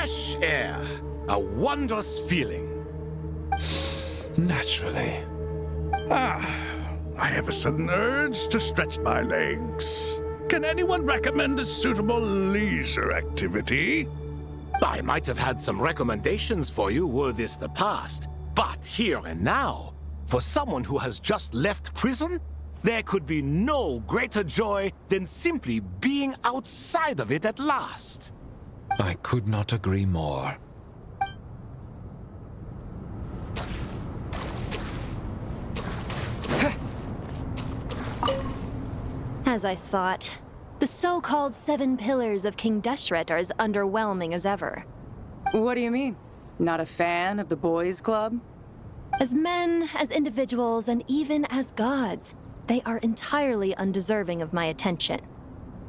Fresh air. A wondrous feeling. Naturally. I have a sudden urge to stretch my legs. Can anyone recommend a suitable leisure activity? I might have had some recommendations for you were this the past, but here and now, for someone who has just left prison, there could be no greater joy than simply being outside of it at last. I could not agree more. As I thought, the so-called 7 pillars of King Deshret are as underwhelming as ever. What do you mean? Not a fan of the boys' club? As men, as individuals, and even as gods, they are entirely undeserving of my attention.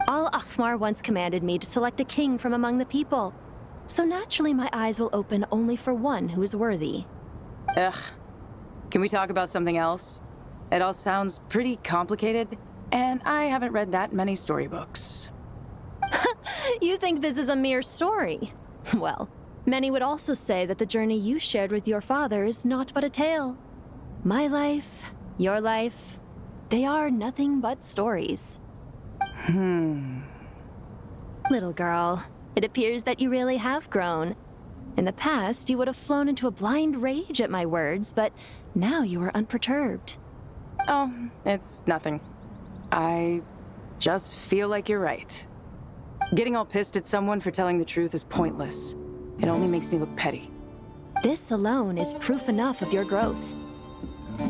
Al-Akhmar once commanded me to select a king from among the people, so naturally my eyes will open only for one who is worthy. Ugh. Can we talk about something else? It all sounds pretty complicated, and I haven't read that many storybooks. You think this is a mere story? Well, many would also say that the journey you shared with your father is not but a tale. My life, your life, they are nothing but stories. Little girl, it appears that you really have grown. In the past, you would have flown into a blind rage at my words, but now you are unperturbed. Oh, it's nothing. I just feel like you're right. Getting all pissed at someone for telling the truth is pointless. It only makes me look petty. This alone is proof enough of your growth.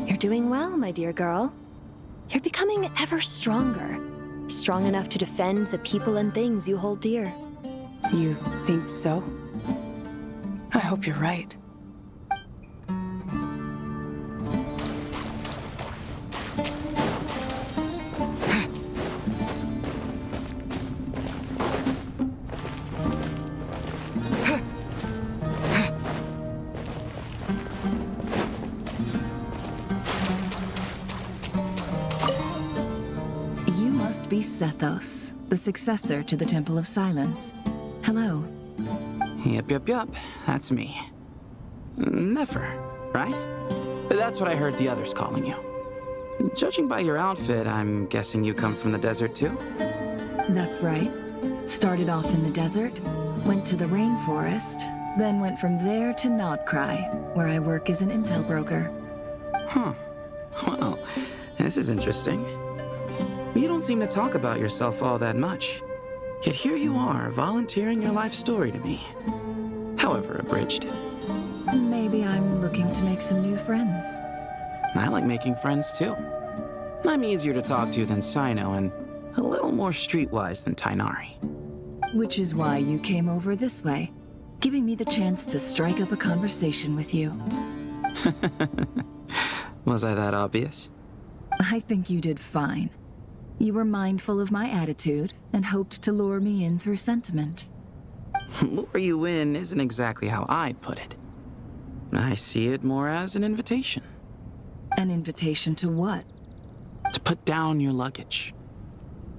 You're doing well, my dear girl. You're becoming ever stronger. Strong enough to defend the people and things you hold dear. You think so? I hope you're right. Be Sethos, the successor to the Temple of Silence. Hello. Yup. That's me. Nefer, right? That's what I heard the others calling you. Judging by your outfit, I'm guessing you come from the desert too? That's right. Started off in the desert, went to the rainforest, then went from there to Nodcry, where I work as an intel broker. Huh. Well, this is interesting. You don't seem to talk about yourself all that much. Yet here you are, volunteering your life story to me. However abridged. Maybe I'm looking to make some new friends. I like making friends too. I'm easier to talk to than Sino and a little more streetwise than Tainari. Which is why you came over this way, giving me the chance to strike up a conversation with you. Was I that obvious? I think you did fine. You were mindful of my attitude and hoped to lure me in through sentiment. Lure you in isn't exactly how I'd put it. I see it more as an invitation. An invitation to what? To put down your luggage.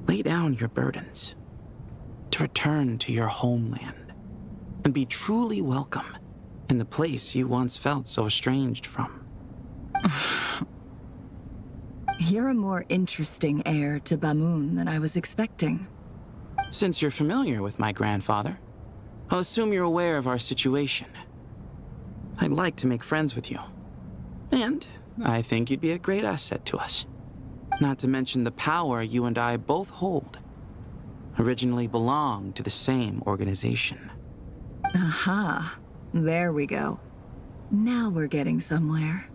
Lay down your burdens. To return to your homeland. And be truly welcome in the place you once felt so estranged from. You're a more interesting heir to Bamun than I was expecting. Since you're familiar with my grandfather, I'll assume you're aware of our situation. I'd like to make friends with you. And I think you'd be a great asset to us. Not to mention the power you and I both hold. Originally belonged to the same organization. Aha. There we go. Now we're getting somewhere.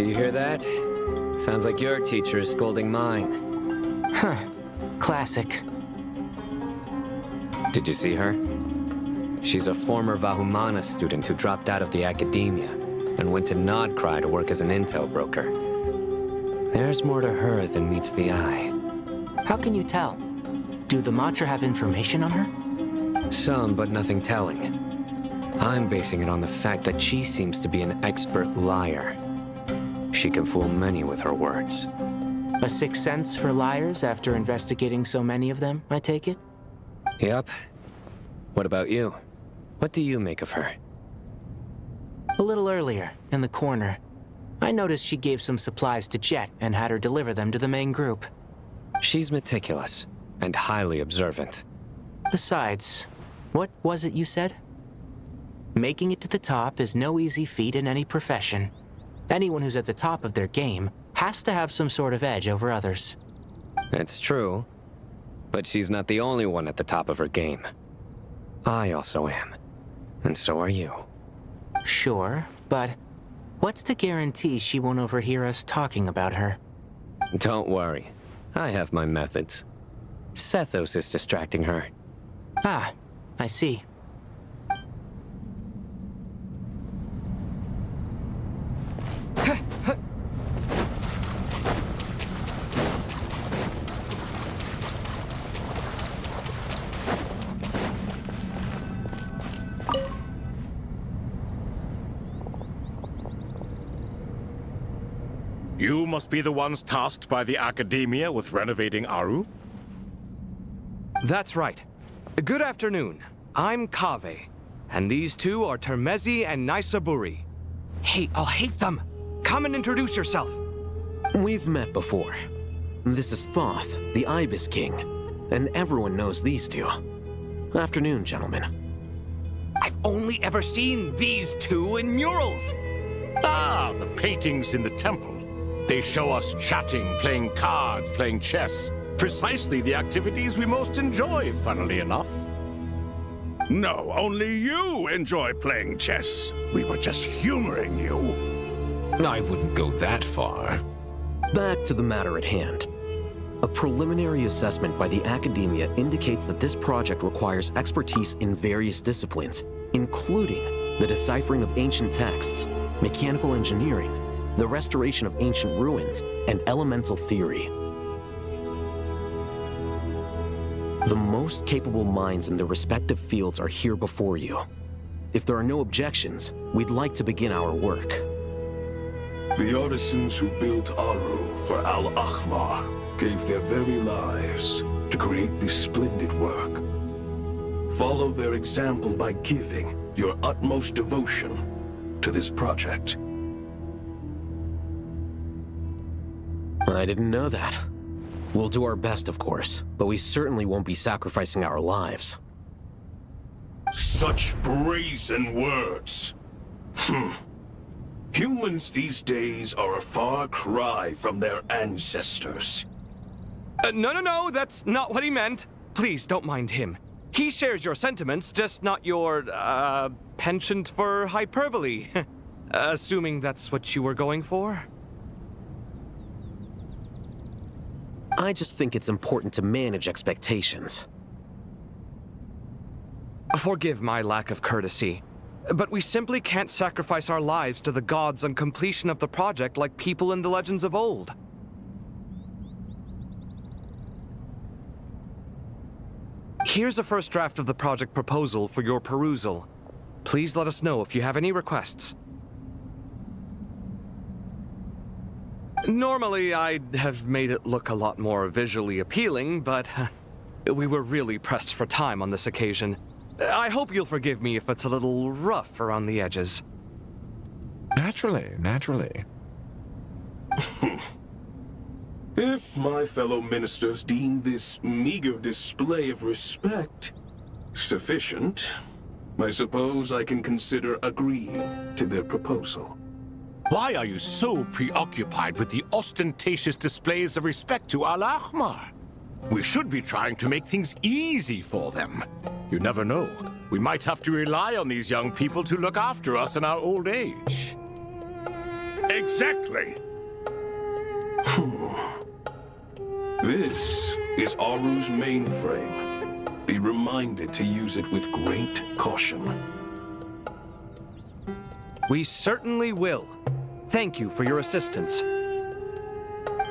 Do you hear that? Sounds like your teacher is scolding mine. Huh. Classic. Did you see her? She's a former Vahumana student who dropped out of the academia and went to Nodcry to work as an intel broker. There's more to her than meets the eye. How can you tell? Do the Matra have information on her? Some, but nothing telling. I'm basing it on the fact that she seems to be an expert liar. She can fool many with her words. A sixth sense for liars after investigating so many of them, I take it? Yep. What about you? What do you make of her? A little earlier, in the corner, I noticed she gave some supplies to Jet and had her deliver them to the main group. She's meticulous and highly observant. Besides, what was it you said? Making it to the top is no easy feat in any profession. Anyone who's at the top of their game has to have some sort of edge over others. It's true, but she's not the only one at the top of her game. I also am, and so are you. Sure, but what's to guarantee she won't overhear us talking about her? Don't worry, I have my methods. Sethos is distracting her. Ah, I see. You must be the ones tasked by the Academia with renovating Aru? That's right. Good afternoon. I'm Kaveh, and these two are Termezi and Naisaburi. Hey, I'll hate them! Come and introduce yourself! We've met before. This is Thoth, the Ibis King, and everyone knows these two. Afternoon, gentlemen. I've only ever seen these two in murals! Ah, the paintings in the temple. They show us chatting, playing cards, playing chess. Precisely the activities we most enjoy, funnily enough. No, only you enjoy playing chess. We were just humoring you. I wouldn't go that far. Back to the matter at hand. A preliminary assessment by the Academia indicates that this project requires expertise in various disciplines, including the deciphering of ancient texts, mechanical engineering, the restoration of ancient ruins, and elemental theory. The most capable minds in their respective fields are here before you. If there are no objections, we'd like to begin our work. The artisans who built Aru for Al-Ahmar gave their very lives to create this splendid work. Follow their example by giving your utmost devotion to this project. I didn't know that. We'll do our best, of course, but we certainly won't be sacrificing our lives. Such brazen words. Humans these days are a far cry from their ancestors. No, that's not what he meant. Please, don't mind him. He shares your sentiments, just not your, penchant for hyperbole. Assuming that's what you were going for? I just think it's important to manage expectations. Forgive my lack of courtesy, but we simply can't sacrifice our lives to the gods on completion of the project like people in the legends of old. Here's a first draft of the project proposal for your perusal. Please let us know if you have any requests. Normally, I'd have made it look a lot more visually appealing, but we were really pressed for time on this occasion. I hope you'll forgive me if it's a little rough around the edges. Naturally. If my fellow ministers deem this meager display of respect sufficient, I suppose I can consider agreeing to their proposal. Why are you so preoccupied with the ostentatious displays of respect to Al-Ahmar? We should be trying to make things easy for them. You never know. We might have to rely on these young people to look after us in our old age. Exactly. This is Aru's mainframe. Be reminded to use it with great caution. We certainly will. Thank you for your assistance.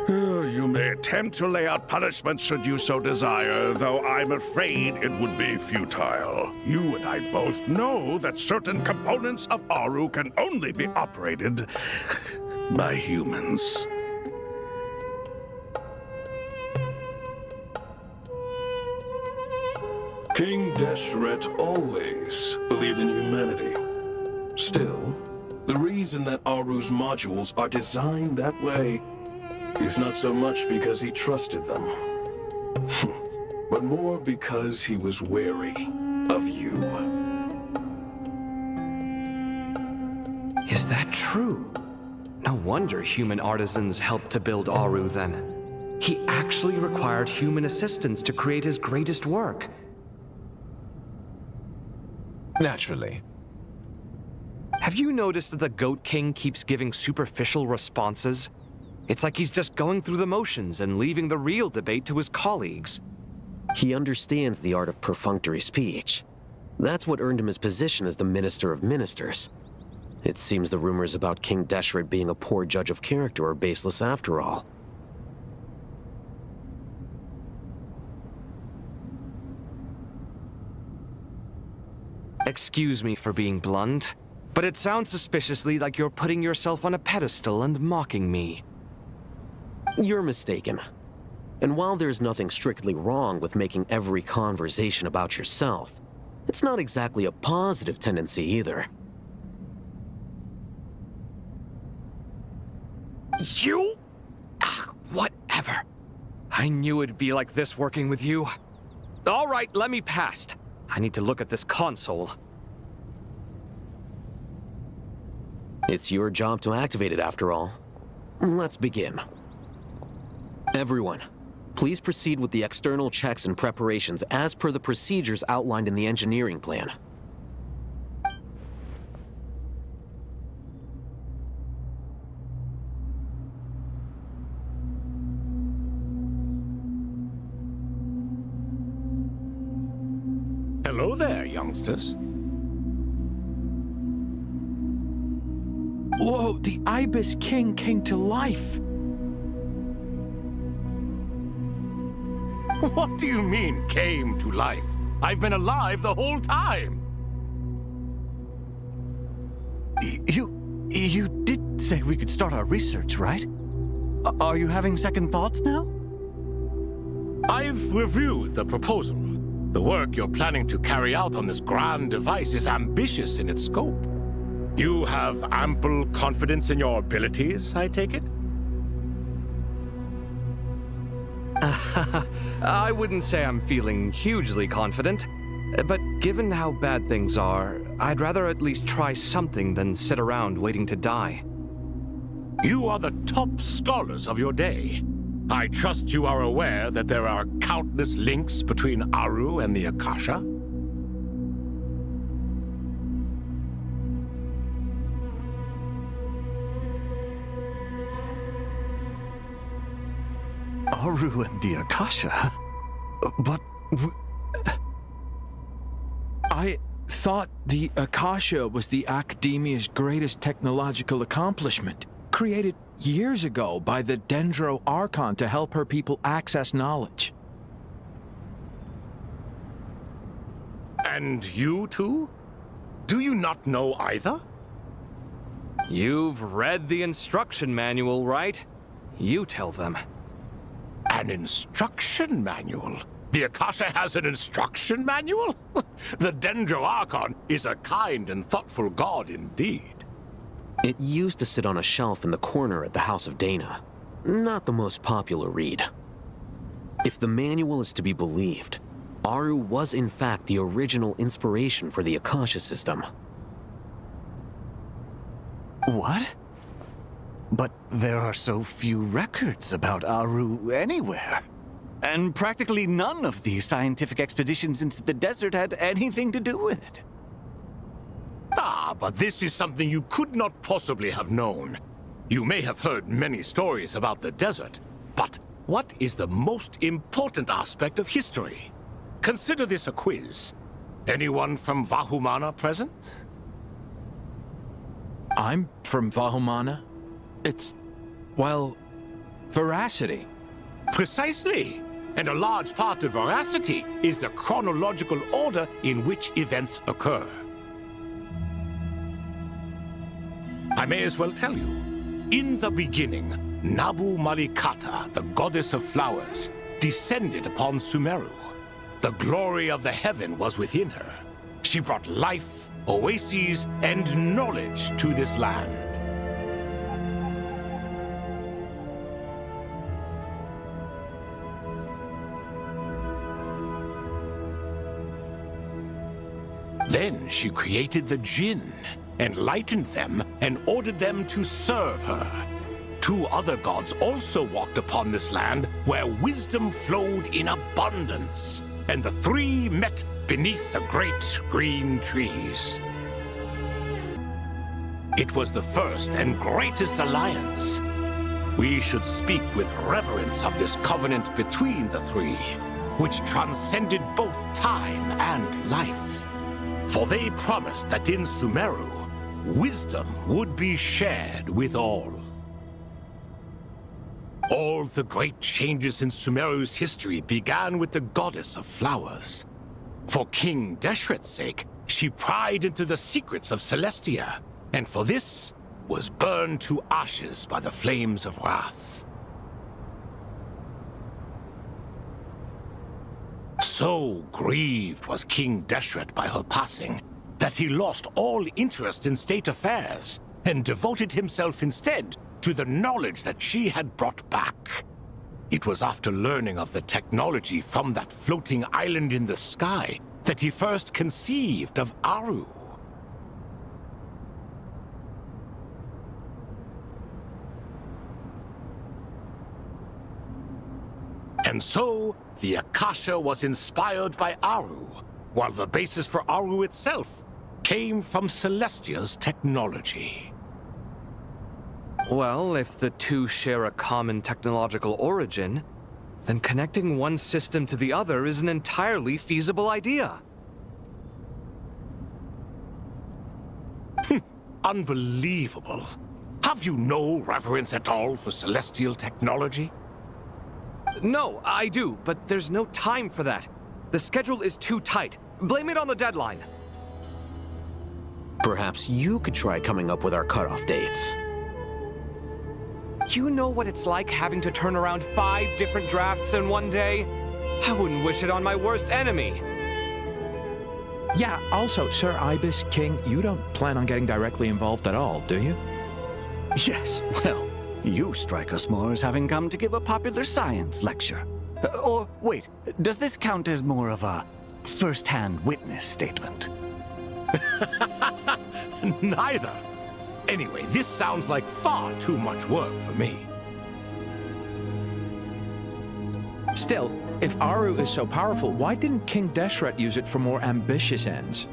You may attempt to lay out punishments should you so desire, though I'm afraid it would be futile. You and I both know that certain components of Aru can only be operated by humans. King Deshret always believed in humanity. Still, the reason that Aru's modules are designed that way is not so much because he trusted them, but more because he was wary of you. Is that true? No wonder human artisans helped to build Aru then. He actually required human assistance to create his greatest work. Naturally. Have you noticed that the Goat King keeps giving superficial responses? It's like he's just going through the motions and leaving the real debate to his colleagues. He understands the art of perfunctory speech. That's what earned him his position as the Minister of Ministers. It seems the rumors about King Deshret being a poor judge of character are baseless after all. Excuse me for being blunt, but it sounds suspiciously like you're putting yourself on a pedestal and mocking me. You're mistaken. And while there's nothing strictly wrong with making every conversation about yourself, it's not exactly a positive tendency either. You? Whatever. I knew it'd be like this working with you. All right, let me past. I need to look at this console. It's your job to activate it after all. Let's begin. Everyone, please proceed with the external checks and preparations as per the procedures outlined in the engineering plan. Hello there, youngsters. Whoa, the Ibis King came to life. What do you mean, came to life? I've been alive the whole time. You did say we could start our research, right? Are you having second thoughts now? I've reviewed the proposal. The work you're planning to carry out on this grand device is ambitious in its scope. You have ample confidence in your abilities, I take it? I wouldn't say I'm feeling hugely confident, but given how bad things are, I'd rather at least try something than sit around waiting to die. You are the top scholars of your day. I trust you are aware that there are countless links between Aru and the Akasha? Aru and the Akasha? But... I thought the Akasha was the Academia's greatest technological accomplishment, created years ago by the Dendro Archon to help her people access knowledge. And you too? Do you not know either? You've read the instruction manual, right? You tell them. An instruction manual? The Akasha has an instruction manual? The Dendro Archon is a kind and thoughtful god indeed. It used to sit on a shelf in the corner at the House of Dana. Not the most popular read. If the manual is to be believed, Aru was in fact the original inspiration for the Akasha system. What? But there are so few records about Aru anywhere. And practically none of the scientific expeditions into the desert had anything to do with it. Ah, but this is something you could not possibly have known. You may have heard many stories about the desert, but what is the most important aspect of history? Consider this a quiz. Anyone from Vahumana present? I'm from Vahumana. It's, well, veracity. Precisely. And a large part of veracity is the chronological order in which events occur. I may as well tell you. In the beginning, Nabu Malikata, the goddess of flowers, descended upon Sumeru. The glory of the heaven was within her. She brought life, oases, and knowledge to this land. Then she created the Jinn, enlightened them, and ordered them to serve her. 2 other gods also walked upon this land where wisdom flowed in abundance, and the 3 met beneath the great green trees. It was the first and greatest alliance. We should speak with reverence of this covenant between the 3, which transcended both time and life. For they promised that in Sumeru, wisdom would be shared with all. All the great changes in Sumeru's history began with the goddess of flowers. For King Deshret's sake, she pried into the secrets of Celestia, and for this was burned to ashes by the flames of wrath. So grieved was King Deshret by her passing that he lost all interest in state affairs and devoted himself instead to the knowledge that she had brought back. It was after learning of the technology from that floating island in the sky that he first conceived of Aru. And so, the Akasha was inspired by Aru, while the basis for Aru itself came from Celestia's technology. Well, if the 2 share a common technological origin, then connecting one system to the other is an entirely feasible idea. Unbelievable. Have you no reverence at all for celestial technology? No, I do, but there's no time for that. The schedule is too tight. Blame it on the deadline. Perhaps you could try coming up with our cutoff dates. You know what it's like having to turn around 5 different drafts in one day? I wouldn't wish it on my worst enemy. Yeah, also, Sir Ibis King, you don't plan on getting directly involved at all, do you? Yes, well, you strike us more as having come to give a popular science lecture. Or, wait, does this count as more of a first-hand witness statement? Neither. Anyway, this sounds like far too much work for me. Still, if Aru is so powerful, why didn't King Deshret use it for more ambitious ends?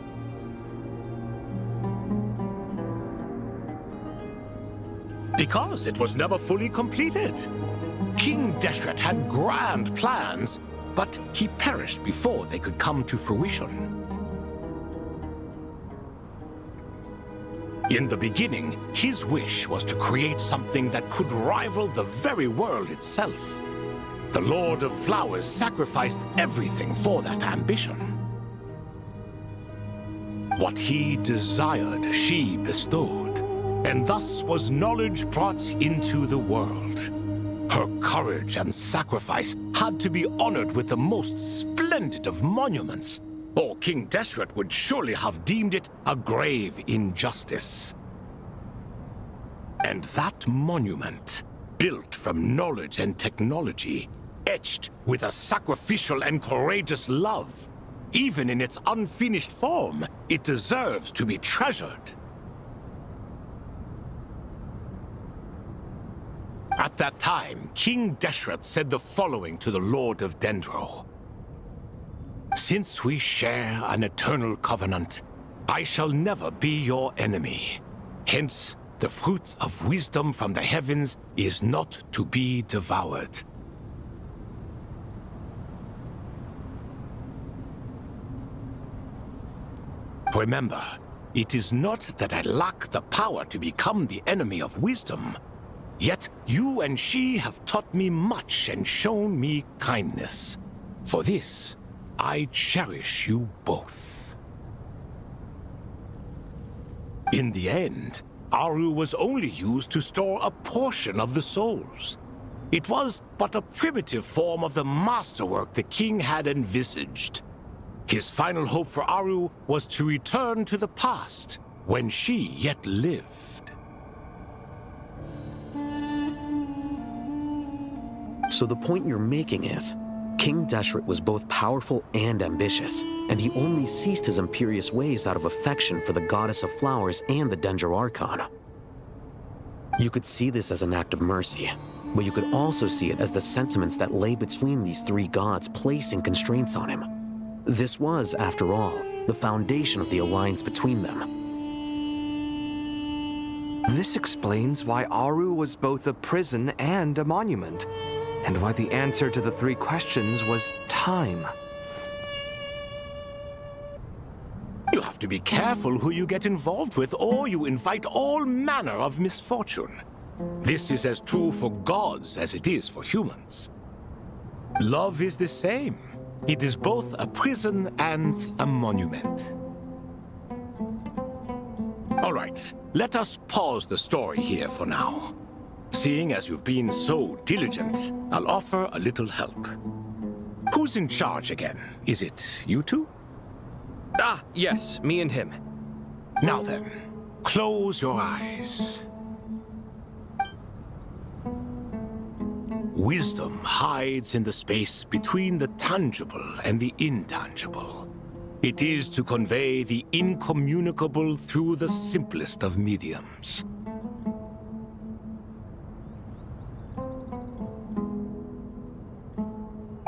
Because it was never fully completed. King Deshret had grand plans, but he perished before they could come to fruition. In the beginning, his wish was to create something that could rival the very world itself. The Lord of Flowers sacrificed everything for that ambition. What he desired, she bestowed, and thus was knowledge brought into the world. Her courage and sacrifice had to be honored with the most splendid of monuments, or King Deshret would surely have deemed it a grave injustice. And that monument, built from knowledge and technology, etched with a sacrificial and courageous love, even in its unfinished form, it deserves to be treasured. At that time, King Deshret said the following to the Lord of Dendro. Since we share an eternal covenant, I shall never be your enemy. Hence, the fruit of wisdom from the heavens is not to be devoured. Remember, it is not that I lack the power to become the enemy of wisdom. Yet you and she have taught me much and shown me kindness. For this, I cherish you both. In the end, Aru was only used to store a portion of the souls. It was but a primitive form of the masterwork the king had envisaged. His final hope for Aru was to return to the past, when she yet lived. So the point you're making is, King Deshret was both powerful and ambitious, and he only ceased his imperious ways out of affection for the goddess of flowers and the Dendro Archon. You could see this as an act of mercy, but you could also see it as the sentiments that lay between these three gods placing constraints on him. This was, after all, the foundation of the alliance between them. This explains why Aru was both a prison and a monument, and why the answer to the three questions was time. You have to be careful who you get involved with, or you invite all manner of misfortune. This is as true for gods as it is for humans. Love is the same. It is both a prison and a monument. All right, let us pause the story here for now. Seeing as you've been so diligent, I'll offer a little help. Who's in charge again? Is it you two? Ah, yes, me and him. Now then, close your eyes. Wisdom hides in the space between the tangible and the intangible. It is to convey the incommunicable through the simplest of mediums.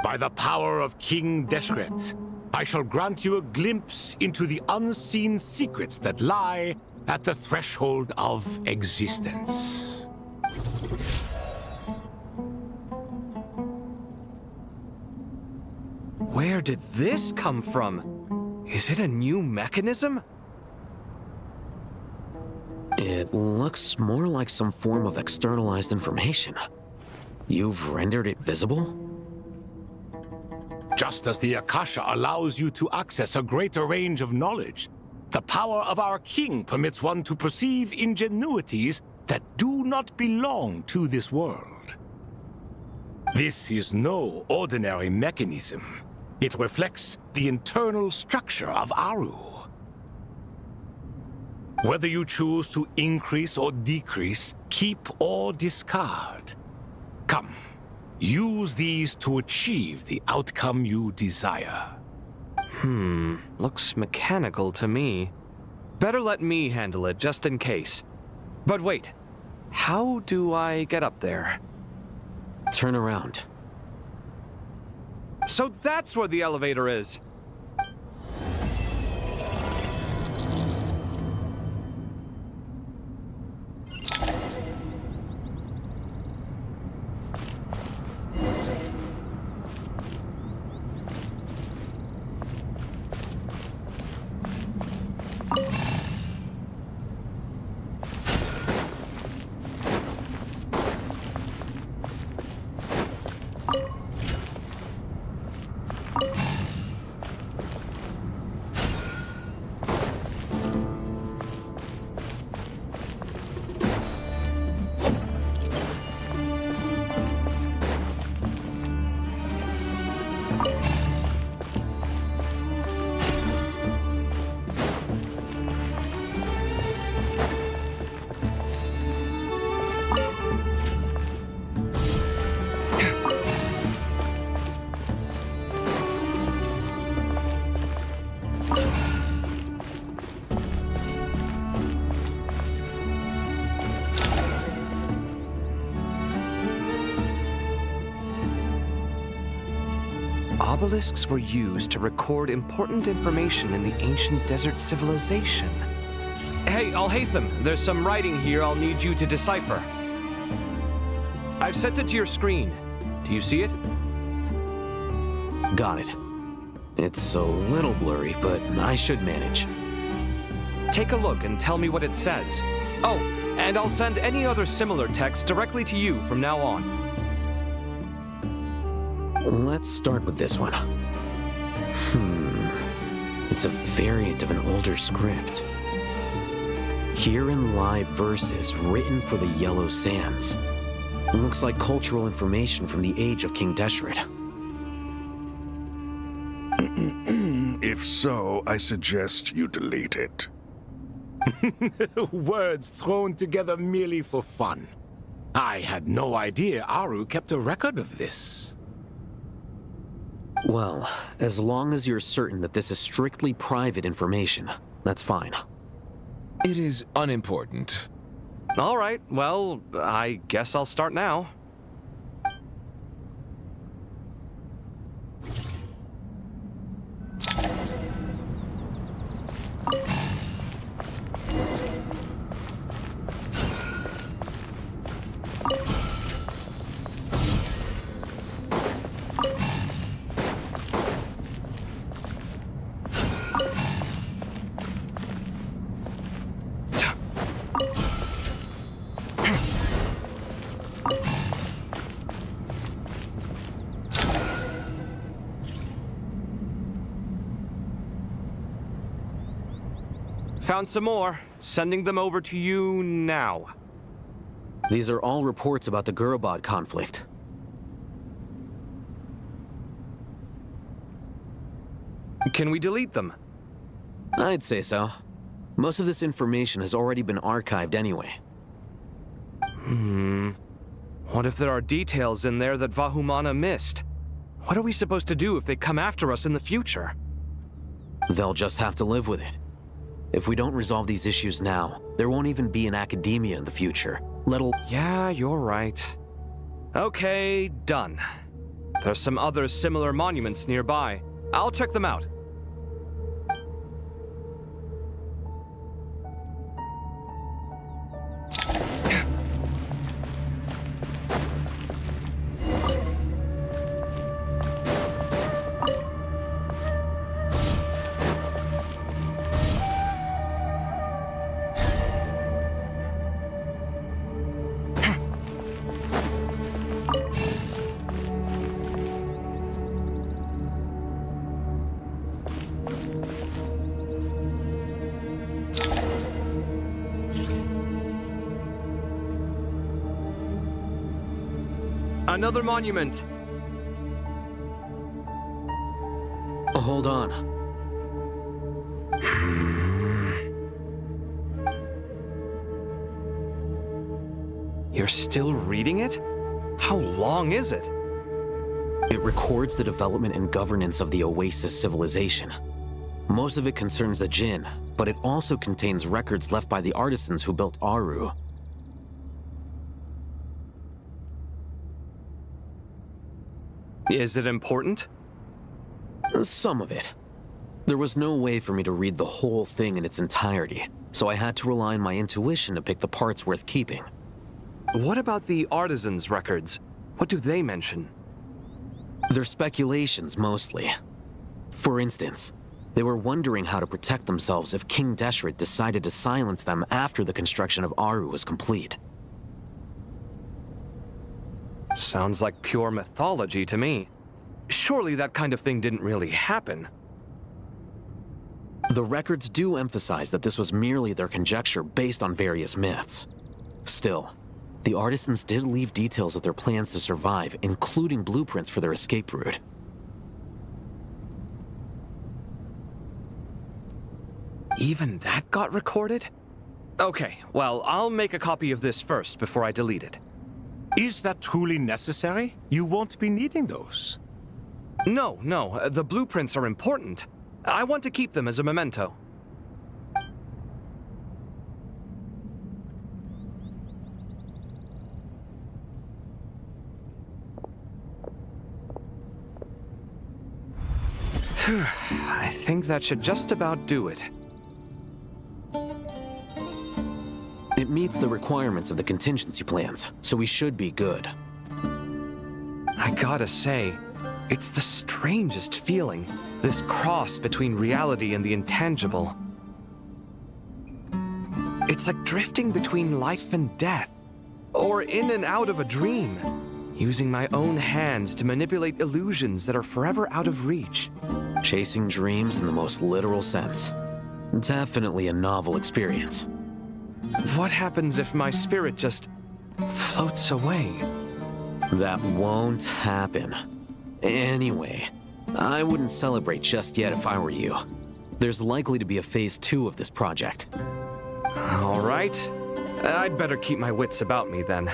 By the power of King Deshret, I shall grant you a glimpse into the unseen secrets that lie at the threshold of existence. Where did this come from? Is it a new mechanism? It looks more like some form of externalized information. You've rendered it visible? Just as the Akasha allows you to access a greater range of knowledge, the power of our king permits one to perceive ingenuities that do not belong to this world. This is no ordinary mechanism. It reflects the internal structure of Aru. Whether you choose to increase or decrease, keep or discard. Come, use these to achieve the outcome you desire. Looks mechanical to me. Better let me handle it, just in case. But wait, how do I get up there? Turn around. So that's where the elevator is. Obelisks were used to record important information in the ancient desert civilization. Hey, Alhaitham, there's some writing here I'll need you to decipher. I've sent it to your screen. Do you see it? Got it. It's a little blurry, but I should manage. Take a look and tell me what it says. Oh, and I'll send any other similar text directly to you from now on. Let's start with this one. It's a variant of an older script. Herein lie verses written for the Yellow Sands. Looks like cultural information from the age of King Deshret. If so, I suggest you delete it. Words thrown together merely for fun. I had no idea Aru kept a record of this. Well, as long as you're certain that this is strictly private information, that's fine. It is unimportant. All right, well, I guess I'll start now. Found some more. Sending them over to you now. These are all reports about the Gurubad conflict. Can we delete them? I'd say so. Most of this information has already been archived anyway. What if there are details in there that Vahumana missed? What are we supposed to do if they come after us in the future? They'll just have to live with it. If we don't resolve these issues now, there won't even be an academia in the future. Yeah, you're right. Okay, done. There's some other similar monuments nearby. I'll check them out. Another monument. Hold on. You're still reading it? How long is it? It records the development and governance of the Oasis civilization. Most of it concerns the Jinn, but it also contains records left by the artisans who built Aru. Is it important? Some of it. There was no way for me to read the whole thing in its entirety, so I had to rely on my intuition to pick the parts worth keeping. What about the artisans' records? What do they mention? They're speculations, mostly. For instance, they were wondering how to protect themselves if King Deshret decided to silence them after the construction of Aru was complete. Sounds like pure mythology to me. Surely that kind of thing didn't really happen. The records do emphasize that this was merely their conjecture based on various myths. Still, the artisans did leave details of their plans to survive, including blueprints for their escape route. Even that got recorded? Okay, well, I'll make a copy of this first before I delete it. Is that truly necessary? You won't be needing those. No, the blueprints are important. I want to keep them as a memento. I think that should just about do it. meets the requirements of the contingency plans, so we should be good. I gotta say, it's the strangest feeling, this cross between reality and the intangible. It's like drifting between life and death, or in and out of a dream, using my own hands to manipulate illusions that are forever out of reach. Chasing dreams in the most literal sense. Definitely a novel experience. What happens if my spirit just floats away? That won't happen. Anyway, I wouldn't celebrate just yet if I were you. There's likely to be a phase 2 of this project. All right. I'd better keep my wits about me then.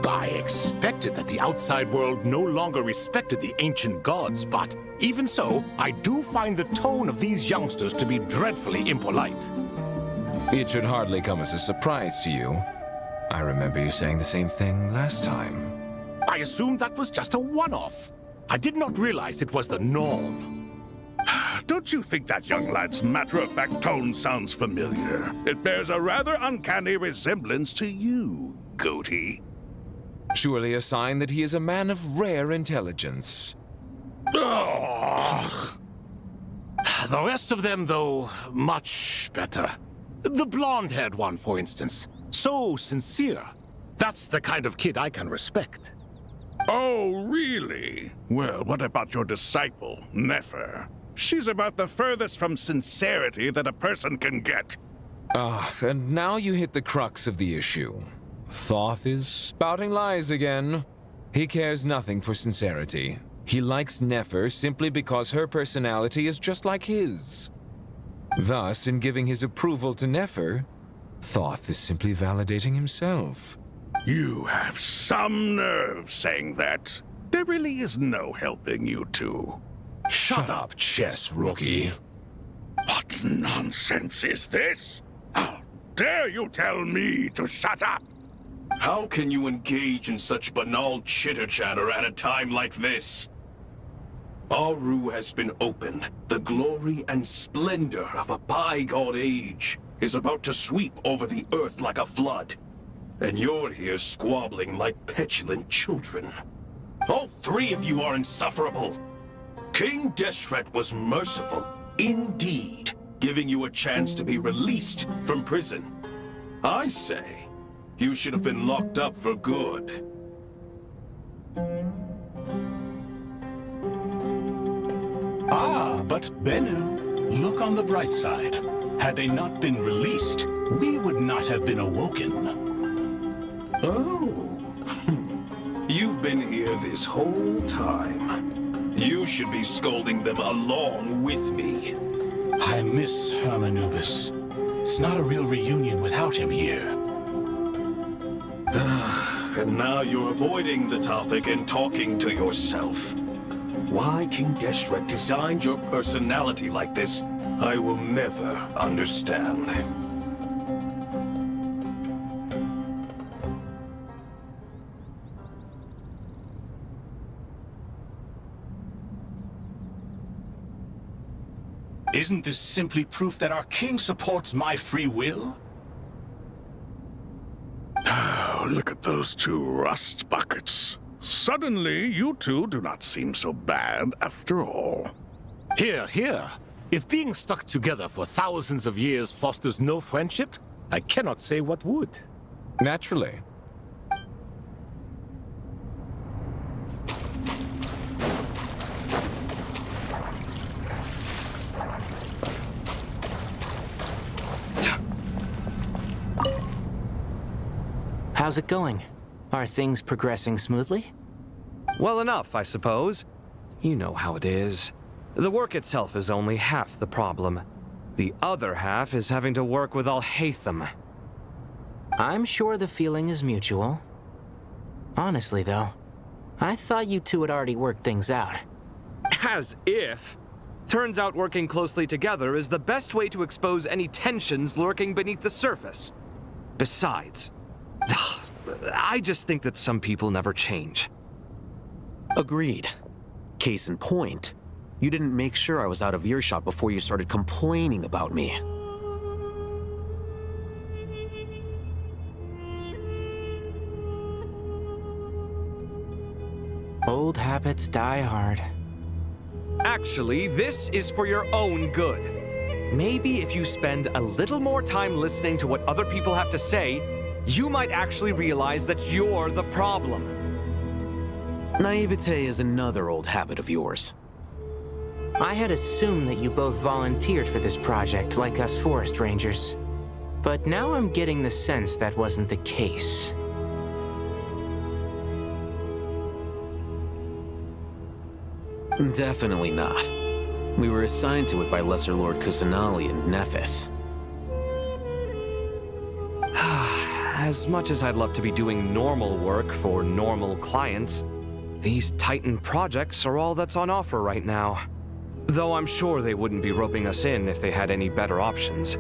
I expected that the outside world no longer respected the ancient gods, but even so, I do find the tone of these youngsters to be dreadfully impolite. It should hardly come as a surprise to you. I remember you saying the same thing last time. I assumed that was just a one-off. I did not realize it was the norm. Don't you think that young lad's matter-of-fact tone sounds familiar? It bears a rather uncanny resemblance to you, Goatee. Surely a sign that he is a man of rare intelligence. Ugh. The rest of them, though, much better. The blonde-haired one, for instance. So sincere. That's the kind of kid I can respect. Oh, really? Well, what about your disciple, Nefer? She's about the furthest from sincerity that a person can get. Ah, and now you hit the crux of the issue. Thoth is spouting lies again. He cares nothing for sincerity. He likes Nefer simply because her personality is just like his. Thus, in giving his approval to Nefer, Thoth is simply validating himself. You have some nerve saying that. There really is no helping you two. Shut up, chess rookie. What nonsense is this? How dare you tell me to shut up? How can you engage in such banal chitter-chatter at a time like this? Aru has been opened. The glory and splendor of a bygone age is about to sweep over the earth like a flood. And you're here squabbling like petulant children. All three of you are insufferable. King Deshret was merciful, indeed, giving you a chance to be released from prison. I say, you should have been locked up for good. Ah, but Bennu, look on the bright side. Had they not been released, we would not have been awoken. Oh. You've been here this whole time. You should be scolding them along with me. I miss Hermanubis. It's not a real reunion without him here. And now you're avoiding the topic and talking to yourself. Why King Deshret designed your personality like this, I will never understand. Isn't this simply proof that our king supports my free will? Oh, look at those two rust buckets. Suddenly, you two do not seem so bad after all. Here, here. If being stuck together for thousands of years fosters no friendship, I cannot say what would. Naturally. How's it going? Are things progressing smoothly? Well enough, I suppose. You know how it is. The work itself is only half the problem. The other half is having to work with Al-Haytham. I'm sure the feeling is mutual. Honestly, though, I thought you two had already worked things out. As if. Turns out working closely together is the best way to expose any tensions lurking beneath the surface. Besides, I just think that some people never change. Agreed. Case in point, you didn't make sure I was out of earshot before you started complaining about me. Old habits die hard. Actually, this is for your own good. Maybe if you spend a little more time listening to what other people have to say, you might actually realize that you're the problem. Naivete is another old habit of yours. I had assumed that you both volunteered for this project, like us forest rangers. But now I'm getting the sense that wasn't the case. Definitely not. We were assigned to it by Lesser Lord Kusanali and Nephis. As much as I'd love to be doing normal work for normal clients, these Titan projects are all that's on offer right now. Though I'm sure they wouldn't be roping us in if they had any better options.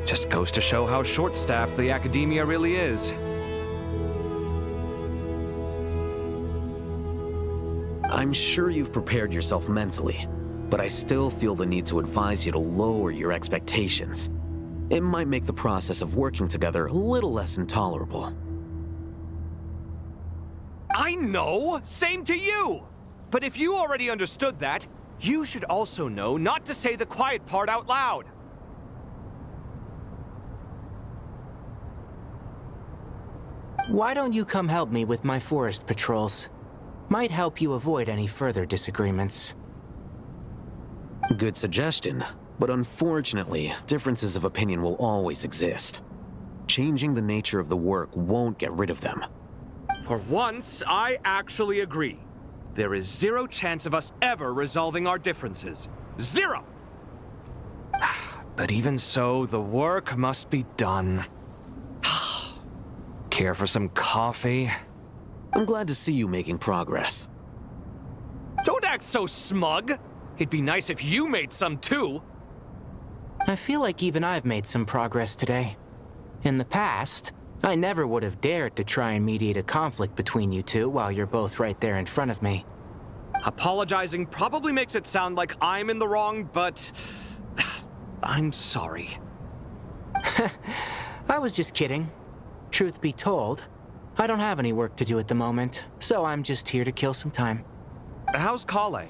Just goes to show how short-staffed the academia really is. I'm sure you've prepared yourself mentally, but I still feel the need to advise you to lower your expectations. It might make the process of working together a little less intolerable. I know! Same to you! But if you already understood that, you should also know not to say the quiet part out loud. Why don't you come help me with my forest patrols? Might help you avoid any further disagreements. Good suggestion, but unfortunately, differences of opinion will always exist. Changing the nature of the work won't get rid of them. For once, I actually agree. There is zero chance of us ever resolving our differences. Zero! But even so, the work must be done. Care for some coffee? I'm glad to see you making progress. Don't act so smug! It'd be nice if you made some too! I feel like even I've made some progress today. In the past, I never would have dared to try and mediate a conflict between you two while you're both right there in front of me. Apologizing probably makes it sound like I'm in the wrong, but... I'm sorry. I was just kidding. Truth be told, I don't have any work to do at the moment, so I'm just here to kill some time. How's Kale?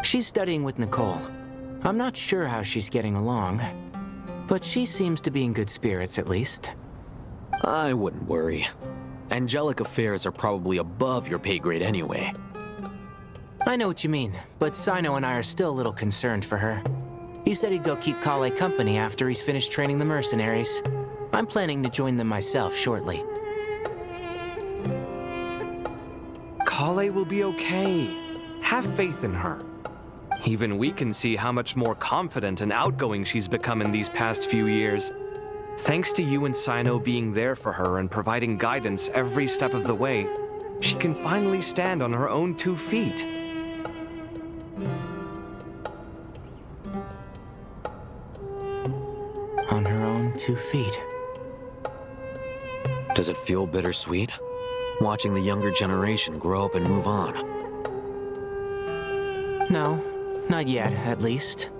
She's studying with Nicole. I'm not sure how she's getting along, but she seems to be in good spirits at least. I wouldn't worry. Angelic affairs are probably above your pay grade anyway. I know what you mean, but Sino and I are still a little concerned for her. He said he'd go keep Kale company after he's finished training the mercenaries. I'm planning to join them myself shortly. Kale will be okay. Have faith in her. Even we can see how much more confident and outgoing she's become in these past few years. Thanks to you and Sino being there for her and providing guidance every step of the way, she can finally stand on her own 2 feet. On her own 2 feet. Does it feel bittersweet? Watching the younger generation grow up and move on? No, not yet, at least.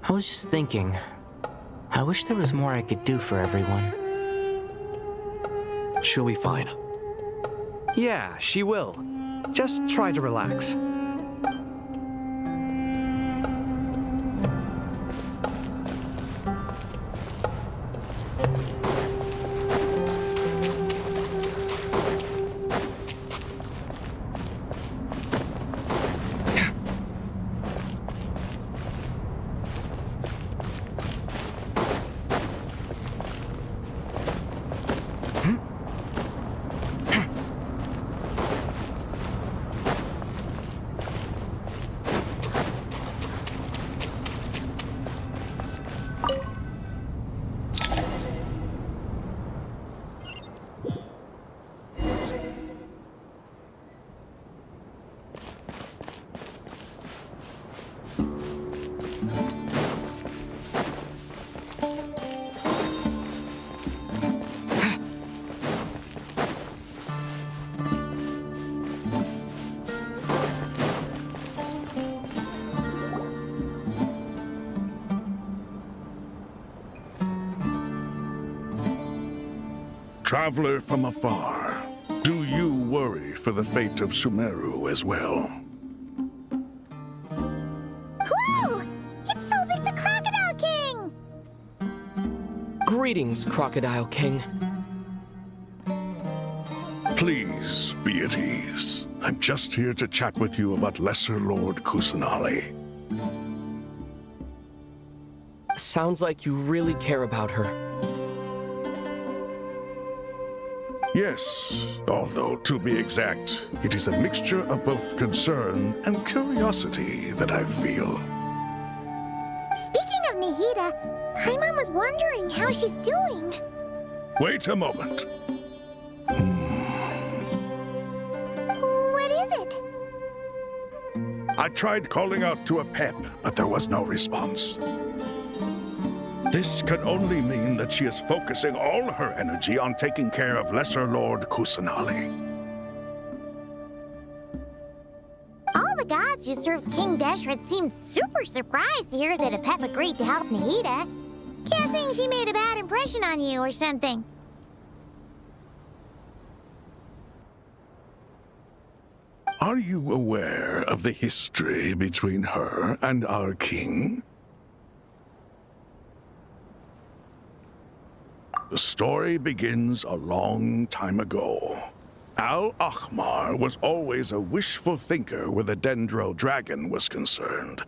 I was just thinking, I wish there was more I could do for everyone. She'll be fine. Yeah, she will. Just try to relax. Traveler from afar, do you worry for the fate of Sumeru as well? Whoa! It's Sobek the Crocodile King! Greetings, Crocodile King. Please be at ease. I'm just here to chat with you about Lesser Lord Kusanali. Sounds like you really care about her. Yes, although to be exact, it is a mixture of both concern and curiosity that I feel. Speaking of Nahida, Paimon was wondering how she's doing. Wait a moment. What is it? I tried calling out to a pep, but there was no response. This can only mean that she is focusing all her energy on taking care of Lesser Lord Kusanali. All the gods who served King Deshret seemed super surprised to hear that a pep agreed to help Nahida. Guessing she made a bad impression on you or something. Are you aware of the history between her and our king? The story begins a long time ago. Al-Ahmar was always a wishful thinker where the Dendro dragon was concerned.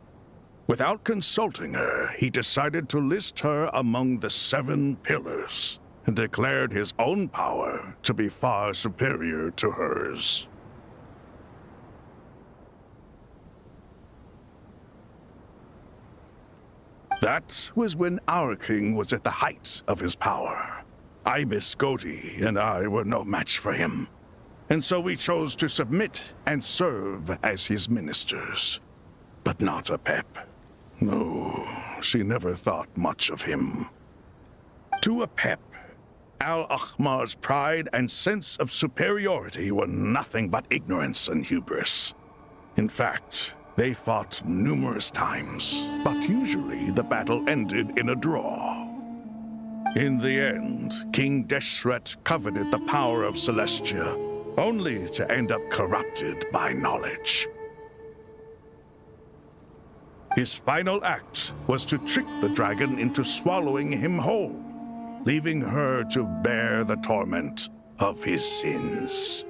Without consulting her, he decided to list her among the 7 pillars and declared his own power to be far superior to hers. That was when our king was at the height of his power. Ibis Goti and I were no match for him, and so we chose to submit and serve as his ministers. But not a pep. No, she never thought much of him. To a pep, Al-Ahmar's pride and sense of superiority were nothing but ignorance and hubris. In fact, they fought numerous times, but usually the battle ended in a draw. In the end, King Deshret coveted the power of Celestia, only to end up corrupted by knowledge. His final act was to trick the dragon into swallowing him whole, leaving her to bear the torment of his sins.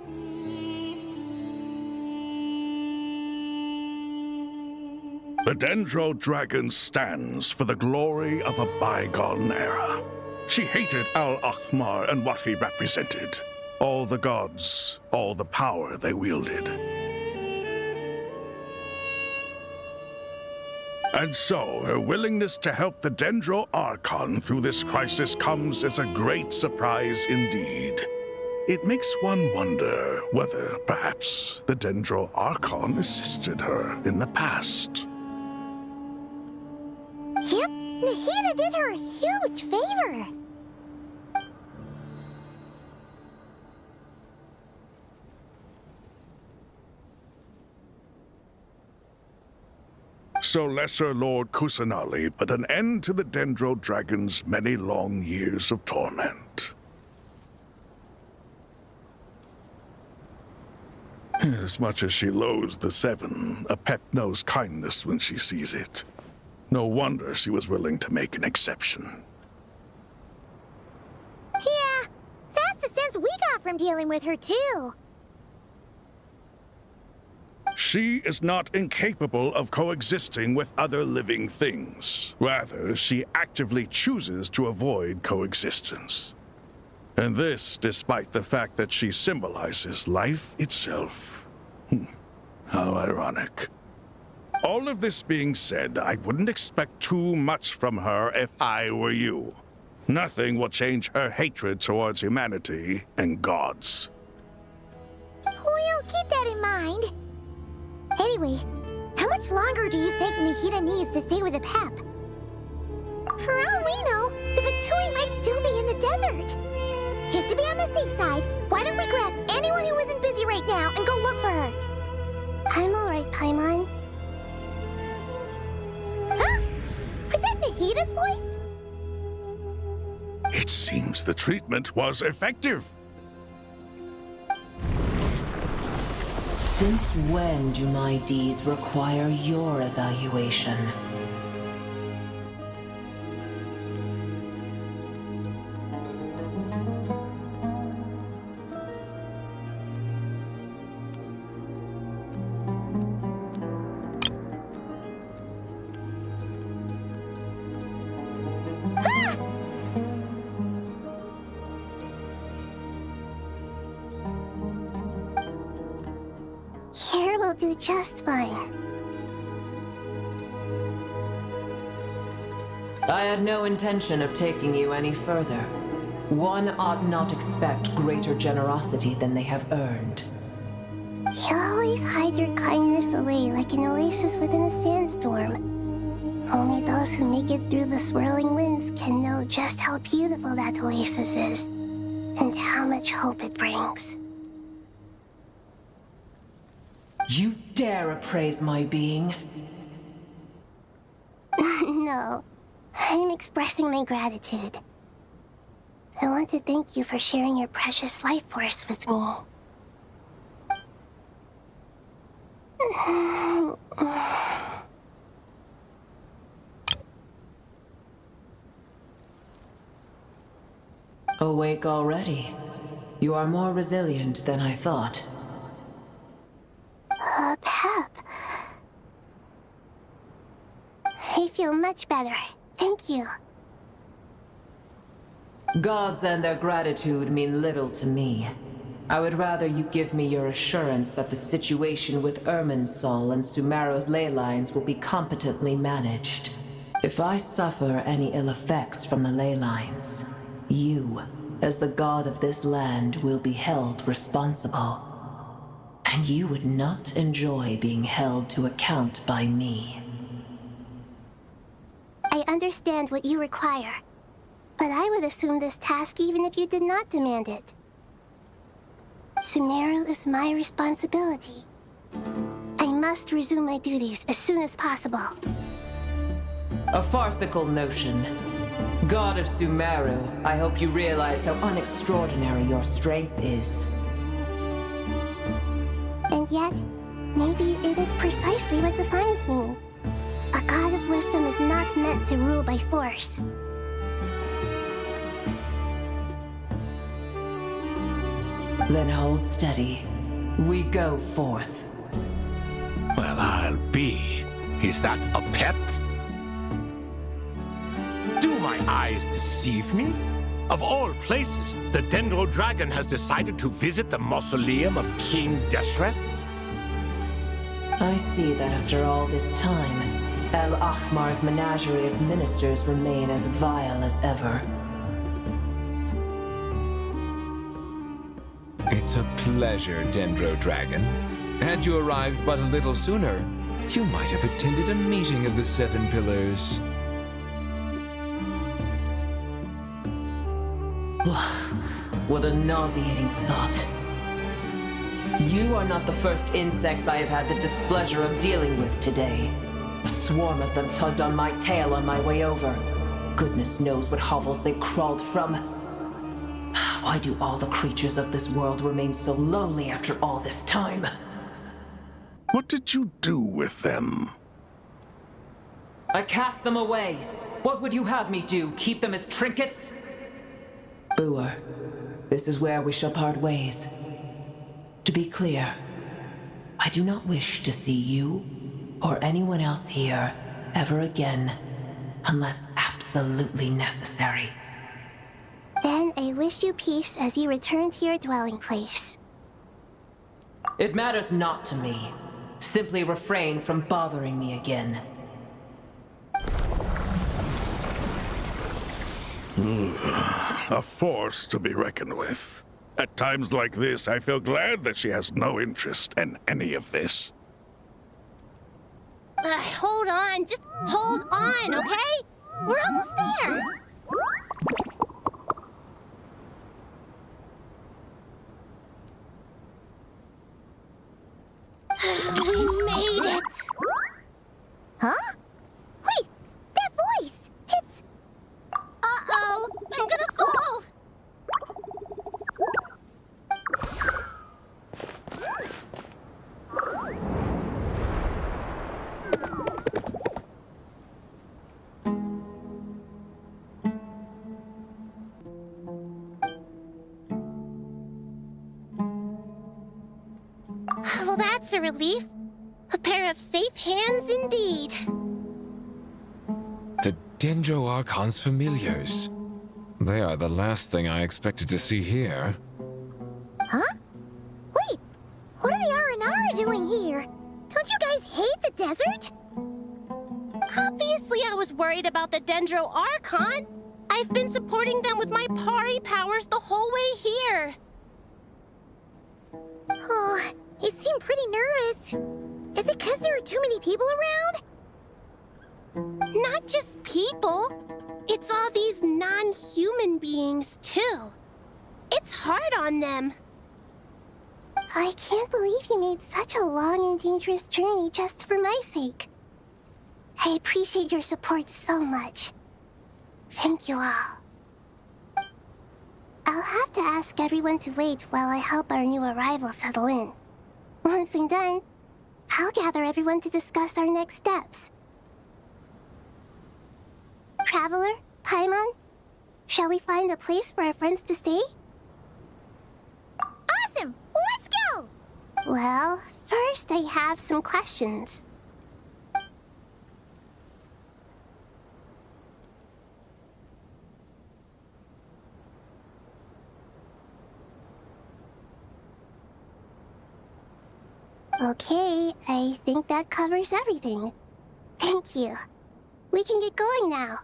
The Dendro Dragon stands for the glory of a bygone era. She hated Al-Ahmar and what he represented. All the gods, all the power they wielded. And so, her willingness to help the Dendro Archon through this crisis comes as a great surprise indeed. It makes one wonder whether, perhaps, the Dendro Archon assisted her in the past. Yep, Nahida did her a huge favor. So Lesser Lord Kusanali put an end to the Dendro Dragon's many long years of torment. As much as she loathes the 7, a pep knows kindness when she sees it. No wonder she was willing to make an exception. Yeah, that's the sense we got from dealing with her, too. She is not incapable of coexisting with other living things. Rather, she actively chooses to avoid coexistence. And this despite the fact that she symbolizes life itself. How ironic. All of this being said, I wouldn't expect too much from her if I were you. Nothing will change her hatred towards humanity and gods. We'll keep that in mind. Anyway, how much longer do you think Nahida needs to stay with the pep? For all we know, the Fatui might still be in the desert. Just to be on the safe side, why don't we grab anyone who isn't busy right now and go look for her? I'm alright, Paimon. Huh? Was that Nahida's voice? It seems the treatment was effective. Since when do my deeds require your evaluation? Here will do just fine. I had no intention of taking you any further. One ought not expect greater generosity than they have earned. You always hide your kindness away like an oasis within a sandstorm. Only those who make it through the swirling winds can know just how beautiful that oasis is, and how much hope it brings. You dare appraise my being? No, I'm expressing my gratitude. I want to thank you for sharing your precious life force with me. Awake already? You are more resilient than I thought. Pep. I feel much better. Thank you. Gods and their gratitude mean little to me. I would rather you give me your assurance that the situation with Irminsul and Sumeru's ley lines will be competently managed. If I suffer any ill effects from the ley lines, you, as the god of this land, will be held responsible. And you would not enjoy being held to account by me. I understand what you require, but I would assume this task even if you did not demand it. Sumeru is my responsibility. I must resume my duties as soon as possible. A farcical notion. God of Sumeru, I hope you realize how unextraordinary your strength is. And yet, maybe it is precisely what defines me. A god of wisdom is not meant to rule by force. Then hold steady. We go forth. Well, I'll be. Is that a pet? Do my eyes deceive me? Of all places, the Dendro Dragon has decided to visit the mausoleum of King Deshret? I see that after all this time, El Ahmar's menagerie of ministers remain as vile as ever. It's a pleasure, Dendro Dragon. Had you arrived but a little sooner, you might have attended a meeting of the Seven Pillars. What a nauseating thought. You are not the first insects I have had the displeasure of dealing with today. A swarm of them tugged on my tail on my way over. Goodness knows what hovels they crawled from. Why do all the creatures of this world remain so lowly after all this time? What did you do with them? I cast them away. What would you have me do? Keep them as trinkets? Boer, this is where we shall part ways. To be clear, I do not wish to see you or anyone else here ever again, unless absolutely necessary. Then I wish you peace as you return to your dwelling place. It matters not to me. Simply refrain from bothering me again. A force to be reckoned with. At times like this, I feel glad that she has no interest in any of this. Hold on, just hold on, okay? We're almost there. We made it! Huh? Wait, that voice! It's... Uh-oh! I'm gonna fall! Well, that's a relief. A pair of safe hands indeed. The Dendro Archon's familiars. They are the last thing I expected to see here. Huh? Wait, what are the Aranara doing here? Don't you guys hate the desert? Obviously I was worried about the Dendro Archon. I've been supporting them with my Pari powers the whole way here. Oh, you seem pretty nervous. Is it because there are too many people around? Not just people. It's all these non-human beings, too. It's hard on them. I can't believe you made such a long and dangerous journey just for my sake. I appreciate your support so much. Thank you all. I'll have to ask everyone to wait while I help our new arrival settle in. Once I'm done, I'll gather everyone to discuss our next steps. Traveler, Paimon, shall we find a place for our friends to stay? Awesome! Let's go! Well, first I have some questions. Okay, I think that covers everything. Thank you. We can get going now.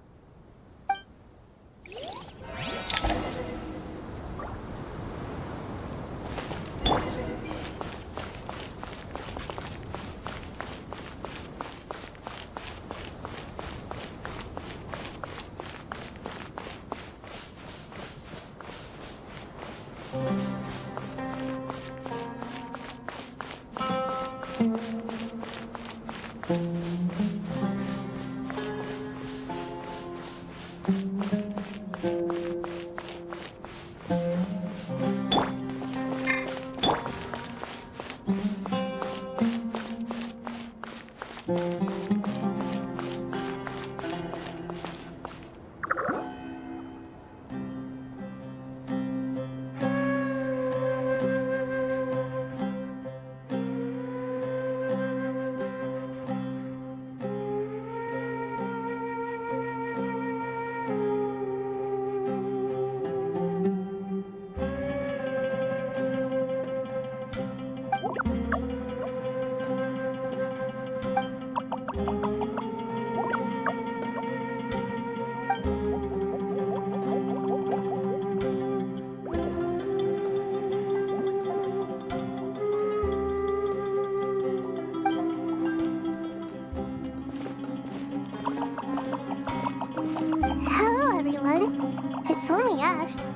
Hello, everyone. It's only us.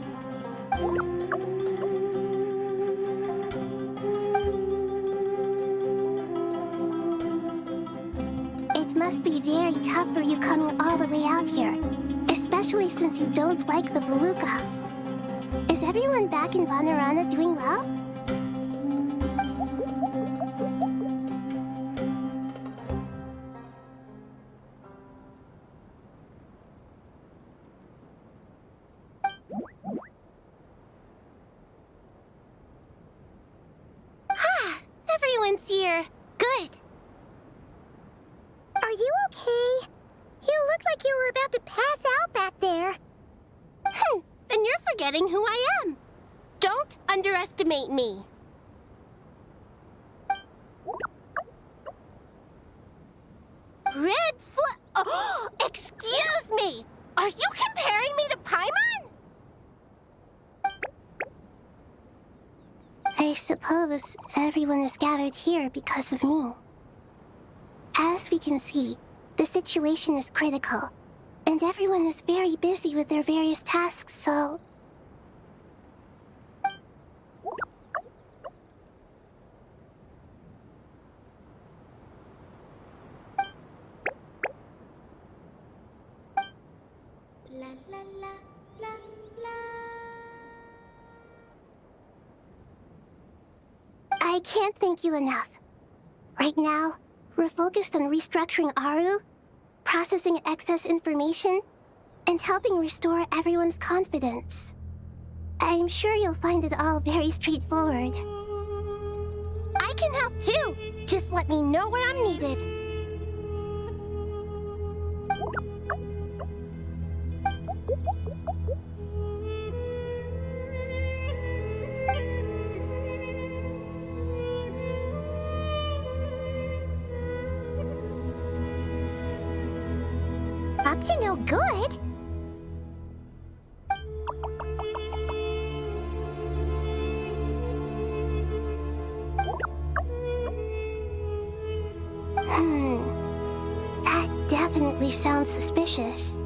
It must be very tough for you coming all the way out here, especially since you don't like the Veluca. Is everyone back in Vanarana doing well? Everyone's here. Good. Are you okay? You look like you were about to pass out back there. Then you're forgetting who I am. Don't underestimate me. Red flag. Oh, excuse me. Are you comparing me to Paimon? I suppose everyone is gathered here because of me. As we can see, the situation is critical, and everyone is very busy with their various tasks, so... La la la la la. I can't thank you enough. Right now, we're focused on restructuring Aru, processing excess information, and helping restore everyone's confidence. I'm sure you'll find it all very straightforward. I can help too. Just let me know where I'm needed. Up to no good. That definitely sounds suspicious.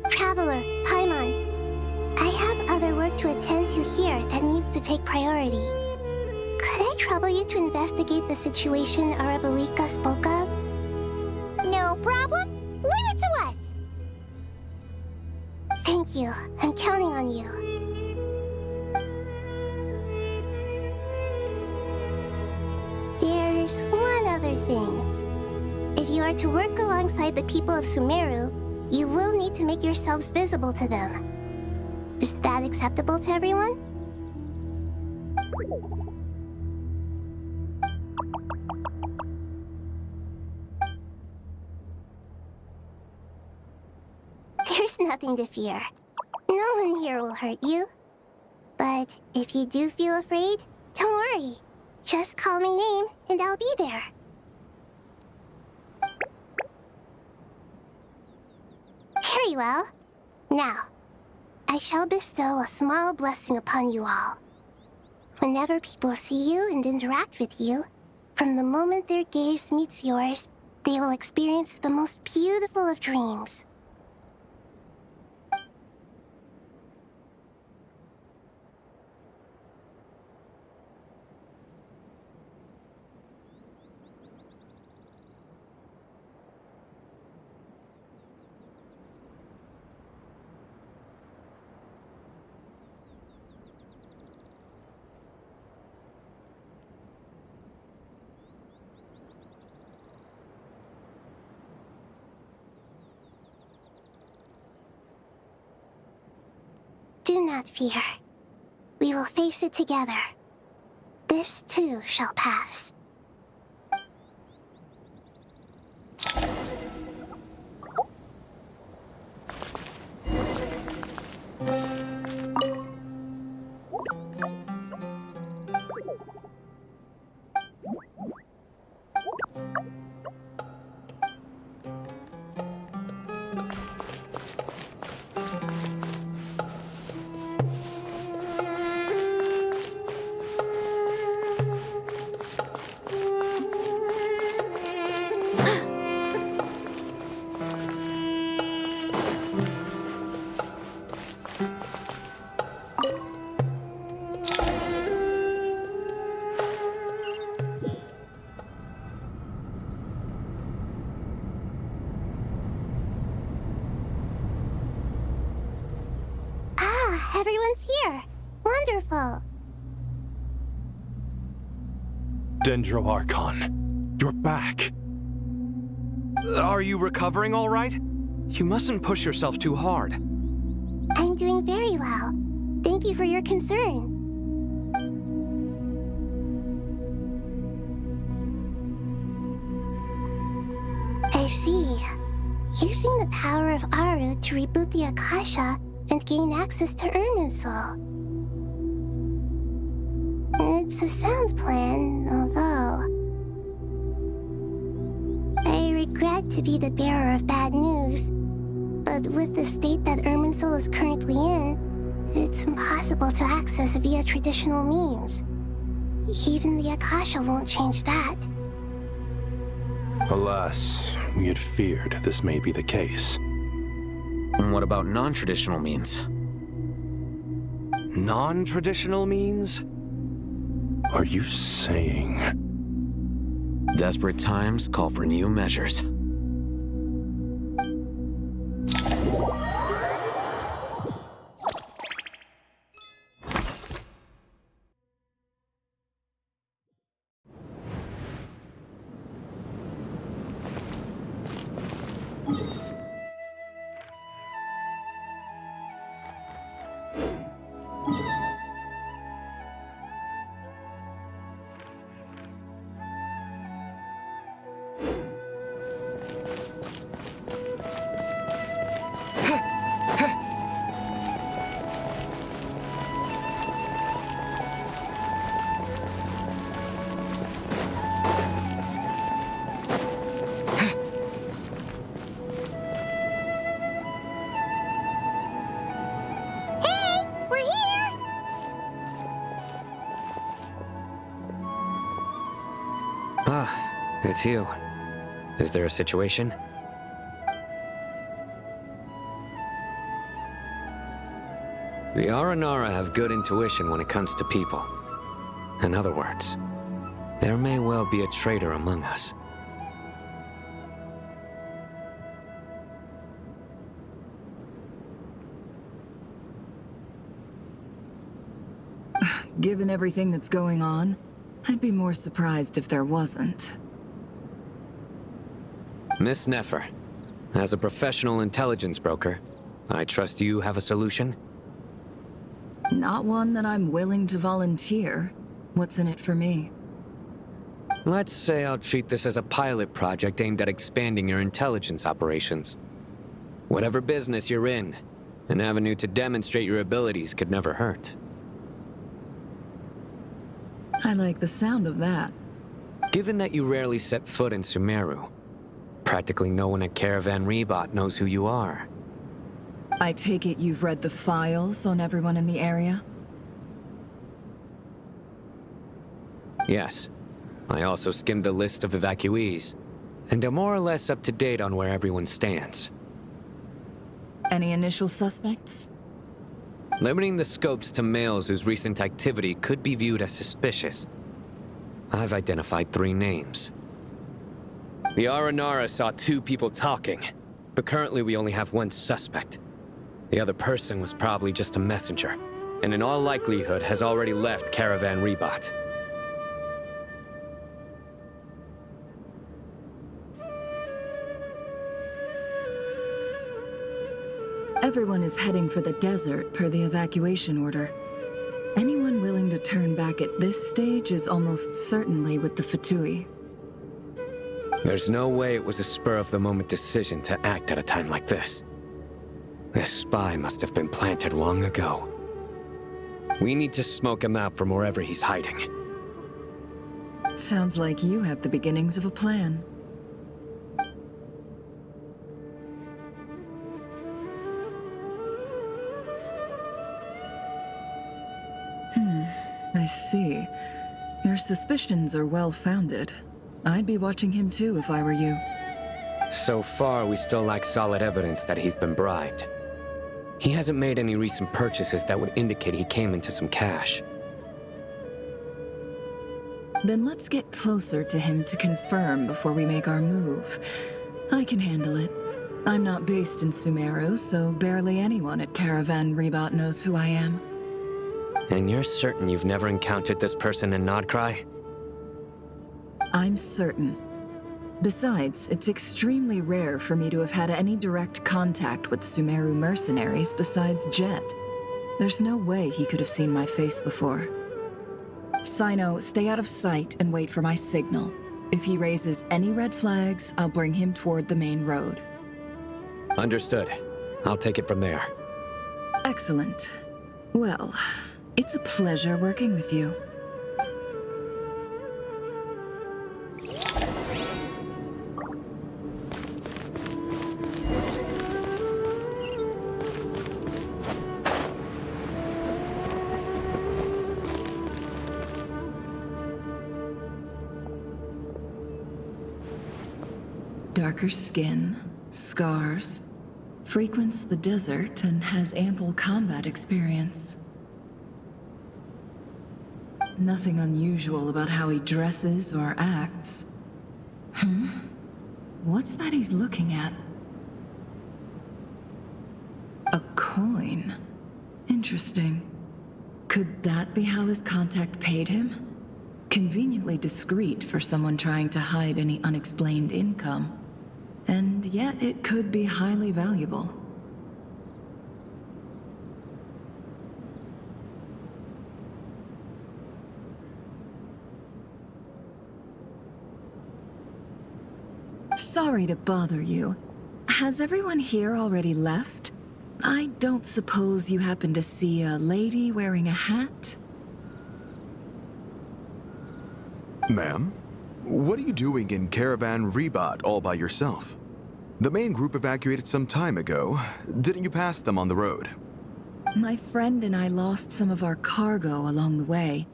Traveler, Paimon, I have other work to attend to here that needs to take priority. Could I trouble you to investigate the situation Arabalika spoke of? No problem. Leave it to us. Thank you. I'm counting on you. There's one other thing. If you are to work alongside the people of Sumeru, you will need to make yourselves visible to them. Is that acceptable to everyone? There's nothing to fear. No one here will hurt you. But if you do feel afraid, don't worry. Just call my name and I'll be there. Very well. Now, I shall bestow a small blessing upon you all. Whenever people see you and interact with you, from the moment their gaze meets yours, they will experience the most beautiful of dreams. Do not fear. We will face it together. This too shall pass. Everyone's here. Wonderful. Dendro-Archon, you're back. Are you recovering all right? You mustn't push yourself too hard. I'm doing very well. Thank you for your concern. I see. Using the power of Aru to reboot the Akasha and gain access to Irminsul. It's a sound plan, although I regret to be the bearer of bad news, but with the state that Irminsul is currently in, it's impossible to access via traditional means. Even the Akasha won't change that. Alas, we had feared this may be the case. And what about non-traditional means? Non-traditional means? Are you saying... Desperate times call for new measures. Ah, it's you. Is there a situation? The Aranara have good intuition when it comes to people. In other words, there may well be a traitor among us. Given everything that's going on, I'd be more surprised if there wasn't. Miss Nefer, as a professional intelligence broker, I trust you have a solution? Not one that I'm willing to volunteer. What's in it for me? Let's say I'll treat this as a pilot project aimed at expanding your intelligence operations. Whatever business you're in, an avenue to demonstrate your abilities could never hurt. I like the sound of that. Given that you rarely set foot in Sumeru, practically no one at Caravan Rebot knows who you are. I take it you've read the files on everyone in the area? Yes. I also skimmed the list of evacuees, and am more or less up to date on where everyone stands. Any initial suspects? Limiting the scopes to males whose recent activity could be viewed as suspicious, I've identified 3 names. The Aranara saw 2 people talking, but currently we only have 1 suspect. The other person was probably just a messenger, and in all likelihood has already left Caravan Rebot. Everyone is heading for the desert per the evacuation order. Anyone willing to turn back at this stage is almost certainly with the Fatui. There's no way it was a spur-of-the-moment decision to act at a time like this. This spy must have been planted long ago. We need to smoke him out from wherever he's hiding. Sounds like you have the beginnings of a plan. I see. Your suspicions are well-founded. I'd be watching him too if I were you. So far, we still lack solid evidence that he's been bribed. He hasn't made any recent purchases that would indicate he came into some cash. Then let's get closer to him to confirm before we make our move. I can handle it. I'm not based in Sumeru, so barely anyone at Caravan Rebot knows who I am. And you're certain you've never encountered this person in Nodcry? I'm certain. Besides, it's extremely rare for me to have had any direct contact with Sumeru mercenaries besides Jet. There's no way he could have seen my face before. Sino, stay out of sight and wait for my signal. If he raises any red flags, I'll bring him toward the main road. Understood. I'll take it from there. Excellent. Well, it's a pleasure working with you. Darker skin, scars, frequents the desert and has ample combat experience. Nothing unusual about how he dresses or acts. What's that he's looking at? A coin. Interesting. Could that be how his contact paid him? Conveniently discreet for someone trying to hide any unexplained income. And yet it could be highly valuable. Sorry to bother you. Has everyone here already left? I don't suppose you happen to see a lady wearing a hat? Ma'am, what are you doing in Caravan Rebot all by yourself? The main group evacuated some time ago. Didn't you pass them on the road? My friend and I lost some of our cargo along the way.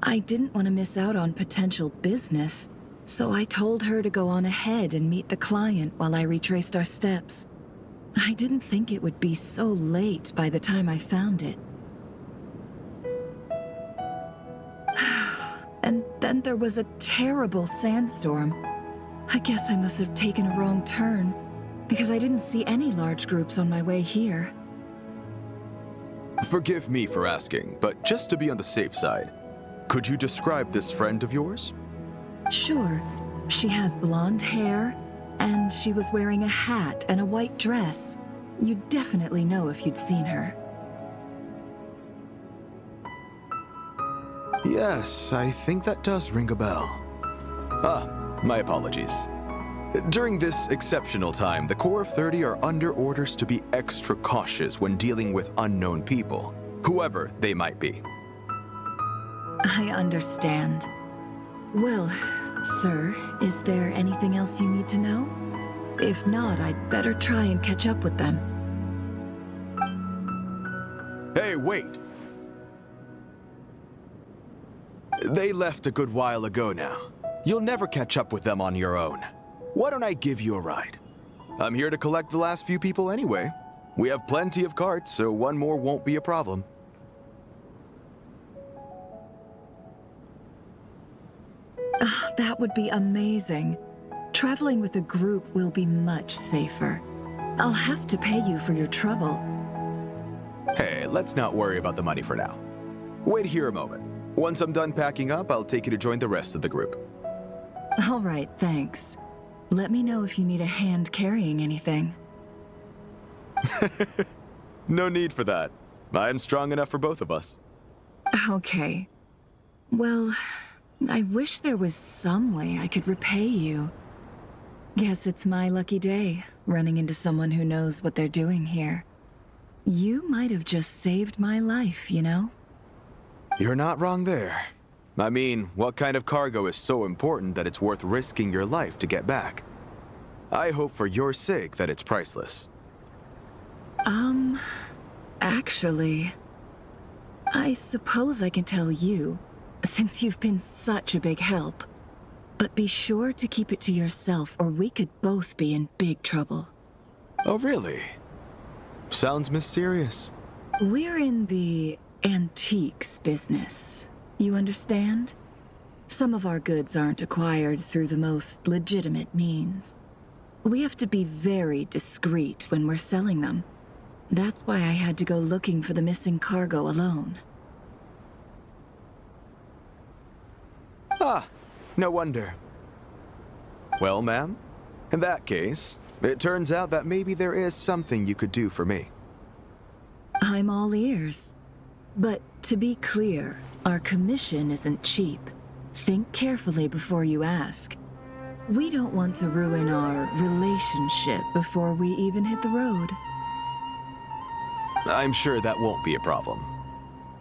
I didn't want to miss out on potential business, So I told her to go on ahead and meet the client while I retraced our steps. I didn't think it would be so late by the time I found it. And then there was a terrible sandstorm. I guess I must have taken a wrong turn, because I didn't see any large groups on my way here. Forgive me for asking, but just to be on the safe side, could you describe this friend of yours? Sure. She has blonde hair, and she was wearing a hat and a white dress. You'd definitely know if you'd seen her. Yes, I think that does ring a bell. Ah, my apologies. During this exceptional time, the Core of 30 are under orders to be extra cautious when dealing with unknown people, whoever they might be. I understand. Well, sir, is there anything else you need to know? If not, I'd better try and catch up with them. Hey, wait! They left a good while ago now. You'll never catch up with them on your own. Why don't I give you a ride? I'm here to collect the last few people anyway. We have plenty of carts, so one more won't be a problem. That would be amazing. Traveling with a group will be much safer. I'll have to pay you for your trouble. Hey, let's not worry about the money for now. Wait here a moment. Once I'm done packing up, I'll take you to join the rest of the group. All right, thanks. Let me know if you need a hand carrying anything. No need for that. I'm strong enough for both of us. Okay. Well, I wish there was some way I could repay you. Guess it's my lucky day, running into someone who knows what they're doing here. You might have just saved my life, you know? You're not wrong there. I mean, what kind of cargo is so important that it's worth risking your life to get back? I hope for your sake that it's priceless. Actually, I suppose I can tell you, since you've been such a big help. But be sure to keep it to yourself, or we could both be in big trouble. Oh, really? Sounds mysterious. We're in the antiques business. You understand? Some of our goods aren't acquired through the most legitimate means. We have to be very discreet when we're selling them. That's why I had to go looking for the missing cargo alone. Ah, no wonder. Well, ma'am, in that case, it turns out that maybe there is something you could do for me. I'm all ears. But to be clear, our commission isn't cheap. Think carefully before you ask. We don't want to ruin our relationship before we even hit the road. I'm sure that won't be a problem.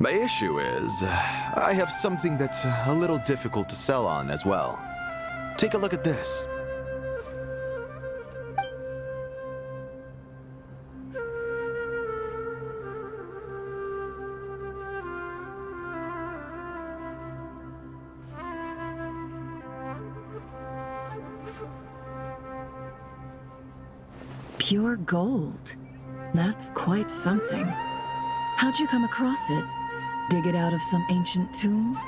My issue is, I have something that's a little difficult to sell on as well. Take a look at this. Pure gold. That's quite something. How'd you come across it? Dig it out of some ancient tomb?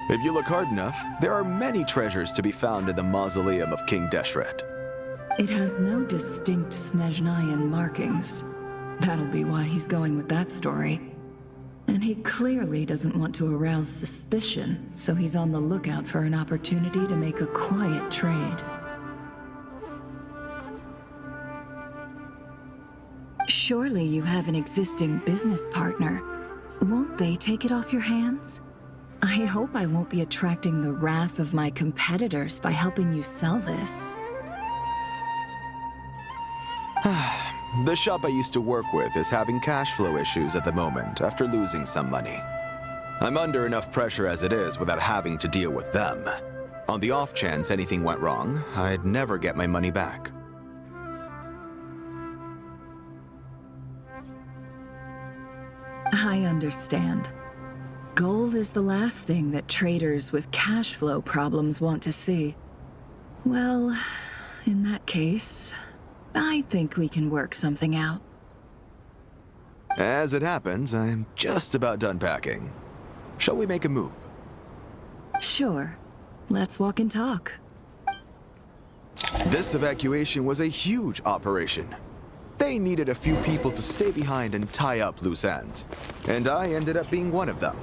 If you look hard enough, there are many treasures to be found in the mausoleum of King Deshret. It has no distinct Snezhnayan markings. That'll be why he's going with that story. And he clearly doesn't want to arouse suspicion, so he's on the lookout for an opportunity to make a quiet trade. Surely you have an existing business partner. Won't they take it off your hands? I hope I won't be attracting the wrath of my competitors by helping you sell this. The shop I used to work with is having cash flow issues at the moment after losing some money. I'm under enough pressure as it is without having to deal with them. On the off chance anything went wrong, I'd never get my money back. I understand. Gold is the last thing that traders with cash flow problems want to see. Well, in that case, I think we can work something out. As it happens, I'm just about done packing. Shall we make a move? Sure. Let's walk and talk. This evacuation was a huge operation. They needed a few people to stay behind and tie up loose ends. And I ended up being one of them.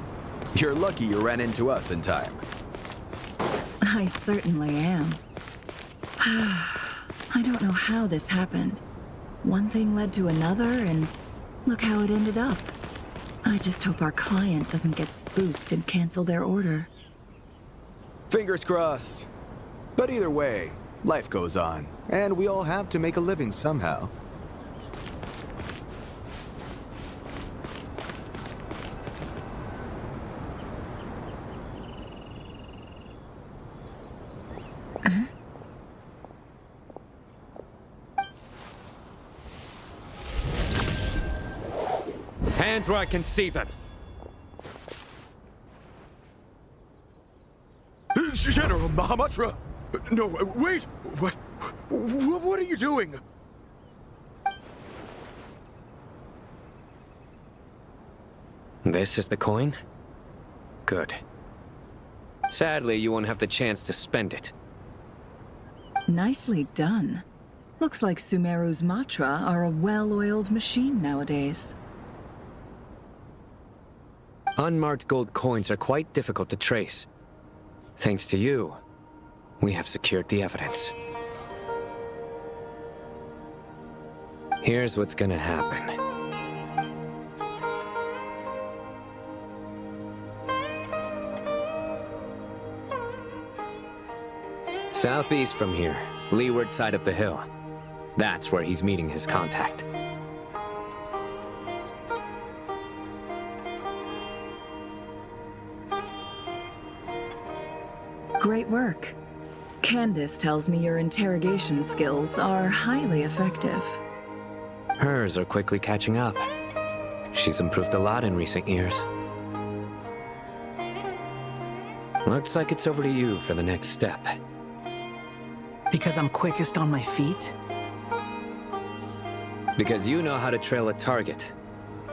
You're lucky you ran into us in time. I certainly am. I don't know how this happened. One thing led to another, and look how it ended up. I just hope our client doesn't get spooked and cancel their order. Fingers crossed. But either way, life goes on, and we all have to make a living somehow. Hands where I can see them. General Mahamatra! No, wait! What are you doing? This is the coin? Good. Sadly, you won't have the chance to spend it. Nicely done. Looks like Sumeru's Matra are a well-oiled machine nowadays. Unmarked gold coins are quite difficult to trace. Thanks to you, we have secured the evidence. Here's what's gonna happen. Southeast from here, leeward side of the hill. That's where he's meeting his contact. Great work. Candace tells me your interrogation skills are highly effective. Hers are quickly catching up. She's improved a lot in recent years. Looks like it's over to you for the next step. Because I'm quickest on my feet? Because you know how to trail a target.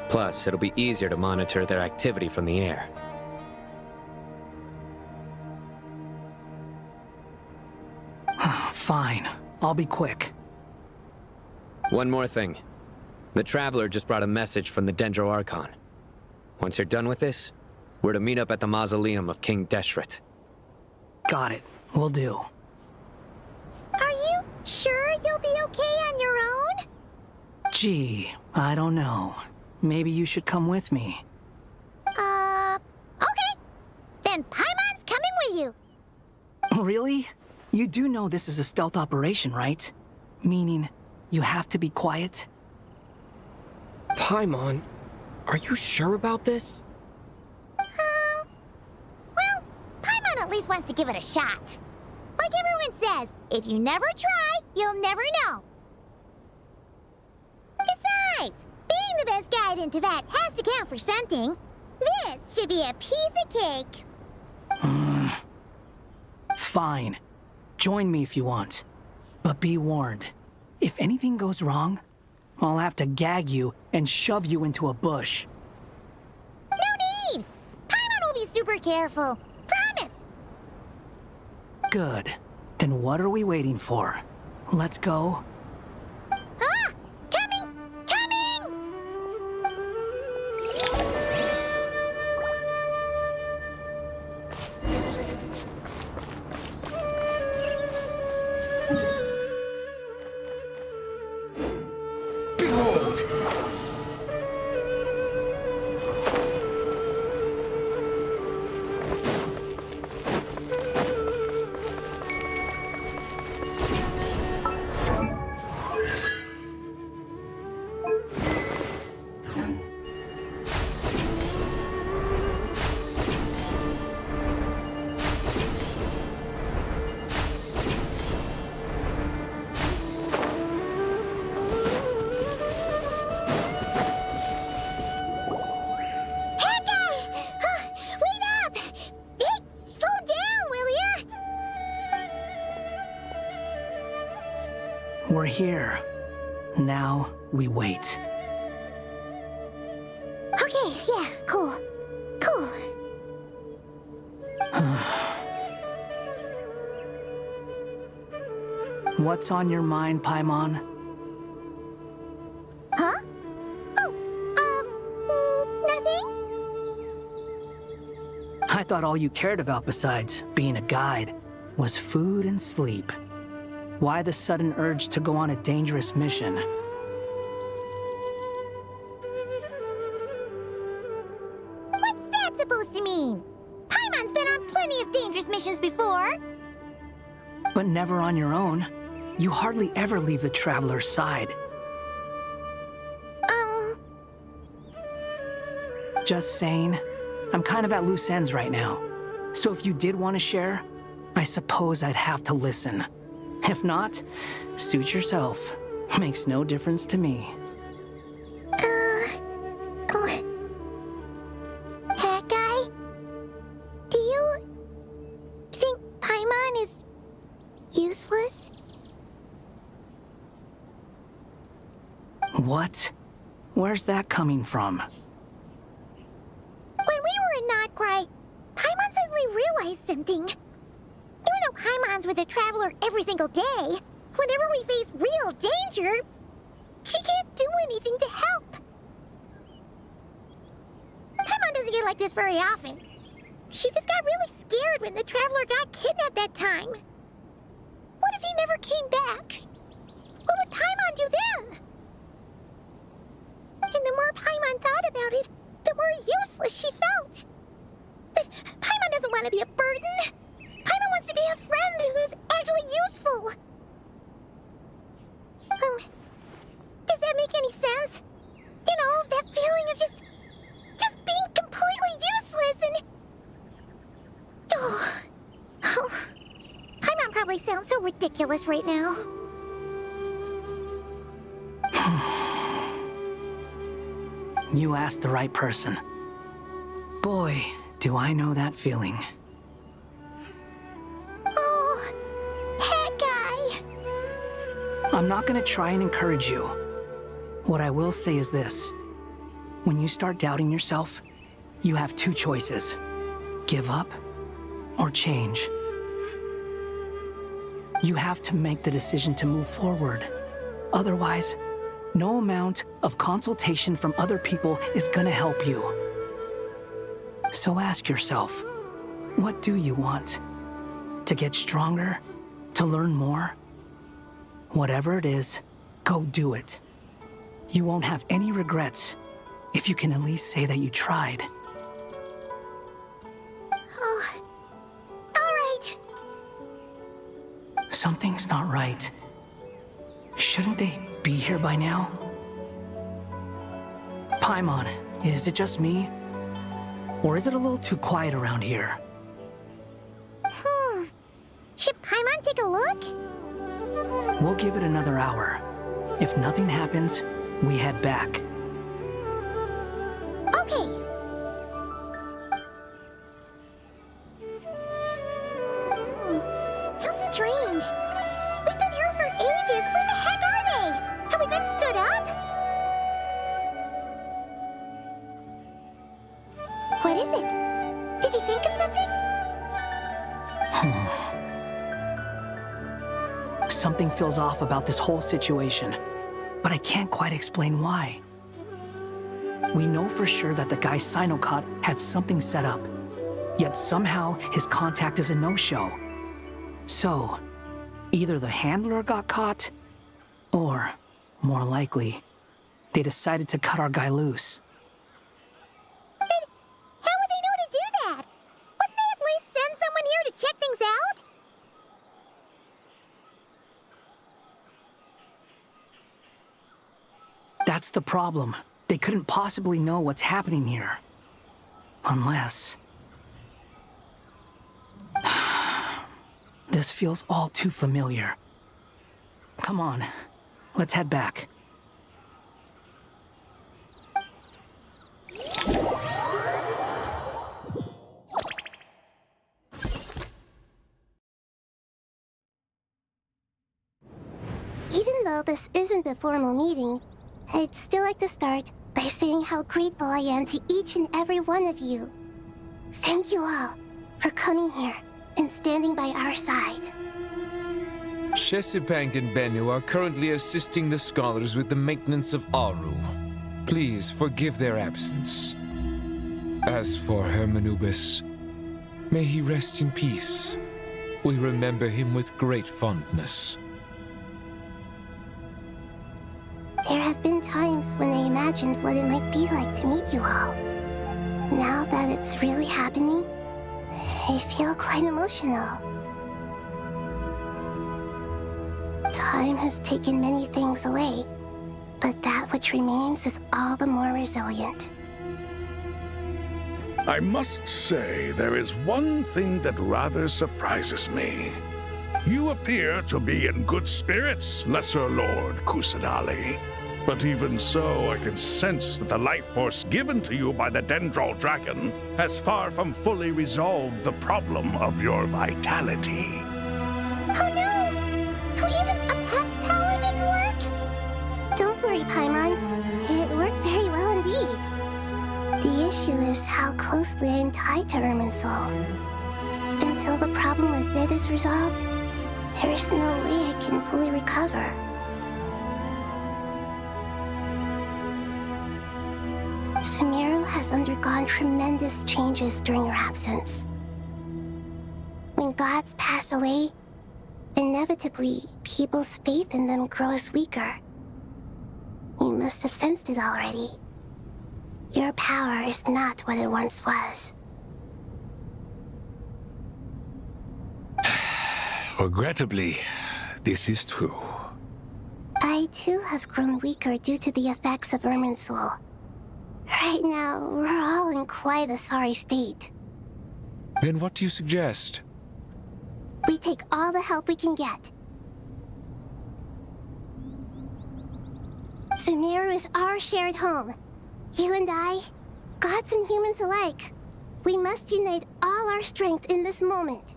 Plus, it'll be easier to monitor their activity from the air. Fine. I'll be quick. One more thing. The Traveler just brought a message from the Dendro Archon. Once you're done with this, we're to meet up at the mausoleum of King Deshret. Got it. Will do. Are you sure you'll be okay on your own? Gee, I don't know. Maybe you should come with me. Okay. Then Paimon's coming with you. Really? You do know this is a stealth operation, right? Meaning, you have to be quiet? Paimon, are you sure about this? Well, Paimon at least wants to give it a shot. Like everyone says, if you never try, you'll never know. Besides, being the best guide into that has to count for something. This should be a piece of cake. Fine. Join me if you want. But be warned. If anything goes wrong, I'll have to gag you and shove you into a bush. No need! Paimon will be super careful. Promise! Good. Then what are we waiting for? Let's go. Ah! Coming! Coming! We're here. Now we wait. Okay, yeah, cool. Cool. What's on your mind, Paimon? Huh? Nothing? I thought all you cared about besides being a guide was food and sleep. Why the sudden urge to go on a dangerous mission? What's that supposed to mean? Paimon's been on plenty of dangerous missions before. But never on your own. You hardly ever leave the Traveler's side. Just saying. I'm kind of at loose ends right now. So if you did want to share, I suppose I'd have to listen. If not, suit yourself. Makes no difference to me. That guy? Do you think Paimon is useless? What? Where's that coming from? When we were in Notcry, Paimon suddenly realized something. Even though Paimon's with the Traveler every single day, whenever we face real danger, she can't do anything to help. Paimon doesn't get like this very often. She just got really scared when the Traveler got kidnapped that time. What if he never came back? What would Paimon do then? And the more Paimon thought about it, the more useless she felt. But Paimon doesn't want to be a burden. Paimon wants to be a friend who's actually useful. Does that make any sense? You know, that feeling of just being completely useless and... Oh. Paimon probably sounds so ridiculous right now. You asked the right person. Boy, do I know that feeling. Oh, that guy. I'm not gonna try and encourage you. What I will say is this. When you start doubting yourself, you have two choices. Give up or change. You have to make the decision to move forward. Otherwise, no amount of consultation from other people is gonna help you. So ask yourself, what do you want? To get stronger? To learn more? Whatever it is, go do it. You won't have any regrets if you can at least say that you tried. Oh, all right. Something's not right. Shouldn't they be here by now? Paimon, is it just me? Or is it a little too quiet around here? Should Paimon take a look? We'll give it another hour. If nothing happens, we head back. Okay. How strange. We've been here for ages. Where the heck are they? Have we been stood up? What is it? Did you think of something? Something feels off about this whole situation, but I can't quite explain why. We know for sure that the guy Sinocot had something set up, yet somehow his contact is a no-show. So, either the handler got caught, or, more likely, they decided to cut our guy loose. But how would they know to do that? Wouldn't they at least send someone here to check things out? That's the problem. They couldn't possibly know what's happening here. Unless... This feels all too familiar. Come on, let's head back. Even While this isn't a formal meeting, I'd still like to start by saying how grateful I am to each and every one of you. Thank you all for coming here and standing by our side. Chesipank and Bennu are currently assisting the scholars with the maintenance of Aru. Please forgive their absence. As for Hermanubis, may he rest in peace. We remember him with great fondness. There have been times when I imagined what it might be like to meet you all. Now that it's really happening, I feel quite emotional. Time has taken many things away, but that which remains is all the more resilient. I must say, there is one thing that rather surprises me. You appear to be in good spirits, Lesser Lord Kusanali. But even so, I can sense that the life force given to you by the Dendral Dragon has far from fully resolved the problem of your vitality. Oh no! So even Apep's power didn't work? Don't worry, Paimon. It worked very well indeed. The issue is how closely I'm tied to Irminsul. Until the problem with VII is resolved, there is no way I can fully recover. Sumeru has undergone tremendous changes during your absence. When gods pass away, inevitably, people's faith in them grows weaker. You must have sensed it already. Your power is not what it once was. Regrettably, this is true. I too have grown weaker due to the effects of Irminsul. Right now, we're all in quite a sorry state. Then what do you suggest? We take all the help we can get. Sumeru is our shared home. You and I, gods and humans alike. We must unite all our strength in this moment.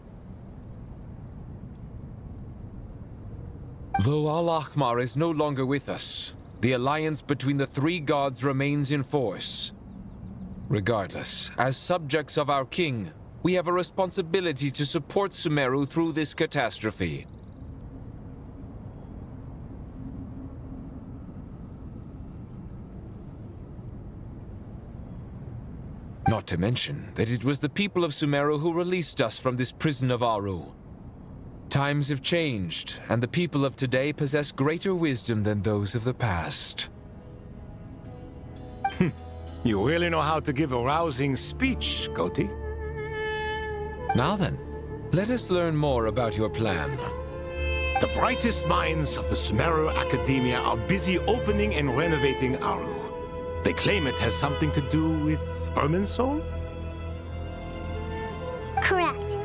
Though Al-Ahmar is no longer with us, the alliance between the three gods remains in force. Regardless, as subjects of our king, we have a responsibility to support Sumeru through this catastrophe. Not to mention that it was the people of Sumeru who released us from this prison of Aru. Times have changed, and the people of today possess greater wisdom than those of the past. You really know how to give a rousing speech, Koti. Now then, let us learn more about your plan. The brightest minds of the Sumeru Academia are busy opening and renovating Aru. They claim it has something to do with Irminsul? Correct.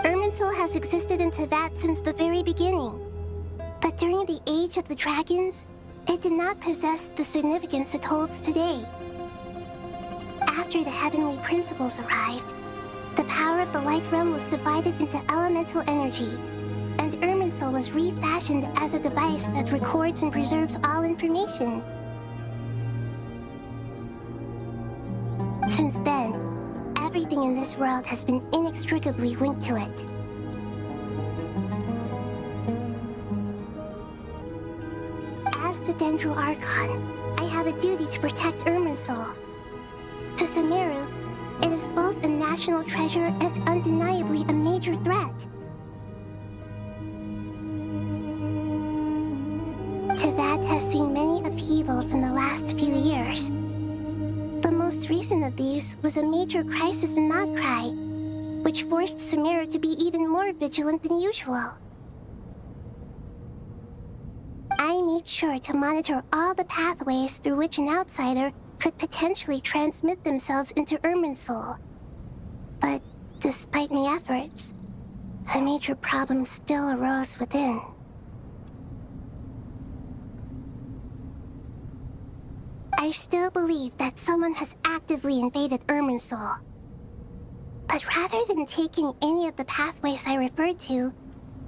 Irminsul has existed in Teyvat since the very beginning. But during the Age of the Dragons, it did not possess the significance it holds today. After the heavenly principles arrived, the power of the Light Realm was divided into elemental energy, and Irminsul was refashioned as a device that records and preserves all information. Since then, everything in this world has been inextricably linked to it. As the Dendro Archon, I have a duty to protect Irminsul. To Sumeru, it is both a national treasure and undeniably a major threat. Teyvat has seen many upheavals in the last few years. The most recent of these was a major crisis in Notcry, which forced Sumeru to be even more vigilant than usual. I made sure to monitor all the pathways through which an outsider could potentially transmit themselves into Irminsul. But despite my efforts, a major problem still arose within. I still believe that someone has actively invaded Irminsul. But rather than taking any of the pathways I referred to,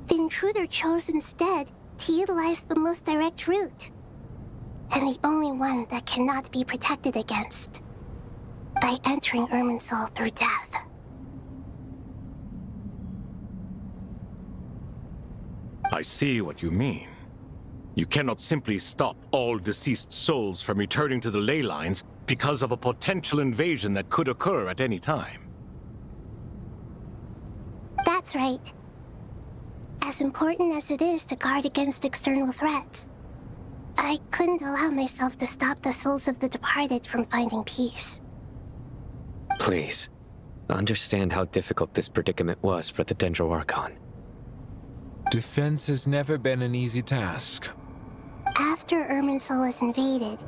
the intruder chose instead to utilize the most direct route. And the only one that cannot be protected against. By entering Irminsul through death. I see what you mean. You cannot simply stop all deceased souls from returning to the ley lines because of a potential invasion that could occur at any time. That's right. As important as it is to guard against external threats, I couldn't allow myself to stop the souls of the departed from finding peace. Please, understand how difficult this predicament was for the Dendro Archon. Defense has never been an easy task. After Irminsul was invaded,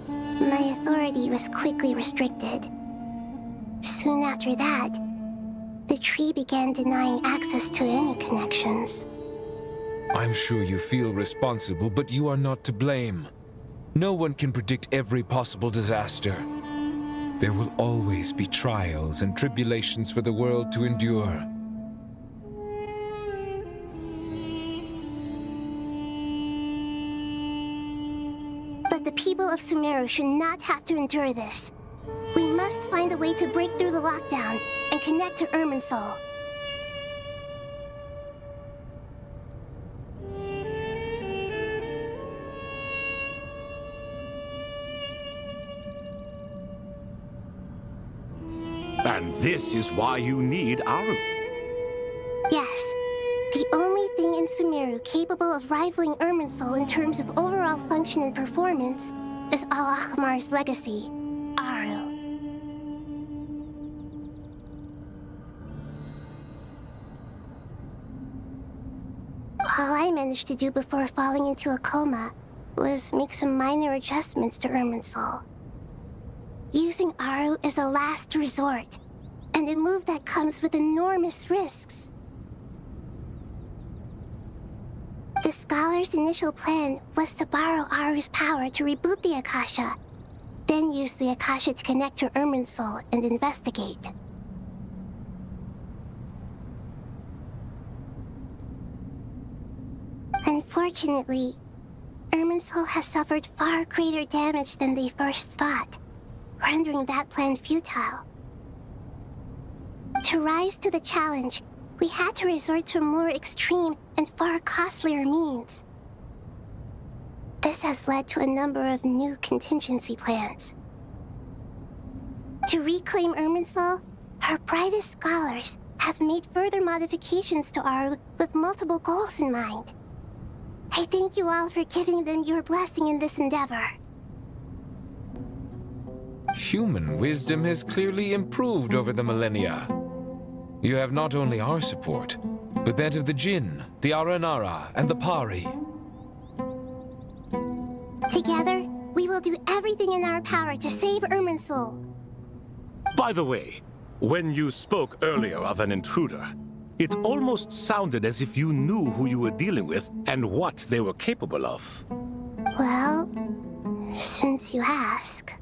my authority was quickly restricted. Soon after that, the tree began denying access to any connections. I'm sure you feel responsible, but you are not to blame. No one can predict every possible disaster. There will always be trials and tribulations for the world to endure. But the people of Sumeru should not have to endure this. We must find a way to break through the lockdown and connect to Irminsul. And this is why you need Aru. Yes. The only thing in Sumeru capable of rivaling Irminsul in terms of overall function and performance is Al-Akhmar's legacy, Aru. All I managed to do before falling into a coma was make some minor adjustments to Irminsul. Using Aru is a last resort, and a move that comes with enormous risks. The Scholar's initial plan was to borrow Aru's power to reboot the Akasha, then use the Akasha to connect to Irminsul and investigate. Unfortunately, Irminsul has suffered far greater damage than they first thought, rendering that plan futile. To rise to the challenge, we had to resort to more extreme and far costlier means. This has led to a number of new contingency plans. To reclaim Irminsul, our brightest scholars have made further modifications to Aru with multiple goals in mind. I thank you all for giving them your blessing in this endeavor. Human wisdom has clearly improved over the millennia. You have not only our support, but that of the Jinn, the Aranara, and the Pari. Together, we will do everything in our power to save Irminsul. By the way, when you spoke earlier of an intruder, it almost sounded as if you knew who you were dealing with and what they were capable of. Well, since you ask.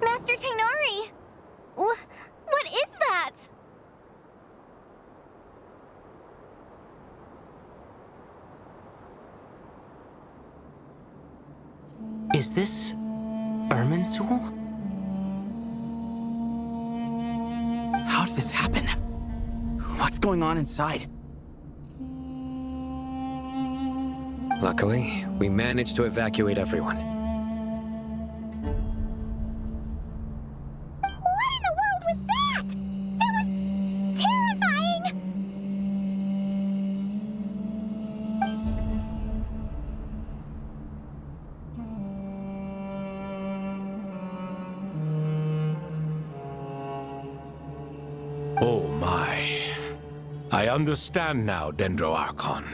Master Tainari! What is that? Is this Irminsul? How did this happen? What's going on inside? Luckily, we managed to evacuate everyone. What in the world was that? That was Oh my. I understand now, Dendro Archon.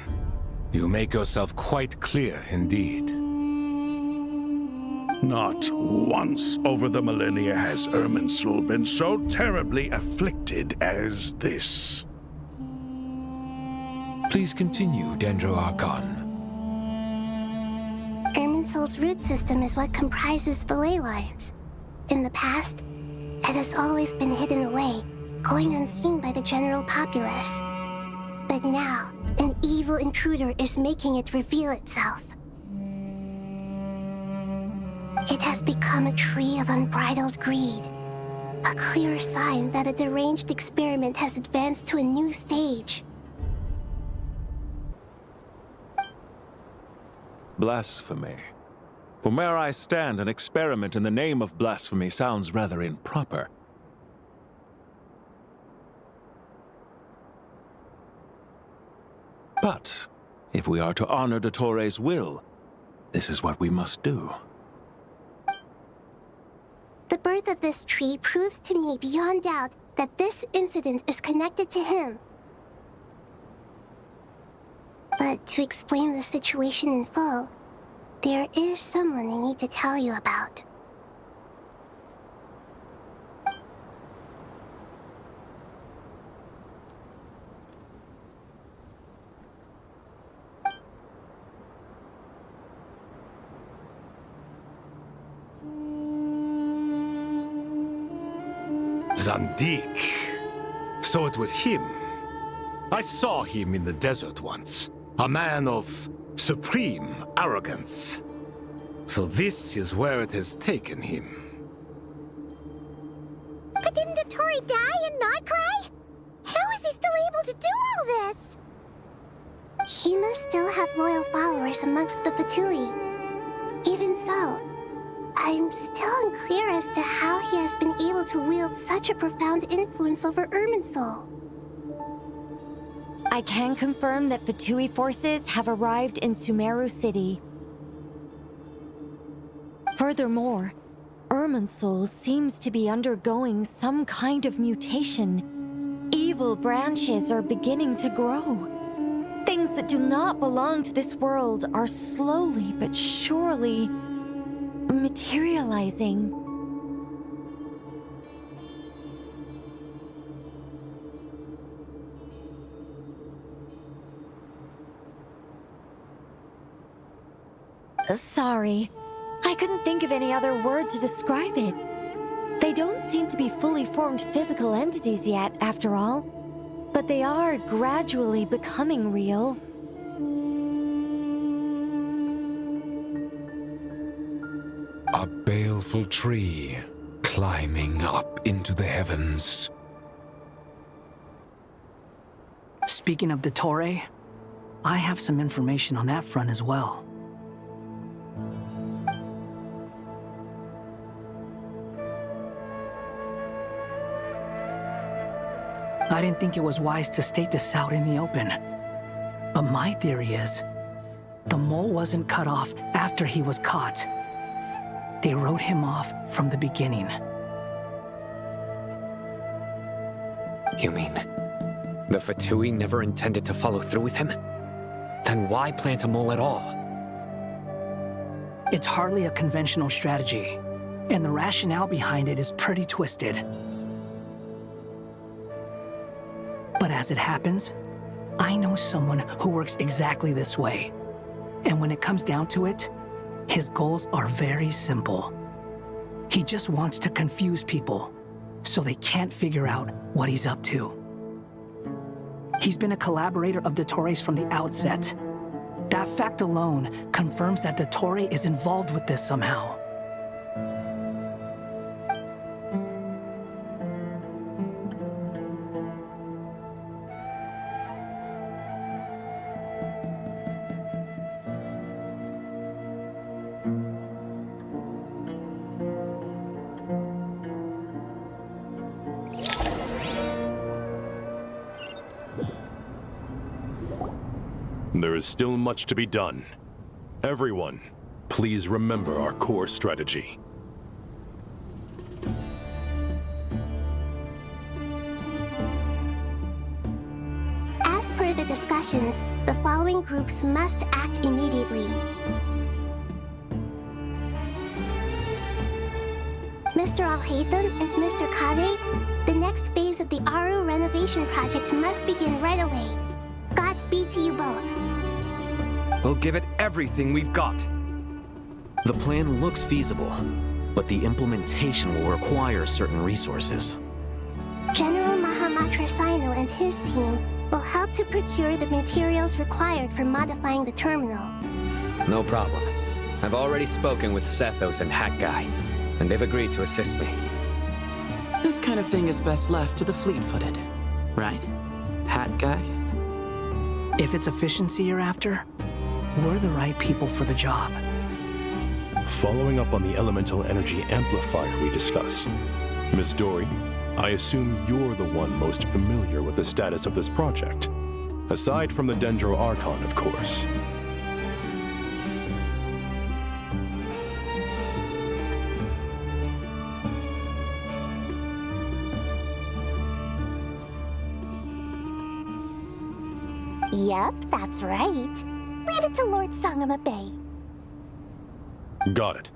You make yourself quite clear indeed. Not once over the millennia has Irminsul been so terribly afflicted as this. Please continue, Dendro Archon. Irminsul's root system is what comprises the ley lines. In the past, it has always been hidden away, going unseen by the general populace. But now, an evil intruder is making it reveal itself. It has become a tree of unbridled greed. A clear sign that a deranged experiment has advanced to a new stage. Blasphemy. From where I stand, an experiment in the name of blasphemy sounds rather improper. But if we are to honor Dottores' will, this is what we must do. The birth of this tree proves to me beyond doubt that this incident is connected to him. But to explain the situation in full, there is someone I need to tell you about. Zandik. So it was him. I saw him in the desert once. A man of supreme arrogance. So this is where it has taken him. But didn't Dottore die and not cry? How is he still able to do all this? He must still have loyal followers amongst the Fatui. Even so, I'm still unclear as to how he has been able to wield such a profound influence over Irminsul. I can confirm that Fatui forces have arrived in Sumeru City. Furthermore, Irminsul seems to be undergoing some kind of mutation. Evil branches are beginning to grow. Things that do not belong to this world are slowly but surely materializing. Sorry. I couldn't think of any other word to describe it. They don't seem to be fully formed physical entities yet, after all. But they are gradually becoming real. A baleful tree climbing up into the heavens. Speaking of Dottore, I have some information on that front as well. I didn't think it was wise to state this out in the open. But my theory is, the mole wasn't cut off after he was caught. They wrote him off from the beginning. You mean, the Fatui never intended to follow through with him? Then why plant a mole at all? It's hardly a conventional strategy, and the rationale behind it is pretty twisted. But as it happens, I know someone who works exactly this way. And when it comes down to it, his goals are very simple. He just wants to confuse people, so they can't figure out what he's up to. He's been a collaborator of Dottore's from the outset. That fact alone confirms that Dottore is involved with this somehow. There is still much to be done. Everyone, please remember our core strategy. conditions, the following groups must act immediately. Mr. Alhaitham and Mr. Kave, the next phase of the Aru renovation project must begin right away. Godspeed to you both. We'll give it everything we've got. The plan looks feasible, but the implementation will require certain resources. General Mahamatra Sino and his team will help to procure the materials required for modifying the terminal. No problem. I've already spoken with Sethos and Hat Guy, and they've agreed to assist me. This kind of thing is best left to the fleet-footed, right? Hat Guy? If it's efficiency you're after, we're the right people for the job. Following up on the elemental energy amplifier we discussed, Ms. Dory, I assume you're the one most familiar with the status of this project. Aside from the Dendro Archon, of course. Yep, that's right. Leave it to Lord Sangama Bay. Got it.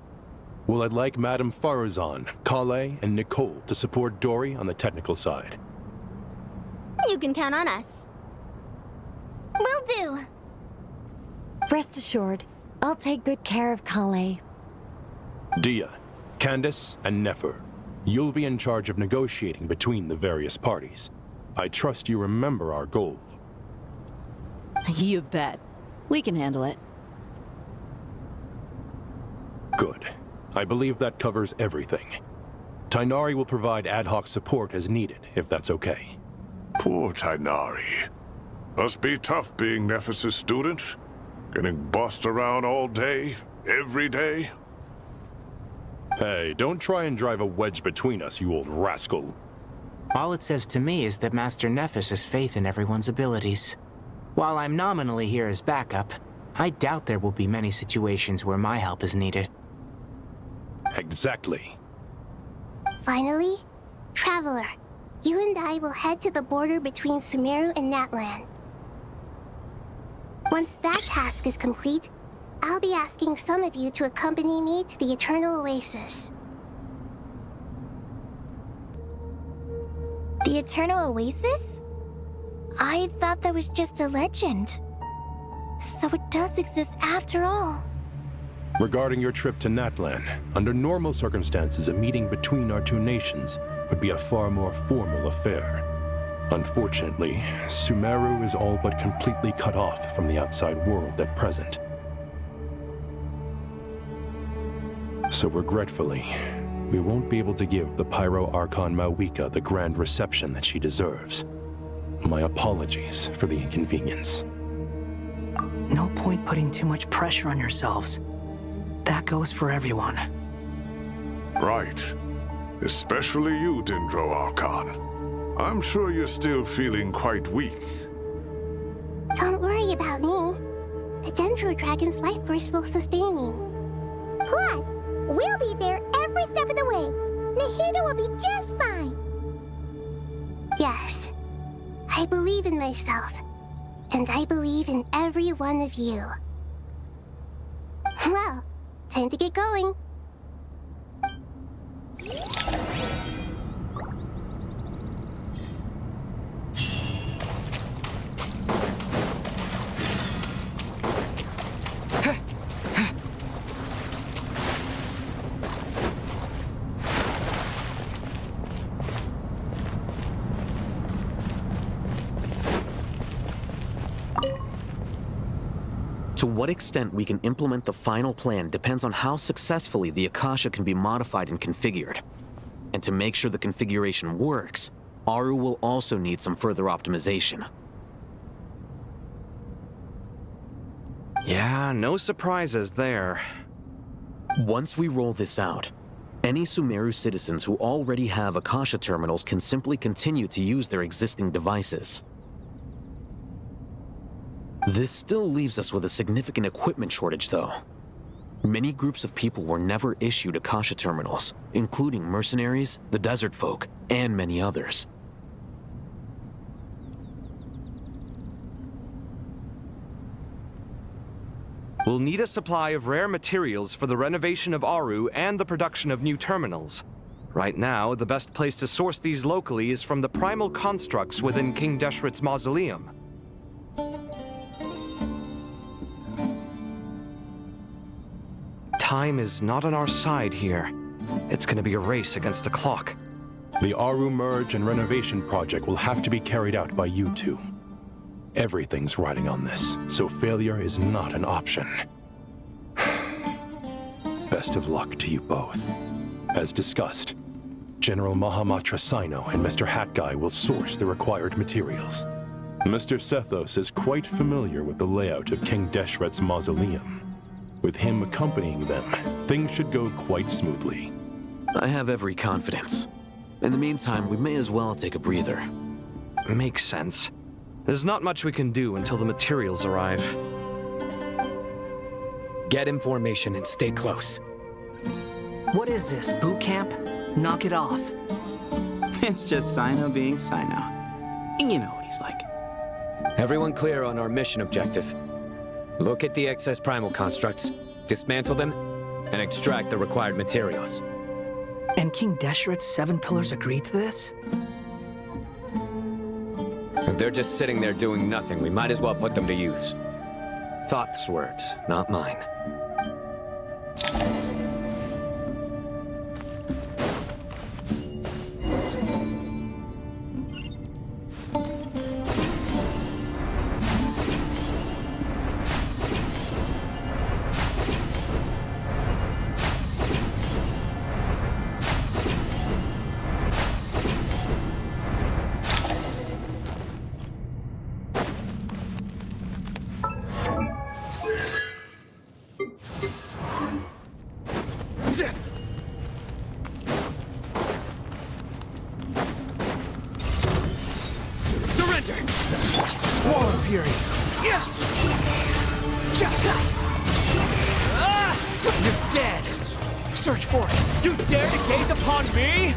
Well, I'd like Madame Farazan, Kale, and Nicole to support Dory on the technical side. You can count on us. Will do. Rest assured, I'll take good care of Kale. Dia, Candace, and Nefer, you'll be in charge of negotiating between the various parties. I trust you remember our goal. You bet. We can handle it. Good. I believe that covers everything. Tainari will provide ad hoc support as needed, if that's okay. Poor Tainari. Must be tough being Nephis' student. Getting bossed around all day, every day. Hey, don't try and drive a wedge between us, you old rascal. All it says to me is that Master Nephis has faith in everyone's abilities. While I'm nominally here as backup, I doubt there will be many situations where my help is needed. Exactly. Finally, Traveler, you and I will head to the border between Sumeru and Natlan. Once that task is complete, I'll be asking some of you to accompany me to the Eternal Oasis. The Eternal Oasis? I thought that was just a legend. So it does exist after all. Regarding your trip to Natlan, under normal circumstances, a meeting between our two nations would be a far more formal affair. Unfortunately, Sumeru is all but completely cut off from the outside world at present. So regretfully, we won't be able to give the Pyro Archon Mawika the grand reception that she deserves. My apologies for the inconvenience. No point putting too much pressure on yourselves. That goes for everyone. Right. Especially you, Dendro Archon. I'm sure you're still feeling quite weak. Don't worry about me. The Dendro Dragon's life force will sustain me. Plus, we'll be there every step of the way. Nahida will be just fine. Yes, I believe in myself. And I believe in every one of you. Well, time to get going. To what extent we can implement the final plan depends on how successfully the Akasha can be modified and configured. And to make sure the configuration works, Aru will also need some further optimization. Yeah, no surprises there. Once we roll this out, any Sumeru citizens who already have Akasha terminals can simply continue to use their existing devices. This still leaves us with a significant equipment shortage, though. Many groups of people were never issued Akasha terminals, including mercenaries, the desert folk, and many others. We'll need a supply of rare materials for the renovation of Aru and the production of new terminals. Right now, the best place to source these locally is from the primal constructs within King Deshret's mausoleum. Time is not on our side here. It's gonna be a race against the clock. The Aru merge and renovation project will have to be carried out by you two. Everything's riding on this, so failure is not an option. Best of luck to you both. As discussed, General Mahamatra Sino and Mr. Hat Guy will source the required materials. Mr. Sethos is quite familiar with the layout of King Deshret's mausoleum. With him accompanying them, things should go quite smoothly. I have every confidence. In the meantime, we may as well take a breather. Makes sense. There's not much we can do until the materials arrive. Get in formation and stay close. What is this, boot camp? Knock it off. It's just Sino being Sino. You know what he's like. Everyone clear on our mission objective. Look at the excess primal constructs, dismantle them, and extract the required materials. And King Deshret's 7 pillars agreed to this? If they're just sitting there doing nothing, we might as well put them to use. Thoth's words, not mine. You're dead! Search for it! You dare to gaze upon me?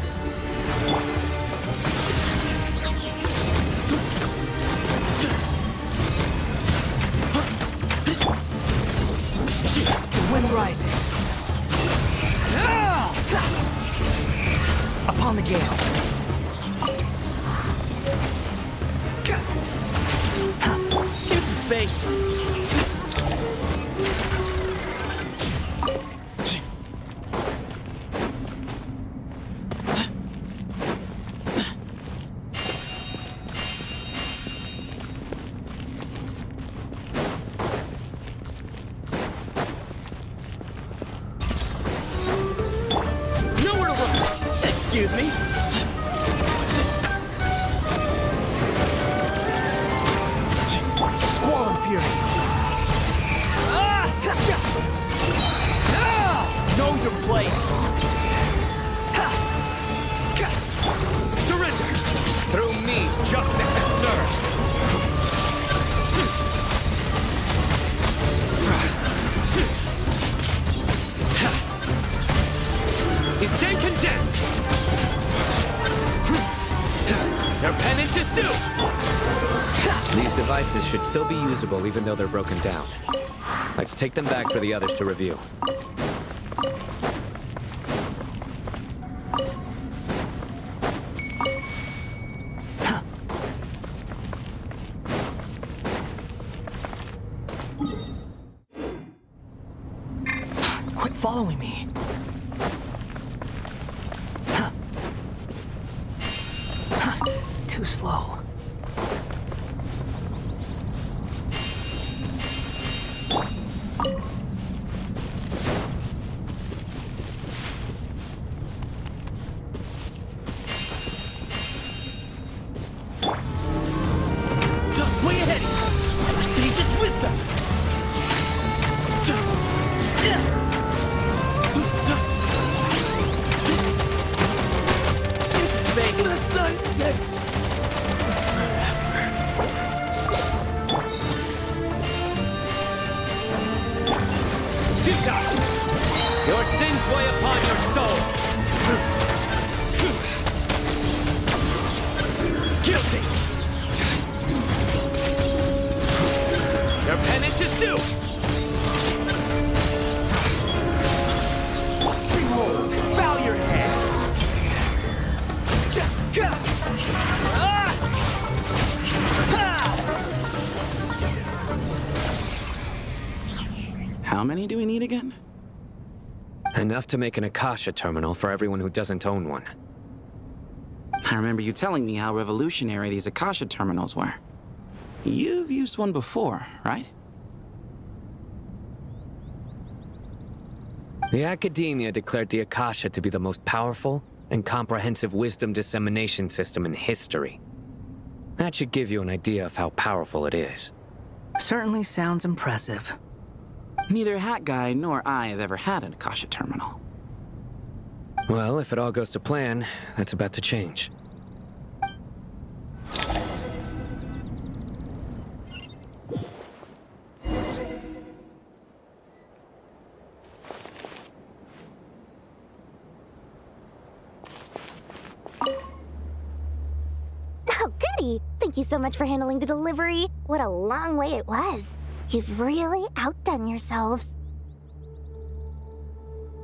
The wind rises. Upon the gale. Use some space. Excuse me? Squall and fury. Know your place. Surrender. Through me, justice is served. You stand condemned. Their penance is due! These devices should still be usable even though they're broken down. Let's take them back for the others to review. Quit following me. Too slow. Way ahead of you! Sage's wisdom! Use space! The sun sets! Your sins weigh upon your soul! Guilty! Your penance is due! many do we need again? Enough to make an Akasha terminal for everyone who doesn't own one. I remember you telling me how revolutionary these Akasha terminals were. You've used one before, right? The Academia declared the Akasha to be the most powerful and comprehensive wisdom dissemination system in history. That should give you an idea of how powerful it is. Certainly sounds impressive. Neither Hat Guy nor I have ever had an Akasha terminal. Well, if it all goes to plan, that's about to change. Oh, goody! Thank you so much for handling the delivery. What a long way it was. You've really outdone yourselves.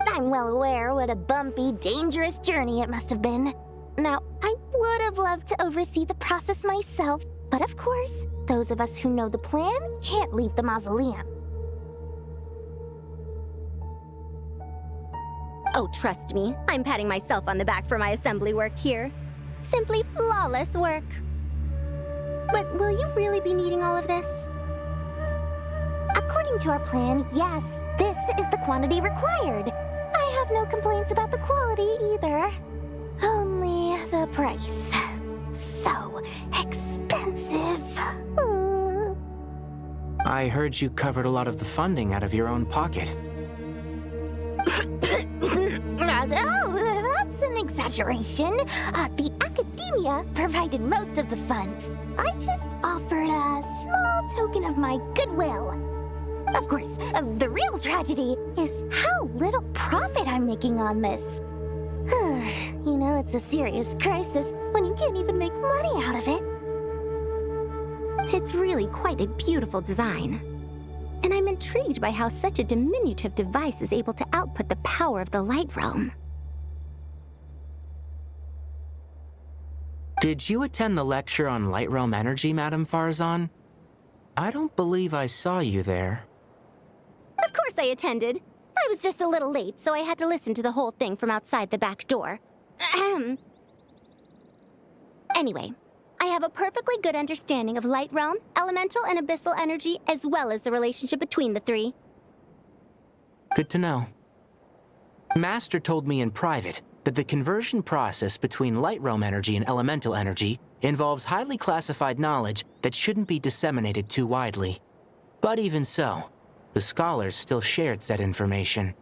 I'm well aware what a bumpy, dangerous journey it must have been. Now, I would have loved to oversee the process myself, but of course, those of us who know the plan can't leave the mausoleum. Oh, trust me, I'm patting myself on the back for my assembly work here. Simply flawless work. But will you really be needing all of this? According to our plan, yes, this is the quantity required. I have no complaints about the quality either. Only the price. So expensive. I heard you covered a lot of the funding out of your own pocket. Oh, that's an exaggeration. The Academia provided most of the funds. I just offered a small token of my goodwill. Of course, the real tragedy is how little profit I'm making on this. You know, it's a serious crisis when you can't even make money out of it. It's really quite a beautiful design. And I'm intrigued by how such a diminutive device is able to output the power of the Light Realm. Did you attend the lecture on Light Realm energy, Madame Farzan? I don't believe I saw you there. Of course I attended. I was just a little late, so I had to listen to the whole thing from outside the back door. Ahem. Anyway, I have a perfectly good understanding of Light Realm, elemental and abyssal energy, as well as the relationship between the three. Good to know. Master told me in private that the conversion process between Light Realm energy and elemental energy involves highly classified knowledge that shouldn't be disseminated too widely. But even so, the scholars still shared said information.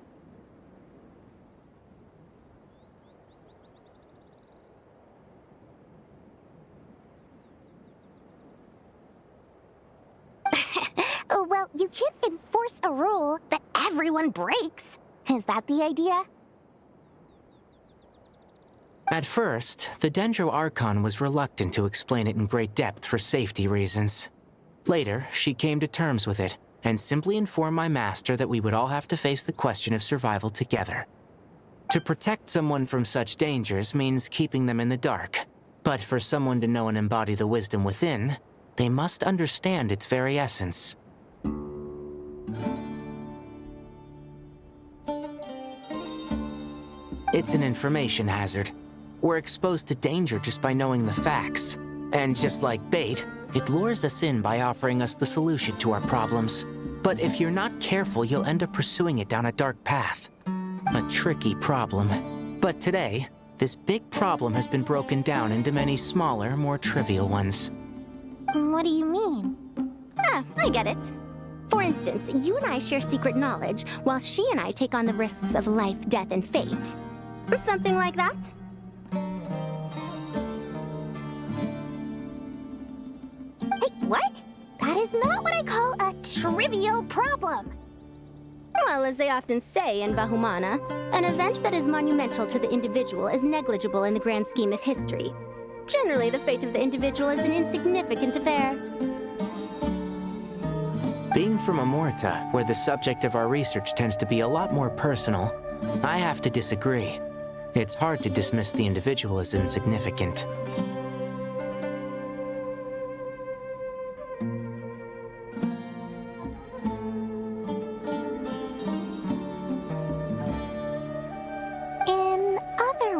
Well, you can't enforce a rule that everyone breaks. Is that the idea? At first, the Dendro Archon was reluctant to explain it in great depth for safety reasons. Later, she came to terms with it, and simply informed my master that we would all have to face the question of survival together. To protect someone from such dangers means keeping them in the dark, but for someone to know and embody the wisdom within, they must understand its very essence. It's an information hazard. We're exposed to danger just by knowing the facts. And just like bait, it lures us in by offering us the solution to our problems. But if you're not careful, you'll end up pursuing it down a dark path. A tricky problem. But today, this big problem has been broken down into many smaller, more trivial ones. What do you mean? Ah, I get it. For instance, you and I share secret knowledge, while she and I take on the risks of life, death, and fate. Something like that? Hey, what? That is not what I call a trivial problem. Well, as they often say in Vahumana, an event that is monumental to the individual is negligible in the grand scheme of history. Generally, the fate of the individual is an insignificant affair. Being from Amorta, where the subject of our research tends to be a lot more personal, I have to disagree. It's hard to dismiss the individual as insignificant.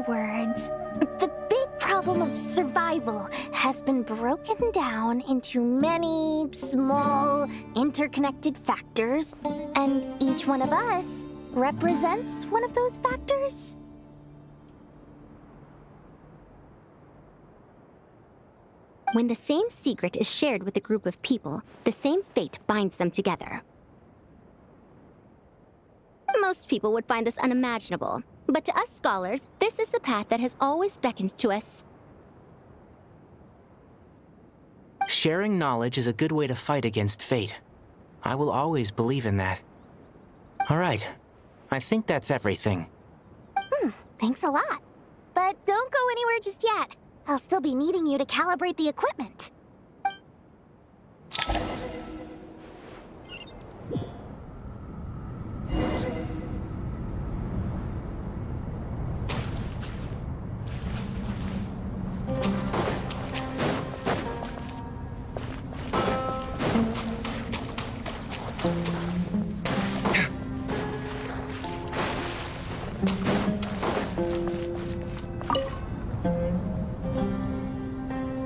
other words, the big problem of survival has been broken down into many small, interconnected factors, and each one of us represents one of those factors? When the same secret is shared with a group of people, the same fate binds them together. Most people would find this unimaginable, but to us scholars, this is the path that has always beckoned to us. Sharing knowledge is a good way to fight against fate. I will always believe in that. All right. I think that's everything. Thanks a lot. But don't go anywhere just yet. I'll still be needing you to calibrate the equipment.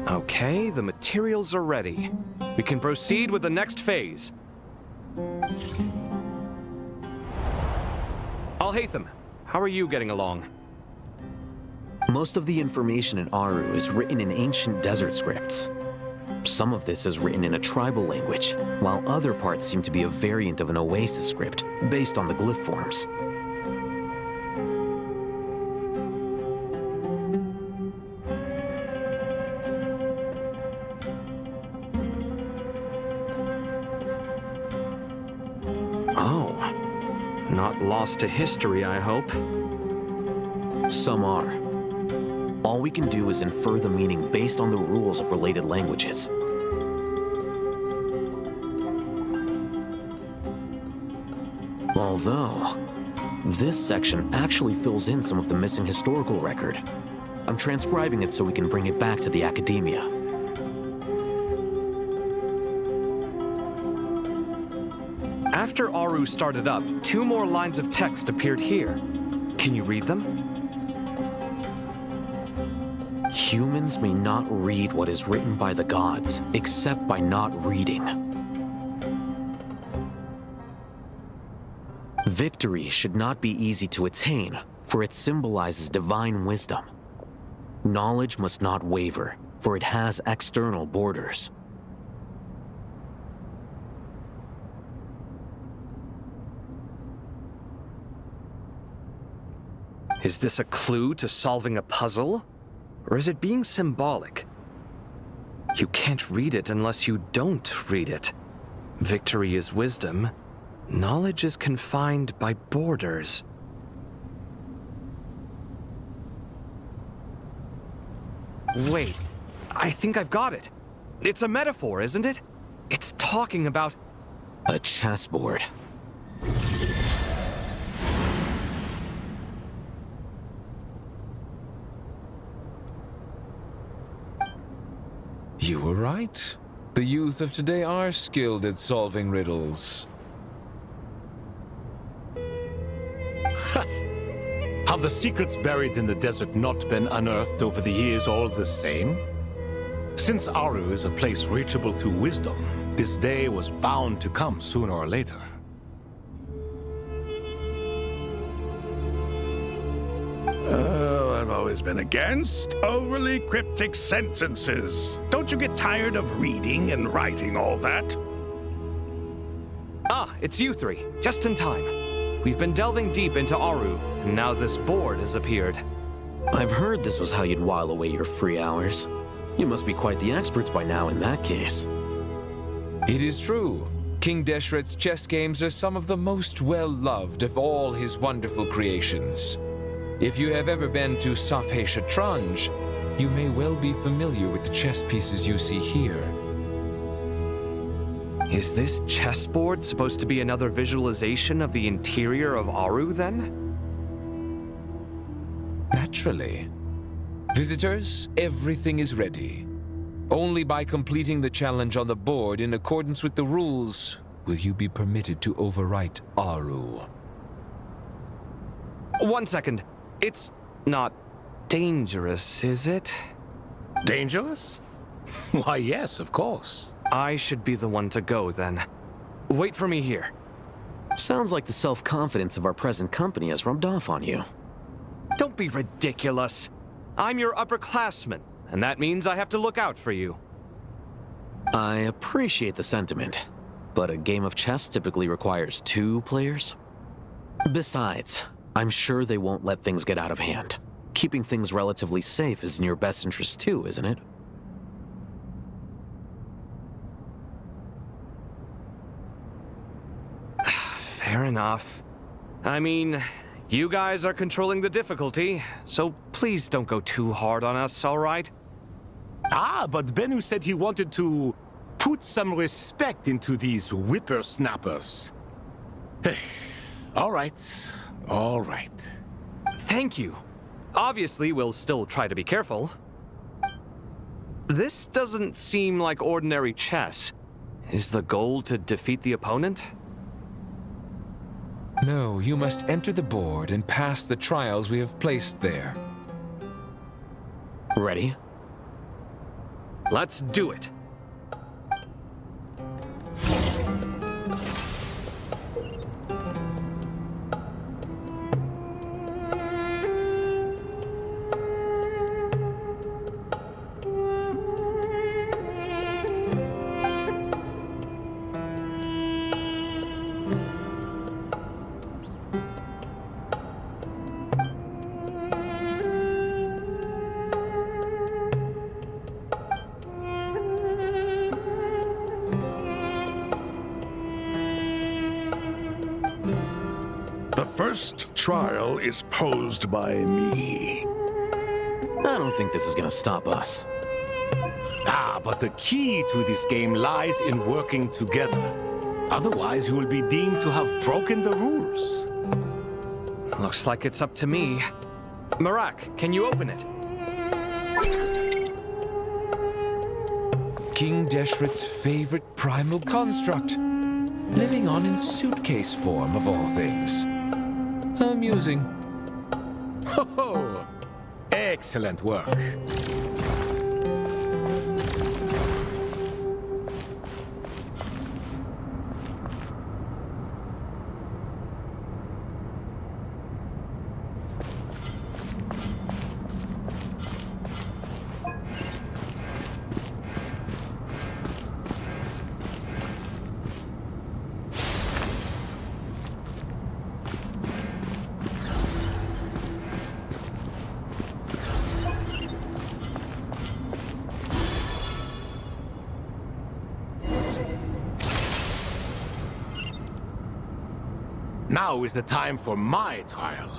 Okay, the materials are ready. We can proceed with the next phase. Al-Haytham, how are you getting along? Most of the information in Aru is written in ancient desert scripts. Some of this is written in a tribal language, while other parts seem to be a variant of an Oasis script, based on the glyph forms. Lost to history, I hope. Some are. All we can do is infer the meaning based on the rules of related languages. Although, this section actually fills in some of the missing historical record. I'm transcribing it so we can bring it back to the academia. After Aru started up, 2 more lines of text appeared here. Can you read them? Humans may not read what is written by the gods, except by not reading. Victory should not be easy to attain, for it symbolizes divine wisdom. Knowledge must not waver, for it has external borders. Is this a clue to solving a puzzle? Or is it being symbolic? You can't read it unless you don't read it. Victory is wisdom. Knowledge is confined by borders. Wait, I think I've got it. It's a metaphor, isn't it? It's talking about... a chessboard. You were right. The youth of today are skilled at solving riddles. Have the secrets buried in the desert not been unearthed over the years all the same? Since Aru is a place reachable through wisdom, this day was bound to come sooner or later. I've always been against overly cryptic sentences. Don't you get tired of reading and writing all that? Ah, it's you 3. Just in time. We've been delving deep into Aru, and now this board has appeared. I've heard this was how you'd while away your free hours. You must be quite the experts by now in that case. It is true. King Deshret's chess games are some of the most well-loved of all his wonderful creations. If you have ever been to Safhe Shatranj, you may well be familiar with the chess pieces you see here. Is this chessboard supposed to be another visualization of the interior of Aru, then? Naturally. Visitors, everything is ready. Only by completing the challenge on the board in accordance with the rules will you be permitted to overwrite Aru. 1 second. It's not dangerous, is it? Dangerous? Why, yes, of course. I should be the one to go, then. Wait for me here. Sounds like the self-confidence of our present company has rubbed off on you. Don't be ridiculous. I'm your upperclassman, and that means I have to look out for you. I appreciate the sentiment, but a game of chess typically requires 2 players. Besides, I'm sure they won't let things get out of hand. Keeping things relatively safe is in your best interest too, isn't it? Fair enough. I mean, you guys are controlling the difficulty, so please don't go too hard on us, all right? Ah, but Bennu said he wanted to put some respect into these whippersnappers. All right, all right. Thank you. Obviously, we'll still try to be careful. This doesn't seem like ordinary chess. Is the goal to defeat the opponent? No, you must enter the board and pass the trials we have placed there. Ready? Let's do it. The first trial is posed by me. I don't think this is gonna stop us. Ah, but the key to this game lies in working together. Otherwise, you will be deemed to have broken the rules. Looks like it's up to me. Marak, can you open it? King Deshret's favorite primal construct. Living on in suitcase form, of all things. Amusing. Ho-ho! Excellent work. Now is the time for my trial.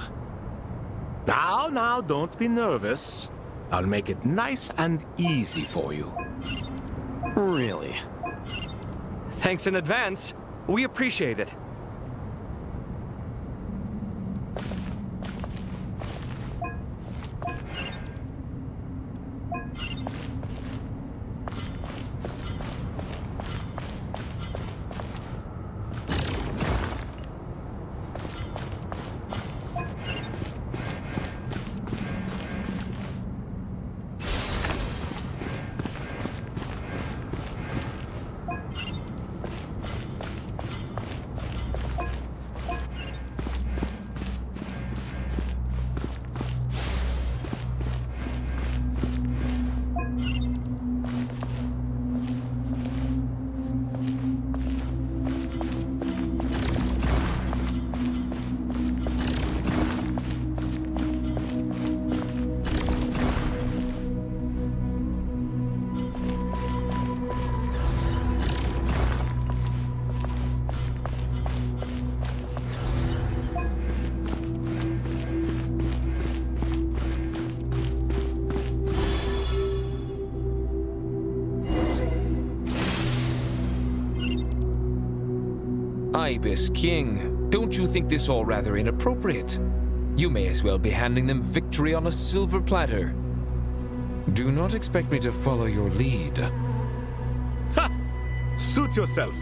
Now, don't be nervous. I'll make it nice and easy for you. Really? Thanks in advance. We appreciate it. Ibis King, don't you think this all rather inappropriate? You may as well be handing them victory on a silver platter. Do not expect me to follow your lead. Ha! Suit yourself.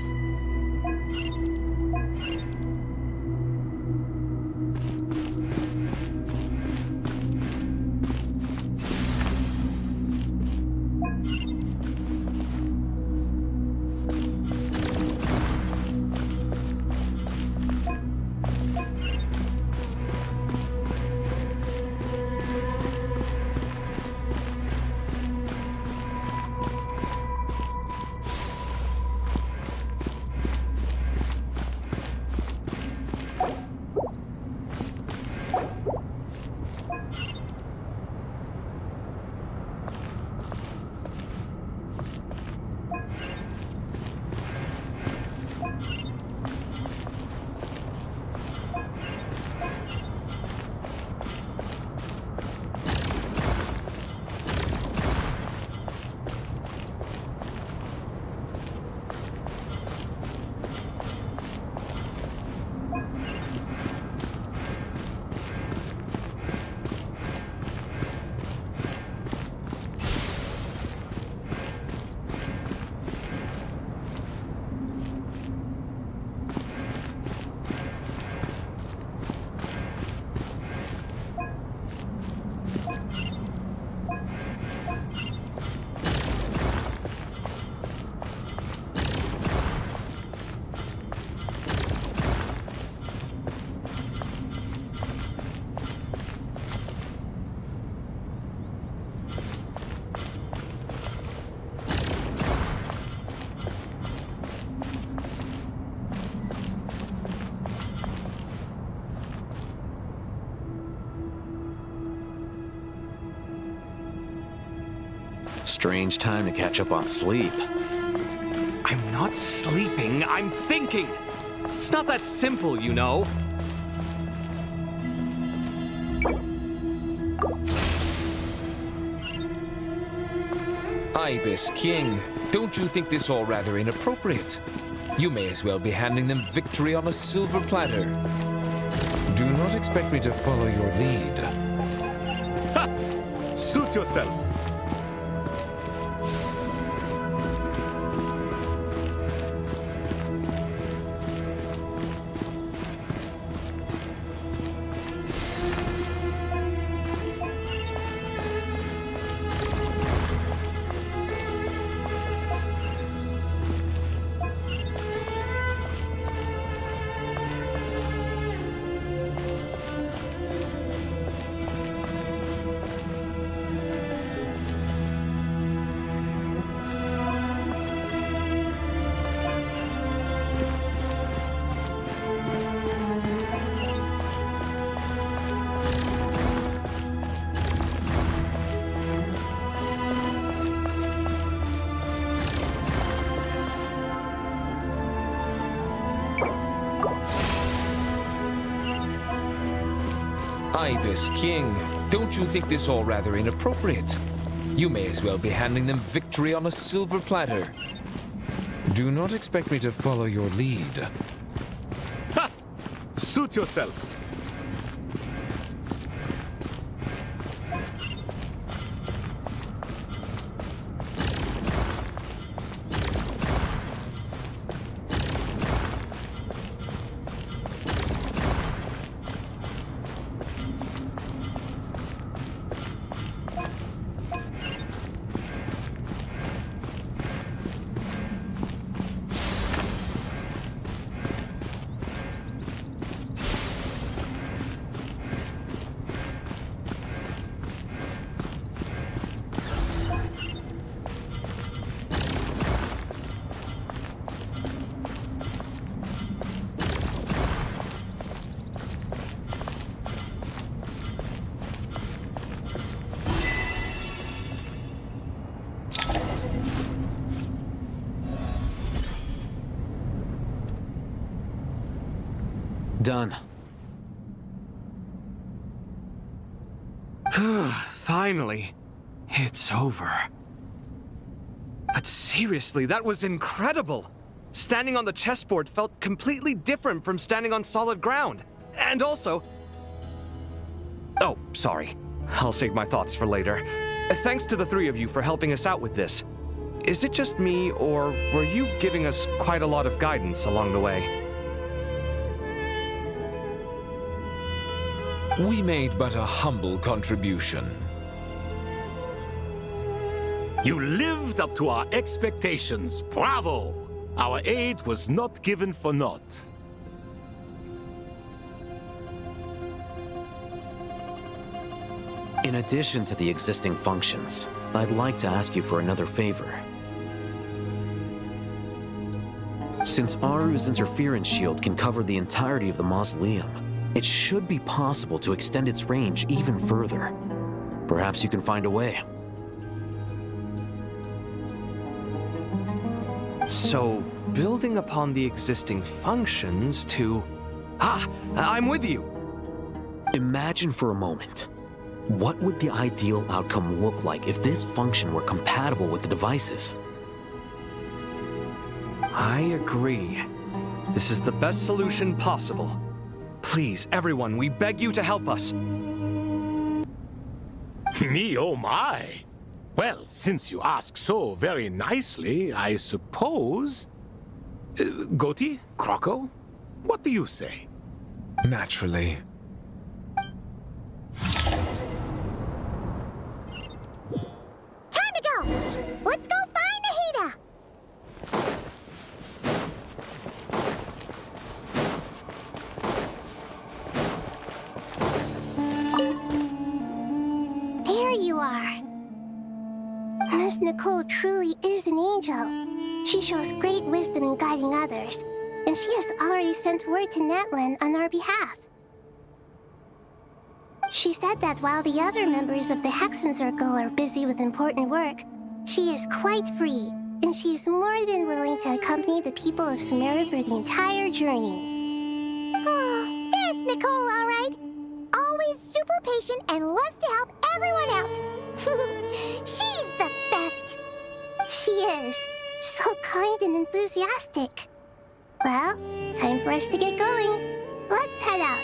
Strange time to catch up on sleep. I'm not sleeping, I'm thinking! It's not that simple, you know. Ibis King, don't you think this all rather inappropriate? You may as well be handing them victory on a silver platter. Do not expect me to follow your lead. Ha! Suit yourself. Ibis King, don't you think this all rather inappropriate? You may as well be handing them victory on a silver platter. Do not expect me to follow your lead. Ha! Suit yourself. Done. Finally, it's over. But seriously, that was incredible! Standing on the chessboard felt completely different from standing on solid ground. And also... Oh, sorry. I'll save my thoughts for later. Thanks to the three of you for helping us out with this. Is it just me, or were you giving us quite a lot of guidance along the way? We made but a humble contribution. You lived up to our expectations. Bravo! Our aid was not given for naught. In addition to the existing functions, I'd like to ask you for another favor. Since Aru's interference shield can cover the entirety of the mausoleum, it should be possible to extend its range even further. Perhaps you can find a way. So, building upon the existing functions to... Ah! I'm with you! Imagine for a moment. What would the ideal outcome look like if this function were compatible with the devices? I agree. This is the best solution possible. Please, everyone, we beg you to help us. Me, oh my! Well, since you ask so very nicely, I suppose... Goti? Croco? What do you say? Naturally. Time to go! Let's go find Nahida! There you are. Miss Nicole truly is an angel. She shows great wisdom in guiding others, and she has already sent word to Natlan on our behalf. She said that while the other members of the Hexen Circle are busy with important work, She is quite free, and she's more than willing to accompany the people of Sumeru for the entire journey. Oh, there's Nicole, all right. Always super patient and loves to help everyone out. She's the best. She is. So kind and enthusiastic. Well, time for us to get going. Let's head out.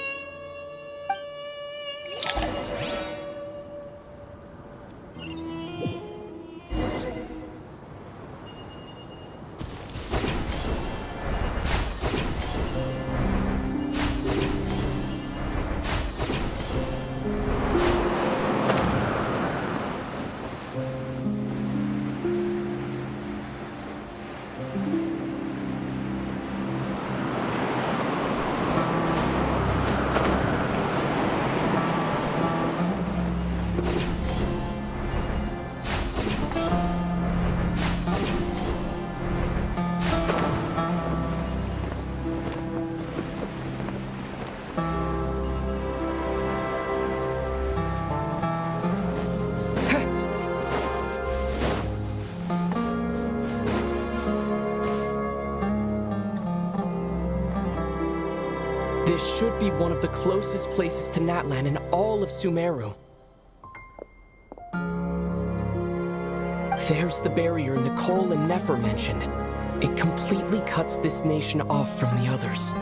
This should be one of the closest places to Natlan in all of Sumeru. There's the barrier Nicole and Nefer mentioned. It completely cuts this nation off from the others.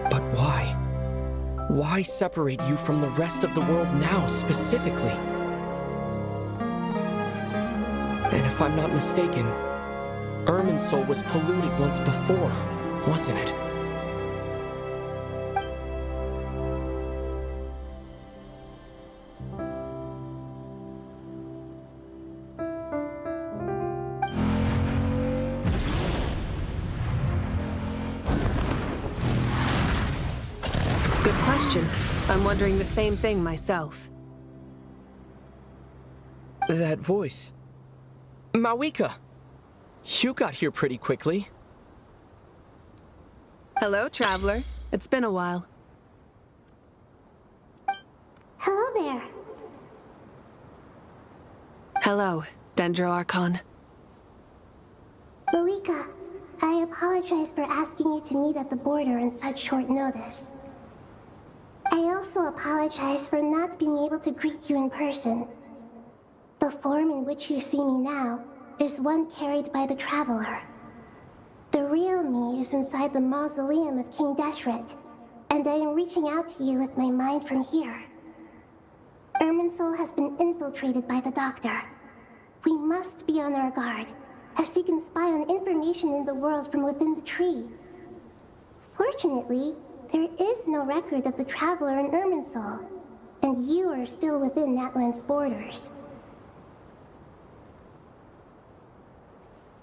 But why? Why separate you from the rest of the world now, specifically? And if I'm not mistaken, Irminsul was polluted once before, wasn't it? Good question. I'm wondering the same thing myself. That voice. Mawika! You got here pretty quickly. Hello, traveler. It's been a while. Hello there. Hello, Dendro Archon. Mawika, I apologize for asking you to meet at the border on such short notice. I also apologize for not being able to greet you in person. The form in which you see me now is one carried by the Traveler. The real me is inside the mausoleum of King Deshret, and I am reaching out to you with my mind from here. Irminsul has been infiltrated by the Doctor. We must be on our guard, as he can spy on information in the world from within the tree. Fortunately, there is no record of the Traveler in Irminsul, and you are still within Natlan's borders.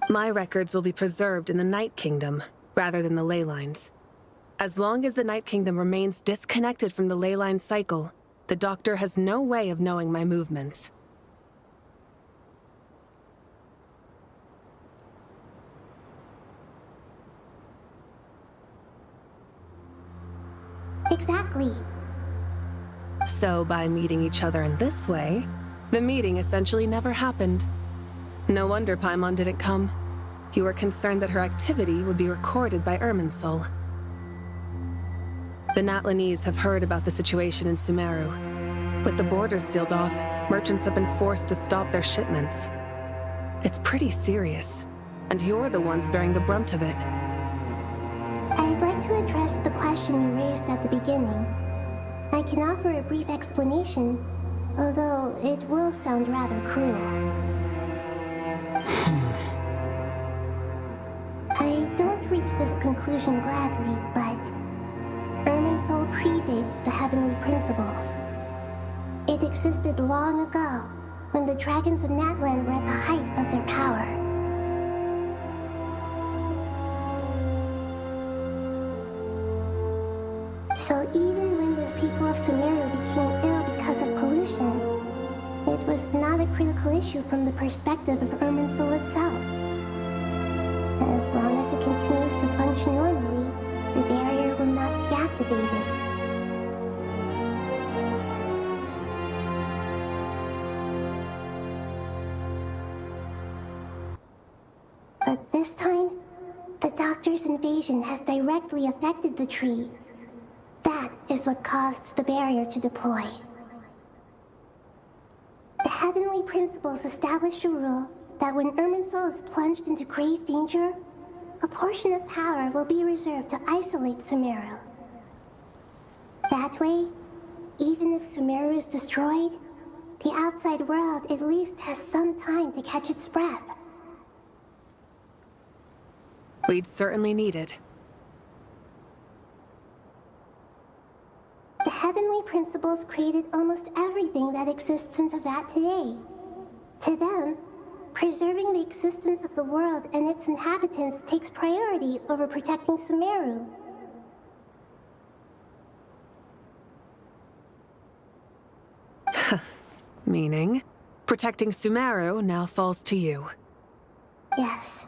My records will be preserved in the Night Kingdom, rather than the ley lines. As long as the Night Kingdom remains disconnected from the ley line cycle, the Doctor has no way of knowing my movements. Exactly. So by meeting each other in this way, the meeting essentially never happened. No wonder Paimon didn't come. You were concerned that her activity would be recorded by Irminsul. The Natlanese have heard about the situation in Sumeru. With the borders sealed off, merchants have been forced to stop their shipments. It's pretty serious, and you're the ones bearing the brunt of it. I'd like to address the question you raised at the beginning. I can offer a brief explanation, although it will sound rather cruel. I don't reach this conclusion gladly, but Irminsul predates the heavenly principles. It existed long ago, when the dragons of Natlan were at the height of their power. So even when the people of Sumeru became ill because of pollution, it was not a critical issue from the perspective of Irminsul itself. As long as it continues to function normally, the barrier will not be activated. But this time, the Doctor's invasion has directly affected the tree. That is what caused the barrier to deploy. The Heavenly Principles established a rule that when Irminsul is plunged into grave danger, a portion of power will be reserved to isolate Sumeru. That way, even if Sumeru is destroyed, the outside world at least has some time to catch its breath. We'd certainly need it. The Heavenly Principles created almost everything that exists in Teyvat today. To them, preserving the existence of the world and its inhabitants takes priority over protecting Sumeru. Meaning, protecting Sumeru now falls to you. Yes.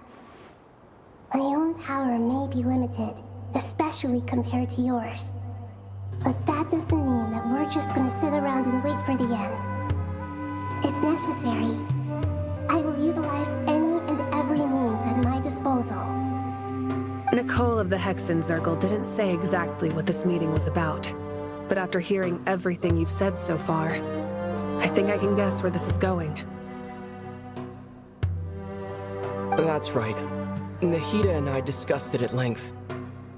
My own power may be limited, especially compared to yours. But that doesn't mean that we're just gonna sit around and wait for the end. If necessary, I will utilize any and every means at my disposal. Nicole of the Hexen Circle didn't say exactly what this meeting was about, but after hearing everything you've said so far, I think I can guess where this is going. That's right. Nahida and I discussed it at length.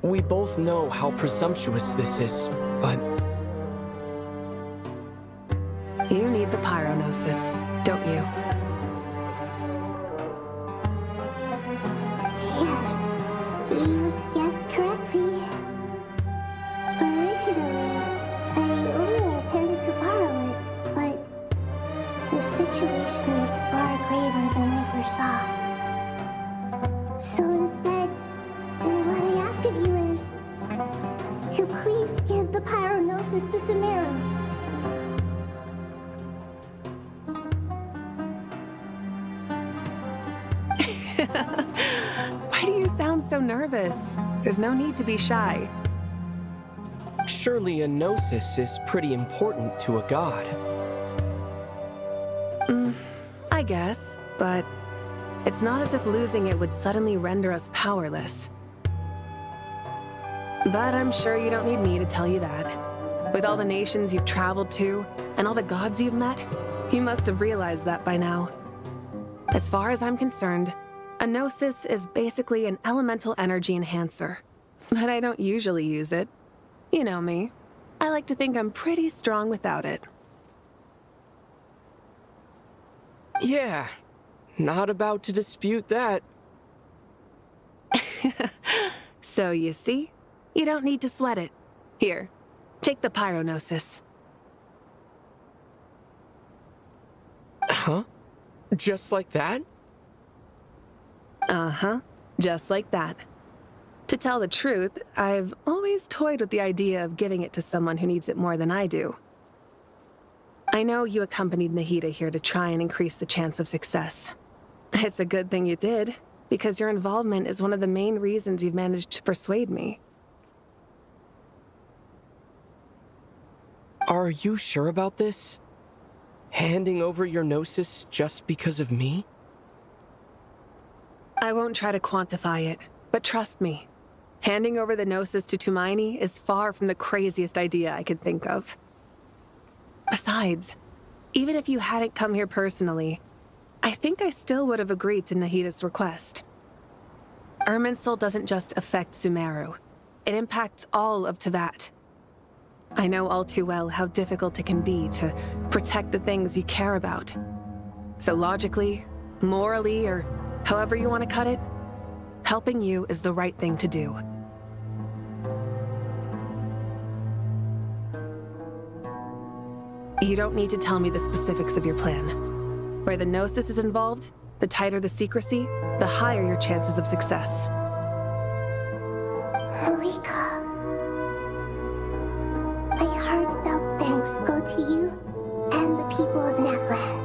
We both know how presumptuous this is, but... You need the Pyronosis, don't you? Yes, you guessed correctly. Originally, I only intended to borrow it, but the situation is far graver than I foresaw. So instead, what I ask of you is to please give the Pyronosis to Sumeru. Why do you sound so nervous? There's no need to be shy. Surely a gnosis is pretty important to a god. I guess, but it's not as if losing it would suddenly render us powerless. But I'm sure you don't need me to tell you that. With all the nations you've traveled to, and all the gods you've met, you must have realized that by now. As far as I'm concerned, a gnosis is basically an elemental energy enhancer. But I don't usually use it. You know me. I like to think I'm pretty strong without it. Yeah, not about to dispute that. So you see, you don't need to sweat it. Here, take the Pyronosis. Huh? Just like that? Uh-huh, just like that. To tell the truth, I've always toyed with the idea of giving it to someone who needs it more than I do. I know you accompanied Nahida here to try and increase the chance of success. It's a good thing you did, because your involvement is one of the main reasons you've managed to persuade me. Are you sure about this? Handing over your gnosis just because of me? I won't try to quantify it, but trust me. Handing over the gnosis to Tumaini is far from the craziest idea I could think of. Besides, even if you hadn't come here personally, I think I still would have agreed to Nahida's request. Irminsul doesn't just affect Sumeru. It impacts all of Teyvat. I know all too well how difficult it can be to protect the things you care about. So logically, morally, or however you want to cut it, helping you is the right thing to do. You don't need to tell me the specifics of your plan. Where the Gnosis is involved, the tighter the secrecy, the higher your chances of success. Malika, my heartfelt thanks go to you and the people of Naplan.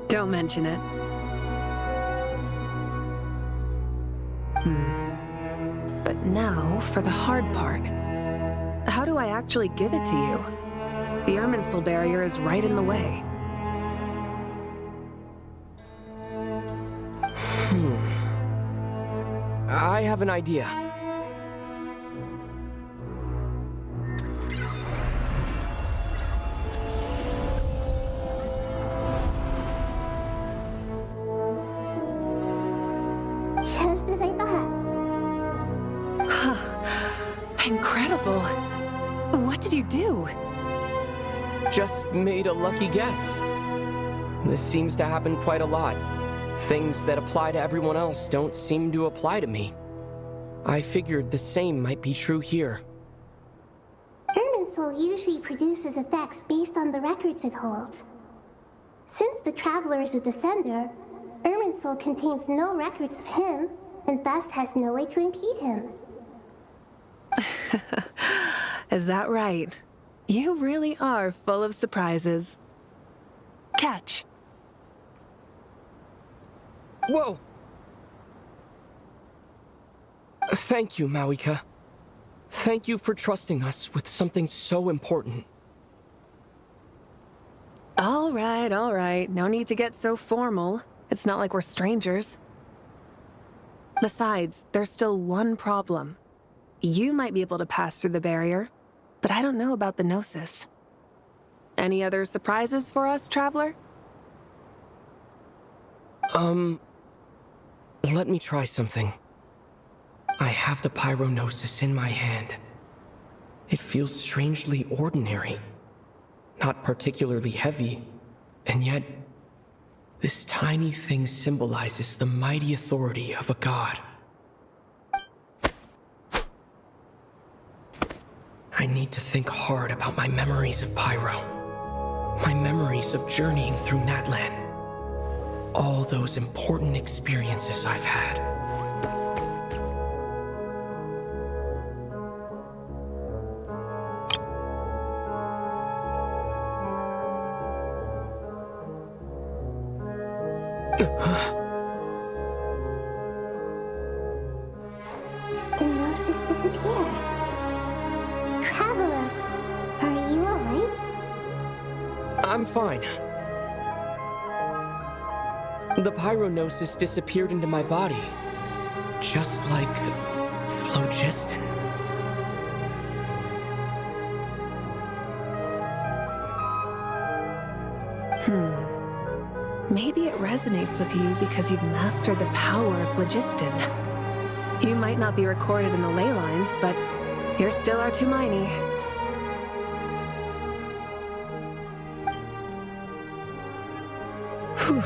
Don't mention it. But now, for the hard part. How do I actually give it to you? The Irminsul barrier is right in the way. I have an idea. Just as I thought. Incredible. What did you do? Just made a lucky guess. This seems to happen quite a lot. Things that apply to everyone else don't seem to apply to me. I figured the same might be true here. Irminsul usually produces effects based on the records it holds. Since the Traveler is a descender, Irminsul contains no records of him, and thus has no way to impede him. Is that right? You really are full of surprises. Catch. Whoa! Thank you, Mawika. Thank you for trusting us with something so important. All right. No need to get so formal. It's not like we're strangers. Besides, there's still one problem. You might be able to pass through the barrier, but I don't know about the Gnosis. Any other surprises for us, Traveler? Let me try something. I have the Pyrognosis in my hand. It feels strangely ordinary. Not particularly heavy, and yet this tiny thing symbolizes the mighty authority of a god. I need to think hard about my memories of Pyro. My memories of journeying through Natlan. All those important experiences I've had. The Gnosis disappeared. Traveler, are you alright? I'm fine. The Pyrognosis disappeared into my body, just like phlogiston. Maybe it resonates with you because you've mastered the power of phlogiston. You might not be recorded in the ley lines, but you're still our Tumaini. Whew.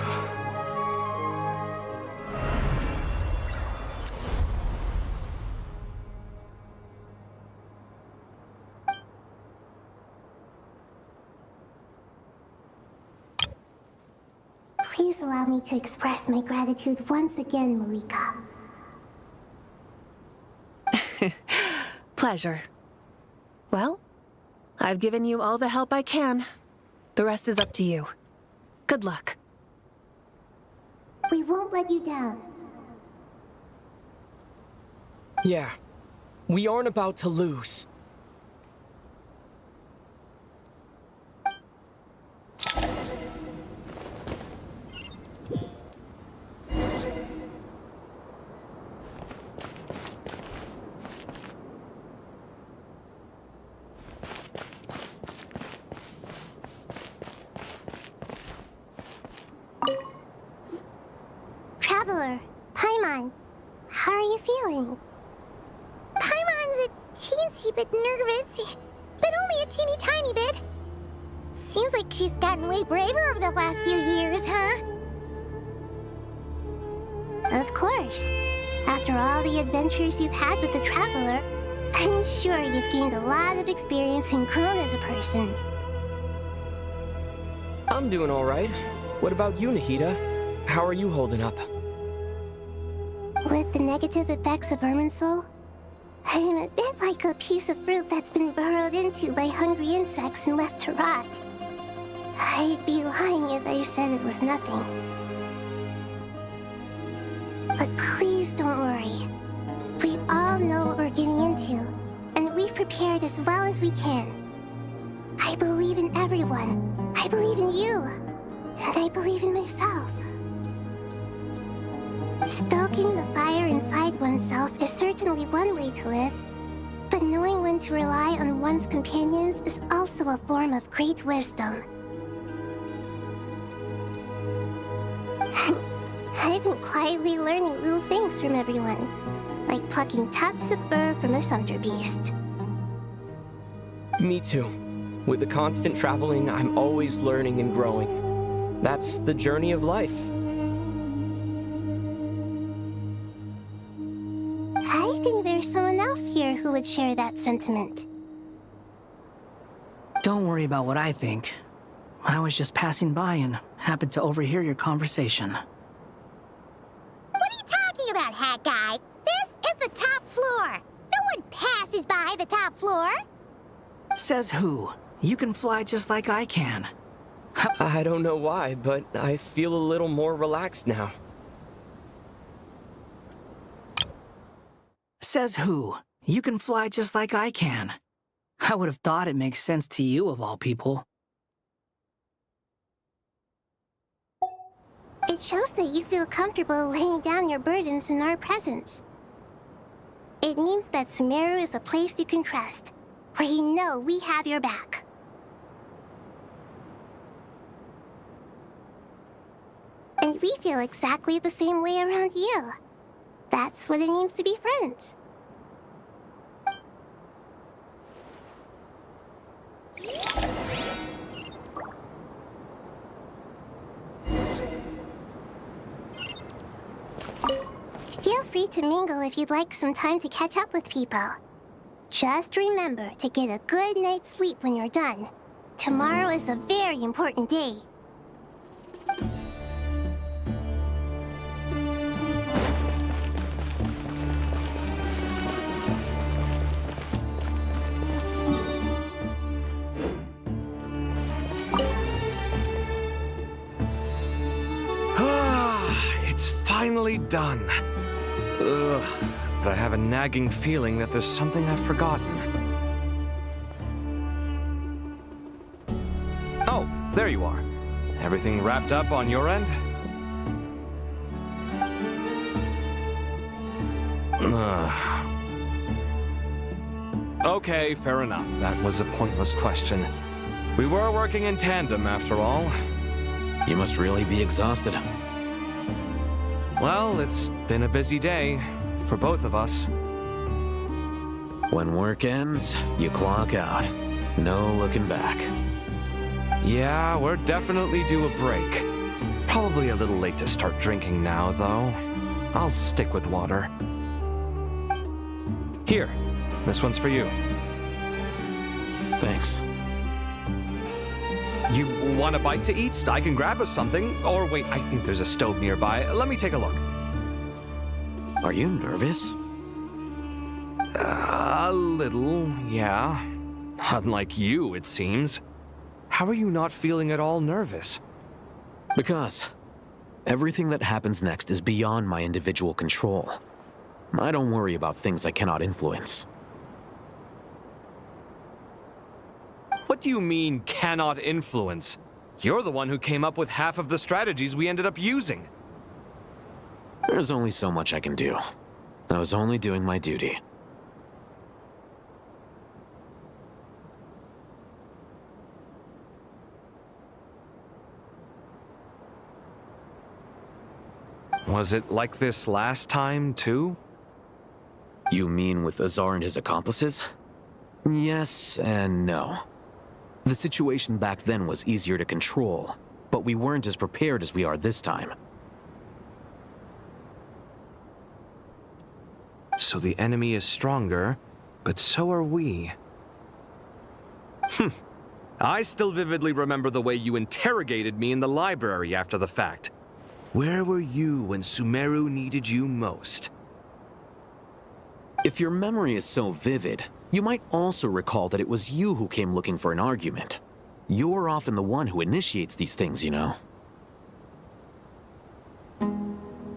Please allow me to express my gratitude once again, Mawika. Pleasure. Well, I've given you all the help I can. The rest is up to you. Good luck. We won't let you down. Yeah, we aren't about to lose. Traveler, Paimon, how are you feeling? Paimon's a teensy bit nervous, but only a teeny tiny bit. Seems like she's gotten way braver over the last few years, huh? Of course. After all the adventures you've had with the Traveler, I'm sure you've gained a lot of experience and grown as a person. I'm doing all right. What about you, Nahida? How are you holding up? With the negative effects of Irminsul, I'm a bit like a piece of fruit that's been burrowed into by hungry insects and left to rot. I'd be lying if I said it was nothing. But please don't worry. We all know what we're getting into, and we've prepared as well as we can. I believe in everyone. I believe in you. And I believe in myself. Stoking the fire inside oneself is certainly one way to live, but knowing when to rely on one's companions is also a form of great wisdom. I've been quietly learning little things from everyone, like plucking tufts of fur from a sumpter beast. Me too. With the constant traveling, I'm always learning and growing. That's the journey of life. I think there's someone else here who would share that sentiment. Don't worry about what I think. I was just passing by and happened to overhear your conversation. What are you talking about, hat guy? This is the top floor. No one passes by the top floor. Says who? You can fly just like I can. I don't know why, but I feel a little more relaxed now. Says who? You can fly just like I can. I would have thought it makes sense to you of all people. It shows that you feel comfortable laying down your burdens in our presence. It means that Sumeru is a place you can trust, where you know we have your back. And we feel exactly the same way around you. That's what it means to be friends. Feel free to mingle if you'd like some time to catch up with people. Just remember to get a good night's sleep when you're done. Tomorrow is a very important day. It's finally done. Ugh, but I have a nagging feeling that there's something I've forgotten. Oh, there you are. Everything wrapped up on your end? Okay, fair enough. That was a pointless question. We were working in tandem, after all. You must really be exhausted. Well, it's been a busy day for both of us. When work ends, you clock out. No looking back. Yeah, we're definitely due a break. Probably a little late to start drinking now, though. I'll stick with water. Here, this one's for you. Thanks. You want a bite to eat? I can grab us something. Or wait, I think there's a stove nearby. Let me take a look. Are you nervous? A little, yeah. Unlike you, it seems. How are you not feeling at all nervous? Because everything that happens next is beyond my individual control. I don't worry about things I cannot influence. What do you mean, cannot influence? You're the one who came up with half of the strategies we ended up using. There's only so much I can do. I was only doing my duty. Was it like this last time, too? You mean with Azar and his accomplices? Yes and no. The situation back then was easier to control, but we weren't as prepared as we are this time. So the enemy is stronger, but so are we. I still vividly remember the way you interrogated me in the library after the fact. Where were you when Sumeru needed you most? If your memory is so vivid, you might also recall that it was you who came looking for an argument. You're often the one who initiates these things, you know.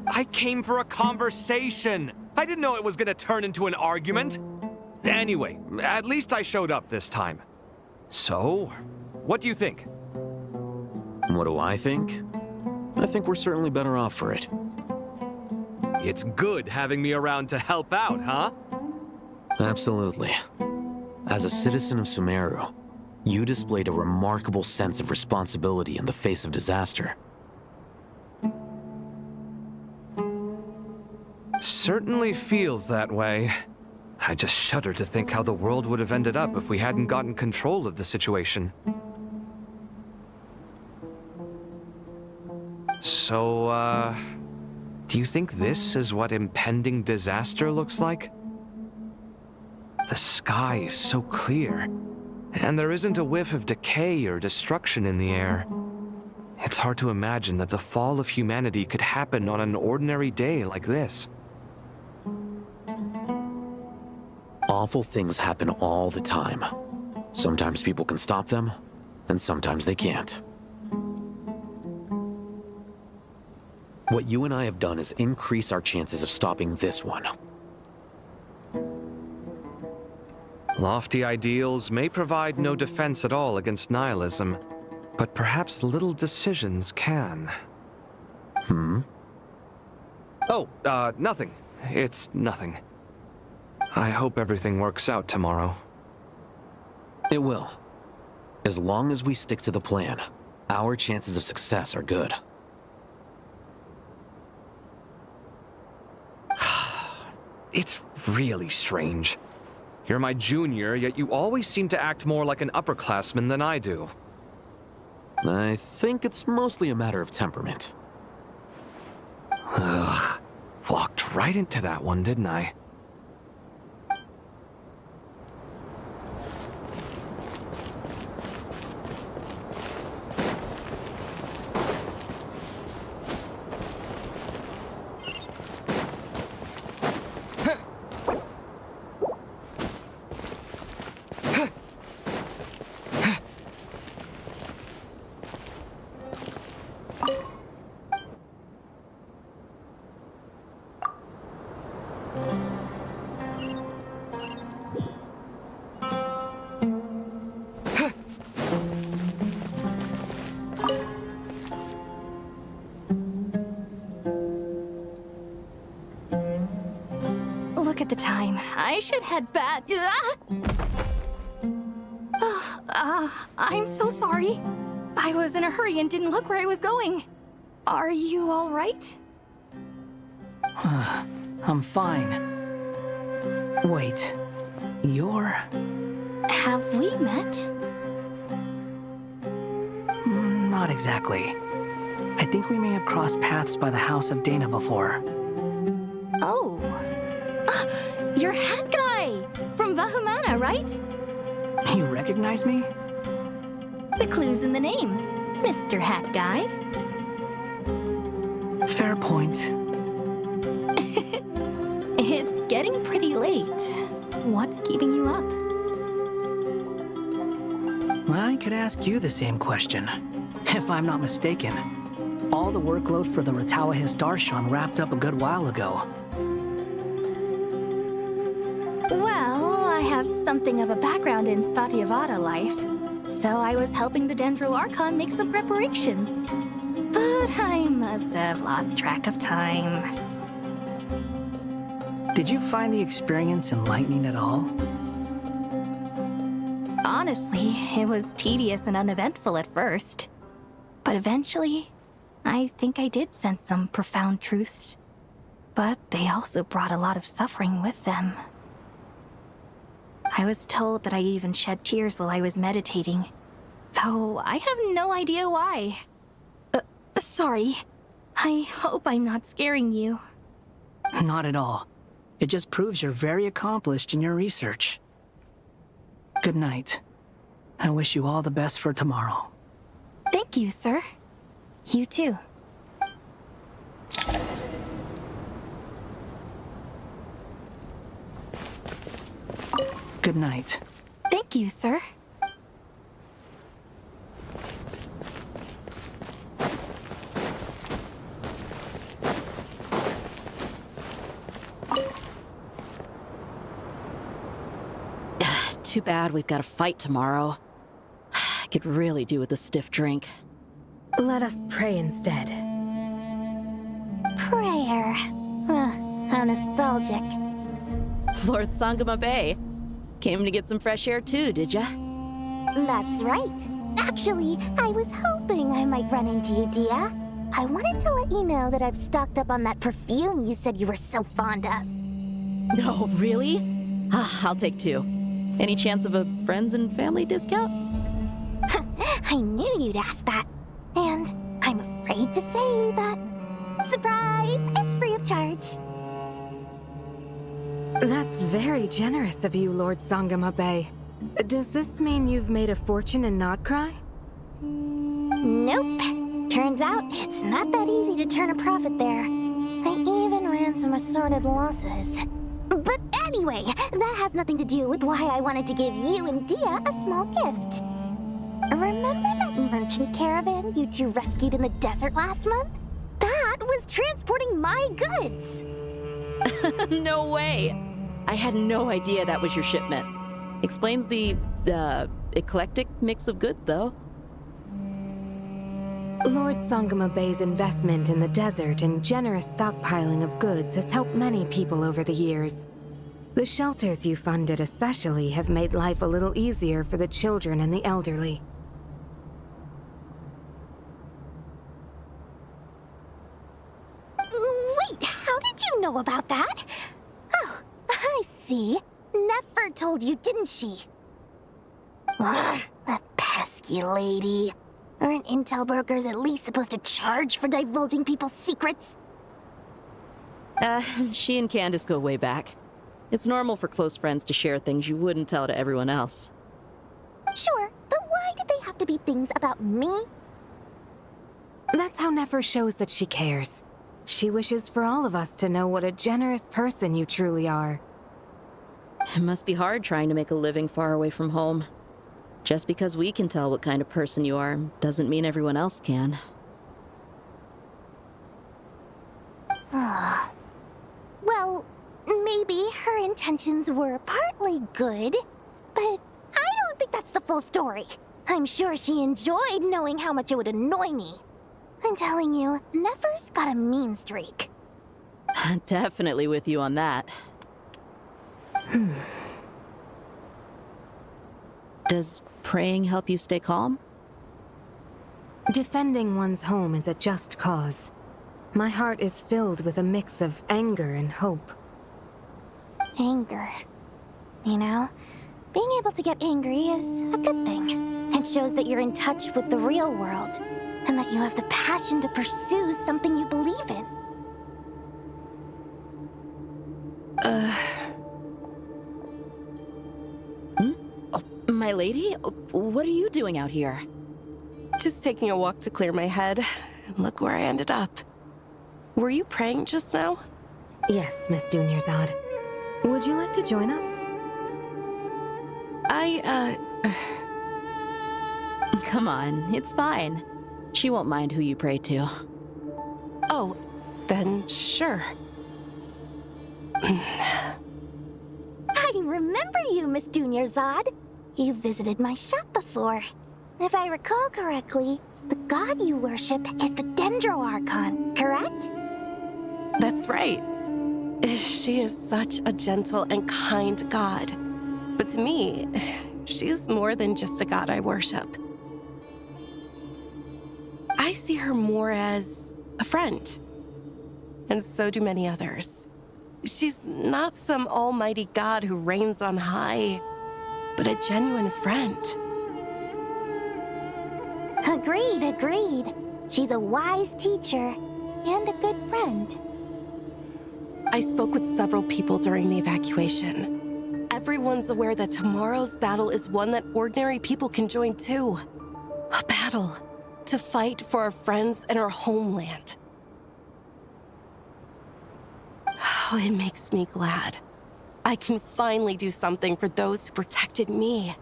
I came for a conversation! I didn't know it was gonna turn into an argument! Anyway, at least I showed up this time. So, what do you think? What do I think? I think we're certainly better off for it. It's good having me around to help out, huh? Absolutely. As a citizen of Sumeru, you displayed a remarkable sense of responsibility in the face of disaster. Certainly feels that way. I just shudder to think how the world would have ended up if we hadn't gotten control of the situation. So, do you think this is what impending disaster looks like? The sky is so clear, and there isn't a whiff of decay or destruction in the air. It's hard to imagine that the fall of humanity could happen on an ordinary day like this. Awful things happen all the time. Sometimes people can stop them, and sometimes they can't. What you and I have done is increase our chances of stopping this one. Lofty ideals may provide no defense at all against nihilism, but perhaps little decisions can. Oh, nothing. It's nothing. I hope everything works out tomorrow. It will. As long as we stick to the plan, our chances of success are good. It's really strange. You're my junior, yet you always seem to act more like an upperclassman than I do. I think it's mostly a matter of temperament. Ugh. Walked right into that one, didn't I? Look at the time. I should head back. I'm so sorry. I was in a hurry and didn't look where I was going. Are you all right? I'm fine. Wait, you're... Have we met? Not exactly. I think we may have crossed paths by the house of Dana before. Oh. You're Hat Guy! From Vahumana, right? You recognize me? The clue's in the name. Mr. Hat Guy. Fair point. It's getting pretty late. What's keeping you up? I could ask you the same question. If I'm not mistaken, all the workload for the Ratawa Darshan wrapped up a good while ago. Well, I have something of a background in Satyavada life, so I was helping the Dendro Archon make some preparations. But I must have lost track of time. Did you find the experience enlightening at all? Honestly, it was tedious and uneventful at first. But eventually, I think I did sense some profound truths. But they also brought a lot of suffering with them. I was told that I even shed tears while I was meditating, though I have no idea why. Sorry. I hope I'm not scaring you. Not at all. It just proves you're very accomplished in your research. Good night. I wish you all the best for tomorrow. Thank you, sir. You too. Good night. Thank you, sir. Too bad we've got a fight tomorrow. I could really do with a stiff drink. Let us pray instead. Prayer. now nostalgic. Lord Sangama Bay. Came to get some fresh air too, did ya? That's right. Actually, I was hoping I might run into you, Dia. I wanted to let you know that I've stocked up on that perfume you said you were so fond of. No, really? I'll take 2. Any chance of a friends and family discount? I knew you'd ask that. And I'm afraid to say that... Surprise! It's free of charge. That's very generous of you, Lord Sangama Bay. Does this mean you've made a fortune in Nodcry? Nope. Turns out it's not that easy to turn a profit there. I even ran some assorted losses. But anyway, that has nothing to do with why I wanted to give you and Dia a small gift. Remember that merchant caravan you two rescued in the desert last month? That was transporting my goods! No way! I had no idea that was your shipment. Explains the, eclectic mix of goods, though. Lord Sangama Bay's investment in the desert and generous stockpiling of goods has helped many people over the years. The shelters you funded especially have made life a little easier for the children and the elderly. Wait, how did you know about that? Oh, I see. Nefer told you, didn't she? The pesky lady. Aren't intel brokers at least supposed to charge for divulging people's secrets? She and Candace go way back. It's normal for close friends to share things you wouldn't tell to everyone else. Sure, but why did they have to be things about me? That's how Nefer shows that she cares. She wishes for all of us to know what a generous person you truly are. It must be hard trying to make a living far away from home. Just because we can tell what kind of person you are doesn't mean everyone else can. Well, maybe her intentions were partly good, but I don't think that's the full story. I'm sure she enjoyed knowing how much it would annoy me. I'm telling you, Nefer's got a mean streak. Definitely with you on that. Does praying help you stay calm? Defending one's home is a just cause. My heart is filled with a mix of anger and hope. Anger. You know, being able to get angry is a good thing. It shows that you're in touch with the real world, and that you have the passion to pursue something you believe in. My lady? What are you doing out here? Just taking a walk to clear my head. And look where I ended up. Were you praying just now? Yes, Miss Dunyarzad. Would you like to join us? Come on, it's fine. She won't mind who you pray to. Oh, then sure. I remember you, Miss Dunyarzad. You visited my shop before. If I recall correctly, the god you worship is the Dendro Archon, correct? That's right. She is such a gentle and kind god. But to me, she's more than just a god I worship. I see her more as a friend. And so do many others. She's not some almighty god who reigns on high, but a genuine friend. Agreed, agreed. She's a wise teacher and a good friend. I spoke with several people during the evacuation. Everyone's aware that tomorrow's battle is one that ordinary people can join too. A battle to fight for our friends and our homeland. Oh, it makes me glad. I can finally do something for those who protected me.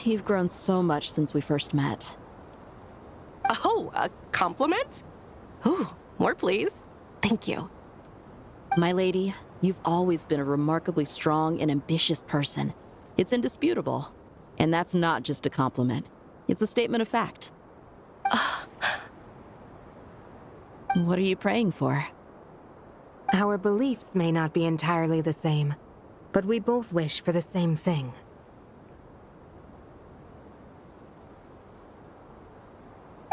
You've grown so much since we first met. Oh, a compliment? Ooh, more please. Thank you. My lady, you've always been a remarkably strong and ambitious person. It's indisputable. And that's not just a compliment. It's a statement of fact. What are you praying for? Our beliefs may not be entirely the same, but we both wish for the same thing.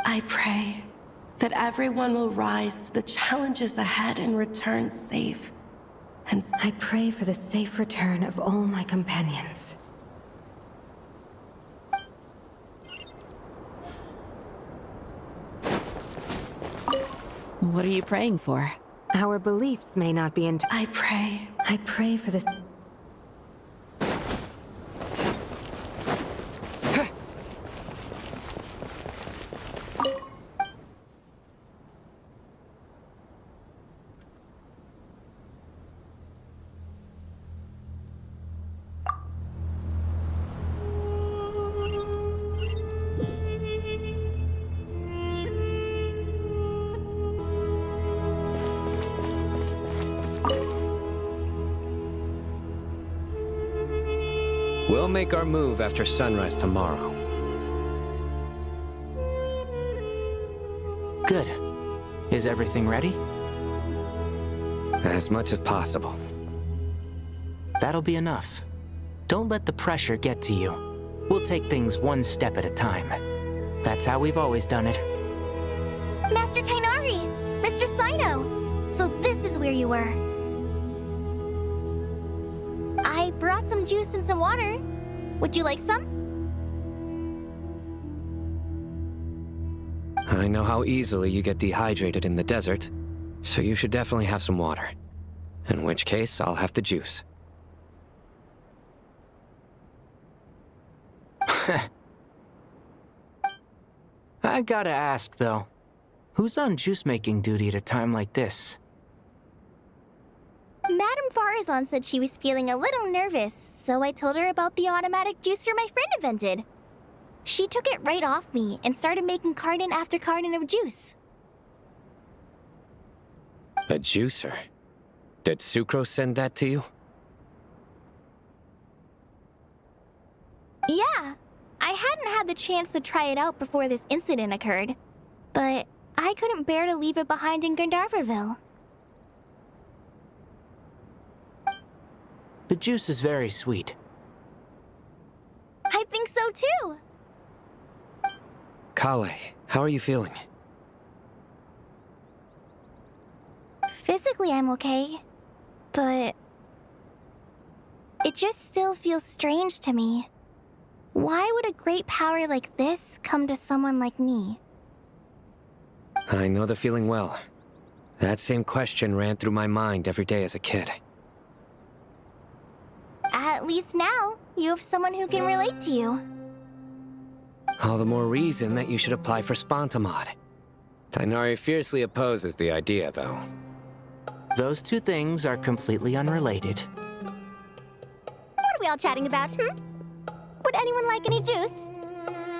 I pray that everyone will rise to the challenges ahead and return safe. And I pray for the safe return of all my companions. What are you praying for? Our beliefs may not be I pray for this. We'll make our move after sunrise tomorrow. Good. Is everything ready? As much as possible. That'll be enough. Don't let the pressure get to you. We'll take things one step at a time. That's how we've always done it. Master Tainari! Mr. Sino! So this is where you were. I brought some juice and some water. Would you like some? I know how easily you get dehydrated in the desert, so you should definitely have some water. In which case, I'll have the juice. I gotta ask, though. Who's on juice-making duty at a time like this? Madame Farazan said she was feeling a little nervous, so I told her about the automatic juicer my friend invented. She took it right off me and started making carton after carton of juice. A juicer? Did Sucrose send that to you? Yeah. I hadn't had the chance to try it out before this incident occurred, but I couldn't bear to leave it behind in Gandharvaville. The juice is very sweet. I think so too. Kale, how are you feeling? Physically, I'm okay, but it just still feels strange to me. Why would a great power like this come to someone like me? I know the feeling well. That same question ran through my mind every day as a kid. At least now, you have someone who can relate to you. All the more reason that you should apply for Spontamod. Tainari fiercely opposes the idea, though. Those two things are completely unrelated. What are we all chatting about, Would anyone like any juice?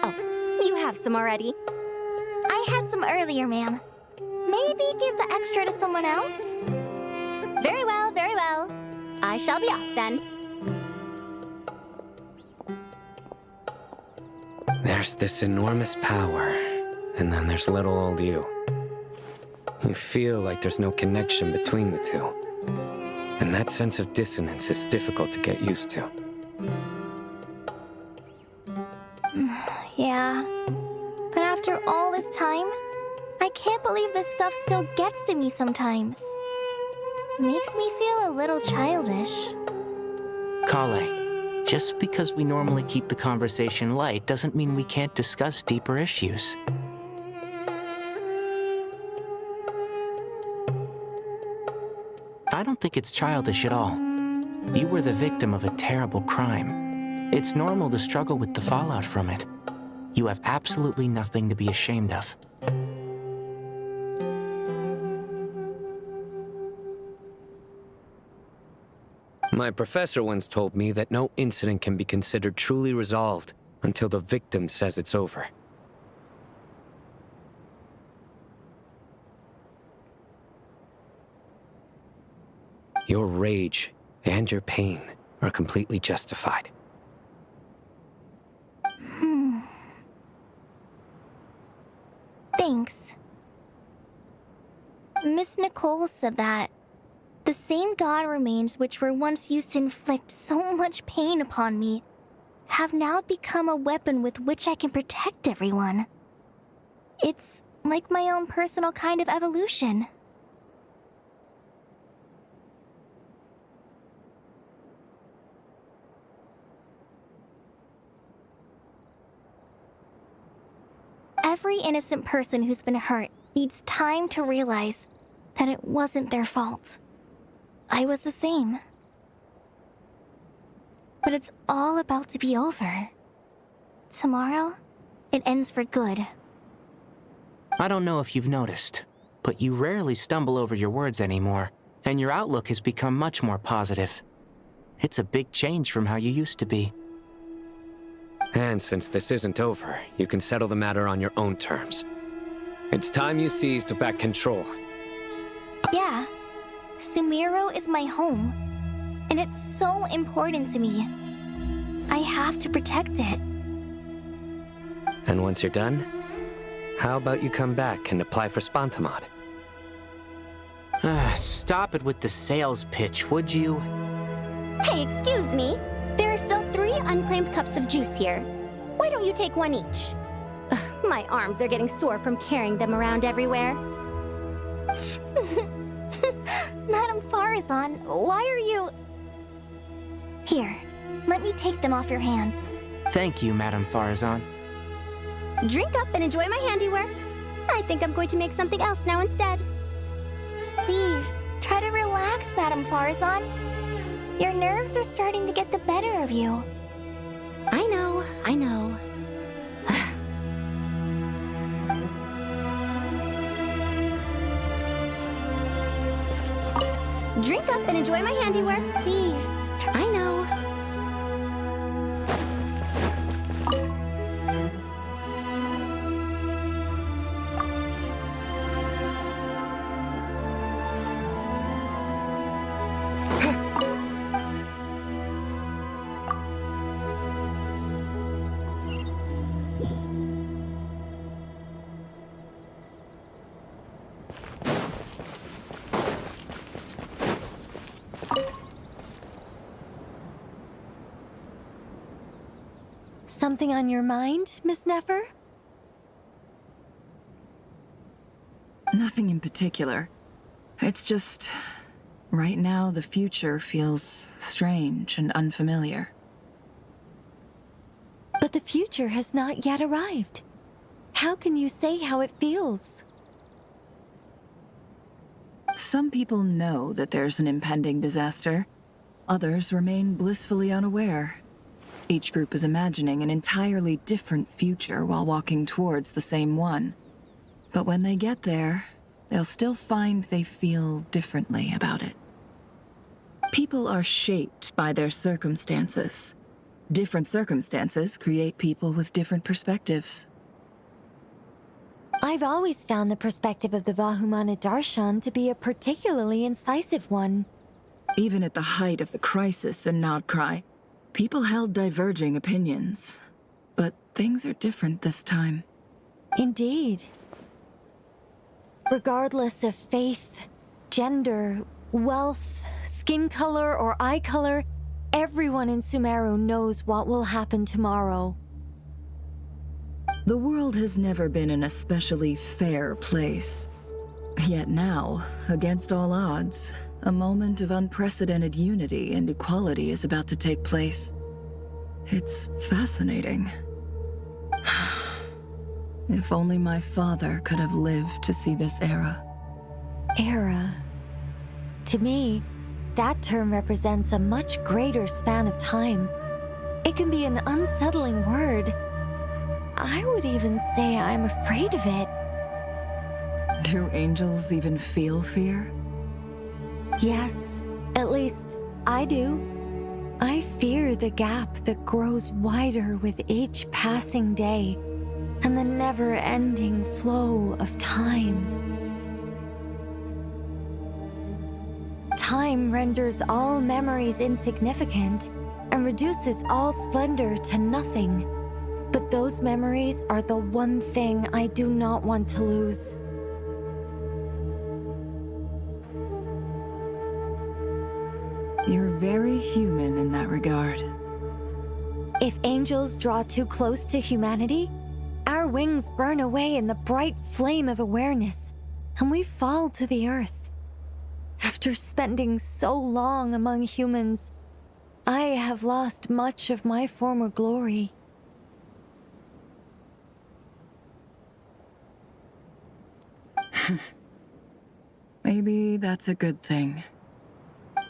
Oh, you have some already. I had some earlier, ma'am. Maybe give the extra to someone else? Very well, very well. I shall be off then. There's this enormous power, and then there's little old you. You feel like there's no connection between the two. And that sense of dissonance is difficult to get used to. Yeah. But after all this time, I can't believe this stuff still gets to me sometimes. Makes me feel a little childish. Kale, just because we normally keep the conversation light doesn't mean we can't discuss deeper issues. I don't think it's childish at all. You were the victim of a terrible crime. It's normal to struggle with the fallout from it. You have absolutely nothing to be ashamed of. My professor once told me that no incident can be considered truly resolved until the victim says it's over. Your rage and your pain are completely justified. Thanks. Miss Nicole said that the same god remains which were once used to inflict so much pain upon me have now become a weapon with which I can protect everyone. It's like my own personal kind of evolution. Every innocent person who's been hurt needs time to realize that it wasn't their fault. I was the same. But it's all about to be over. Tomorrow, it ends for good. I don't know if you've noticed, but you rarely stumble over your words anymore, and your outlook has become much more positive. It's a big change from how you used to be. And since this isn't over, you can settle the matter on your own terms. It's time you seized back control. Yeah. Sumeru is my home. And it's so important to me. I have to protect it. And once you're done, how about you come back and apply for Spantamod? Stop it with the sales pitch, would you? Hey, excuse me. There are still 3 unclaimed cups of juice here. Why don't you take one each? Ugh, my arms are getting sore from carrying them around everywhere. Madame Farazan, why are you... Here, let me take them off your hands. Thank you, Madame Farazan. Drink up and enjoy my handiwork. I think I'm going to make something else now instead. Please, try to relax, Madame Farazan. Your nerves are starting to get the better of you. I know, I know. Drink up and enjoy my handiwork. Please. I know. Something on your mind, Miss Nefer? Nothing in particular. It's just... right now, the future feels strange and unfamiliar. But the future has not yet arrived. How can you say how it feels? Some people know that there's an impending disaster. Others remain blissfully unaware. Each group is imagining an entirely different future while walking towards the same one. But when they get there, they'll still find they feel differently about it. People are shaped by their circumstances. Different circumstances create people with different perspectives. I've always found the perspective of the Vahumana Darshan to be a particularly incisive one. Even at the height of the crisis in Nodcry, people held diverging opinions. But things are different this time. Indeed. Regardless of faith, gender, wealth, skin color, or eye color, everyone in Sumeru knows what will happen tomorrow. The world has never been an especially fair place. Yet now, against all odds, a moment of unprecedented unity and equality is about to take place. It's fascinating. If only my father could have lived to see this era. Era. To me, that term represents a much greater span of time. It can be an unsettling word. I would even say I'm afraid of it. Do angels even feel fear? Yes, at least I do. I fear the gap that grows wider with each passing day and the never-ending flow of time. Time renders all memories insignificant and reduces all splendor to nothing. But those memories are the one thing I do not want to lose. You're very human in that regard. If angels draw too close to humanity, our wings burn away in the bright flame of awareness, and we fall to the earth. After spending so long among humans, I have lost much of my former glory. Maybe that's a good thing.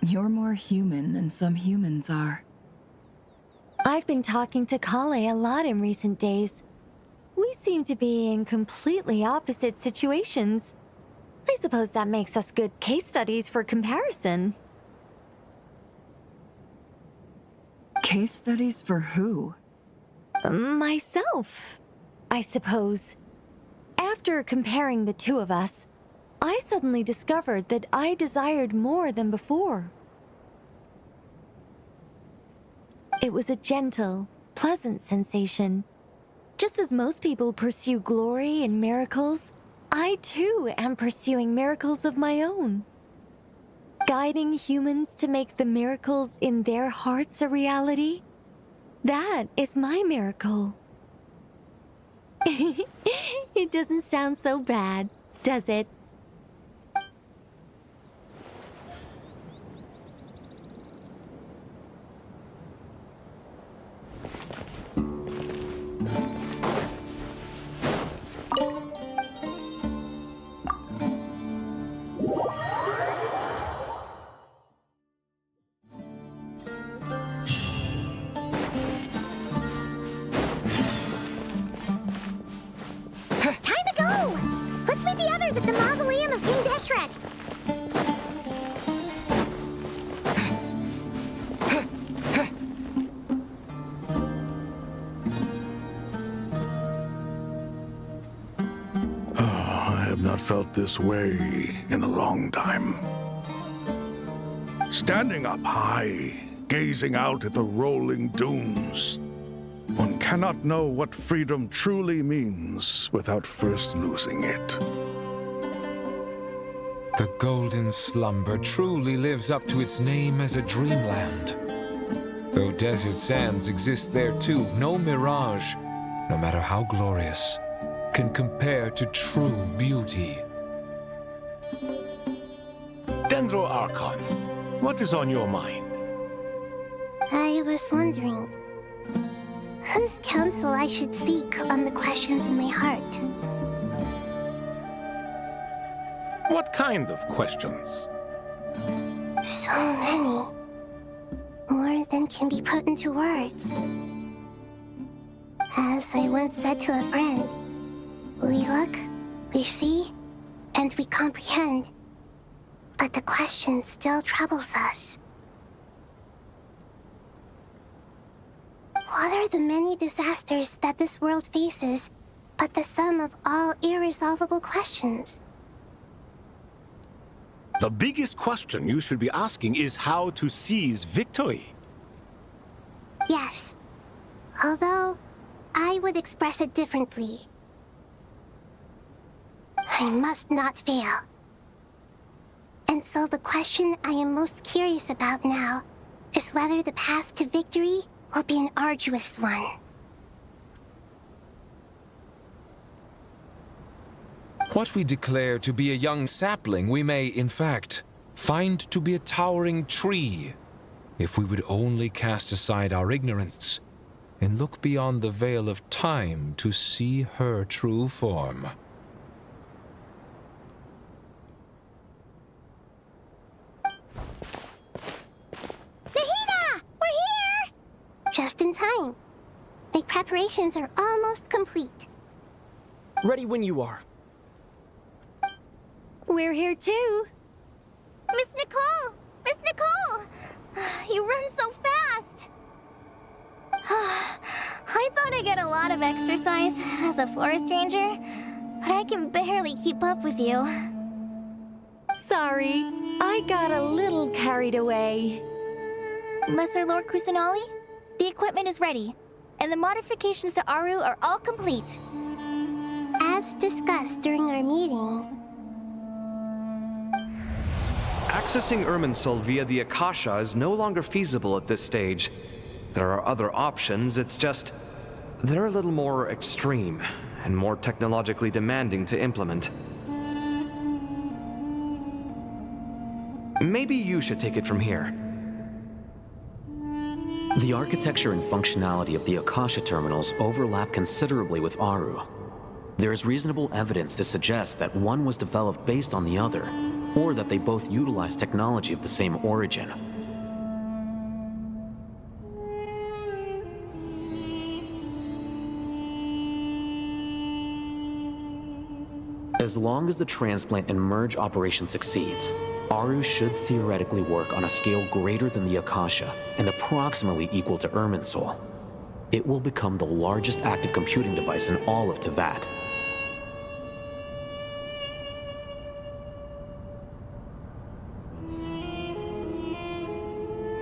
You're more human than some humans are. I've been talking to Kale a lot in recent days. We seem to be in completely opposite situations. I suppose that makes us good case studies for comparison. Case studies for who? Myself, I suppose. After comparing the two of us, I suddenly discovered that I desired more than before. It was a gentle, pleasant sensation. Just as most people pursue glory and miracles, I too am pursuing miracles of my own. Guiding humans to make the miracles in their hearts a reality, that is my miracle. It doesn't sound so bad, does it? Felt this way in a long time. Standing up high, gazing out at the rolling dunes, one cannot know what freedom truly means without first losing it. The golden slumber truly lives up to its name as a dreamland. Though desert sands exist there too, no mirage, no matter how glorious, can compare to true beauty. Dendro Archon, what is on your mind? I was wondering whose counsel I should seek on the questions in my heart. What kind of questions? So many. More than can be put into words. As I once said to a friend, we look, we see, and we comprehend. But the question still troubles us. What are the many disasters that this world faces, but the sum of all irresolvable questions? The biggest question you should be asking is how to seize victory. Yes. Although, I would express it differently. I must not fail. And so the question I am most curious about now is whether the path to victory will be an arduous one. What we declare to be a young sapling, we may, in fact, find to be a towering tree, if we would only cast aside our ignorance and look beyond the veil of time to see her true form. Just in time. My preparations are almost complete. Ready when you are. We're here too. Miss Nicole! Miss Nicole! You run so fast! I thought I'd get a lot of exercise as a forest ranger, but I can barely keep up with you. Sorry, I got a little carried away. Lesser Lord Kusanali? The equipment is ready, and the modifications to Aru are all complete. As discussed during our meeting. Accessing Irminsul via the Akasha is no longer feasible at this stage. There are other options, it's just... they're a little more extreme, and more technologically demanding to implement. Maybe you should take it from here. The architecture and functionality of the Akasha terminals overlap considerably with Aru. There is reasonable evidence to suggest that one was developed based on the other, or that they both utilize technology of the same origin. As long as the transplant and merge operation succeeds, Aru should theoretically work on a scale greater than the Akasha and approximately equal to Irminsul. It will become the largest active computing device in all of Teyvat.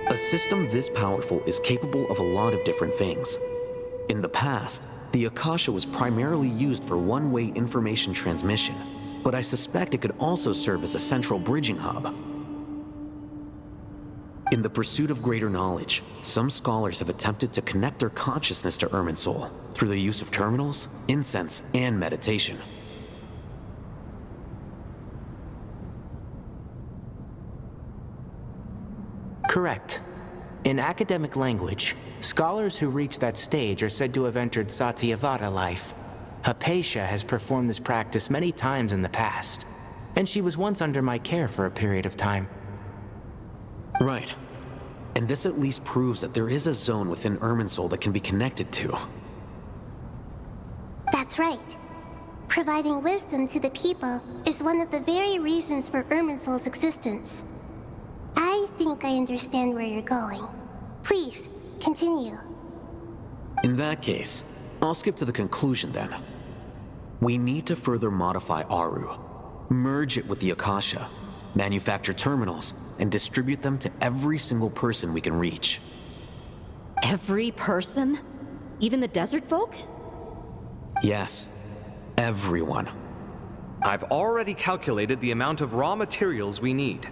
A system this powerful is capable of a lot of different things. In the past, the Akasha was primarily used for one-way information transmission, but I suspect it could also serve as a central bridging hub. In the pursuit of greater knowledge, some scholars have attempted to connect their consciousness to Irminsul through the use of terminals, incense, and meditation. Correct. In academic language, scholars who reach that stage are said to have entered Satyavata life. Hypatia has performed this practice many times in the past, and she was once under my care for a period of time. Right. And this at least proves that there is a zone within Irminsul that can be connected to. That's right. Providing wisdom to the people is one of the very reasons for Irminsul's existence. I think I understand where you're going. Please, continue. In that case, I'll skip to the conclusion then. We need to further modify Aru, merge it with the Akasha, manufacture terminals, and distribute them to every single person we can reach. Every person? Even the desert folk? Yes, everyone. I've already calculated the amount of raw materials we need.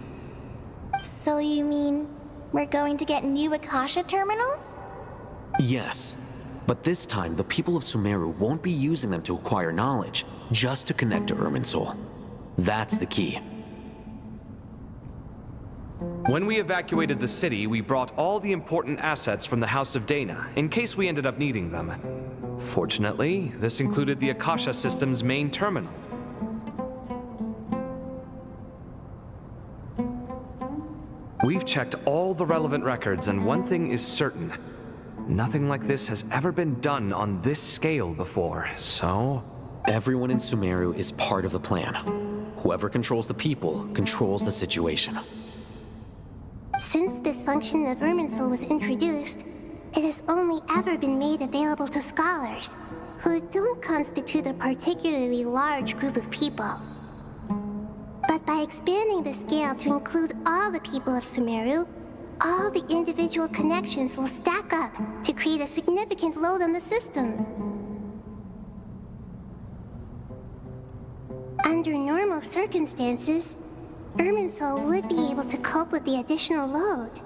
So you mean we're going to get new Akasha terminals? Yes, but this time the people of Sumeru won't be using them to acquire knowledge, just to connect to Irminsul. That's the key. When we evacuated the city, we brought all the important assets from the House of Dana, in case we ended up needing them. Fortunately, this included the Akasha system's main terminal. We've checked all the relevant records, and one thing is certain. Nothing like this has ever been done on this scale before, so... Everyone in Sumeru is part of the plan. Whoever controls the people controls the situation. Since this function of Irminsul was introduced, it has only ever been made available to scholars, who don't constitute a particularly large group of people. But by expanding the scale to include all the people of Sumeru, all the individual connections will stack up to create a significant load on the system. Under normal circumstances, Irminsul would be able to cope with the additional load.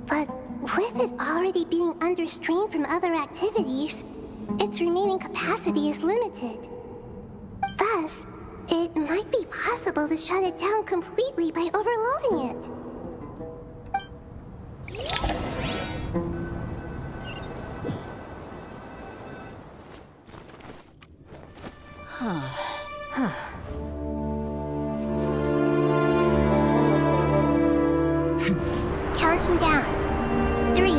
But with it already being under strain from other activities, its remaining capacity is limited. Thus, it might be possible to shut it down completely by overloading it. Counting down. 3, 2,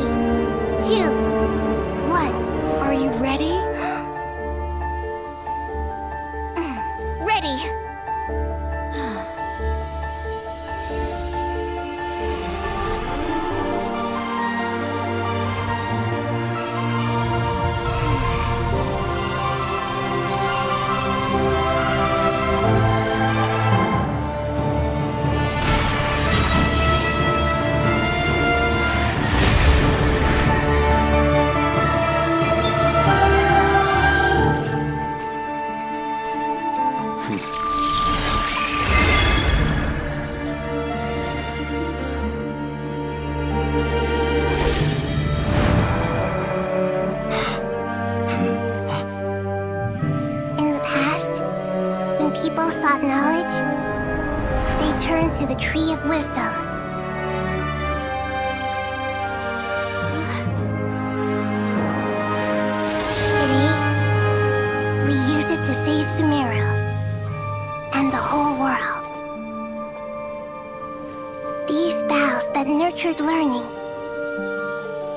1. Are you ready? Ready!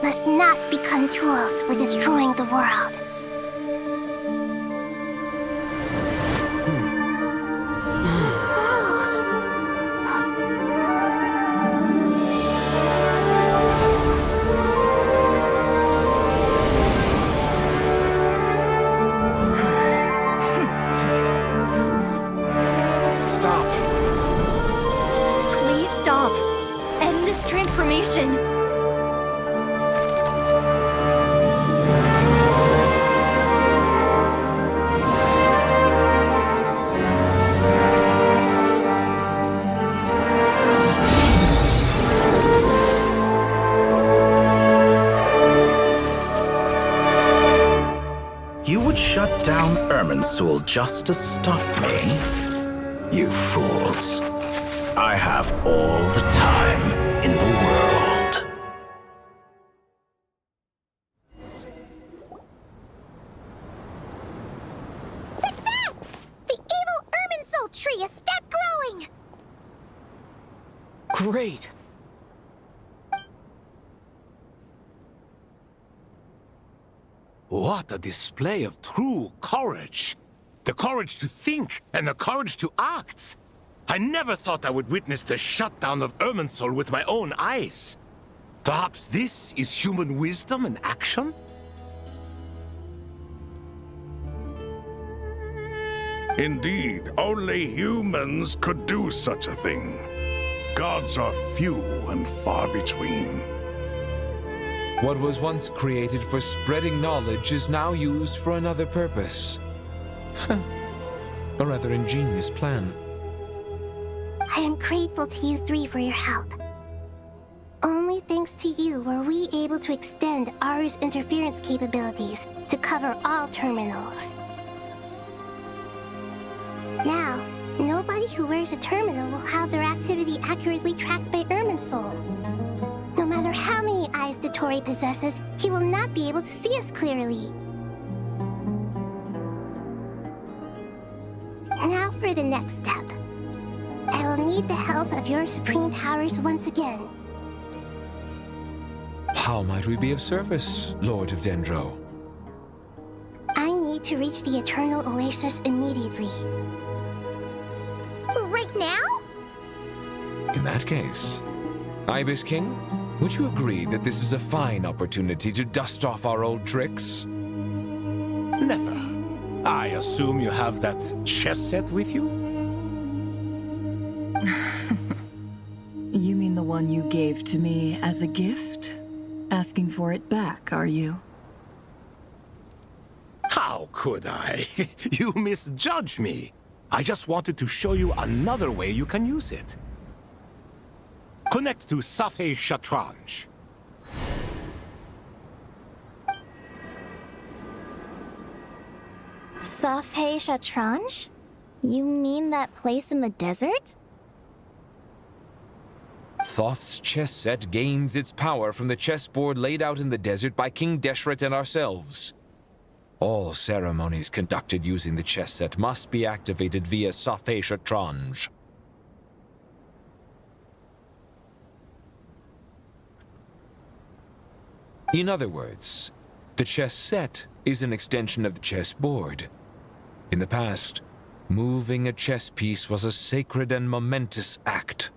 must not become tools for destroying the world. Stop. Please stop. End this transformation. You would shut down Irminsul just to stop me? You fools. I have all the time in the world. Success! The evil Irminsul tree is stopped growing! Great! What a display of true courage! The courage to think and the courage to act! I never thought I would witness the shutdown of Irminsul with my own eyes. Perhaps this is human wisdom in action? Indeed, only humans could do such a thing. Gods are few and far between. What was once created for spreading knowledge is now used for another purpose. A rather ingenious plan. I am grateful to you three for your help. Only thanks to you were we able to extend Aru's interference capabilities to cover all terminals. Now, nobody who wears a terminal will have their activity accurately tracked by Irminsul. No matter how many eyes Dottore possesses, he will not be able to see us clearly. Now for the next step. I will need the help of your supreme powers once again. How might we be of service, Lord of Dendro? I need to reach the Eternal Oasis immediately. Right now? In that case, Ibis King, would you agree that this is a fine opportunity to dust off our old tricks? Never. I assume you have that chess set with you? You mean the one you gave to me as a gift? Asking for it back, are you? How could I? You misjudge me. I just wanted to show you another way you can use it. Connect to Safei Shatranj. Safei Shatranj? You mean that place in the desert? Thoth's chess set gains its power from the chessboard laid out in the desert by King Deshret and ourselves. All ceremonies conducted using the chess set must be activated via Safei Shatranj. In other words, the chess set is an extension of the chessboard. In the past, moving a chess piece was a sacred and momentous act.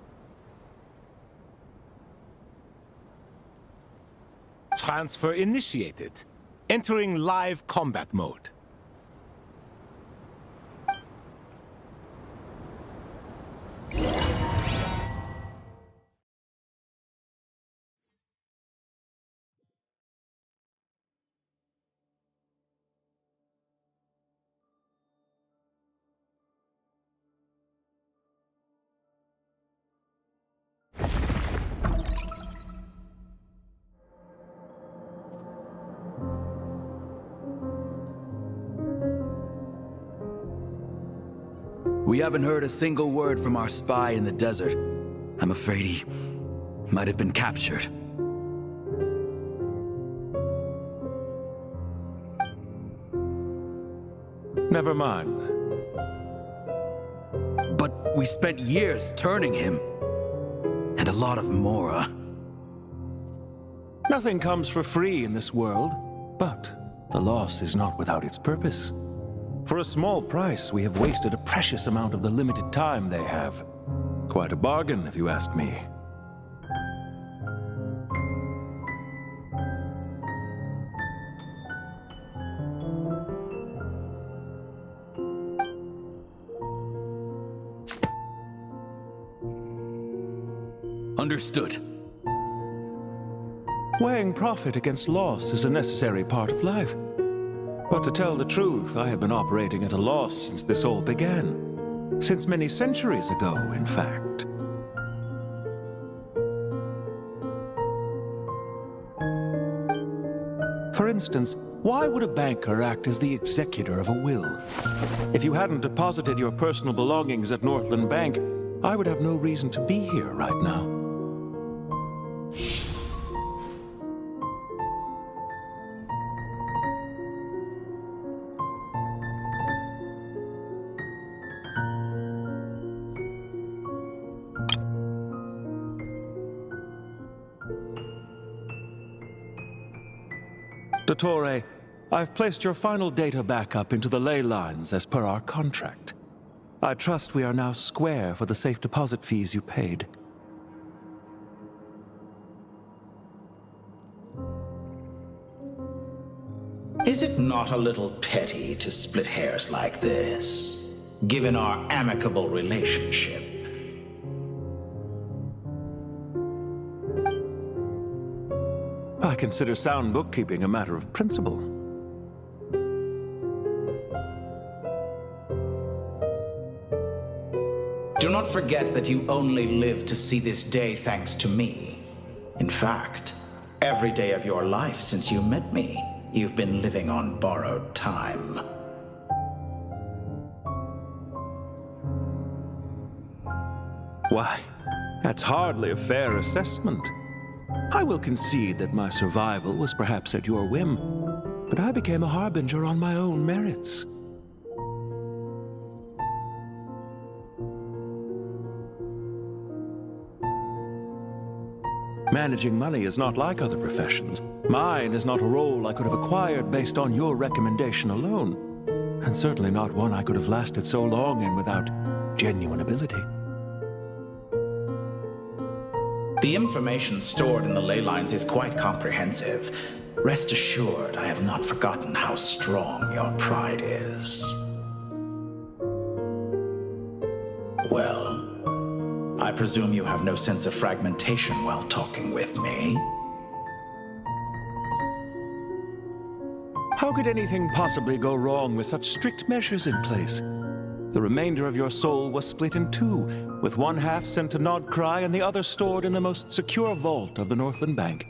Transfer initiated. Entering live combat mode. We haven't heard a single word from our spy in the desert. I'm afraid he might have been captured. Never mind. But we spent years turning him. And a lot of Mora. Nothing comes for free in this world, but the loss is not without its purpose. For a small price, we have wasted a precious amount of the limited time they have. Quite a bargain, if you ask me. Understood. Weighing profit against loss is a necessary part of life. But to tell the truth, I have been operating at a loss since this all began. Since many centuries ago, in fact. For instance, why would a banker act as the executor of a will? If you hadn't deposited your personal belongings at Northland Bank, I would have no reason to be here right now. Dottore, I've placed your final data backup into the ley lines as per our contract. I trust we are now square for the safe deposit fees you paid. Is it not a little petty to split hairs like this, given our amicable relationship? I consider sound bookkeeping a matter of principle. Do not forget that you only live to see this day thanks to me. In fact, every day of your life since you met me, you've been living on borrowed time. Why, that's hardly a fair assessment. I will concede that my survival was perhaps at your whim, but I became a harbinger on my own merits. Managing money is not like other professions. Mine is not a role I could have acquired based on your recommendation alone, and certainly not one I could have lasted so long in without genuine ability. The information stored in the ley lines is quite comprehensive. Rest assured, I have not forgotten how strong your pride is. Well, I presume you have no sense of fragmentation while talking with me. How could anything possibly go wrong with such strict measures in place? The remainder of your soul was split in two, with one half sent to Nodcry and the other stored in the most secure vault of the Northland Bank.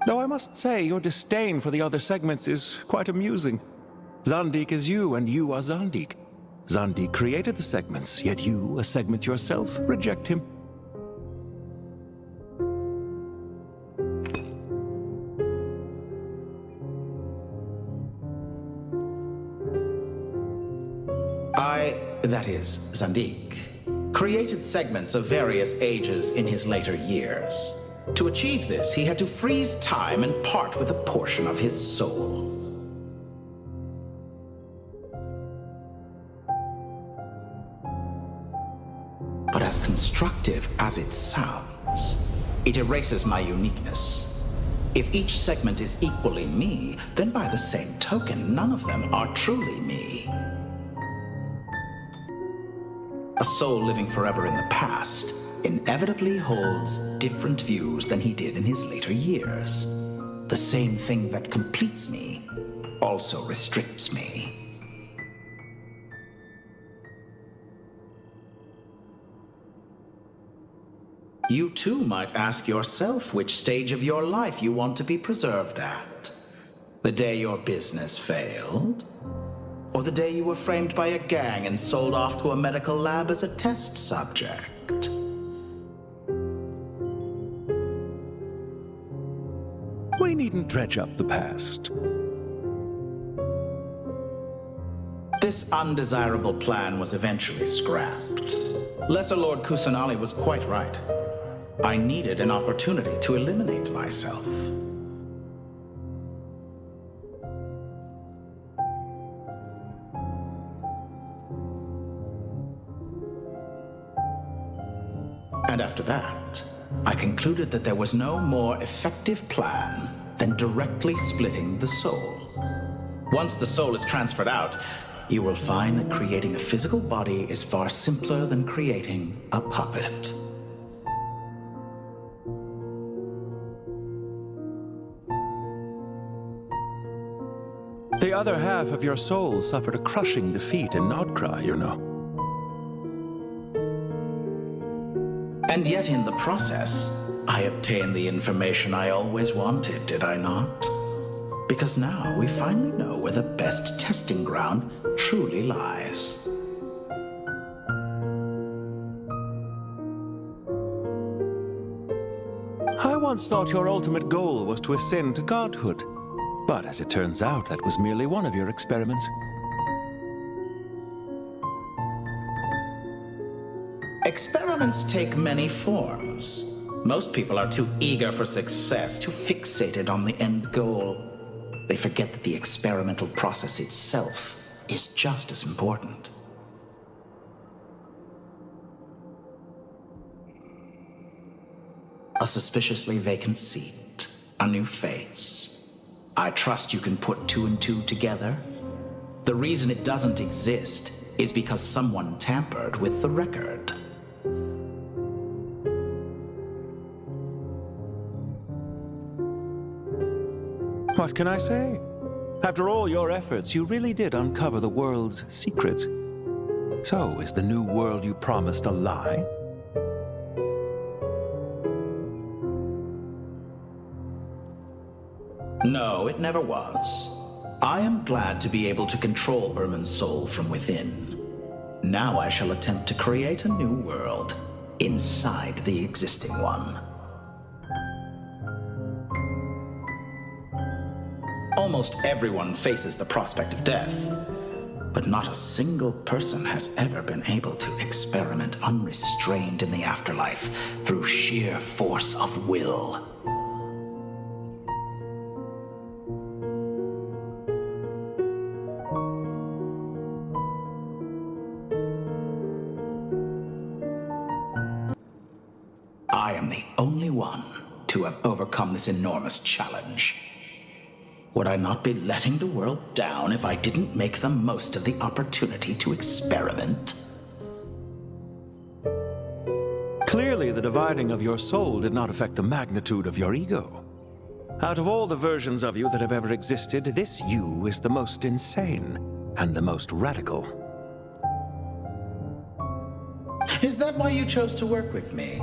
Though I must say, your disdain for the other segments is quite amusing. Zandik is you, and you are Zandik. Zandik created the segments, yet you, a segment yourself, reject him. That is, Zandik, created segments of various ages in his later years. To achieve this, he had to freeze time and part with a portion of his soul. But as constructive as it sounds, it erases my uniqueness. If each segment is equally me, then by the same token, none of them are truly me. A soul living forever in the past inevitably holds different views than he did in his later years. The same thing that completes me also restricts me. You too might ask yourself which stage of your life you want to be preserved at. The day your business failed? Or the day you were framed by a gang and sold off to a medical lab as a test subject? We needn't dredge up the past. This undesirable plan was eventually scrapped. Lesser Lord Kusanali was quite right. I needed an opportunity to eliminate myself. And after that, I concluded that there was no more effective plan than directly splitting the soul. Once the soul is transferred out, you will find that creating a physical body is far simpler than creating a puppet. The other half of your soul suffered a crushing defeat in Nodcry, you know. And yet in the process, I obtained the information I always wanted, did I not? Because now we finally know where the best testing ground truly lies. I once thought your ultimate goal was to ascend to godhood, but as it turns out, that was merely one of your experiments. Experiments take many forms. Most people are too eager for success, too fixated on the end goal. They forget that the experimental process itself is just as important. A suspiciously vacant seat, a new face. I trust you can put two and two together. The reason it doesn't exist is because someone tampered with the record. What can I say? After all your efforts, you really did uncover the world's secrets. So, is the new world you promised a lie? No, it never was. I am glad to be able to control Irmin's soul from within. Now I shall attempt to create a new world inside the existing one. Almost everyone faces the prospect of death, but not a single person has ever been able to experiment unrestrained in the afterlife through sheer force of will. I am the only one to have overcome this enormous challenge. Would I not be letting the world down if I didn't make the most of the opportunity to experiment? Clearly, the dividing of your soul did not affect the magnitude of your ego. Out of all the versions of you that have ever existed, this you is the most insane and the most radical. Is that why you chose to work with me?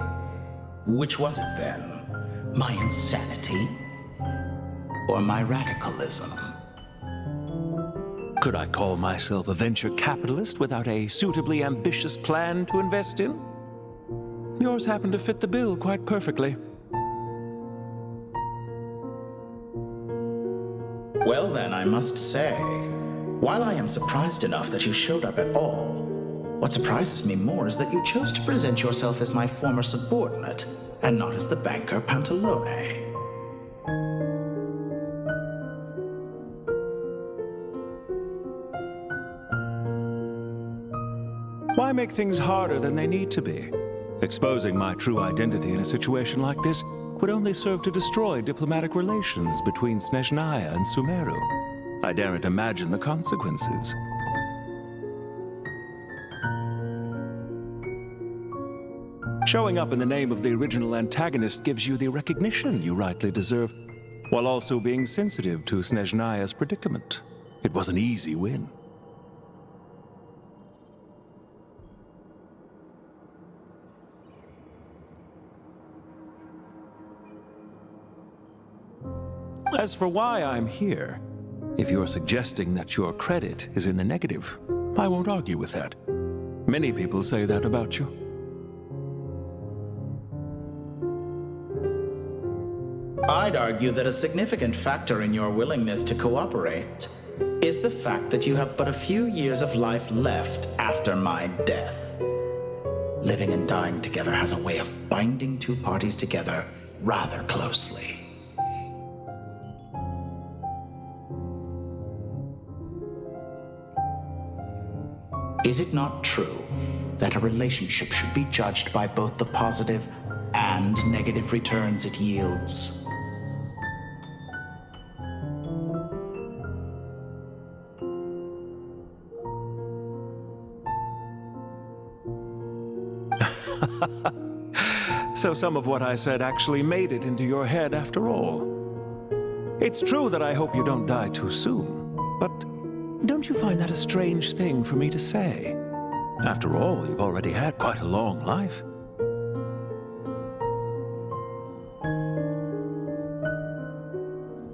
Which was it then? My insanity? Or my radicalism? Could I call myself a venture capitalist without a suitably ambitious plan to invest in? Yours happened to fit the bill quite perfectly. Well then, I must say, while I am surprised enough that you showed up at all, what surprises me more is that you chose to present yourself as my former subordinate, and not as the banker Pantalone. Why make things harder than they need to be? Exposing my true identity in a situation like this would only serve to destroy diplomatic relations between Snezhnaya and Sumeru. I daren't imagine the consequences. Showing up in the name of the original antagonist gives you the recognition you rightly deserve, while also being sensitive to Snezhnaya's predicament. It was an easy win. As for why I'm here, if you're suggesting that your credit is in the negative, I won't argue with that. Many people say that about you. I'd argue that a significant factor in your willingness to cooperate is the fact that you have but a few years of life left after my death. Living and dying together has a way of binding two parties together rather closely. Is it not true that a relationship should be judged by both the positive and negative returns it yields? So some of what I said actually made it into your head after all. It's true that I hope you don't die too soon, but don't you find that a strange thing for me to say? After all, you've already had quite a long life.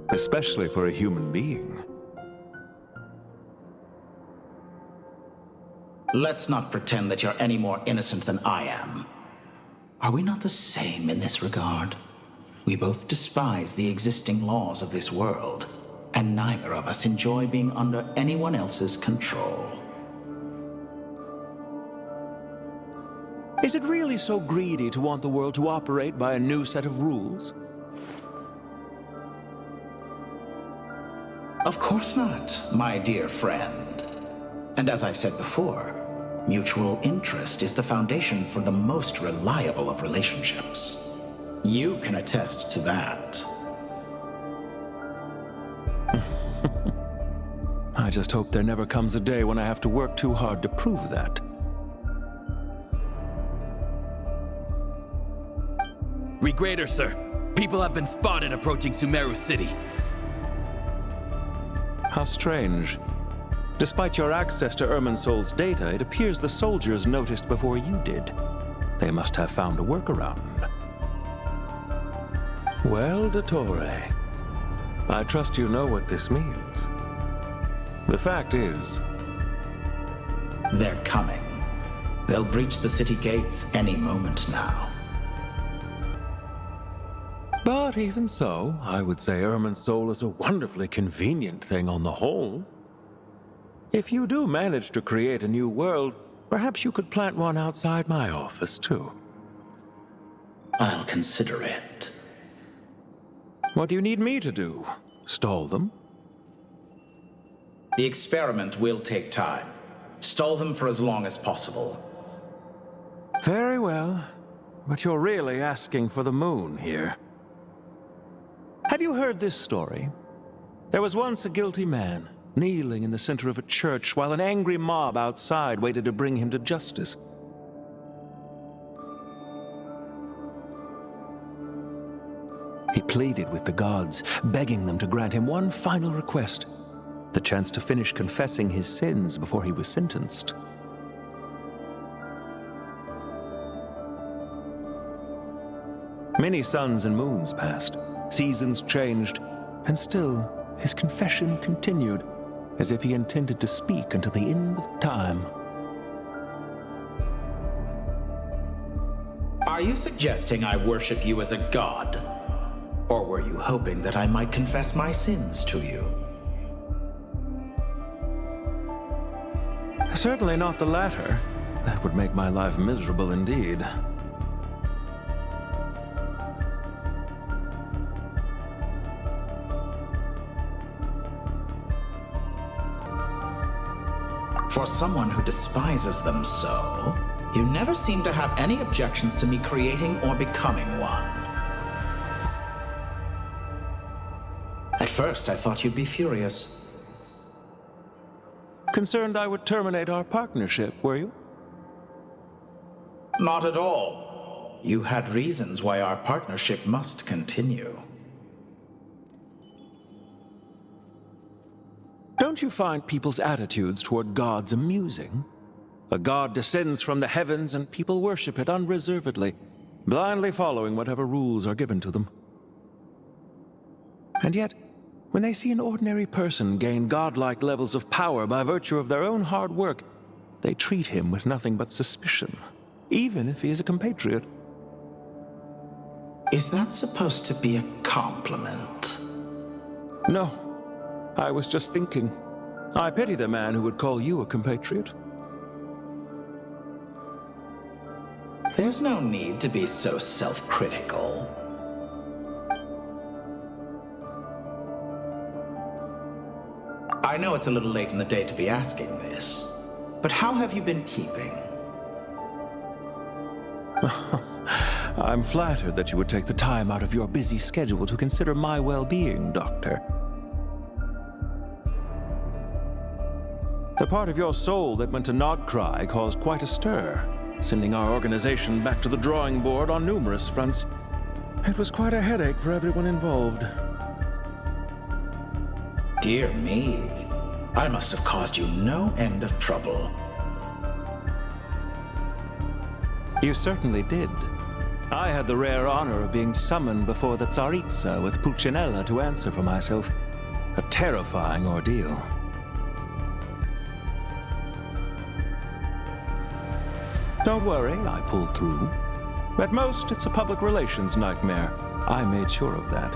Especially for a human being. Let's not pretend that you're any more innocent than I am. Are we not the same in this regard? We both despise the existing laws of this world, and neither of us enjoy being under anyone else's control. Is it really so greedy to want the world to operate by a new set of rules? Of course not, my dear friend. And as I've said before, mutual interest is the foundation for the most reliable of relationships. You can attest to that. I just hope there never comes a day when I have to work too hard to prove that. Regrader, sir. People have been spotted approaching Sumeru City. How strange. Despite your access to Irminsol's data, it appears the soldiers noticed before you did. They must have found a workaround. Well, Dottore, I trust you know what this means. The fact is... they're coming. They'll breach the city gates any moment now. But even so, I would say Irminsol is a wonderfully convenient thing on the whole. If you do manage to create a new world, perhaps you could plant one outside my office, too. I'll consider it. What do you need me to do? Stall them? The experiment will take time. Stall them for as long as possible. Very well. But you're really asking for the moon here. Have you heard this story? There was once a guilty man, kneeling in the center of a church while an angry mob outside waited to bring him to justice. He pleaded with the gods, begging them to grant him one final request, the chance to finish confessing his sins before he was sentenced. Many suns and moons passed, seasons changed, and still his confession continued, as if he intended to speak until the end of time. Are you suggesting I worship you as a god? Or were you hoping that I might confess my sins to you? Certainly not the latter. That would make my life miserable indeed. For someone who despises them so, you never seem to have any objections to me creating or becoming one. At first, I thought you'd be furious. Concerned I would terminate our partnership, were you? Not at all. You had reasons why our partnership must continue. Don't you find people's attitudes toward gods amusing? A god descends from the heavens and people worship it unreservedly, blindly following whatever rules are given to them. And yet, when they see an ordinary person gain godlike levels of power by virtue of their own hard work, they treat him with nothing but suspicion, even if he is a compatriot. Is that supposed to be a compliment? No. I was just thinking. I pity the man who would call you a compatriot. There's no need to be so self-critical. I know it's a little late in the day to be asking this, but how have you been keeping? I'm flattered that you would take the time out of your busy schedule to consider my well-being, Doctor. The part of your soul that went to Nodcry caused quite a stir, sending our organization back to the drawing board on numerous fronts. It was quite a headache for everyone involved. Dear me, I must have caused you no end of trouble. You certainly did. I had the rare honor of being summoned before the Tsaritsa with Pulcinella to answer for myself. A terrifying ordeal. Don't worry, I pulled through. At most, it's a public relations nightmare. I made sure of that.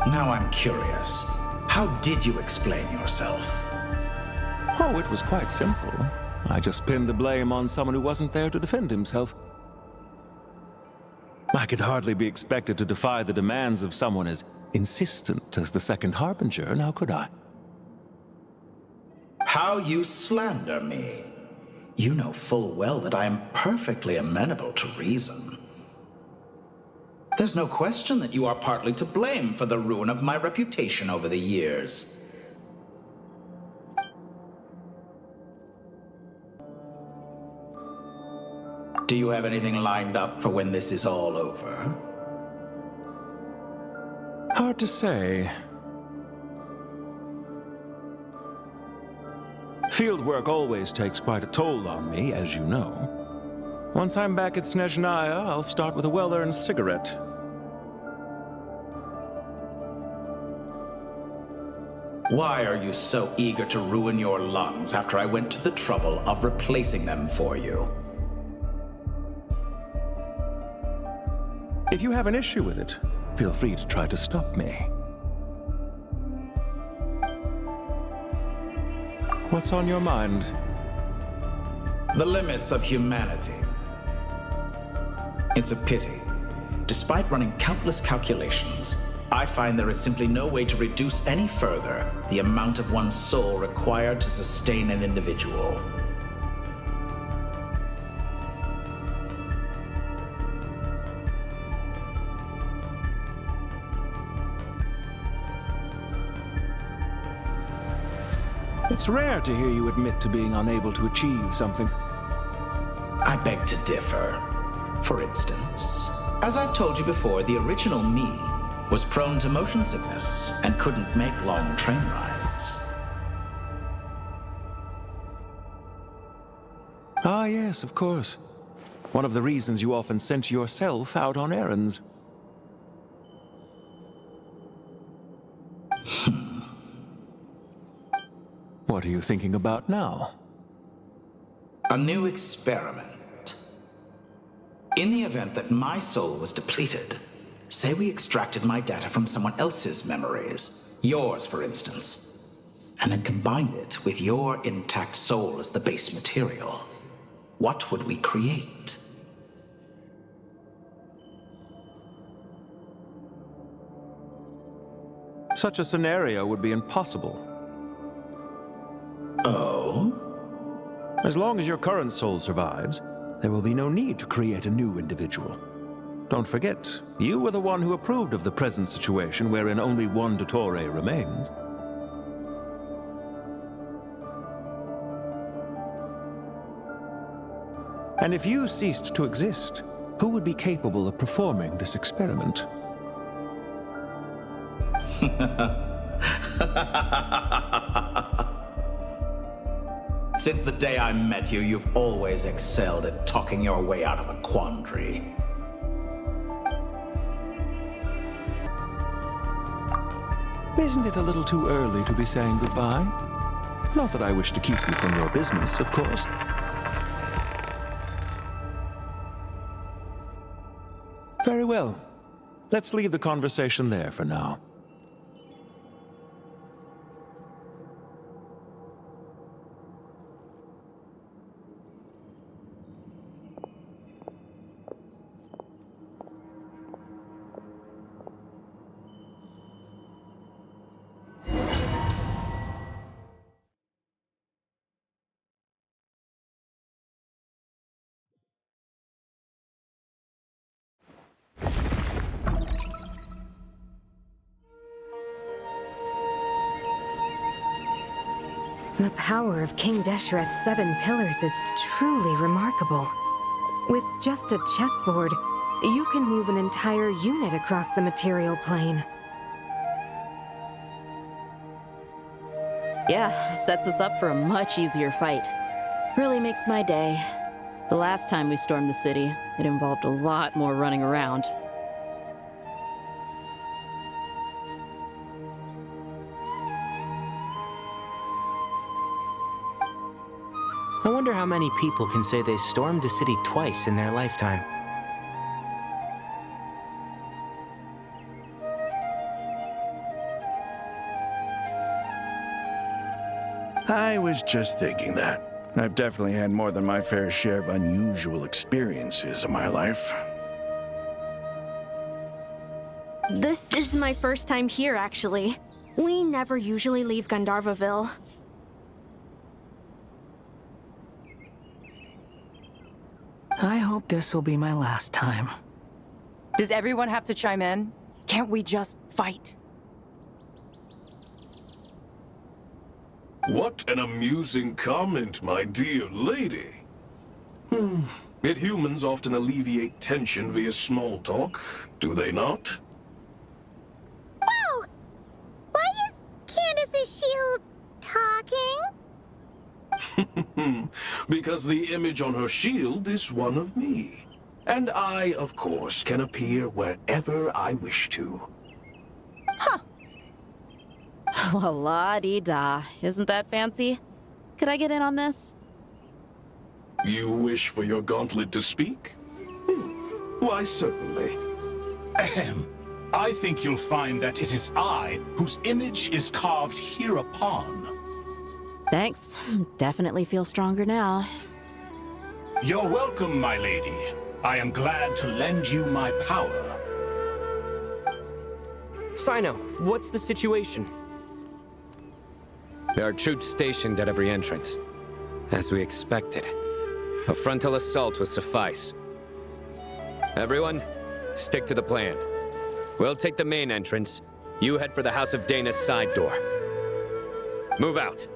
Now I'm curious. How did you explain yourself? Oh, it was quite simple. I just pinned the blame on someone who wasn't there to defend himself. I could hardly be expected to defy the demands of someone as insistent as the Second Harbinger, now could I? How you slander me. You know full well that I am perfectly amenable to reason. There's no question that you are partly to blame for the ruin of my reputation over the years. Do you have anything lined up for when this is all over? Hard to say. Field work always takes quite a toll on me, as you know. Once I'm back at Snezhnaya, I'll start with a well-earned cigarette. Why are you so eager to ruin your lungs after I went to the trouble of replacing them for you? If you have an issue with it, feel free to try to stop me. What's on your mind? The limits of humanity. It's a pity. Despite running countless calculations, I find there is simply no way to reduce any further the amount of one's soul required to sustain an individual. It's rare to hear you admit to being unable to achieve something. I beg to differ. For instance, as I've told you before, the original me was prone to motion sickness and couldn't make long train rides. Ah, yes, of course. One of the reasons you often sent yourself out on errands. What are you thinking about now? A new experiment. In the event that my soul was depleted, say we extracted my data from someone else's memories, yours for instance, and then combined it with your intact soul as the base material, what would we create? Such a scenario would be impossible. Oh? As long as your current soul survives, there will be no need to create a new individual. Don't forget, you were the one who approved of the present situation wherein only one Dottore remains. And if you ceased to exist, who would be capable of performing this experiment? Since the day I met you, you've always excelled at talking your way out of a quandary. Isn't it a little too early to be saying goodbye? Not that I wish to keep you from your business, of course. Very well. Let's leave the conversation there for now. The power of King Deshret's 7 pillars is truly remarkable. With just a chessboard, you can move an entire unit across the material plane. Yeah, sets us up for a much easier fight. Really makes my day. The last time we stormed the city, it involved a lot more running around. I wonder how many people can say they stormed a city twice in their lifetime. I was just thinking that. I've definitely had more than my fair share of unusual experiences in my life. This is my first time here, actually. We never usually leave Gandharvaville. I hope this will be my last time. Does everyone have to chime in? Can't we just fight? What an amusing comment, my dear lady. Yet humans often alleviate tension via small talk, do they not? Whoa! Why is Candace's shield talking? Because the image on her shield is one of me. And I, of course, can appear wherever I wish to. Well, la-dee-da. Isn't that fancy? Could I get in on this? You wish for your gauntlet to speak? Why, certainly. Ahem. I think you'll find that it is I whose image is carved hereupon. Thanks. Definitely feel stronger now. You're welcome, my lady. I am glad to lend you my power. Sino, what's the situation? There are troops stationed at every entrance. As we expected. A frontal assault will suffice. Everyone, stick to the plan. We'll take the main entrance. You head for the House of Dana's side door. Move out.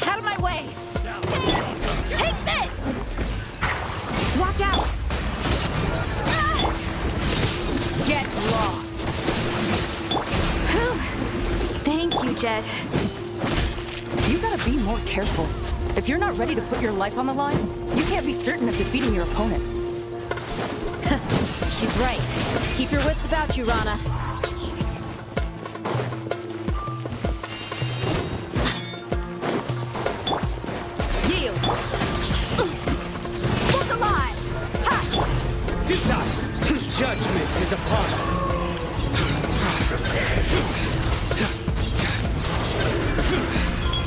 Out of my way! Take this! Watch out! Get lost! Whew. Thank you, Jed. You gotta be more careful. If you're not ready to put your life on the line, you can't be certain of defeating your opponent. She's right. Keep your wits about you, Rana. Yield! Look alive! Ha! Futile! Judgment is upon us.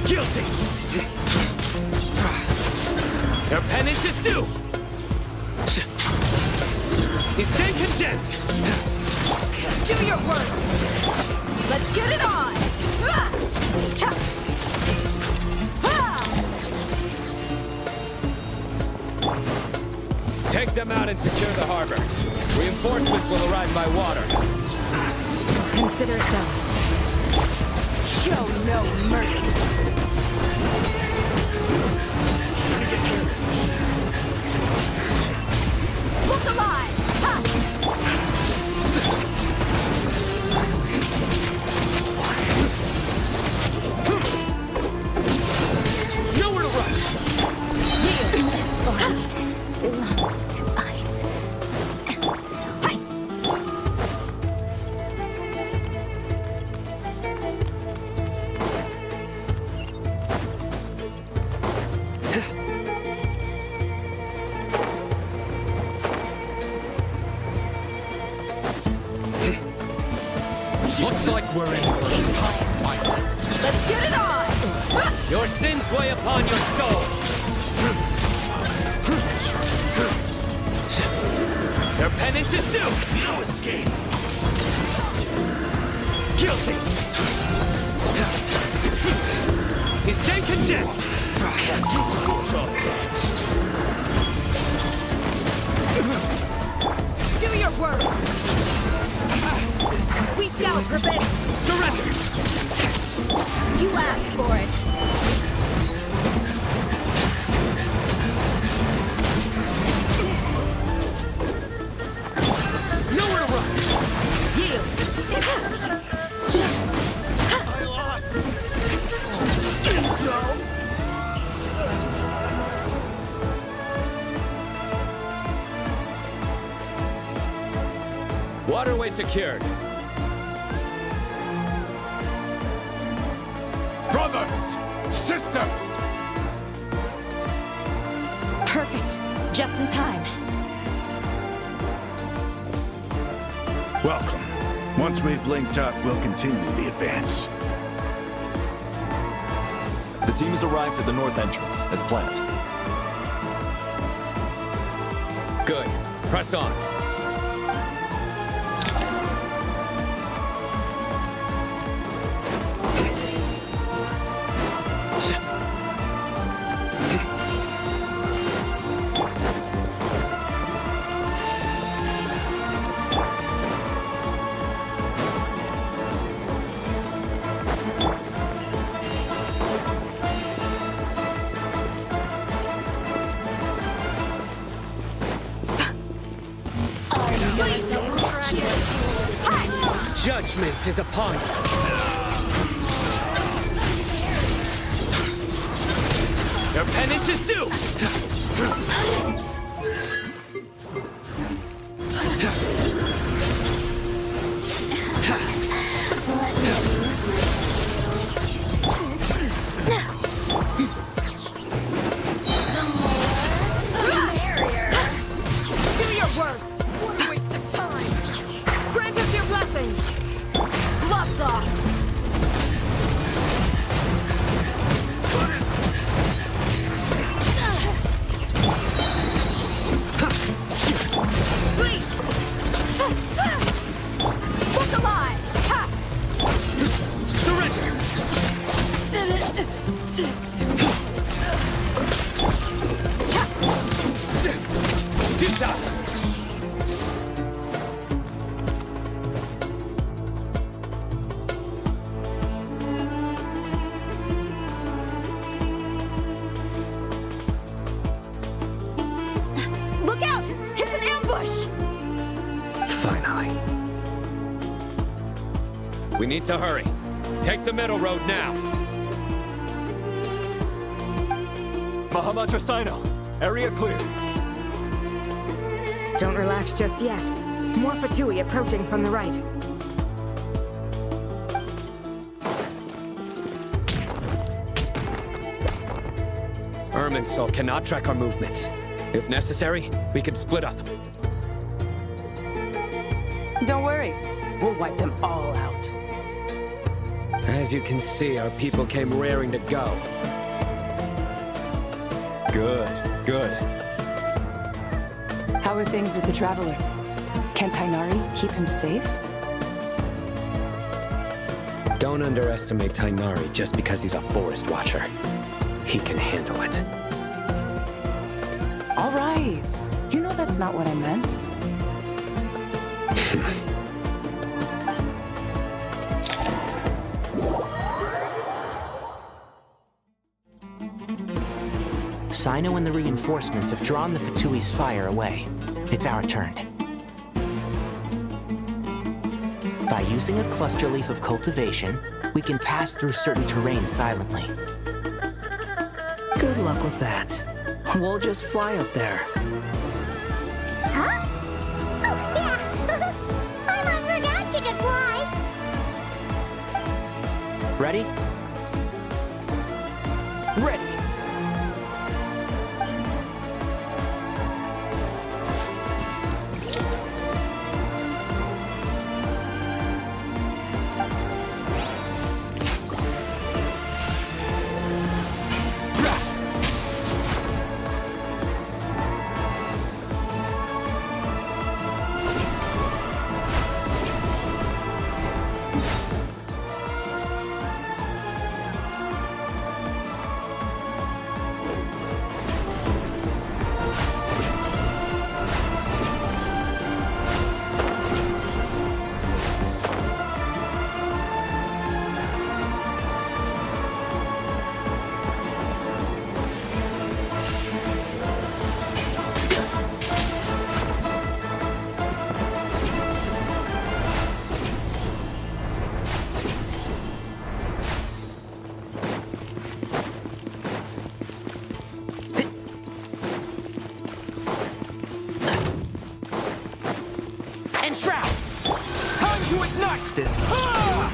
Guilty! Your penance is due! You stand condemned! Do your work! Let's get it on! Ah! Cha! Ah! Take them out and secure the harbor. Reinforcements will arrive by water. Consider it done. Show no mercy. Look alive! Ha! Nowhere to run! Yield! This body belongs to ice and snow. Looks like we're in for a tough fight. Let's get it on! Your sins weigh upon your soul. penance is due! No escape! Guilty! You stand condemned! Do your work! We shall prevent! Surrender! You asked for it! Nowhere to run! Yield! I lost! Waterway secured. Brothers! Sisters! Perfect. Just in time. Welcome. Once we've linked up, we'll continue the advance. The team has arrived at the north entrance, as planned. Good. Press on. Judgment is upon you. Your penance is due! Do your worst! What a waste of time! Grant us your blessing! Gloves off! Please! Look alive! Ha! Surrender! Futile! Look out! It's an ambush! Finally. We need to hurry. Take the middle road now. Mahamatra Sino, area clear. Don't relax just yet. More Fatui approaching from the right. Irminsul cannot track our movements. If necessary, we can split up. Don't worry. We'll wipe them all out. As you can see, our people came raring to go. Good, good. How are things with the Traveler? Can Tainari keep him safe? Don't underestimate Tainari just because he's a forest watcher. He can handle it. All right. You know that's not what I meant. Sino and the reinforcements have drawn the Fatui's fire away. It's our turn. By using a cluster leaf of cultivation, we can pass through certain terrain silently. Good luck with that. We'll just fly up there. Huh? Oh, yeah! I forgot you could fly! Ready? Ready! Enshroud! Time to ignite this! Behold!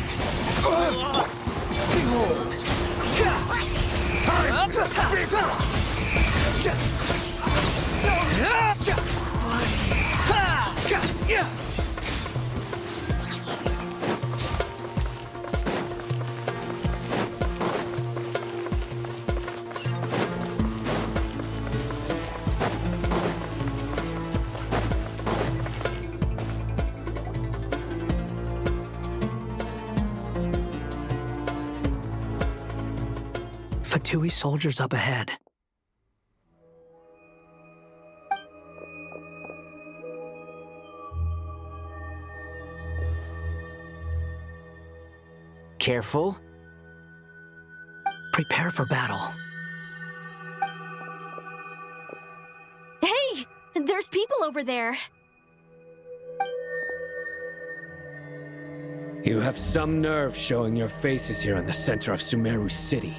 Fatui soldiers up ahead. Careful. Prepare for battle. Hey! There's people over there. You have some nerve showing your faces here in the center of Sumeru City.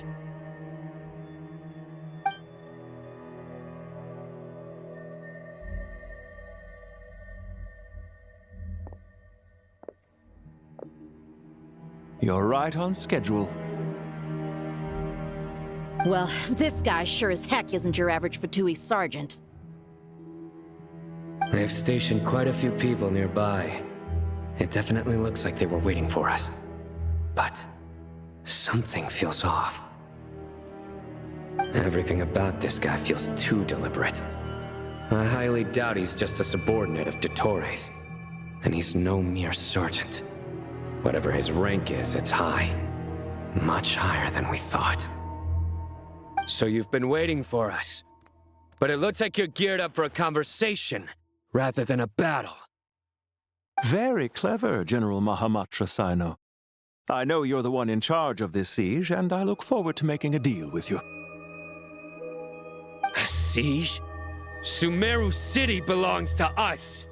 You're right on schedule. Well, this guy sure as heck isn't your average Fatui sergeant. They've stationed quite a few people nearby. It definitely looks like they were waiting for us. But something feels off. Everything about this guy feels too deliberate. I highly doubt he's just a subordinate of Dottores. And he's no mere sergeant. Whatever his rank is, it's high. Much higher than we thought. So you've been waiting for us. But it looks like you're geared up for a conversation, rather than a battle. Very clever, General Mahamatra Sino. I know you're the one in charge of this siege, and I look forward to making a deal with you. A siege? Sumeru City belongs to us!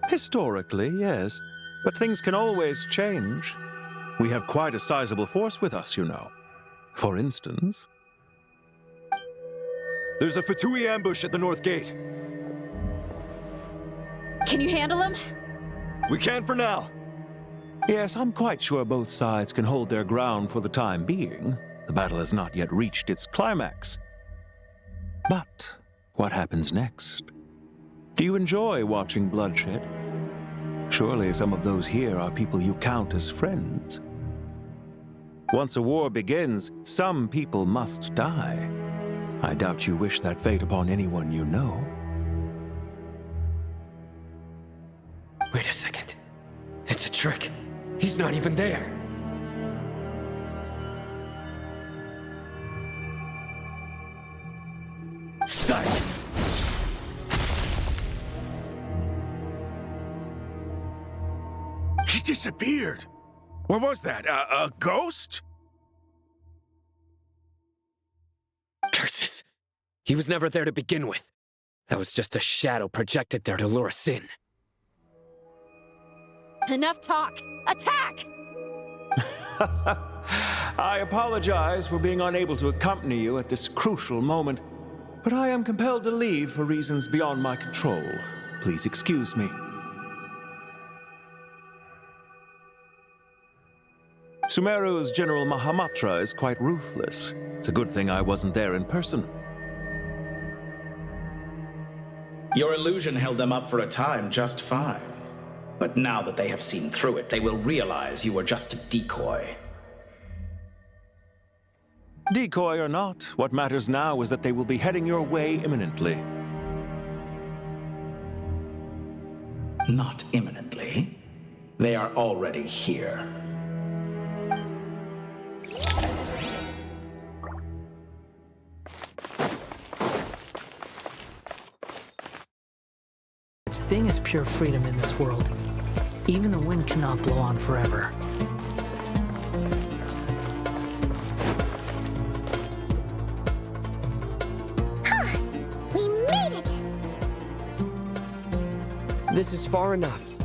Historically, yes. But things can always change. We have quite a sizable force with us, you know. For instance... There's a Fatui ambush at the north gate. Can you handle him? We can for now. Yes, I'm quite sure both sides can hold their ground for the time being. The battle has not yet reached its climax. But what happens next? Do you enjoy watching bloodshed? Surely some of those here are people you count as friends. Once a war begins, some people must die. I doubt you wish that fate upon anyone you know. Wait a second. It's a trick. He's not even there. Silence! He disappeared. What was that? A ghost? Curses! He was never there to begin with. That was just a shadow projected there to lure us in. Enough talk! Attack! I apologize for being unable to accompany you at this crucial moment, but I am compelled to leave for reasons beyond my control. Please excuse me. Sumeru's General Mahamatra is quite ruthless. It's a good thing I wasn't there in person. Your illusion held them up for a time just fine. But now that they have seen through it, they will realize you were just a decoy. Decoy or not, what matters now is that they will be heading your way imminently. Not imminently. They are already here. Such thing as pure freedom in this world. Even the wind cannot blow on forever. We made it! This is far enough.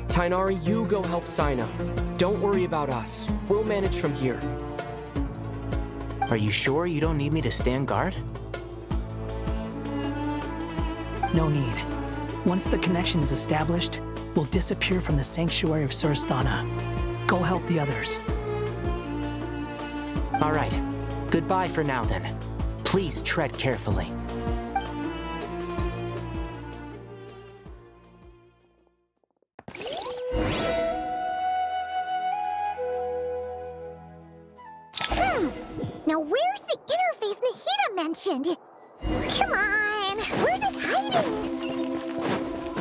Tainari, you go help Sino. Don't worry about us. We'll manage from here. Are you sure you don't need me to stand guard? No need. Once the connection is established, we'll disappear from the sanctuary of Surasthana. Go help the others. All right. Goodbye for now, then. Please tread carefully. Now where's the interface Nahida mentioned? Come on, where's it hiding?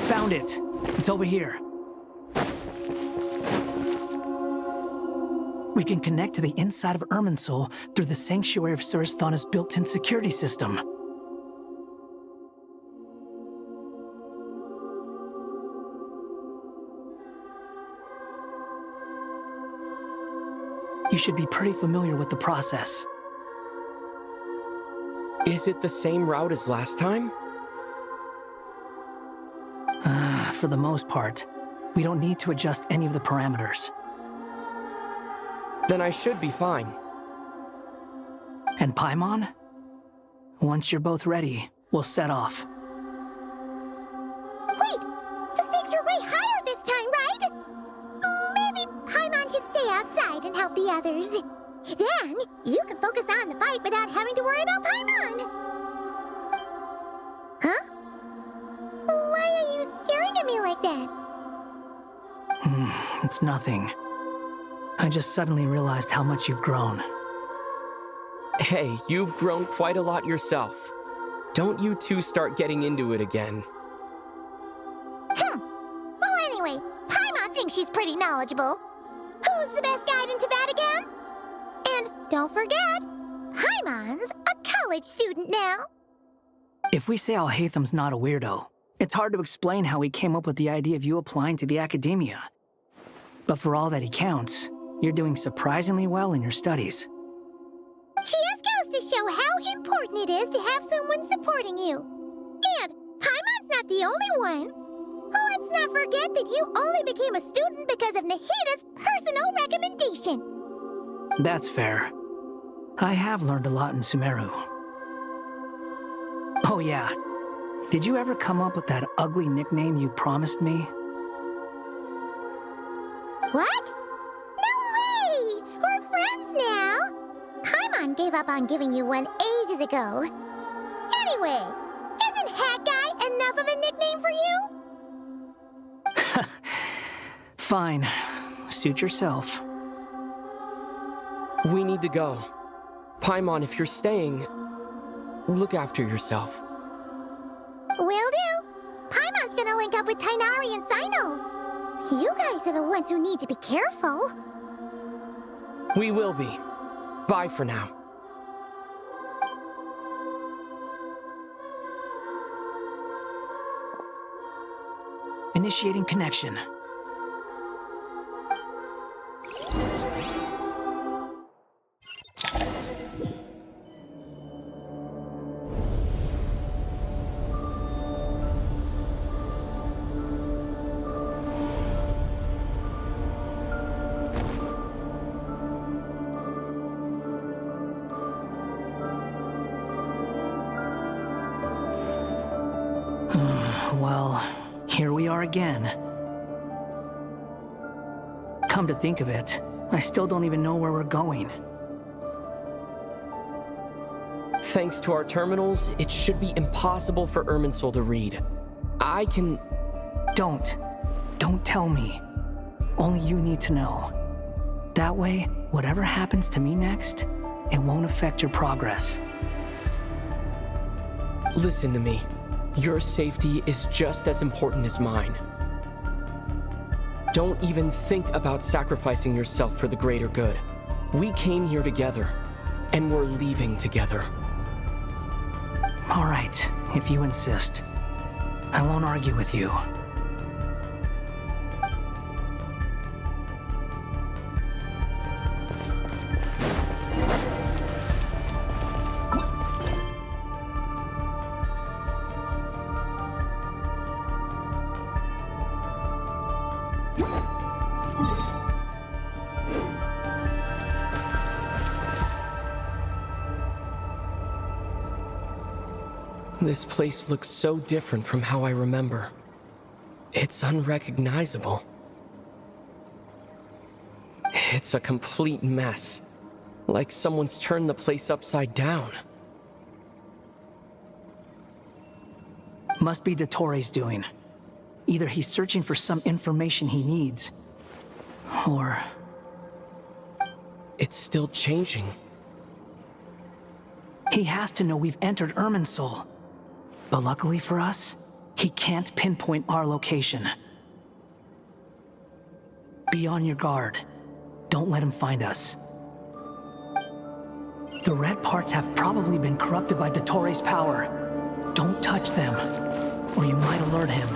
Found it. It's over here. We can connect to the inside of Irminsul through the Sanctuary of Surasthana's built-in security system. You should be pretty familiar with the process. Is it the same route as last time? For the most part, we don't need to adjust any of the parameters. Then I should be fine. And Paimon? Once you're both ready, we'll set off. Wait! The stakes are way higher this time, right? Maybe Paimon should stay outside and help the others. Then, you can focus on the fight without having to worry about Paimon. Huh? Why are you staring at me like that? It's nothing. I just suddenly realized how much you've grown. Hey, you've grown quite a lot yourself. Don't you two start getting into it again. Well, anyway, Paimon thinks she's pretty knowledgeable. Who's the best guide in Teyvat again? And don't forget, Paimon's a college student now. If we say Alhaitham's not a weirdo, it's hard to explain how he came up with the idea of you applying to the academia. But for all that he counts, you're doing surprisingly well in your studies. Just goes to show how important it is to have someone supporting you. And Paimon's not the only one. Let's not forget that you only became a student because of Nahida's personal recommendation. That's fair. I have learned a lot in Sumeru. Oh yeah, did you ever come up with that ugly nickname you promised me? What? No way! We're friends now! Paimon gave up on giving you one ages ago. Anyway, isn't Hat Guy enough of a nickname for you? Fine. Suit yourself. We need to go. Paimon, if you're staying, look after yourself. Will do. Paimon's gonna link up with Tighnari and Sino. You guys are the ones who need to be careful. We will be. Bye for now. Initiating connection. Well, here we are again. Come to think of it, I still don't even know where we're going. Thanks to our terminals, it should be impossible for Irminsul to read. I can... Don't tell me. Only you need to know. That way, whatever happens to me next, it won't affect your progress. Listen to me. Your safety is just as important as mine. Don't even think about sacrificing yourself for the greater good. We came here together, and we're leaving together. All right, if you insist. I won't argue with you. This place looks so different from how I remember. It's unrecognizable. It's a complete mess. Like someone's turned the place upside down. Must be Dottoro's doing. Either he's searching for some information he needs, or... It's still changing. He has to know we've entered Irminsul. But luckily for us, he can't pinpoint our location. Be on your guard. Don't let him find us. The red parts have probably been corrupted by Dottoro's power. Don't touch them, or you might alert him.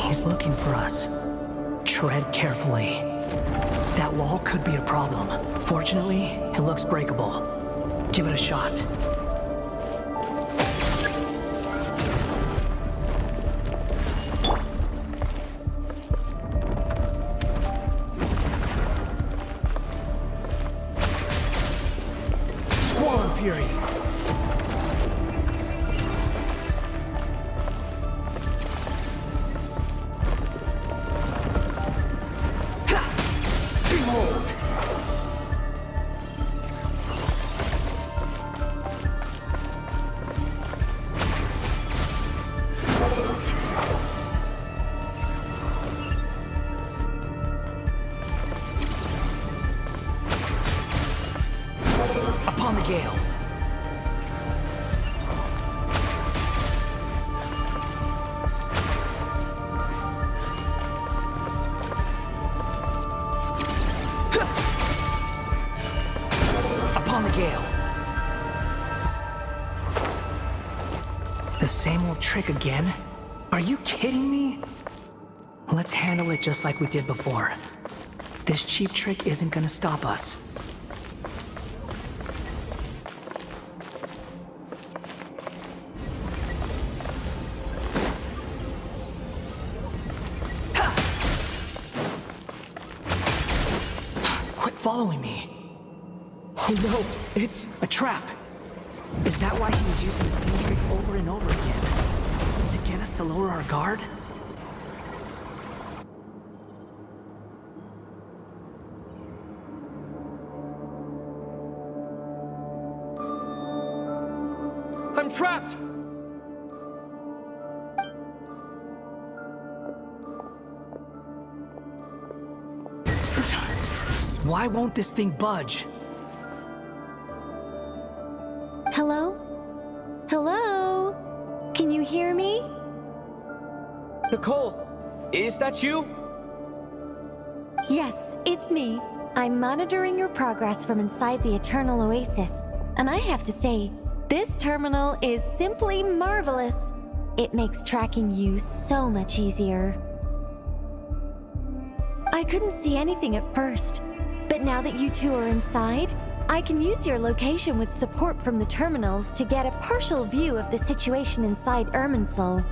He's looking for us. Tread carefully. That wall could be a problem. Fortunately, it looks breakable. Give it a shot. Squall Fury! Upon the gale. Upon the gale. The same old trick again? Are you kidding me? Let's handle it just like we did before. This cheap trick isn't gonna stop us. Following me. Oh no, it's a trap. Is that why he was using the same trick over and over again? To get us to lower our guard? I'm trapped! Why won't this thing budge? Hello? Hello? Can you hear me? Nicole, is that you? Yes, it's me. I'm monitoring your progress from inside the Eternal Oasis, and I have to say, this terminal is simply marvelous. It makes tracking you so much easier. I couldn't see anything at first, but now that you two are inside, I can use your location with support from the terminals to get a partial view of the situation inside Irminsul.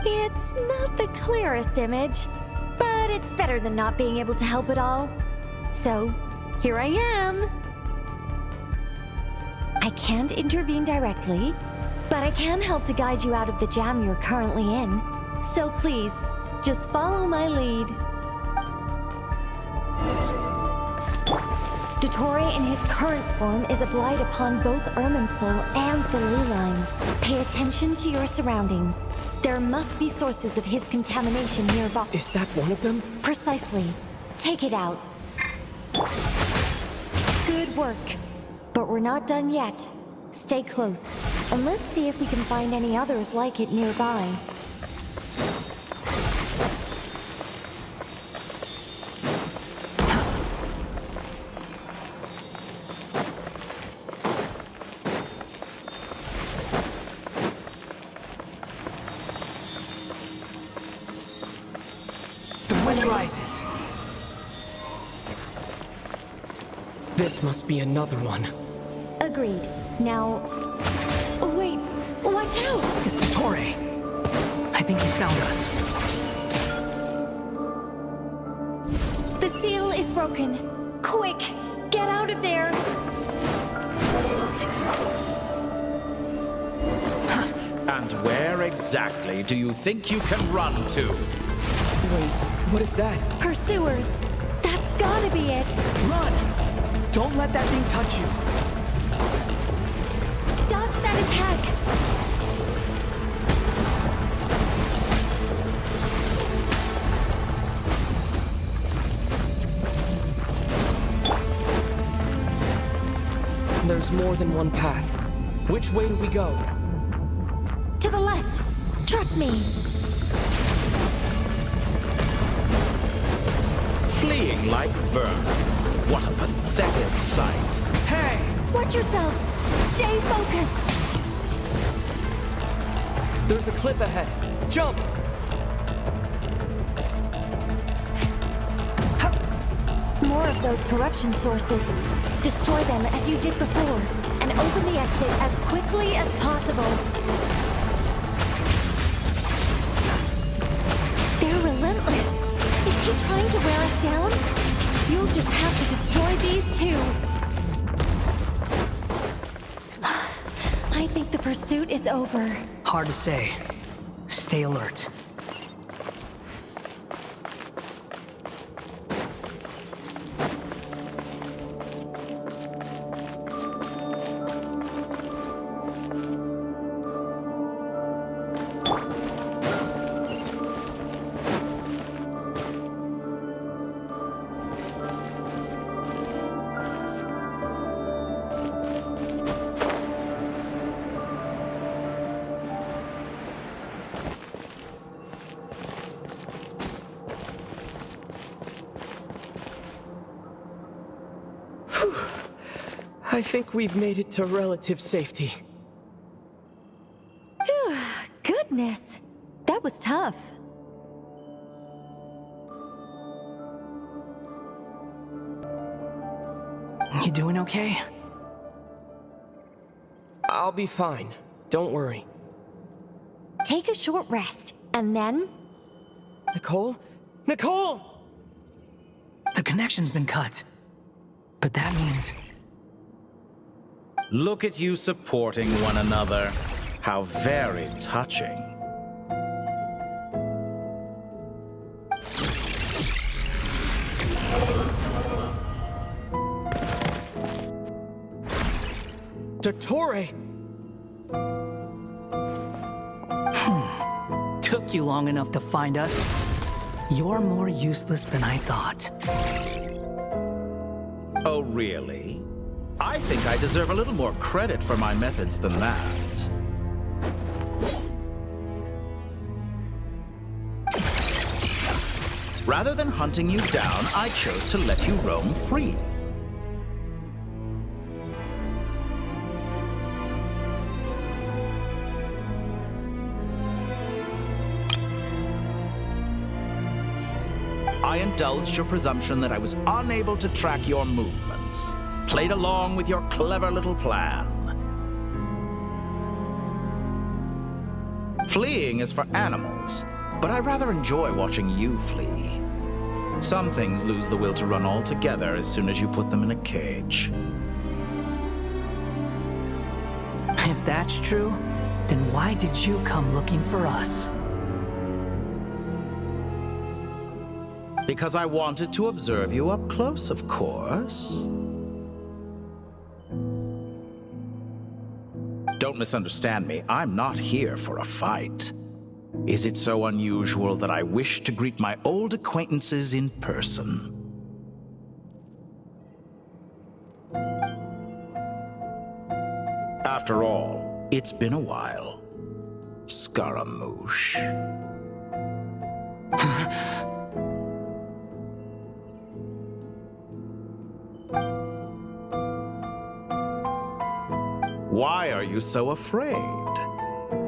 It's not the clearest image, but it's better than not being able to help at all. So, here I am. I can't intervene directly, but I can help to guide you out of the jam you're currently in. So please, just follow my lead. Dottore in his current form is a blight upon both Irminsul and the Ley Lines. Pay attention to your surroundings. There must be sources of his contamination nearby. Is that one of them? Precisely. Take it out. Good work. But we're not done yet. Stay close, and let's see if we can find any others like it nearby. The wind rises. This must be another one. Agreed. Now... wait! Watch out! It's Dottore. I think he's found us. broken. Quick, get out of there! And where exactly do you think you can run to? Wait, what is that? Pursuers! That's gotta be it! Run! Don't let that thing touch you. Dodge that attack! There's more than one path. Which way do we go? To the left! Trust me! Fleeing like vermin. What a pathetic sight. Hey! Watch yourselves! Stay focused! There's a cliff ahead. Jump! More of those corruption sources. Destroy them as you did before, and open the exit as quickly as possible. They're relentless. Is he trying to wear us down? You'll just have to destroy these too. I think the pursuit is over. Hard to say. Stay alert. I think we've made it to relative safety. Goodness, that was tough. You doing okay? I'll be fine. Don't worry. Take a short rest, and then... Nicole? Nicole! The connection's been cut. But that means... Look at you supporting one another. How very touching. Dottore! Took you long enough to find us. You're more useless than I thought. Oh, really? I think I deserve a little more credit for my methods than that. Rather than hunting you down, I chose to let you roam free. I indulged your presumption that I was unable to track your movements. Played along with your clever little plan. Fleeing is for animals, but I rather enjoy watching you flee. Some things lose the will to run altogether as soon as you put them in a cage. If that's true, then why did you come looking for us? Because I wanted to observe you up close, of course. Don't misunderstand me. I'm not here for a fight. Is it so unusual that I wish to greet my old acquaintances in person? After all, it's been a while. Scaramouche. Why are you so afraid?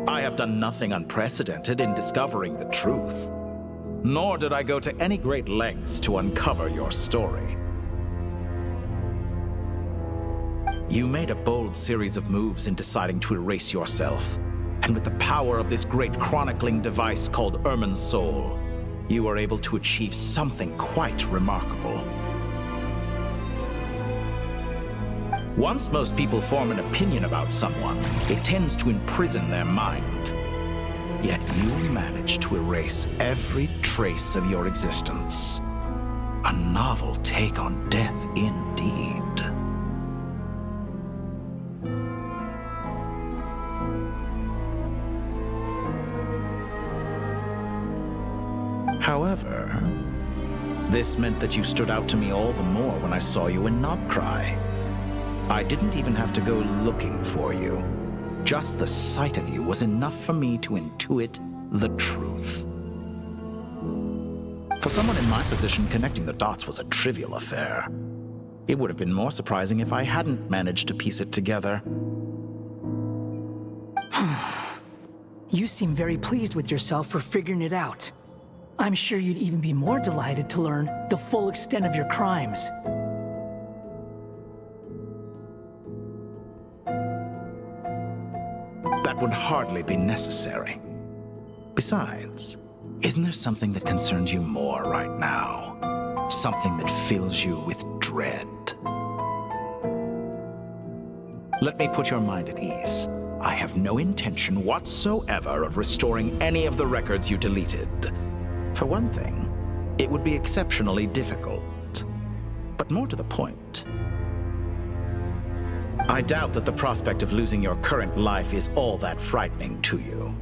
I have done nothing unprecedented in discovering the truth. Nor did I go to any great lengths to uncover your story. You made a bold series of moves in deciding to erase yourself. And with the power of this great chronicling device called Irmin's Soul, you were able to achieve something quite remarkable. Once most people form an opinion about someone, it tends to imprison their mind. Yet you manage to erase every trace of your existence. A novel take on death indeed. However, this meant that you stood out to me all the more when I saw you in Nodcry. I didn't even have to go looking for you. Just the sight of you was enough for me to intuit the truth. For someone in my position, connecting the dots was a trivial affair. It would have been more surprising if I hadn't managed to piece it together. You seem very pleased with yourself for figuring it out. I'm sure you'd even be more delighted to learn the full extent of your crimes. That would hardly be necessary. Besides, isn't there something that concerns you more right now? Something that fills you with dread? Let me put your mind at ease. I have no intention whatsoever of restoring any of the records you deleted. For one thing, it would be exceptionally difficult. But more to the point, I doubt that the prospect of losing your current life is all that frightening to you.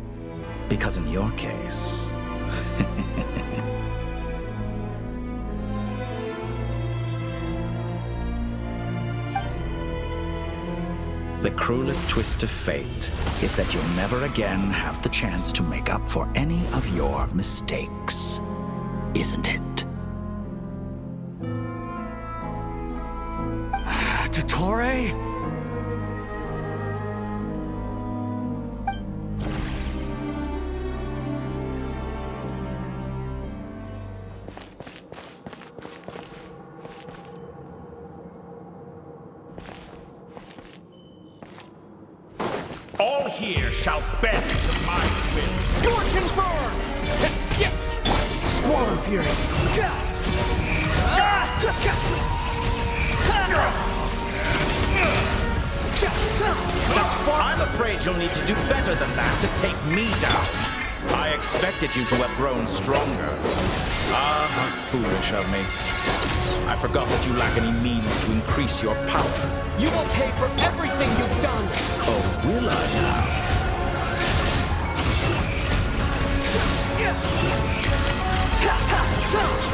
Because in your case... the cruelest twist of fate is that you'll never again have the chance to make up for any of your mistakes, isn't it? Dottore? All here shall bend to my will. Scorch and burn! Squall Fury! That's far. I'm afraid you'll need to do better than that to take me down. I expected you to have grown stronger. Ah, how foolish of me. I forgot that you lack any means to increase your power. You will pay for everything you've done! Oh, will I now?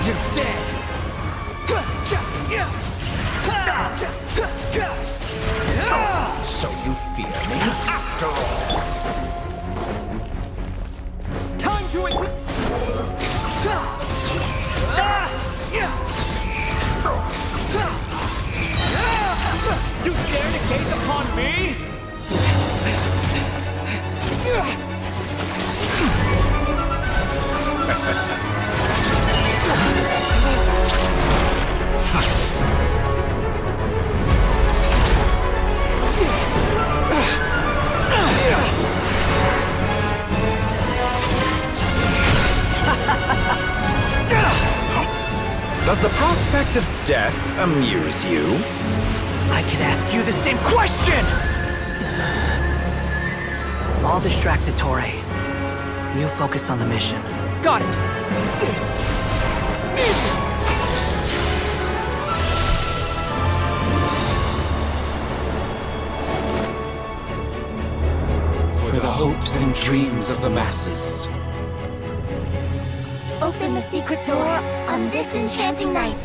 You're dead! So you fear me after all? Time to it! You dare to gaze upon me? Does the prospect of death amuse you? I could ask you the same question! I'll distract Dottore. You focus on the mission. Got it! For the hopes and dreams of the masses. Open the secret door on this enchanting night.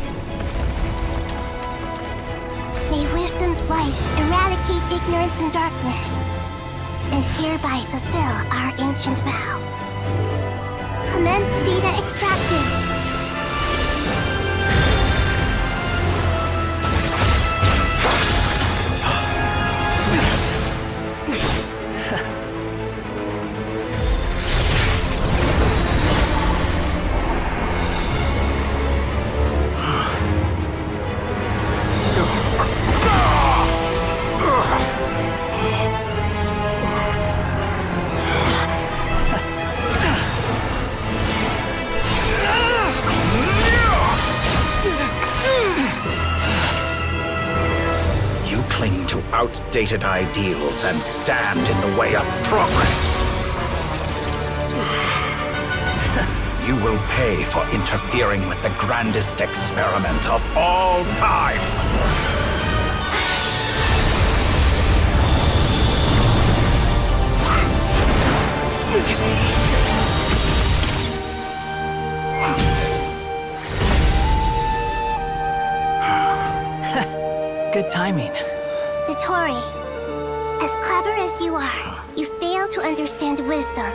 May wisdom's light eradicate ignorance and darkness, and hereby fulfill our ancient vow. Commence data extraction. outdated ideals and stand in the way of progress. You will pay for interfering with the grandest experiment of all time. Good timing. Dottore, as clever as you are, you fail to understand wisdom.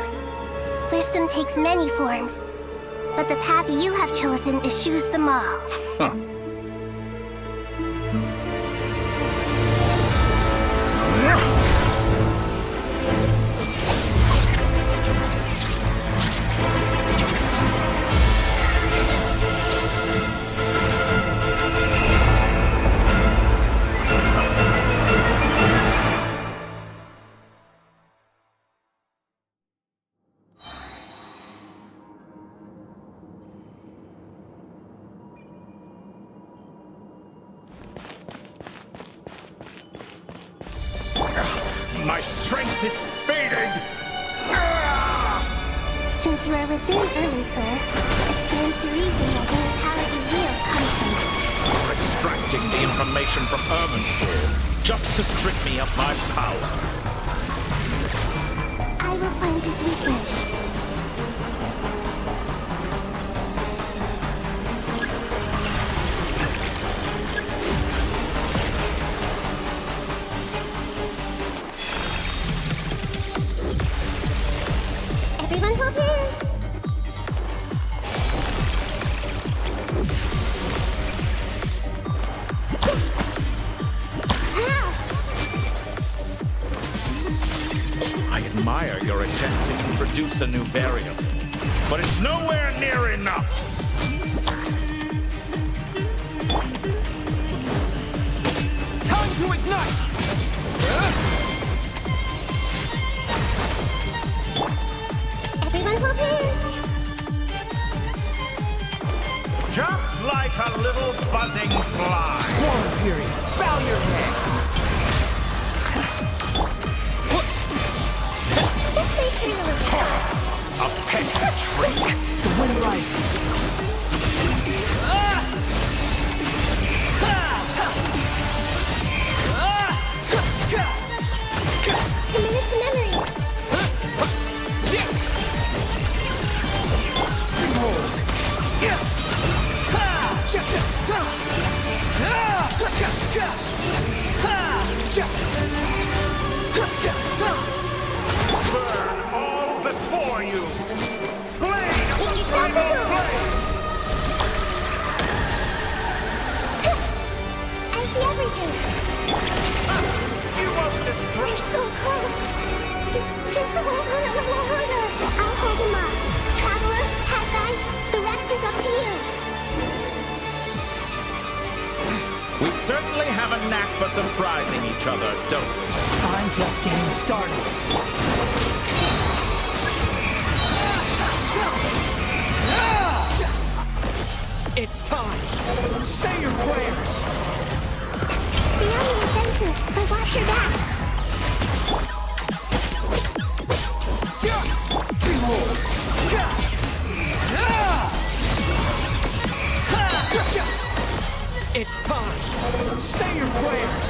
Wisdom takes many forms, but the path you have chosen eschews them all. Huh. My strength is fading! Since you are within Ermin, sir, it stands to reason that any power you wield comes from it. You're extracting the information from Ermin's soul, just to strip me of my power. I will find his weakness. Everyone hop in! I admire your attempt to introduce a new variable, but it's nowhere near enough. Time to ignite! Everyone hop in! Just like a little buzzing fly. Squall Fury, bow your head! This makes me really A pet trick. The wind rises. Diminish the memory! Burn all before you. Blade of the final blade. I see everything! You won't destroy. We're so close! Just hold on a little longer! I'll hold him up. Traveler, Hat Guy, the rest is up to you. We certainly have a knack for surprising each other, don't we? I'm just getting started. It's time! Say your prayers! Stay on your defensive, but watch your back. It's time! Say your prayers!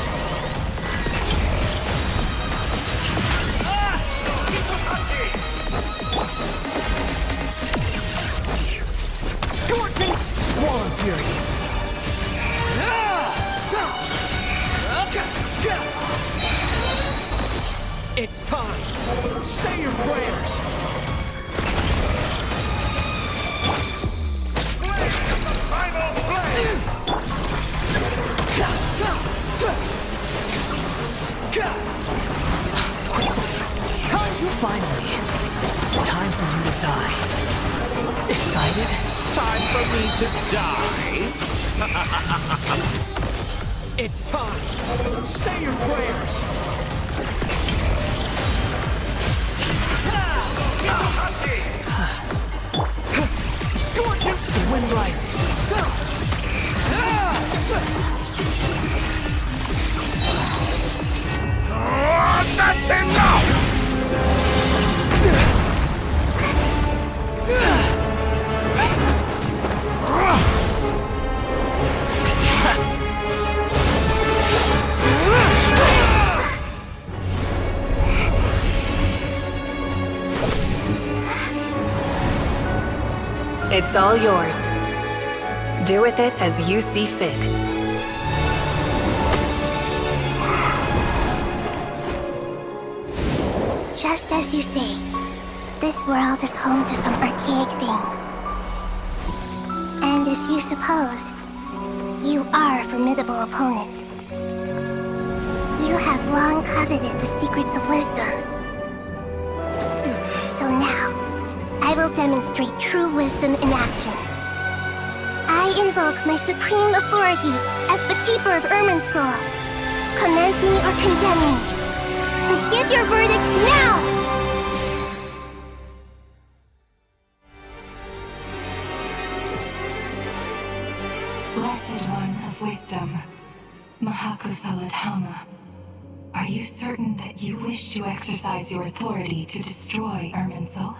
Scorching! Squall Fury! It's time! Say your prayers! Final blade! Finally. Time for you to die. Excited? Time for me to die? It's time! Say your prayers! Scorching! The wind rises. It's all yours. Do with it as you see fit. Just as you say, this world is home to some archaic things. And as you suppose, you are a formidable opponent. You have long coveted the secrets of wisdom. So now, I will demonstrate true wisdom in action. I invoke my supreme authority as the keeper of Irminsul. Commend me or condemn me. But give your verdict now! Blessed One of Wisdom, Mahakusaladhama, are you certain that you wish to exercise your authority to destroy Irminsul?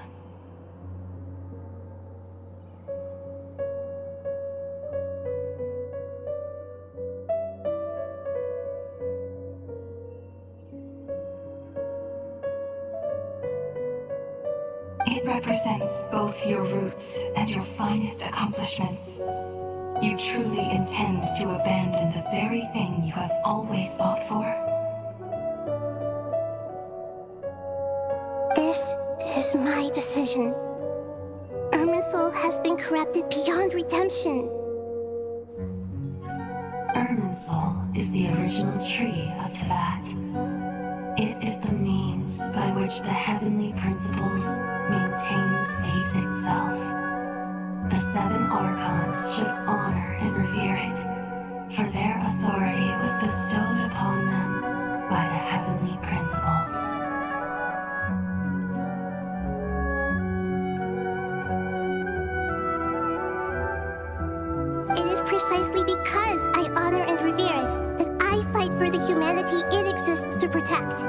It represents both your roots and your finest accomplishments. You truly intend to abandon the very thing you have always fought for? This is my decision. Irminsul has been corrupted beyond redemption. Irminsul is the original tree of Teyvat. It is the means by which the heavenly principles maintains fate itself. The 7 Archons should honor and revere it, for their authority was bestowed upon them by the heavenly principles. It is precisely because I honor and revere it that I fight for the humanity it exists to protect.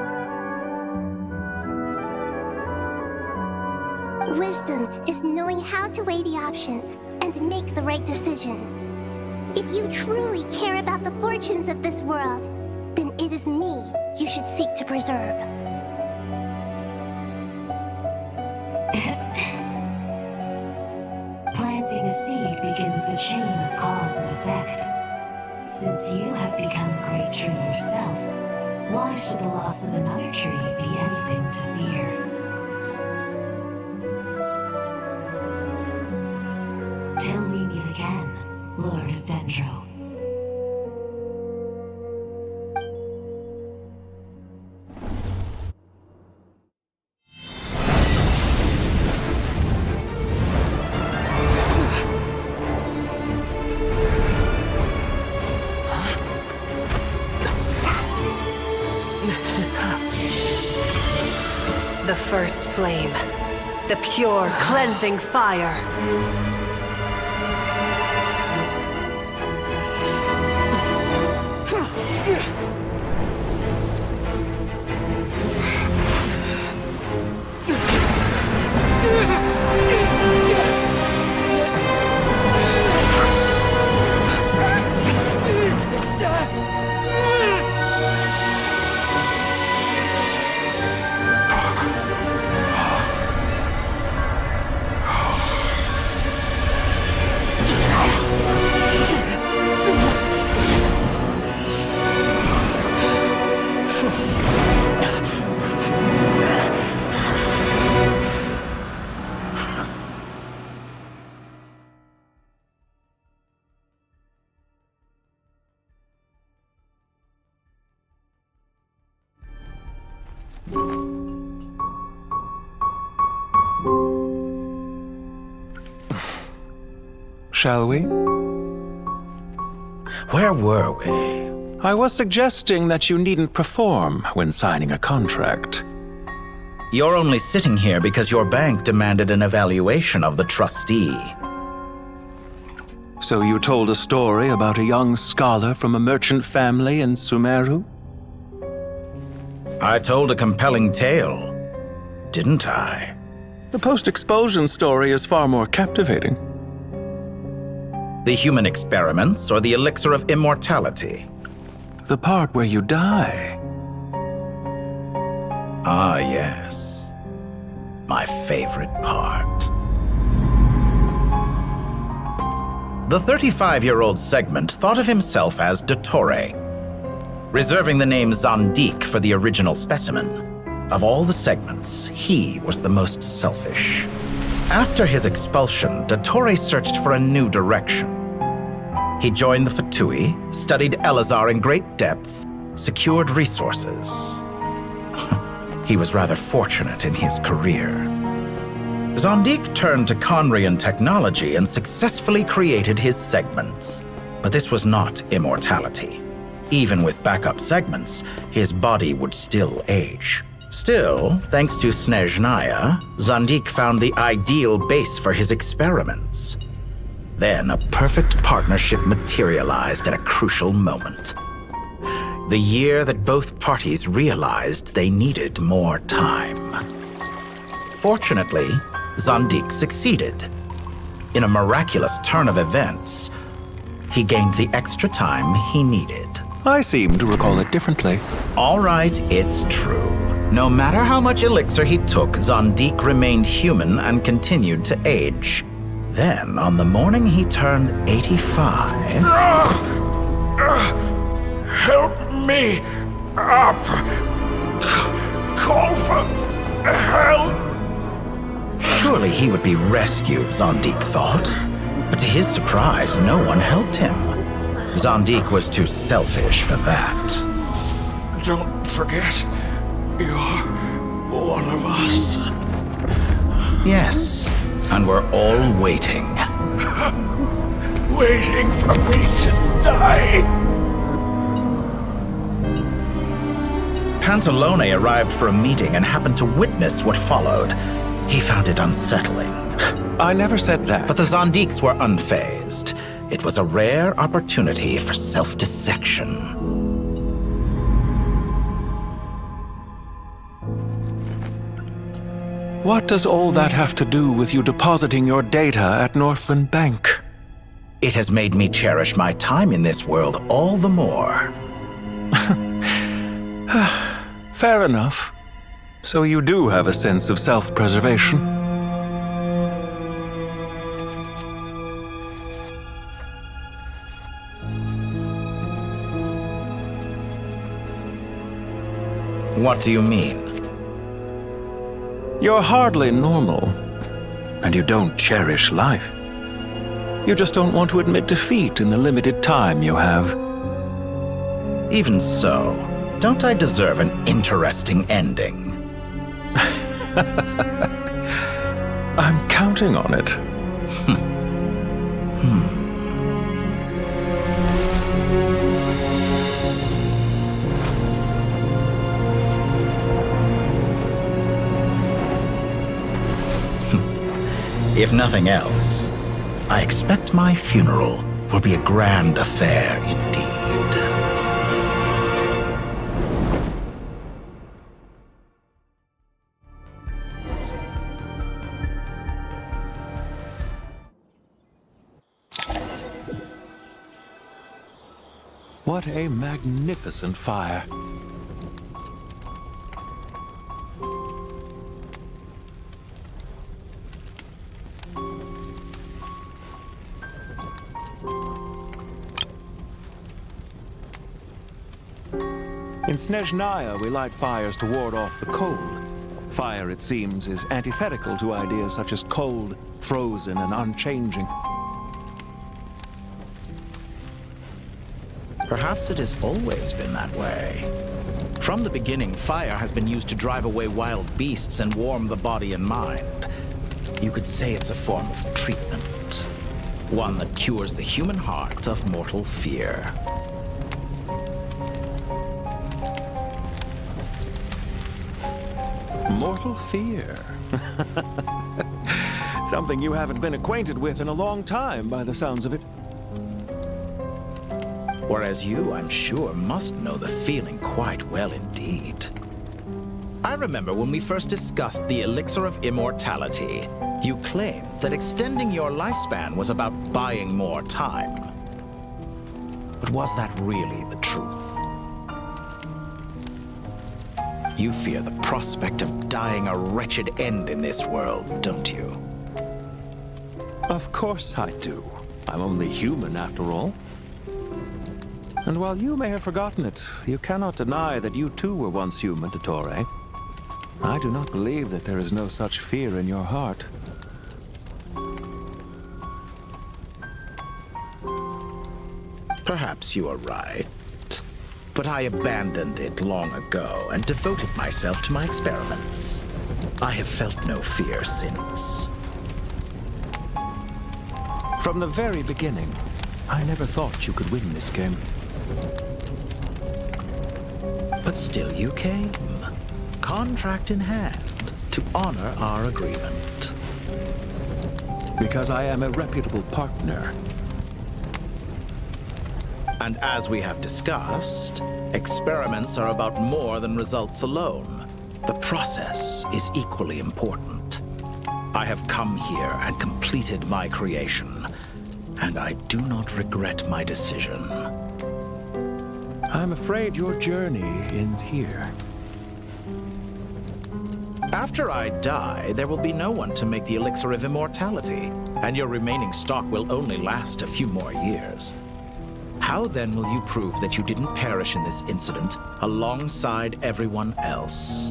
Wisdom is knowing how to weigh the options and make the right decision. If you truly care about the fortunes of this world, then it is me you should seek to preserve. Planting a seed begins the chain of cause and effect. Since you have become a great tree yourself, why should the loss of another tree be anything to fear? Till we meet again, Lord of Dendro. The first flame. The pure, cleansing fire. Shall we? Where were we? I was suggesting that you needn't perform when signing a contract. You're only sitting here because your bank demanded an evaluation of the trustee. So you told a story about a young scholar from a merchant family in Sumeru? I told a compelling tale, didn't I? The post-expulsion story is far more captivating. The human experiments or the elixir of immortality? The part where you die. Ah, yes. My favorite part. The 35-year-old Segment thought of himself as Dottore, reserving the name Zondique for the original specimen. Of all the Segments, he was the most selfish. After his expulsion, Dottore searched for a new direction. He joined the Fatui, studied Elazar in great depth, secured resources. He was rather fortunate in his career. Zondique turned to Conrian technology and successfully created his segments. But this was not immortality. Even with backup segments, his body would still age. Still, thanks to Snezhnaya, Zondique found the ideal base for his experiments. Then a perfect partnership materialized at a crucial moment. The year that both parties realized they needed more time. Fortunately, Zondique succeeded. In a miraculous turn of events, he gained the extra time he needed. I seem to recall it differently. All right, it's true. No matter how much elixir he took, Zondique remained human and continued to age. Then, on the morning he turned 85... Help me up! Call for help! Surely he would be rescued, Zondique thought. But to his surprise, no one helped him. Zondique was too selfish for that. Don't forget, you're one of us. Yes, and we're all waiting. Waiting for me to die. Pantalone arrived for a meeting and happened to witness what followed. He found it unsettling. I never said that. But the Zondiques were unfazed. It was a rare opportunity for self-dissection. What does all that have to do with you depositing your data at Northland Bank? It has made me cherish my time in this world all the more. Fair enough. So you do have a sense of self-preservation. What do you mean? You're hardly normal, and you don't cherish life. You just don't want to admit defeat in the limited time you have. Even so, don't I deserve an interesting ending? I'm counting on it. If nothing else, I expect my funeral will be a grand affair indeed. What a magnificent fire. In Snezhnaya, we light fires to ward off the cold. Fire, it seems, is antithetical to ideas such as cold, frozen, and unchanging. Perhaps it has always been that way. From the beginning, fire has been used to drive away wild beasts and warm the body and mind. You could say it's a form of treatment. One that cures the human heart of mortal fear. Mortal fear. Something you haven't been acquainted with in a long time, by the sounds of it. Whereas you, I'm sure, must know the feeling quite well indeed. I remember when we first discussed the elixir of immortality. You claimed that extending your lifespan was about buying more time. But was that really the truth? You fear the prospect of dying a wretched end in this world, don't you? Of course I do. I'm only human after all. And while you may have forgotten it, you cannot deny that you too were once human, Dottore. I do not believe that there is no such fear in your heart. Perhaps you are right. But I abandoned it long ago and devoted myself to my experiments. I have felt no fear since. From the very beginning, I never thought you could win this game. But still you came, contract in hand, to honor our agreement. Because I am a reputable partner. And as we have discussed, experiments are about more than results alone. The process is equally important. I have come here and completed my creation, and I do not regret my decision. I'm afraid your journey ends here. After I die, there will be no one to make the elixir of immortality, and your remaining stock will only last a few more years. How then will you prove that you didn't perish in this incident alongside everyone else?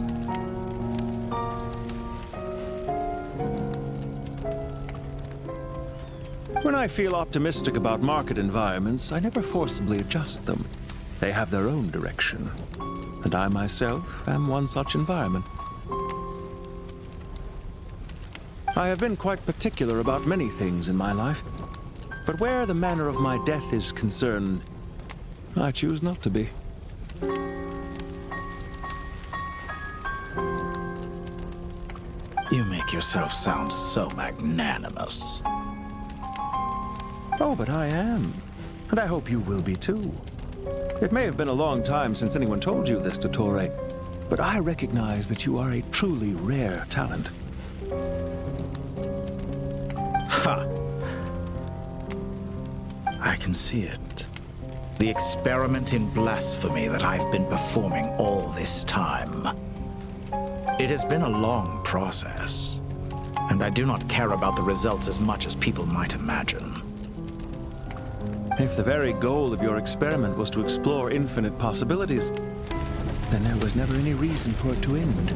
When I feel optimistic about market environments, I never forcibly adjust them. They have their own direction. And I myself am one such environment. I have been quite particular about many things in my life. But where the manner of my death is concerned, I choose not to be. You make yourself sound so magnanimous. Oh, but I am. And I hope you will be too. It may have been a long time since anyone told you this, Dottore, but I recognize that you are a truly rare talent. Ha! I can see it. The experiment in blasphemy that I've been performing all this time. It has been a long process, and I do not care about the results as much as people might imagine. If the very goal of your experiment was to explore infinite possibilities, then there was never any reason for it to end.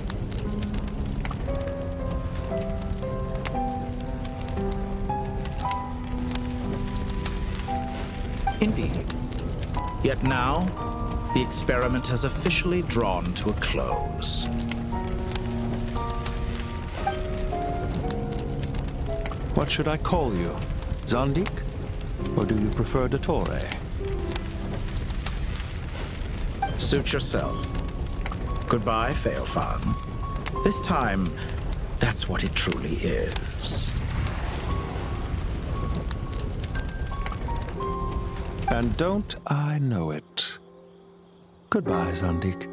Indeed. Yet now, the experiment has officially drawn to a close. What should I call you? Zandik? Or do you prefer Dottore? Suit yourself. Goodbye, Feofan. This time, that's what it truly is. And don't I know it? Goodbye, Zandik.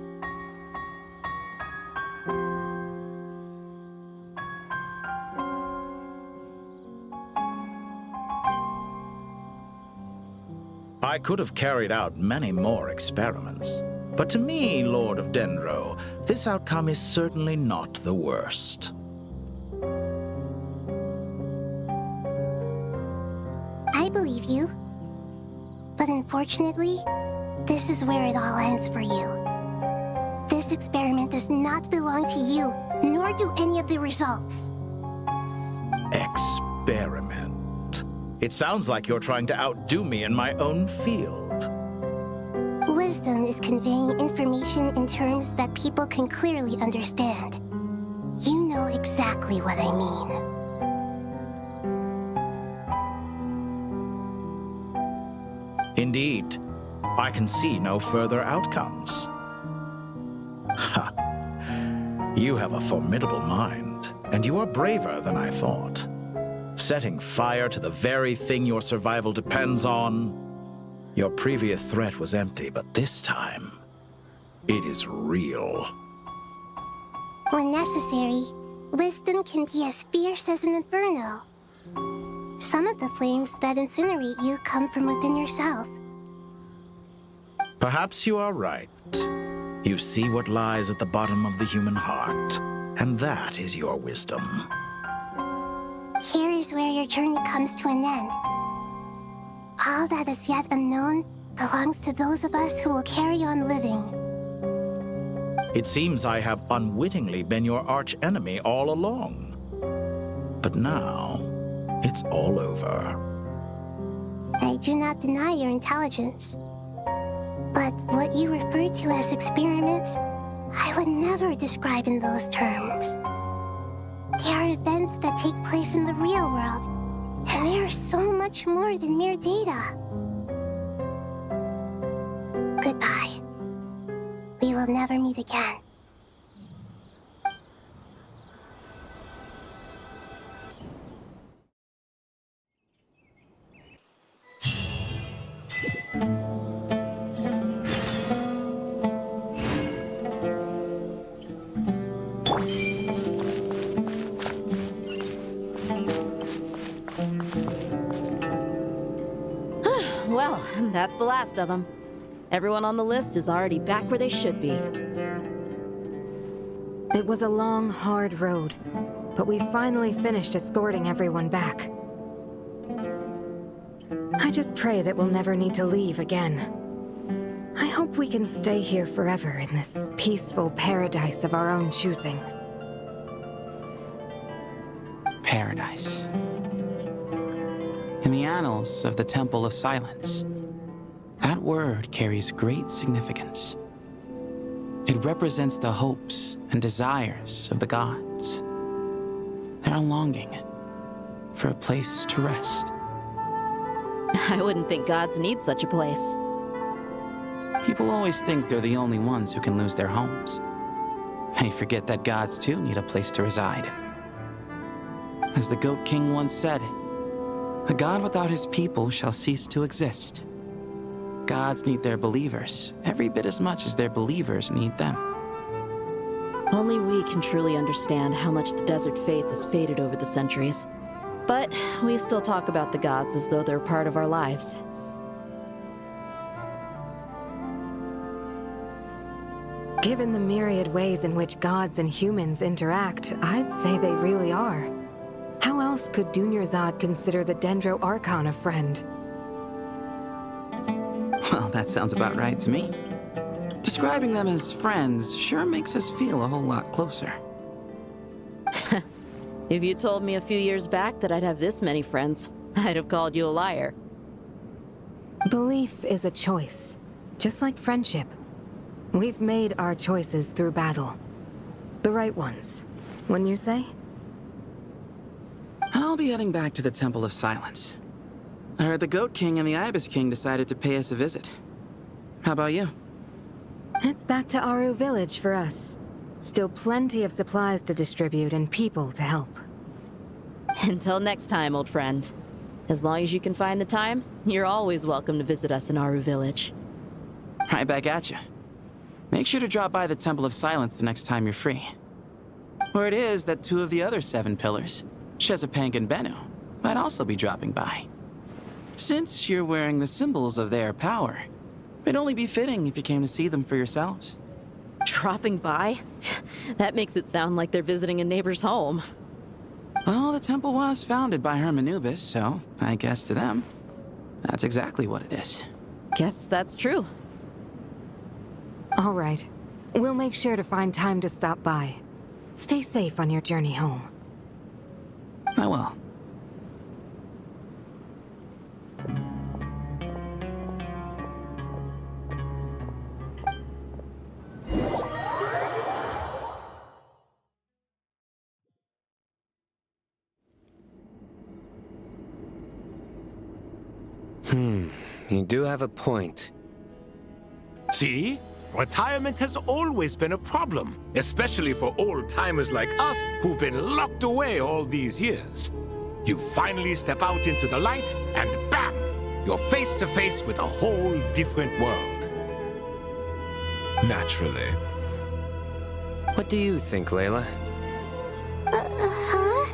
I could have carried out many more experiments, but to me, Lord of Dendro, this outcome is certainly not the worst. I believe you. But unfortunately, this is where it all ends for you. This experiment does not belong to you, nor do any of the results. Experiment. It sounds like you're trying to outdo me in my own field. Wisdom is conveying information in terms that people can clearly understand. You know exactly what I mean. Indeed, I can see no further outcomes. Ha! You have a formidable mind, and you are braver than I thought. Setting fire to the very thing your survival depends on. Your previous threat was empty, but this time, it is real. When necessary, wisdom can be as fierce as an inferno. Some of the flames that incinerate you come from within yourself. Perhaps you are right. You see what lies at the bottom of the human heart, and that is your wisdom. Here is where your journey comes to an end. All that is yet unknown belongs to those of us who will carry on living. It seems I have unwittingly been your arch enemy all along. But now, it's all over. I do not deny your intelligence. But what you refer to as experiments, I would never describe in those terms. They are events that take place in the real world, and they are so much more than mere data. Goodbye. We will never meet again. Well, that's the last of them. Everyone on the list is already back where they should be. It was a long, hard road, but we finally finished escorting everyone back. I just pray that we'll never need to leave again. I hope we can stay here forever in this peaceful paradise of our own choosing. Paradise. In the annals of the Temple of Silence, that word carries great significance. It represents the hopes and desires of the gods. Their longing for a place to rest. I wouldn't think gods need such a place. People always think they're the only ones who can lose their homes. They forget that gods too need a place to reside. As the Goat King once said, "A god without his people shall cease to exist." Gods need their believers every bit as much as their believers need them. Only we can truly understand how much the desert faith has faded over the centuries. But we still talk about the gods as though they're part of our lives. Given the myriad ways in which gods and humans interact, I'd say they really are. How else could Dunyarzad consider the Dendro Archon a friend? Well, that sounds about right to me. Describing them as friends sure makes us feel a whole lot closer. If you told me a few years back that I'd have this many friends, I'd have called you a liar. Belief is a choice, just like friendship. We've made our choices through battle. The right ones, wouldn't you say? I'll be heading back to the Temple of Silence. I heard the Goat King and the Ibis King decided to pay us a visit. How about you? It's back to Aru Village for us. Still plenty of supplies to distribute and people to help. Until next time, old friend. As long as you can find the time, you're always welcome to visit us in Aru Village. Right back at you. Make sure to drop by the Temple of Silence the next time you're free. Word is that 2 of the other 7 pillars, Chesapank and Bennu, might also be dropping by. Since you're wearing the symbols of their power, it'd only be fitting if you came to see them for yourselves. Dropping by? That makes it sound like they're visiting a neighbor's home. Well, the temple was founded by Hermanubis, so I guess to them, that's exactly what it is. Guess that's true. All right. We'll make sure to find time to stop by. Stay safe on your journey home. I will. You do have a point. See? Retirement has always been a problem, especially for old-timers like us who've been locked away all these years. You finally step out into the light, and bam! You're face to face with a whole different world. Naturally. What do you think, Layla? Huh?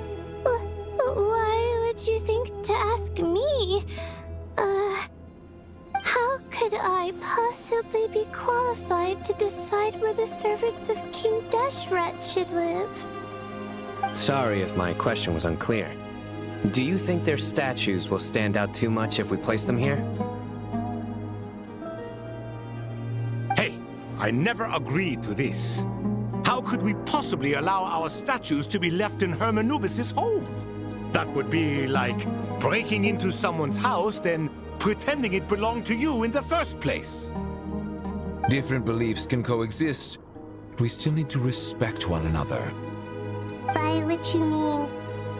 Why would you think to ask me? How could I possibly be qualified to decide where the servants of King Deshret should live? Sorry if my question was unclear. Do you think their statues will stand out too much if we place them here? Hey, I never agreed to this. How could we possibly allow our statues to be left in Hermanubis' home? That would be like breaking into someone's house, then pretending it belonged to you in the first place. Different beliefs can coexist. We still need to respect one another. By which you mean,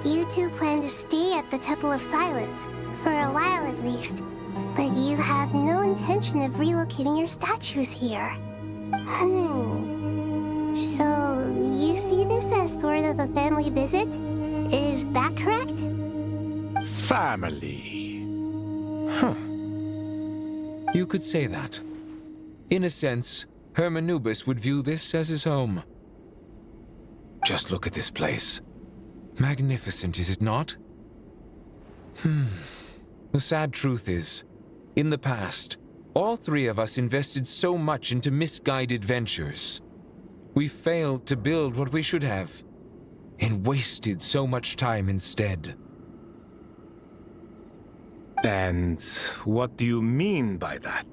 you two plan to stay at the Temple of Silence, for a while at least, but you have no intention of relocating your statues here. So, you see this as sort of a family visit? Is that correct? Family. You could say that. In a sense, Hermanubis would view this as his home. Just look at this place. Magnificent, is it not? The sad truth is, in the past, all three of us invested so much into misguided ventures. We failed to build what we should have, and wasted so much time instead. And what do you mean by that?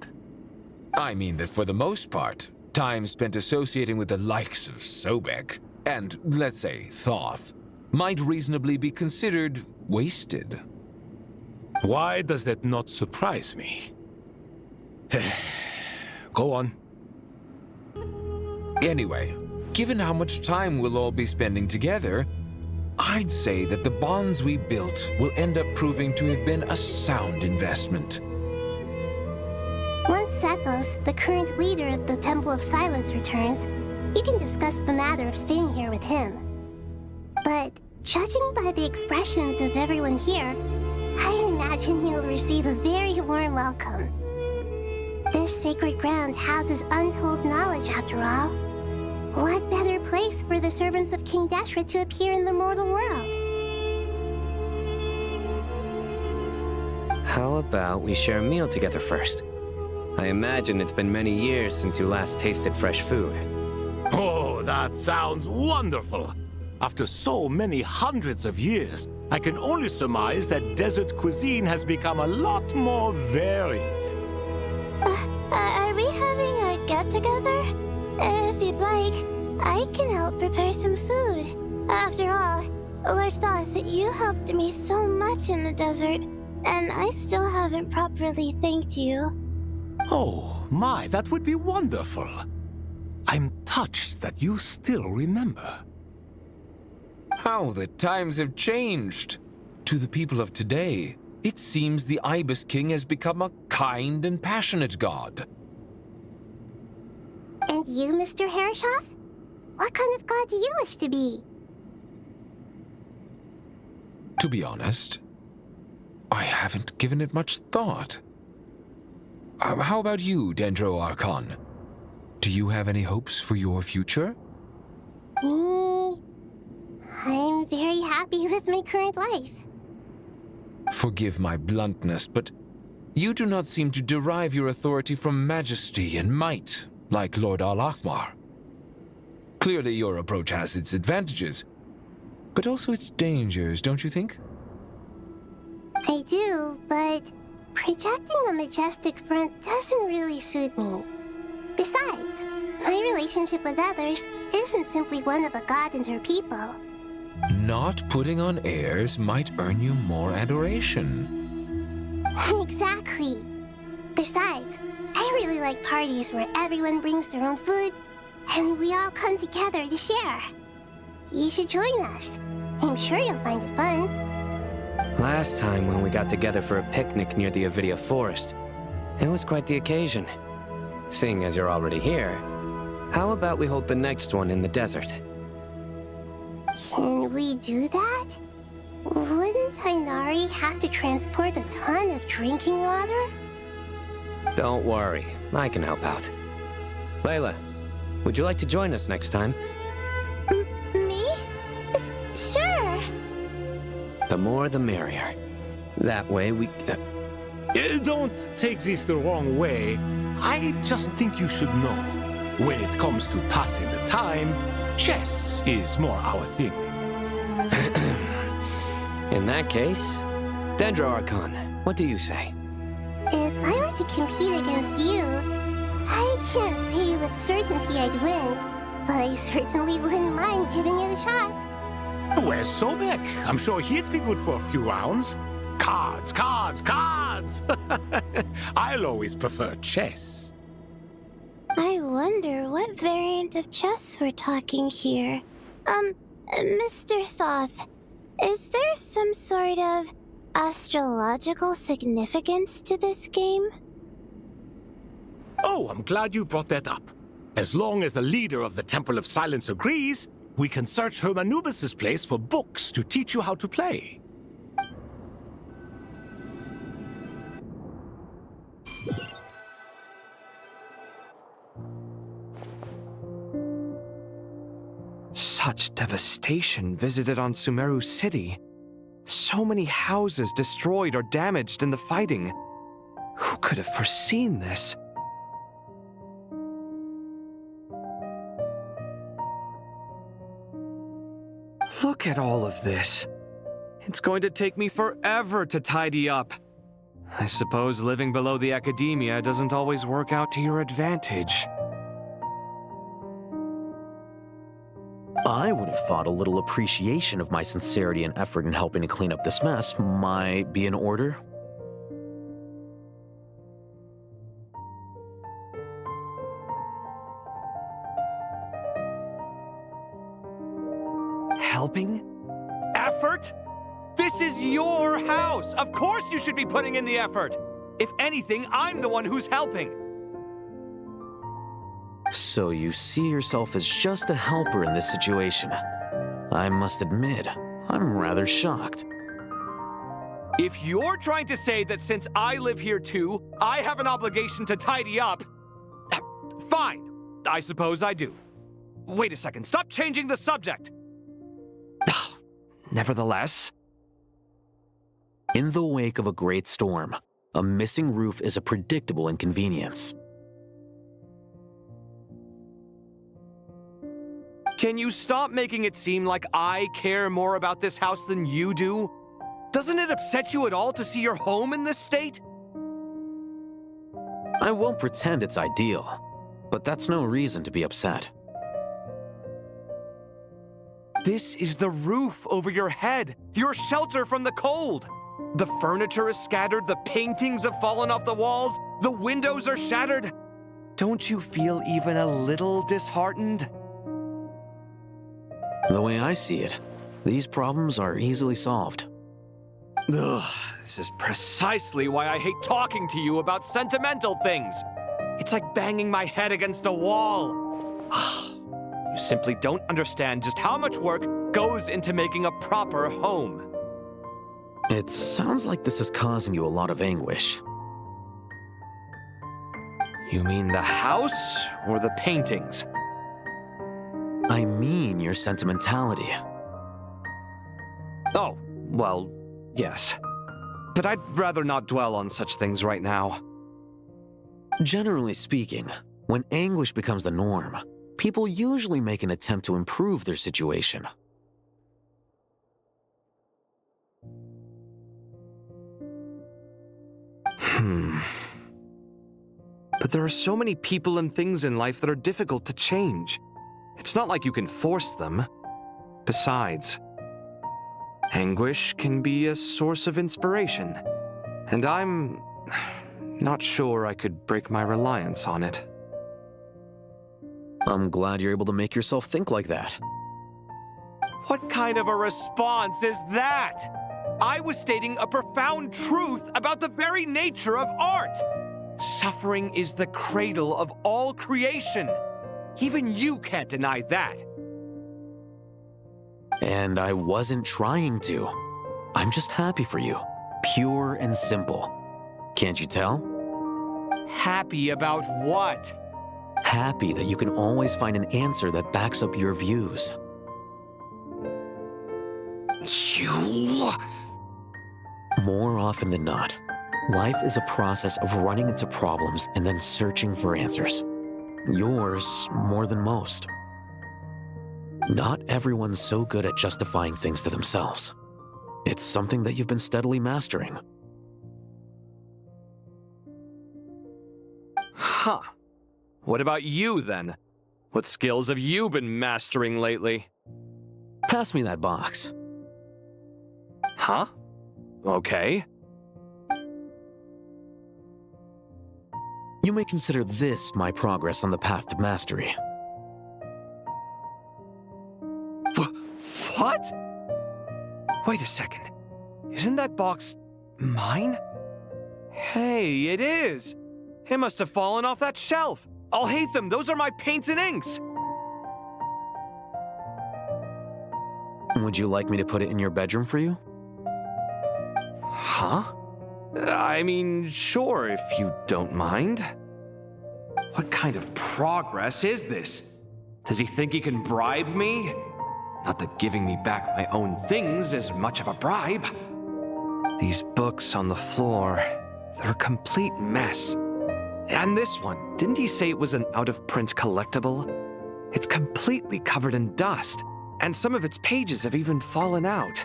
I mean that for the most part, time spent associating with the likes of Sobek, and, let's say, Thoth, might reasonably be considered wasted. Why does that not surprise me? Go on. Anyway, given how much time we'll all be spending together, I'd say that the bonds we built will end up proving to have been a sound investment. Once Sethos, the current leader of the Temple of Silence, returns, you can discuss the matter of staying here with him. But judging by the expressions of everyone here, I imagine you'll receive a very warm welcome. This sacred ground houses untold knowledge, after all. What better place for the servants of King Deshret to appear in the mortal world? How about we share a meal together first? I imagine it's been many years since you last tasted fresh food. Oh, that sounds wonderful! After so many hundreds of years, I can only surmise that desert cuisine has become a lot more varied. Are we having a get-together? If you'd like, I can help prepare some food. After all, Lord Thoth, you helped me so much in the desert, and I still haven't properly thanked you. Oh, my, that would be wonderful. I'm touched that you still remember. How the times have changed! To the people of today, it seems the Ibis King has become a kind and passionate god. And you, Mr. Herreshoff? What kind of god do you wish to be? To be honest, I haven't given it much thought. How about you, Dendro Archon? Do you have any hopes for your future? Me? I'm very happy with my current life. Forgive my bluntness, but you do not seem to derive your authority from majesty and might, like Lord Al-Akhmar. Clearly your approach has its advantages, but also its dangers, don't you think? I do, but projecting a majestic front doesn't really suit me. Besides, my relationship with others isn't simply one of a god and her people. Not putting on airs might earn you more adoration. Exactly. Besides, I really like parties where everyone brings their own food, and we all come together to share. You should join us. I'm sure you'll find it fun. Last time when we got together for a picnic near the Avidia Forest, it was quite the occasion. Seeing as you're already here, how about we hold the next one in the desert? Can we do that? Wouldn't Tainari have to transport a ton of drinking water? Don't worry, I can help out. Layla, would you like to join us next time? The more the merrier. That way we... Don't take this the wrong way. I just think you should know. When it comes to passing the time, chess is more our thing. In that case, Dendro Archon, what do you say? If I were to compete against you, I can't say with certainty I'd win, but I certainly wouldn't mind giving it a shot. Where's Sobek? I'm sure he'd be good for a few rounds. Cards, cards, cards! I'll always prefer chess. I wonder what variant of chess we're talking here. Mr. Thoth, is there some sort of astrological significance to this game? Oh, I'm glad you brought that up. As long as the leader of the Temple of Silence agrees, we can search Hermanubis' place for books to teach you how to play. Such devastation visited on Sumeru City. So many houses destroyed or damaged in the fighting. Who could have foreseen this? Look at all of this. It's going to take me forever to tidy up. I suppose living below the academia doesn't always work out to your advantage. I would have thought a little appreciation of my sincerity and effort in helping to clean up this mess might be in order. Helping? Effort? This is your house! Of course you should be putting in the effort! If anything, I'm the one who's helping. So you see yourself as just a helper in this situation. I must admit, I'm rather shocked. If you're trying to say that since I live here too, I have an obligation to tidy up, fine. I suppose I do. Wait a second, stop changing the subject! Nevertheless... In the wake of a great storm, a missing roof is a predictable inconvenience. Can you stop making it seem like I care more about this house than you do? Doesn't it upset you at all to see your home in this state? I won't pretend it's ideal, but that's no reason to be upset. This is the roof over your head, your shelter from the cold. The furniture is scattered, the paintings have fallen off the walls, the windows are shattered. Don't you feel even a little disheartened? The way I see it, these problems are easily solved. Ugh, this is precisely why I hate talking to you about sentimental things. It's like banging my head against a wall. You simply don't understand just how much work goes into making a proper home. It sounds like this is causing you a lot of anguish. You mean the house or the paintings? I mean your sentimentality. Oh, well, yes. But I'd rather not dwell on such things right now. Generally speaking, when anguish becomes the norm, people usually make an attempt to improve their situation. But there are so many people and things in life that are difficult to change. It's not like you can force them. Besides, anguish can be a source of inspiration, and I'm not sure I could break my reliance on it. I'm glad you're able to make yourself think like that. What kind of a response is that? I was stating a profound truth about the very nature of art. Suffering is the cradle of all creation. Even you can't deny that. And I wasn't trying to. I'm just happy for you. Pure and simple. Can't you tell? Happy about what? Happy that you can always find an answer that backs up your views. You... More often than not, life is a process of running into problems and then searching for answers. Yours more than most. Not everyone's so good at justifying things to themselves. It's something that you've been steadily mastering. Huh. What about you, then? What skills have you been mastering lately? Pass me that box. Huh? Okay. You may consider this my progress on the path to mastery. What? Wait a second. Isn't that box mine? Hey, it is! It must have fallen off that shelf. I'll hate them. Those are my paints and inks. Would you like me to put it in your bedroom for you? Huh? I mean, sure, if you don't mind. What kind of progress is this? Does he think he can bribe me? Not that giving me back my own things is much of a bribe. These books on the floor, they're a complete mess. And this one, didn't he say it was an out-of-print collectible? It's completely covered in dust, and some of its pages have even fallen out.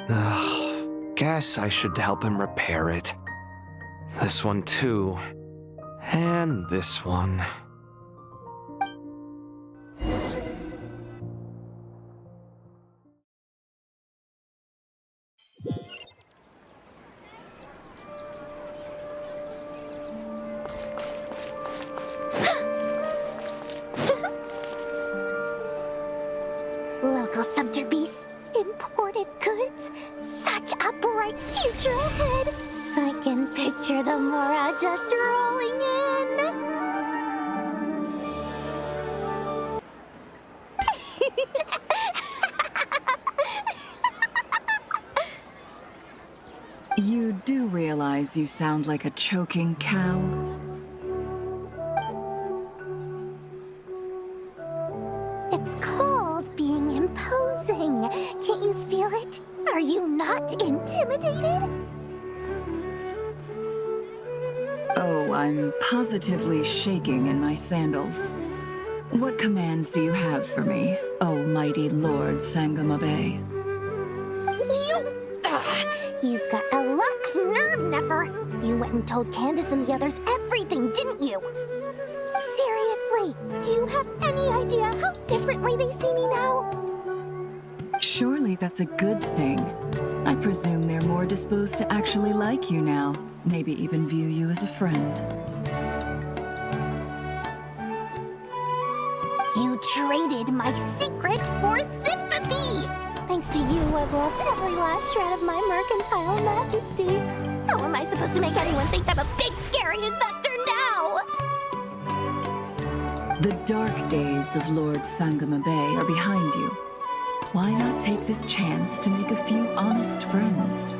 Ugh, guess I should help him repair it. This one too. And this one. Local subter beasts, imported goods, such a bright future ahead. I can picture the Mora just rolling in. You do realize you sound like a choking cow? It's called being imposing. Can't you feel it? Are you not intimidated? Oh, I'm positively shaking in my sandals. What commands do you have for me, oh mighty Lord Sangamabe? You've got a lot of nerve, Nefer. You went and told Candace and the others everything, didn't you? Seriously, do you have any idea how differently they see me now? Surely that's a good thing. I presume they're more disposed to actually like you now, maybe even view you as a friend. You traded my secret for sympathy! Thanks to you, I've lost every last shred of my mercantile majesty. How am I supposed to make anyone think I'm a big, scary investor now? The dark days of Lord Sangamabe are behind you. Why not take this chance to make a few honest friends?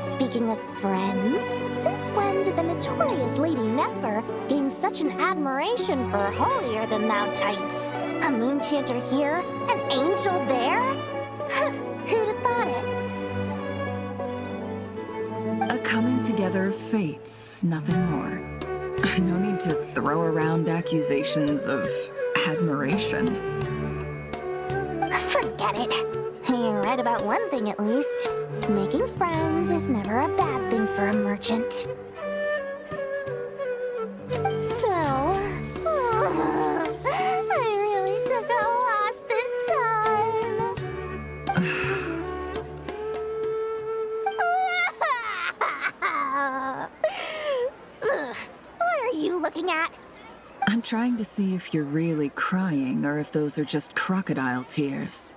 Speaking of friends, since when did the notorious Lady Nefer gain such an admiration for holier-than-thou types? A moon chanter here, an angel there? Who'd have thought it? A coming together of fates, nothing more. No need to throw around accusations of admiration. Forget it. You're right about one thing at least. Making friends is never a bad thing for a merchant. Still, I really took a loss this time. What are you looking at? I'm trying to see if you're really crying or if those are just crocodile tears.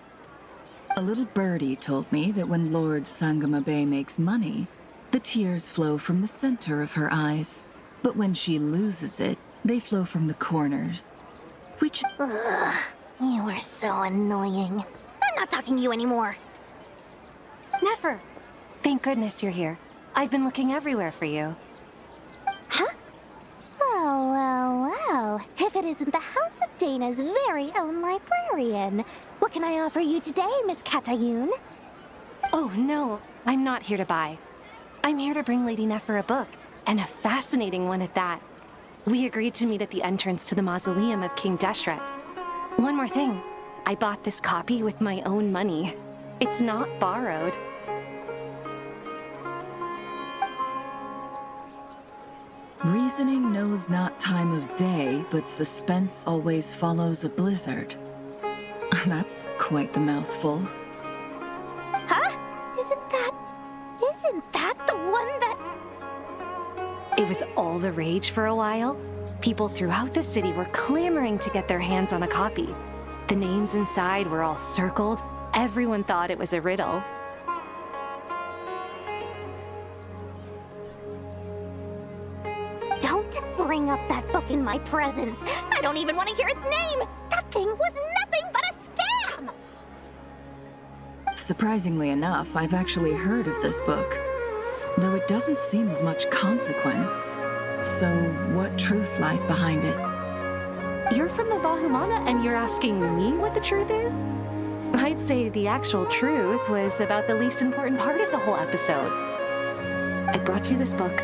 A little birdie told me that when Lord Sangamabe makes money, the tears flow from the center of her eyes. But when she loses it, they flow from the corners. Which... Ugh, you are so annoying. I'm not talking to you anymore. Nefer! Thank goodness you're here. I've been looking everywhere for you. Huh? Well. If it isn't the house House of Dana's very own librarian. What can I offer you today, Miss Katayun? Oh, no. I'm not here to buy. I'm here to bring Lady Nefer a book, and a fascinating one at that. We agreed to meet at the entrance to the mausoleum of King Deshret. One more thing. I bought this copy with my own money. It's not borrowed. Reasoning knows not time of day, but suspense always follows a blizzard. That's quite the mouthful. Huh? Isn't that the one that... It was all the rage for a while. People throughout the city were clamoring to get their hands on a copy. The names inside were all circled. Everyone thought it was a riddle. Don't bring up that book in my presence. I don't even want to hear its name. That thing was nothing but a scam. Surprisingly enough, I've actually heard of this book, though it doesn't seem of much consequence. So, what truth lies behind it? You're from the Vahumana and you're asking me what the truth is? I'd say the actual truth was about the least important part of the whole episode. I brought you this book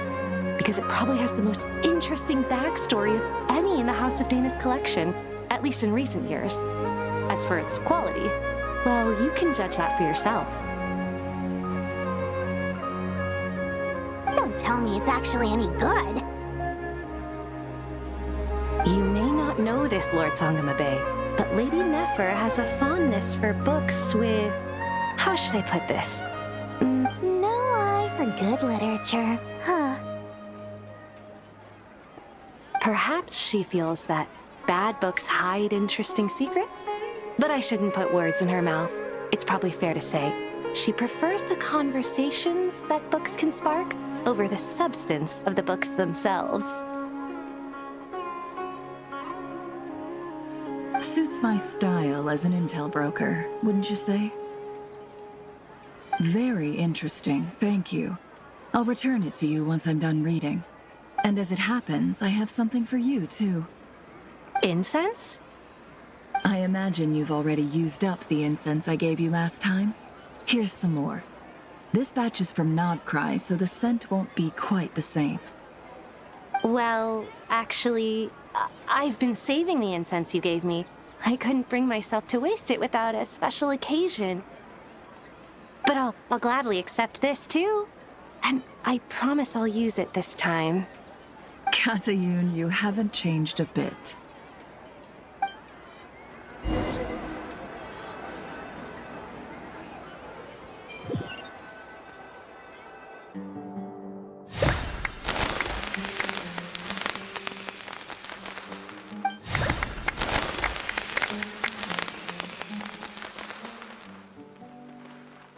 because it probably has the most interesting backstory of any in the House of Dana's collection, at least in recent years. As for its quality, well, you can judge that for yourself. Don't tell me it's actually any good. You may not know this, Lord Sangamabe, but Lady Nefer has a fondness for books with... How should I put this? No eye for good literature, huh? Perhaps she feels that bad books hide interesting secrets? But I shouldn't put words in her mouth. It's probably fair to say she prefers the conversations that books can spark over the substance of the books themselves. Suits my style as an intel broker, wouldn't you say? Very interesting, thank you. I'll return it to you once I'm done reading. And as it happens, I have something for you, too. Incense? I imagine you've already used up the incense I gave you last time. Here's some more. This batch is from Nodcry, so the scent won't be quite the same. Well, actually, I've been saving the incense you gave me. I couldn't bring myself to waste it without a special occasion. But I'll gladly accept this, too. And I promise I'll use it this time. Katayun, you haven't changed a bit.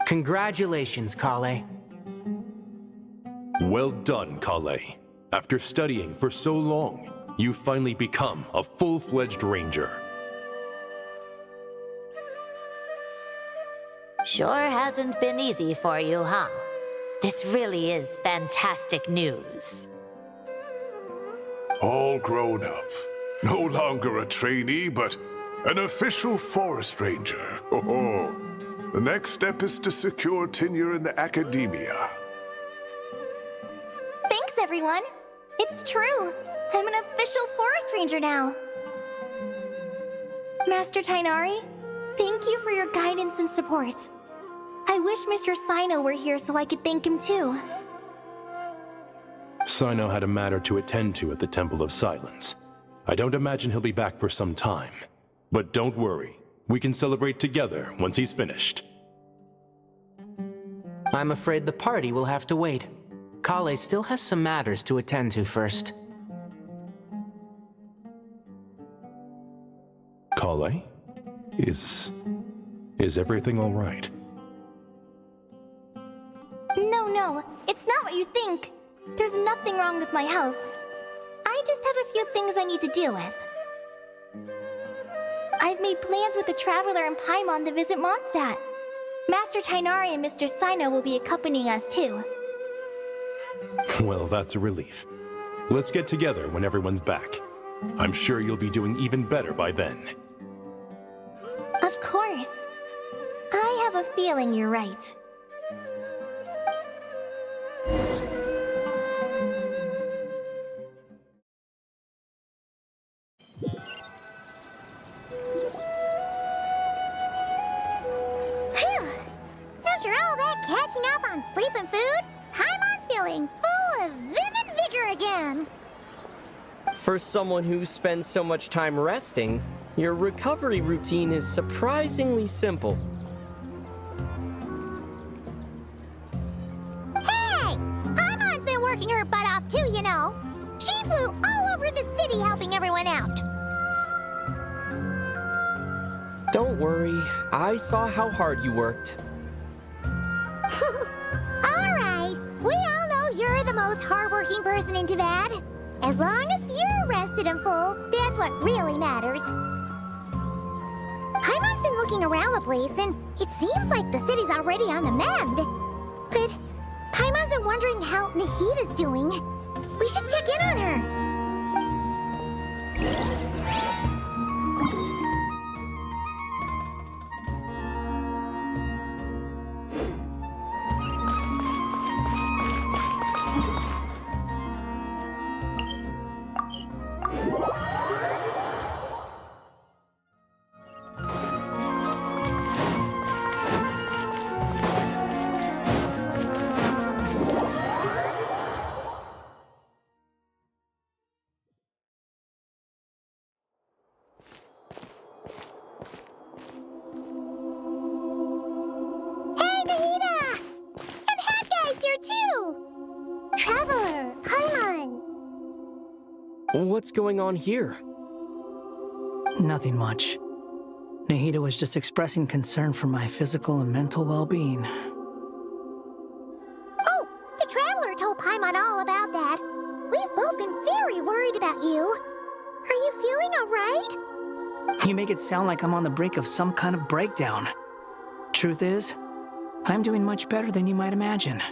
Congratulations, Kale. Well done, Kale. After studying for so long, you finally become a full-fledged ranger. Sure hasn't been easy for you, huh? This really is fantastic news. All grown up. No longer a trainee, but an official forest ranger. Oh, the next step is to secure tenure in the academia. Thanks, everyone. It's true. I'm an official forest ranger now. Master Tainari, thank you for your guidance and support. I wish Mr. Sino were here so I could thank him too. Sino had a matter to attend to at the Temple of Silence. I don't imagine he'll be back for some time. But don't worry, we can celebrate together once he's finished. I'm afraid the party will have to wait. Kale still has some matters to attend to first. Kale? Is everything all right? No, it's not what you think. There's nothing wrong with my health. I just have a few things I need to deal with. I've made plans with the Traveler and Paimon to visit Mondstadt. Master Tainari and Mr. Sino will be accompanying us too. Well, that's a relief. Let's get together when everyone's back. I'm sure you'll be doing even better by then. Of course. I have a feeling you're right. Phew! After all that catching up on sleep and food, Paimon's feeling full of vim and vigor again. For someone who spends so much time resting, your recovery routine is surprisingly simple. Hey! Paimon's been working her butt off too, you know. She flew all over the city helping everyone out. Don't worry, I saw how hard you worked. Alright, we all know you're the most hardworking person in Tevad. As long as you're rested and full, that's what really matters. Paimon's been looking around the place, and it seems like the city's already on the mend. But Paimon's been wondering how Nahida's doing. We should check in on her. What's going on here? Nothing much. Nahida was just expressing concern for my physical and mental well-being. Oh, the Traveler told Paimon all about that. We've both been very worried about you. Are you feeling alright? You make it sound like I'm on the brink of some kind of breakdown. Truth is, I'm doing much better than you might imagine.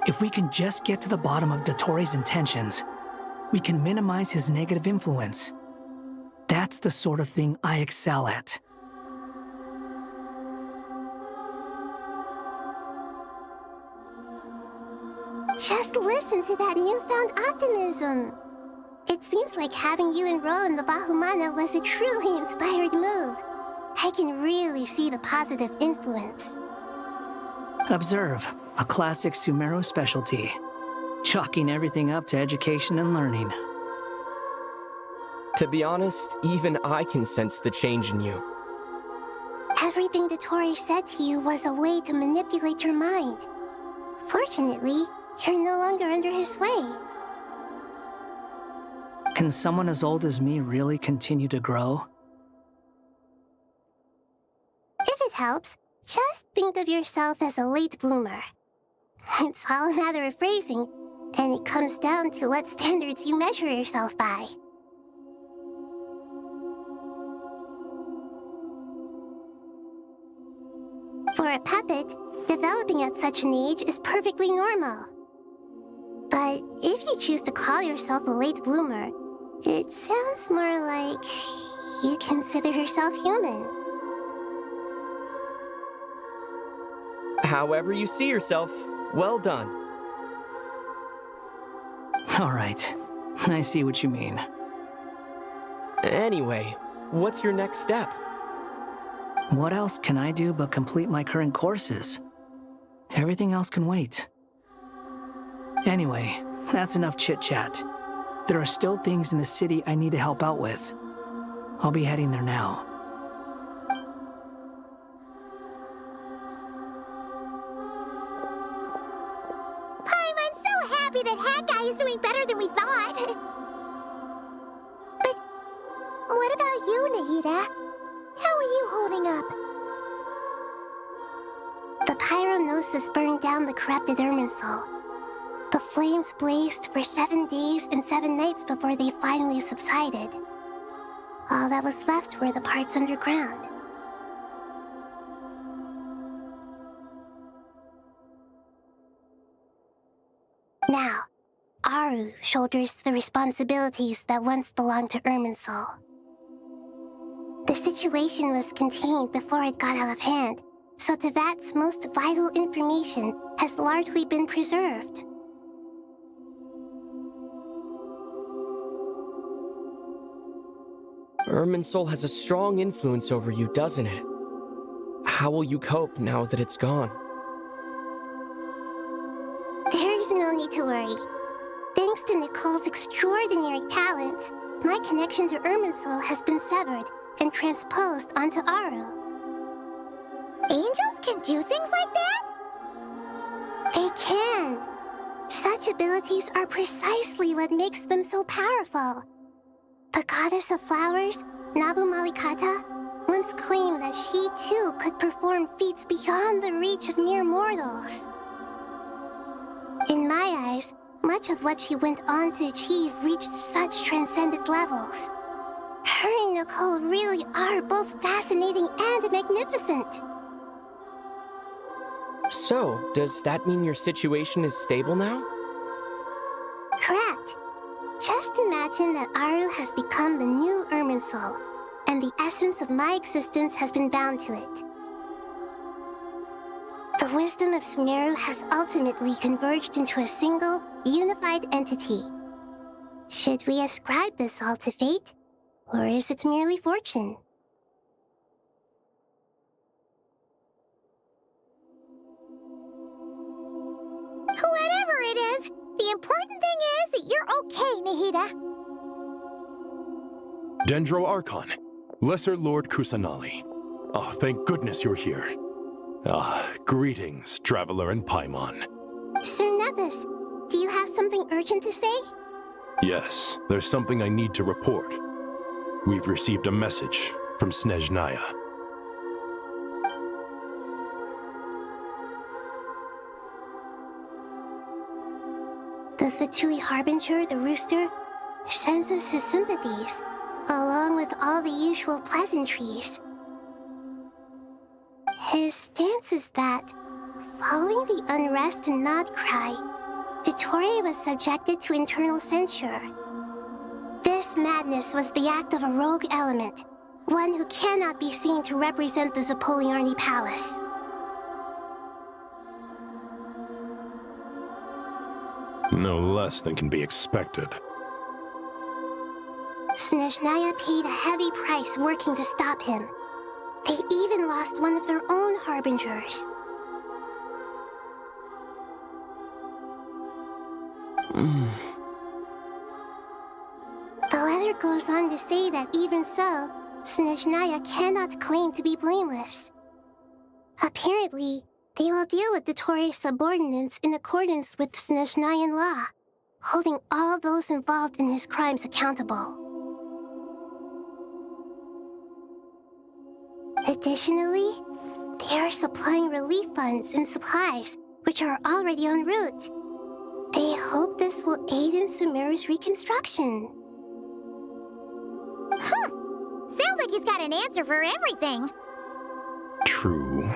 If we can just get to the bottom of Dotori's intentions, we can minimize his negative influence. That's the sort of thing I excel at. Just listen to that newfound optimism. It seems like having you enroll in the Vahumana was a truly inspired move. I can really see the positive influence. Observe, a classic Sumero specialty. Chalking everything up to education and learning. To be honest, even I can sense the change in you. Everything Dotori said to you was a way to manipulate your mind. Fortunately, you're no longer under his sway. Can someone as old as me really continue to grow? If it helps, just think of yourself as a late bloomer. It's all a matter of phrasing, and it comes down to what standards you measure yourself by. For a puppet, developing at such an age is perfectly normal. But if you choose to call yourself a late bloomer, it sounds more like you consider yourself human. However you see yourself, well done. All right, I see what you mean. Anyway, what's your next step? What else can I do but complete my current courses? Everything else can wait. Anyway, that's enough chit-chat. There are still things in the city I need to help out with. I'll be heading there now. I'm so happy that Hat Guy is doing better than we thought. But what about you, Nahida? How are you holding up? The Pyronosis burned down the corrupted Irminsul. The flames blazed for 7 days and 7 nights before they finally subsided. All that was left were the parts underground. Now, Aru shoulders the responsibilities that once belonged to Irminsul. The situation was contained before it got out of hand, so Tevat's most vital information has largely been preserved. Irminsul has a strong influence over you, doesn't it? How will you cope now that it's gone? There's no need to worry. Thanks to Nicole's extraordinary talents, my connection to Irminsul has been severed and transposed onto Aru. Angels can do things like that? They can. Such abilities are precisely what makes them so powerful. The goddess of flowers, Nabu Malikata, once claimed that she too could perform feats beyond the reach of mere mortals. In my eyes, much of what she went on to achieve reached such transcendent levels. Her and Nicole really are both fascinating and magnificent. So, does that mean your situation is stable now? Correct. Just imagine that Aru has become the new Irminsul, and the essence of my existence has been bound to it. The wisdom of Sumeru has ultimately converged into a single, unified entity. Should we ascribe this all to fate, or is it merely fortune? Whatever it is, the important thing is that you're okay, Nahida. Dendro Archon, Lesser Lord Kusanali. Oh, thank goodness you're here. Greetings, Traveler and Paimon. Sir Nevis, do you have something urgent to say? Yes, there's something I need to report. We've received a message from Snezhnaya. The Fatui Harbinger, the Rooster, sends us his sympathies, along with all the usual pleasantries. His stance is that, following the unrest and Nod Cry, Dottore was subjected to internal censure. This madness was the act of a rogue element, one who cannot be seen to represent the Zapoliarni Palace. No less than can be expected. Snezhnaya paid a heavy price working to stop him. They even lost one of their own harbingers. The letter goes on to say that even so, Snezhnaya cannot claim to be blameless. Apparently, they will deal with Dottore's subordinates in accordance with Snezhnayan law, holding all those involved in his crimes accountable. Additionally, they are supplying relief funds and supplies, which are already en route. They hope this will aid in Sumeru's reconstruction. Sounds like he's got an answer for everything. True.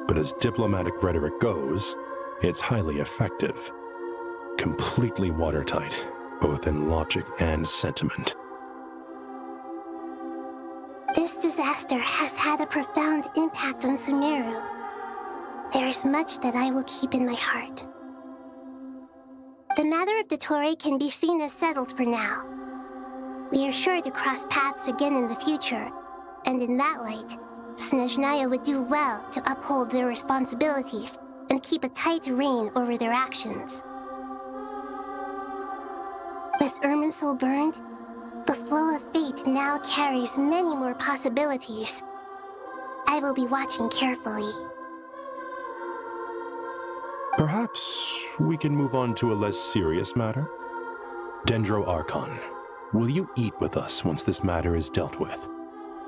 But as diplomatic rhetoric goes, it's highly effective. Completely watertight, both in logic and sentiment. This disaster has had a profound impact on Sumeru. There is much that I will keep in my heart. The matter of Dottore can be seen as settled for now. We are sure to cross paths again in the future, and in that light, Snezhnaya would do well to uphold their responsibilities and keep a tight rein over their actions. With Irminsul burned, the flow of fate now carries many more possibilities. I will be watching carefully. Perhaps we can move on to a less serious matter? Dendro Archon, will you eat with us once this matter is dealt with?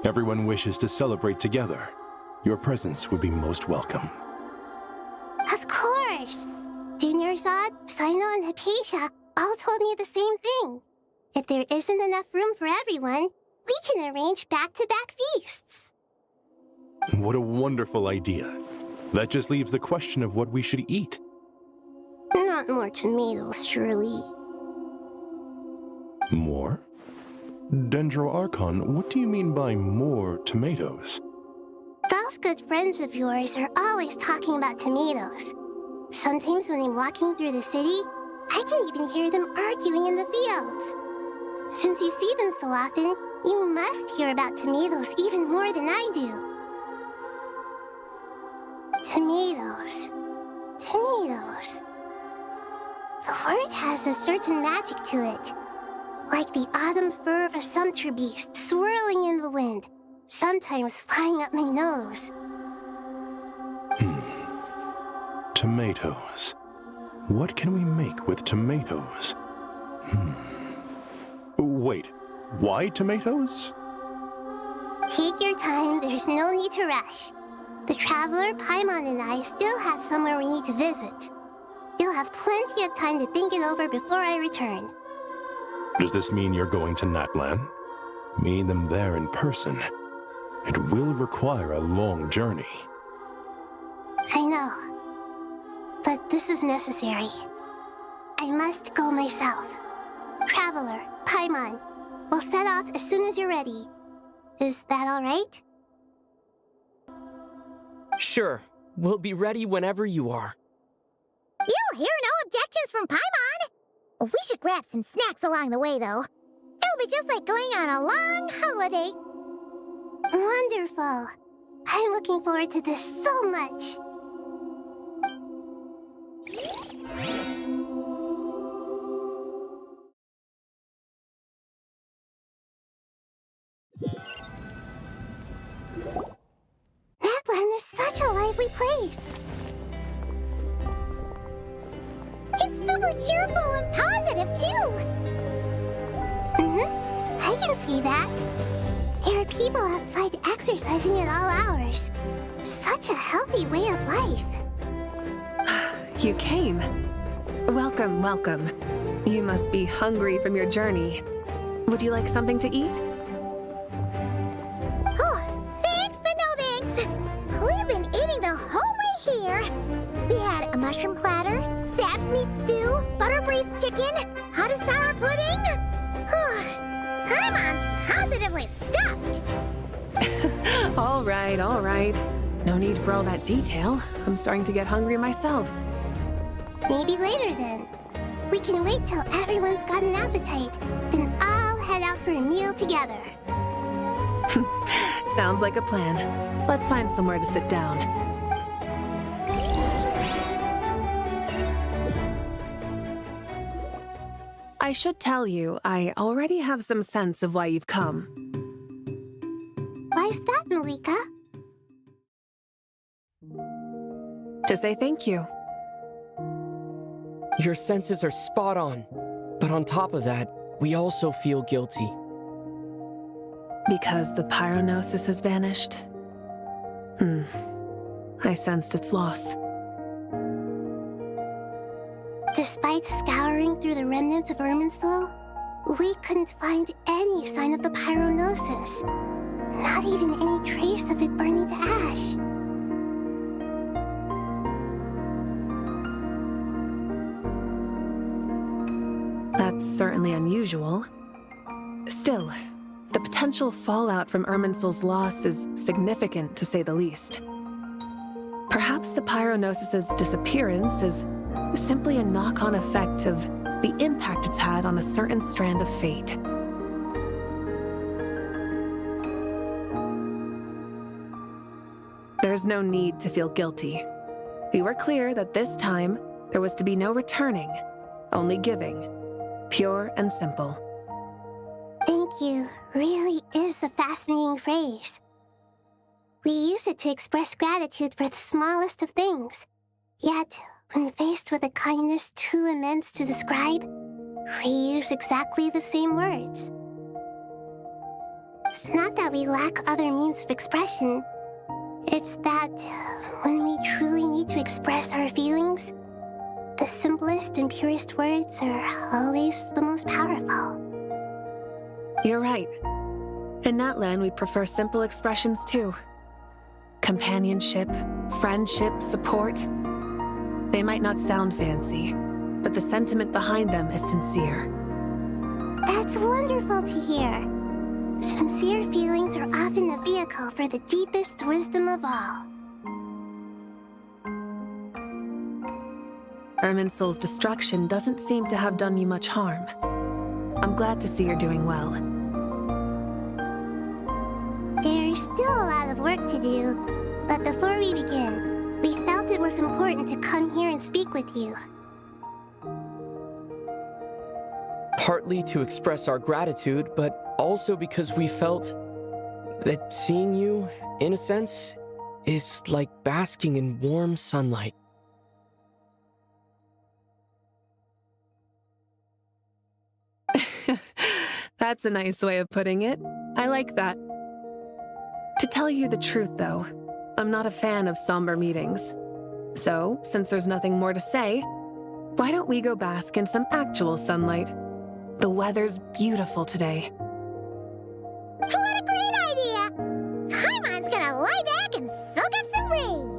Everyone wishes to celebrate together. Your presence would be most welcome. Of course! Junior Zod, Sino, and Hypatia all told me the same thing. If there isn't enough room for everyone, we can arrange back-to-back feasts. What a wonderful idea. That just leaves the question of what we should eat. Not more tomatoes, surely. More? Dendro Archon, what do you mean by more tomatoes? Those good friends of yours are always talking about tomatoes. Sometimes when I'm walking through the city, I can even hear them arguing in the fields. Since you see them so often, you must hear about tomatoes even more than I do. Tomatoes. Tomatoes. The word has a certain magic to it. Like the autumn fur of a sumpter beast swirling in the wind, sometimes flying up my nose. Tomatoes. What can we make with tomatoes? Wait, why tomatoes? Take your time, there's no need to rush. The Traveler, Paimon, and I still have somewhere we need to visit. You'll have plenty of time to think it over before I return. Does this mean you're going to Natlan? Meet them there in person. It will require a long journey. I know. But this is necessary. I must go myself. Traveler, Paimon, we'll set off as soon as you're ready. Is that all right? Sure. We'll be ready whenever you are. You'll hear no objections from Paimon. We should grab some snacks along the way, though. It'll be just like going on a long holiday. Wonderful. I'm looking forward to this so much. Natlan is such a lively place. It's super cheerful and positive, too. I can see that. There are people outside exercising at all hours. Such a healthy way of life. You came. Welcome, welcome. You must be hungry from your journey. Would you like something to eat? Oh, thanks, but no thanks. We've been eating the whole way here. We had a mushroom platter, sap's meat stew, butter braised chicken, hot and sour pudding. Paimon's positively stuffed. All right, all right. No need for all that detail. I'm starting to get hungry myself. Maybe later then. We can wait till everyone's got an appetite, then I'll head out for a meal together. Sounds like a plan. Let's find somewhere to sit down. I should tell you, I already have some sense of why you've come. Why's that, Malika? To say thank you. Your senses are spot on. But on top of that, we also feel guilty. Because the pyronosis has vanished? I sensed its loss. Despite scouring through the remnants of Irminsul, we couldn't find any sign of the pyronosis. Not even any trace of it burning to ash. That's certainly unusual. Still, the potential fallout from Irminsul's loss is significant, to say the least. Perhaps the pyronosis's disappearance is simply a knock-on effect of the impact it's had on a certain strand of fate. There's no need to feel guilty. We were clear that this time, there was to be no returning, only giving. Pure and simple. Thank you really is a fascinating phrase. We use it to express gratitude for the smallest of things. Yet, when faced with a kindness too immense to describe, we use exactly the same words. It's not that we lack other means of expression. It's that when we truly need to express our feelings, the simplest and purest words are always the most powerful. You're right. In Natlan, we prefer simple expressions too. Companionship, friendship, support. They might not sound fancy, but the sentiment behind them is sincere. That's wonderful to hear. Sincere feelings are often a vehicle for the deepest wisdom of all. Irminsul's destruction doesn't seem to have done you much harm. I'm glad to see you're doing well. There's still a lot of work to do, but before we begin, we felt it was important to come here and speak with you. Partly to express our gratitude, but also because we felt that seeing you, in a sense, is like basking in warm sunlight. That's a nice way of putting it. I like that. To tell you the truth, though, I'm not a fan of somber meetings. So, since there's nothing more to say, why don't we go bask in some actual sunlight? The weather's beautiful today. What a great idea! Paimon's gonna lie back and soak up some rays.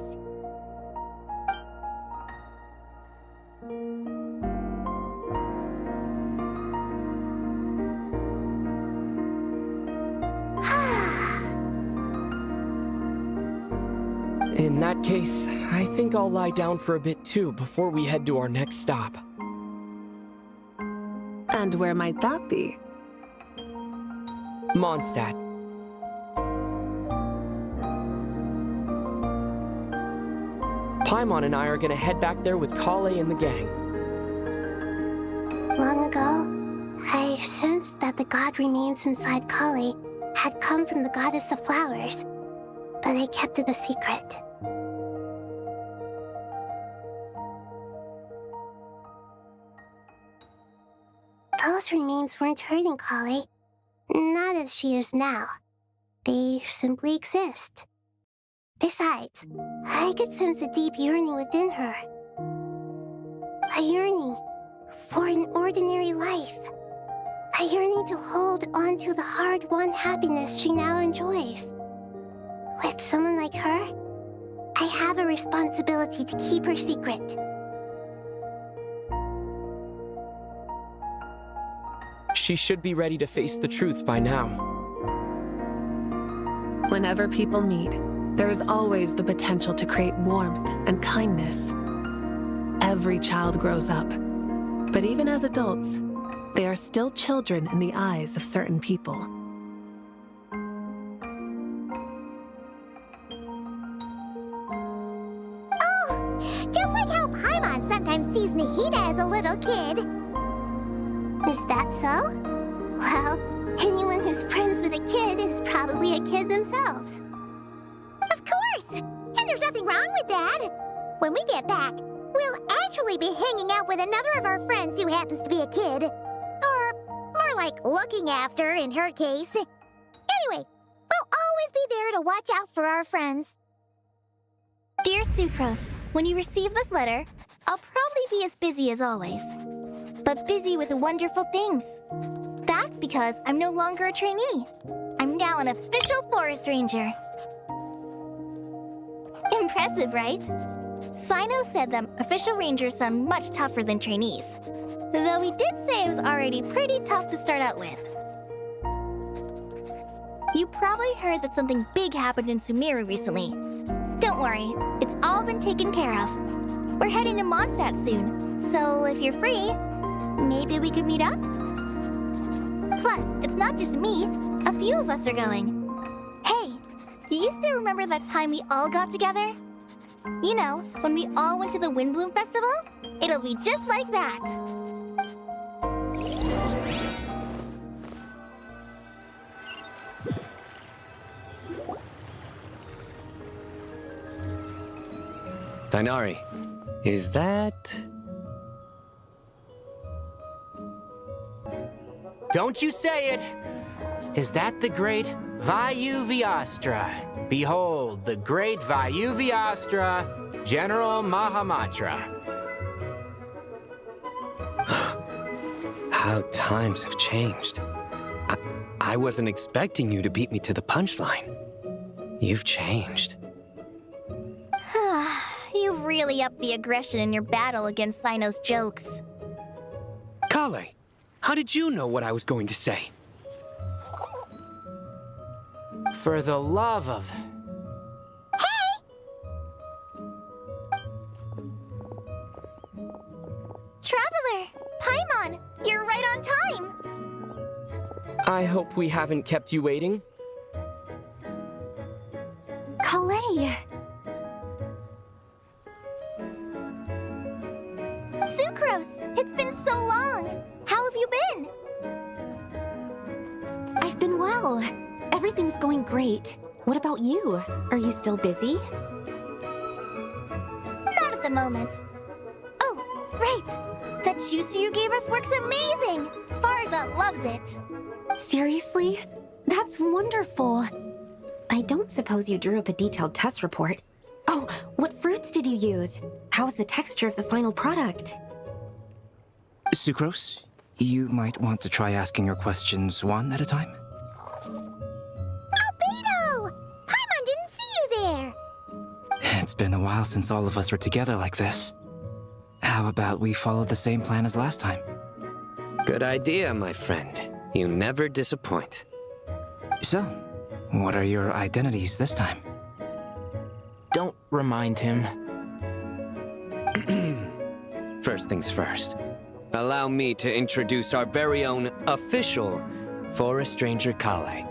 In that case, I think I'll lie down for a bit too before we head to our next stop. And where might that be? Mondstadt. Paimon and I are gonna head back there with Kale and the gang. Long ago, I sensed that the god remains inside Kale had come from the goddess of flowers, but I kept it a secret. Those remains weren't hurting Kale, not as she is now. They simply exist. Besides, I could sense a deep yearning within her. A yearning for an ordinary life. A yearning to hold on to the hard-won happiness she now enjoys. With someone like her, I have a responsibility to keep her secret. She should be ready to face the truth by now. Whenever people meet, there is always the potential to create warmth and kindness. Every child grows up, but even as adults, they are still children in the eyes of certain people. Oh, just like how Paimon sometimes sees Nahida as a little kid. Is that so? Well, anyone who's friends with a kid is probably a kid themselves. Of course! And there's nothing wrong with that. When we get back, we'll actually be hanging out with another of our friends who happens to be a kid. Or more like looking after, in her case. Anyway, we'll always be there to watch out for our friends. Dear Sucrose, when you receive this letter, I'll probably be as busy as always. But busy with wonderful things. That's because I'm no longer a trainee. I'm now an official forest ranger. Impressive, right? Sino said that official rangers sound much tougher than trainees. Though he did say it was already pretty tough to start out with. You probably heard that something big happened in Sumeru recently. Don't worry, it's all been taken care of. We're heading to Mondstadt soon, so if you're free, maybe we could meet up? Plus, it's not just me. A few of us are going. Hey, do you still remember that time we all got together? You know, when we all went to the Windbloom Festival? It'll be just like that. Dainari, is that... Don't you say it! Is that the great Vayu-Vyastra? Behold, the great Vayu-Vyastra, General Mahamatra. How times have changed. I wasn't expecting you to beat me to the punchline. You've changed. You've really upped the aggression in your battle against Sino's jokes. Kale, How did you know what I was going to say? For the love of... Traveler! Paimon! You're right on time! I hope we haven't kept you waiting. Kalei! Sucrose! It's been so long! How have you been? I've been well. Everything's going great. What about you? Are you still busy? Not at the moment. Oh, right! That juicer you gave us works amazing! Farza loves it! Seriously? That's wonderful. I don't suppose you drew up a detailed test report. Oh, what fruits did you use? How was the texture of the final product? Sucrose, you might want to try asking your questions one at a time. Albedo! Paimon didn't see you there! It's been a while since all of us were together like this. How about we follow the same plan as last time? Good idea, my friend. You never disappoint. So, what are your identities this time? Don't remind him. First things first. Allow me to introduce our very own official Forest Ranger Kalei.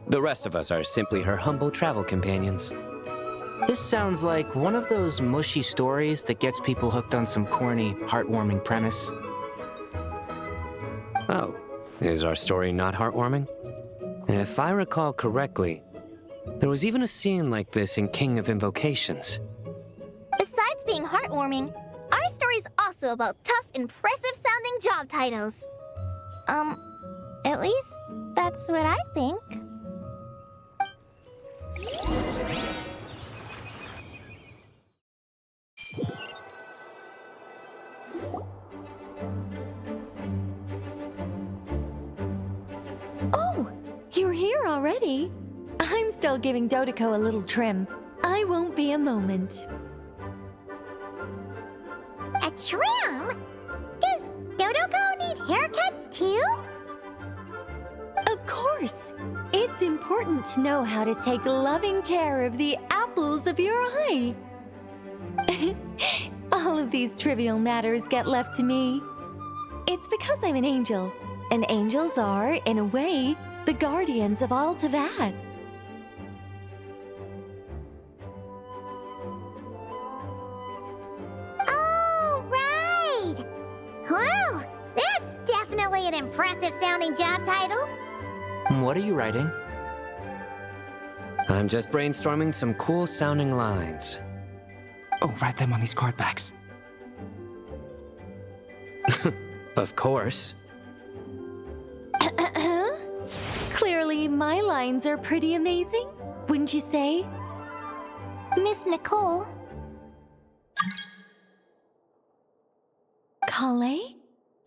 The rest of us are simply her humble travel companions. This sounds like one of those mushy stories that gets people hooked on some corny, heartwarming premise. Oh, is our story not heartwarming? If I recall correctly, there was even a scene like this in King of Invocations. Besides being heartwarming, our story's also about tough, impressive-sounding job titles. At least that's what I think. Oh, you're here already? I'm still giving Dodeko a little trim. I won't be a moment. A trim? Does Dodoko need haircuts too? Of course. It's important to know how to take loving care of the apples of your eye. All of these trivial matters get left to me. It's because I'm an angel, and angels are, in a way, the guardians of all Tavad. Oh, right! Well, that's definitely an impressive-sounding job title. What are you writing? I'm just brainstorming some cool-sounding lines. Oh, write them on these card backs. Of course. Clearly, my lines are pretty amazing, wouldn't you say? Miss Nicole? Kalei?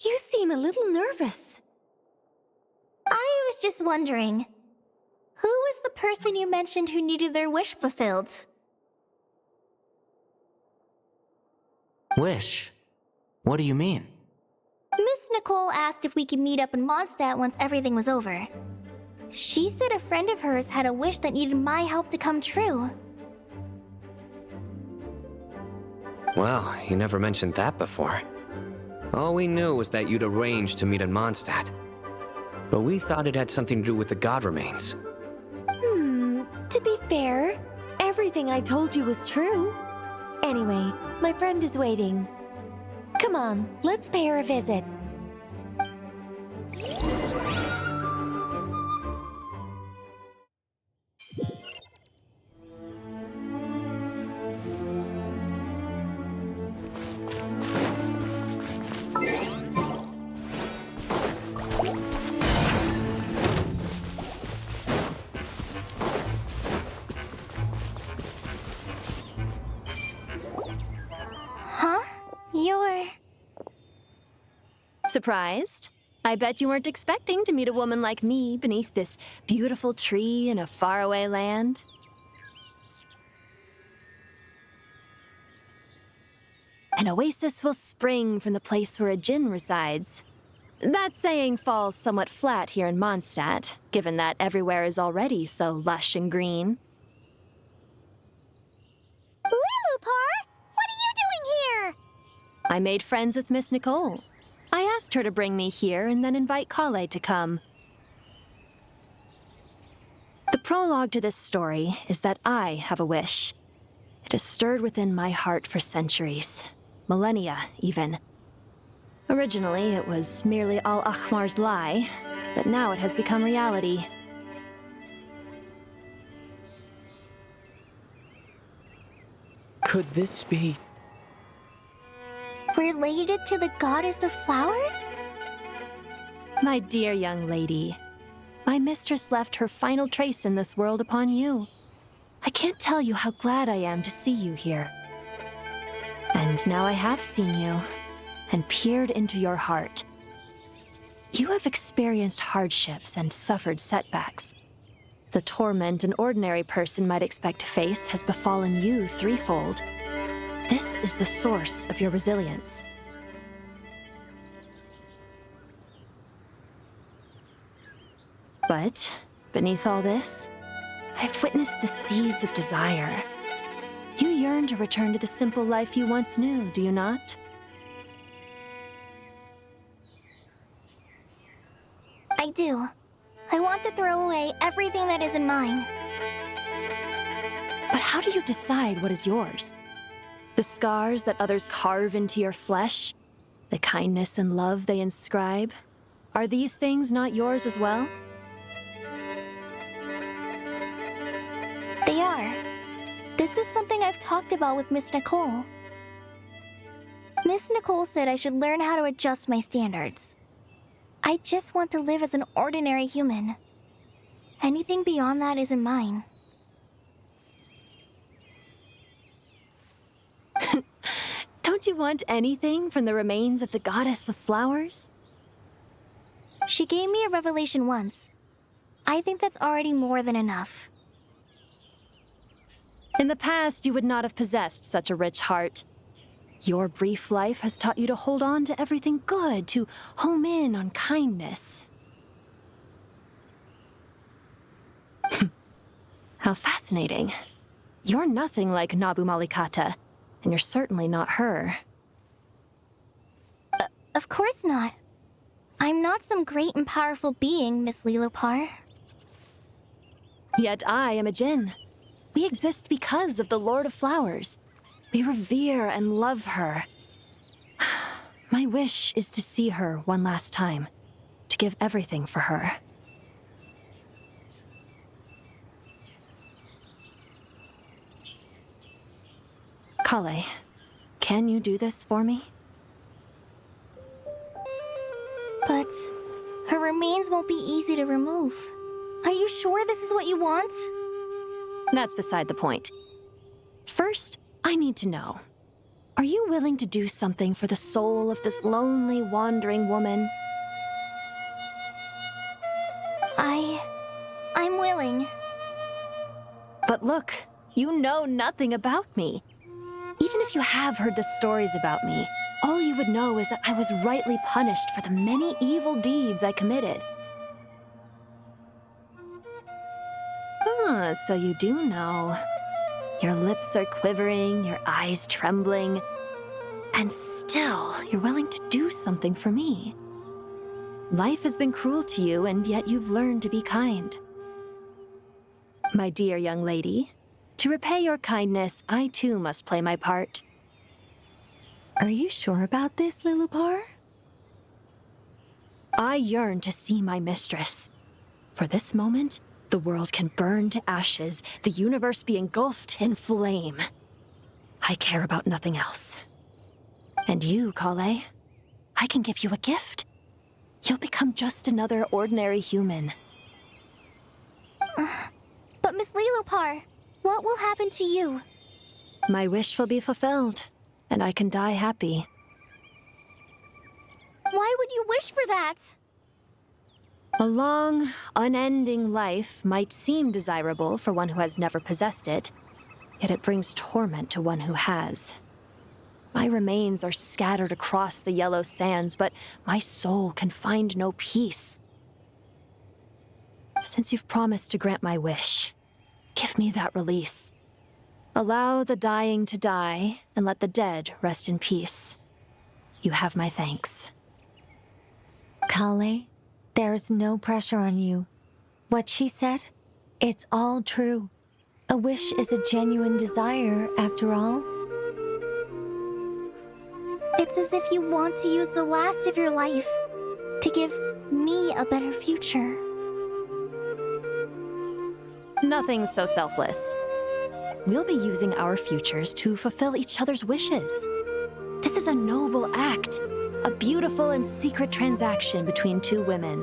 You seem a little nervous. I was just wondering, who was the person you mentioned who needed their wish fulfilled? Wish? What do you mean? Miss Nicole asked if we could meet up in Mondstadt once everything was over. She said a friend of hers had a wish that needed my help to come true. Well, you never mentioned that before. All we knew was that you'd arranged to meet in Mondstadt. But we thought it had something to do with the god remains. To be fair, everything I told you was true. Anyway, my friend is waiting. Come on, let's pay her a visit. Huh? You're... Surprised? I bet you weren't expecting to meet a woman like me beneath this beautiful tree in a faraway land. An oasis will spring from the place where a djinn resides. That saying falls somewhat flat here in Mondstadt, given that everywhere is already so lush and green. Lilupar, what are you doing here? I made friends with Miss Nicole. I asked her to bring me here and then invite Kale to come. The prologue to this story is that I have a wish. It has stirred within my heart for centuries, millennia even. Originally, it was merely Al-Akhmar's lie, but now it has become reality. Could this be... Related to the goddess of flowers? My dear young lady, my mistress left her final trace in this world upon you. I can't tell you how glad I am to see you here. And now I have seen you, and peered into your heart. You have experienced hardships and suffered setbacks. The torment an ordinary person might expect to face has befallen you threefold. This is the source of your resilience. But beneath all this, I've witnessed the seeds of desire. You yearn to return to the simple life you once knew, do you not? I do. I want to throw away everything that isn't mine. But how do you decide what is yours? The scars that others carve into your flesh? The kindness and love they inscribe? Are these things not yours as well? They are. This is something I've talked about with Miss Nicole. Miss Nicole said I should learn how to adjust my standards. I just want to live as an ordinary human. Anything beyond that isn't mine. Don't you want anything from the remains of the goddess of flowers? She gave me a revelation once. I think that's already more than enough. In the past, you would not have possessed such a rich heart. Your brief life has taught you to hold on to everything good, to home in on kindness. How fascinating. You're nothing like Nabu Malikata, and you're certainly not her. Of course not. I'm not some great and powerful being, Miss Lilupar. Yet I am a Jinn. We exist because of the Lord of Flowers. We revere and love her. My wish is to see her one last time, to give everything for her. Kale, can you do this for me? But her remains won't be easy to remove. Are you sure this is what you want? That's beside the point. First, I need to know. Are you willing to do something for the soul of this lonely, wandering woman? I'm willing. But look, you know nothing about me. Even if you have heard the stories about me, all you would know is that I was rightly punished for the many evil deeds I committed. So you do know. Your lips are quivering, your eyes trembling, and still you're willing to do something for me. Life has been cruel to you, and yet you've learned to be kind. My dear young lady, to repay your kindness, I too must play my part. Are you sure about this, Lilupar? I yearn to see my mistress. For this moment, the world can burn to ashes, the universe be engulfed in flame. I care about nothing else. And you, Kale, I can give you a gift. You'll become just another ordinary human. But Miss Lilupar, what will happen to you? My wish will be fulfilled, and I can die happy. Why would you wish for that? A long, unending life might seem desirable for one who has never possessed it, yet it brings torment to one who has. My remains are scattered across the yellow sands, but my soul can find no peace. Since you've promised to grant my wish, give me that release. Allow the dying to die, and let the dead rest in peace. You have my thanks. Kale, there's no pressure on you. What she said, it's all true. A wish is a genuine desire, after all. It's as if you want to use the last of your life to give me a better future. Nothing so selfless. We'll be using our futures to fulfill each other's wishes. This is a noble act, a beautiful and secret transaction between two women.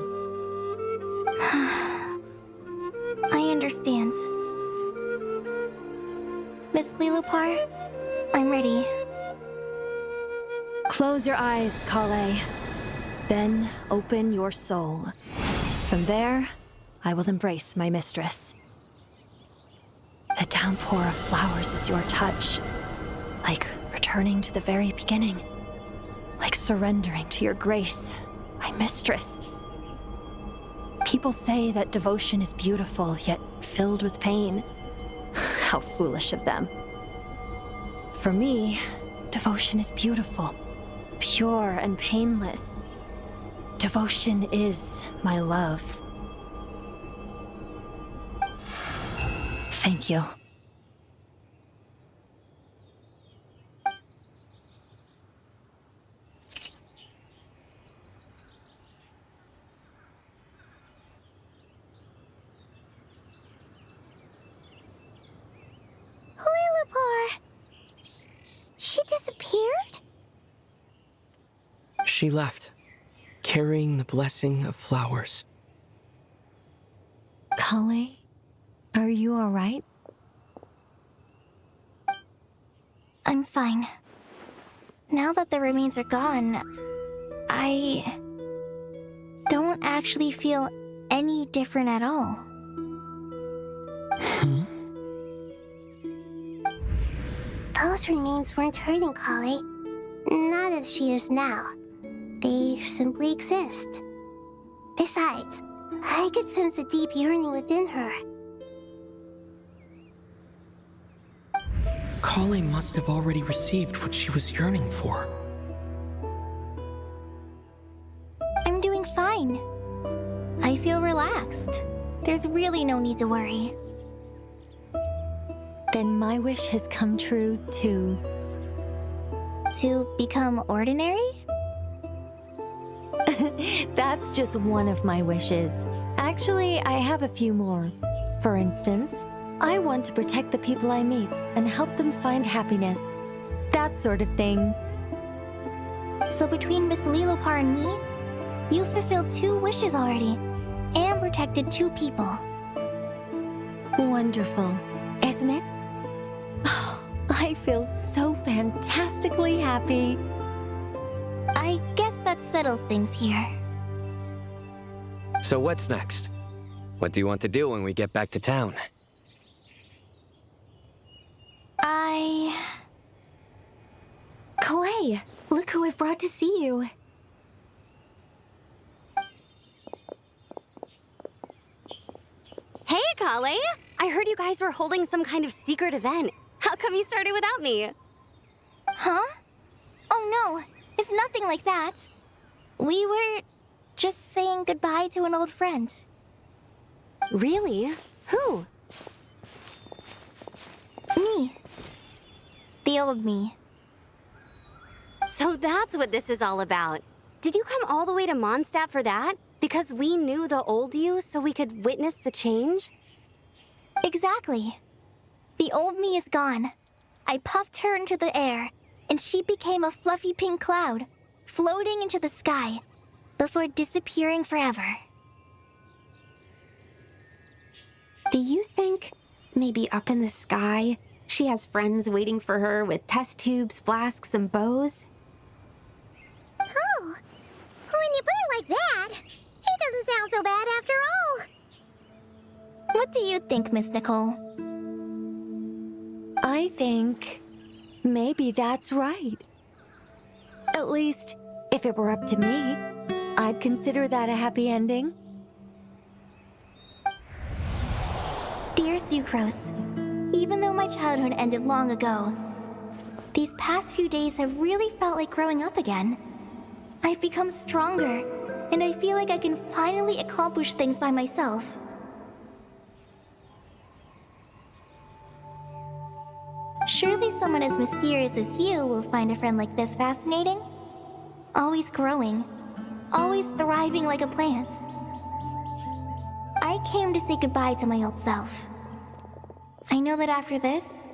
I understand. Miss Lilupar, I'm ready. Close your eyes, Kale. Then open your soul. From there, I will embrace my mistress. The downpour of flowers is your touch, like returning to the very beginning, like surrendering to your grace, my mistress. People say that devotion is beautiful, yet filled with pain. How foolish of them. For me, devotion is beautiful, pure and painless. Devotion is my love. Thank you. Lilupar! She disappeared? She left, carrying the blessing of flowers. Kale, are you all right? I'm fine. Now that the remains are gone, I don't actually feel any different at all. Those remains weren't hurting Kale. Not as she is now. They simply exist. Besides, I could sense a deep yearning within her. Kale must have already received what she was yearning for. I'm doing fine. I feel relaxed. There's really no need to worry. Then my wish has come true, too. To become ordinary? That's just one of my wishes. Actually, I have a few more. For instance, I want to protect the people I meet and help them find happiness. That sort of thing. So between Miss Lilupar and me, you fulfilled 2 wishes already, and protected 2 people. Wonderful, isn't it? Oh, I feel so fantastically happy. I guess that settles things here. So what's next? What do you want to do when we get back to town? Kale, look who I've brought to see you. Hey, Kale! I heard you guys were holding some kind of secret event. How come you started without me? Huh? Oh no, it's nothing like that. We were just saying goodbye to an old friend. Really? Who? Me. The old me. So that's what this is all about. Did you come all the way to Mondstadt for that? Because we knew the old you so we could witness the change? Exactly. The old me is gone. I puffed her into the air, and she became a fluffy pink cloud, floating into the sky, before disappearing forever. Do you think, maybe up in the sky, she has friends waiting for her with test tubes, flasks, and bows? Oh, when you put it like that, it doesn't sound so bad after all. What do you think, Miss Nicole? I think maybe that's right. At least, if it were up to me, I'd consider that a happy ending. Dear Sucrose, even though my childhood ended long ago, these past few days have really felt like growing up again. I've become stronger, and I feel like I can finally accomplish things by myself. Surely someone as mysterious as you will find a friend like this fascinating? Always growing, always thriving like a plant. I came to say goodbye to my old self. I know that after this,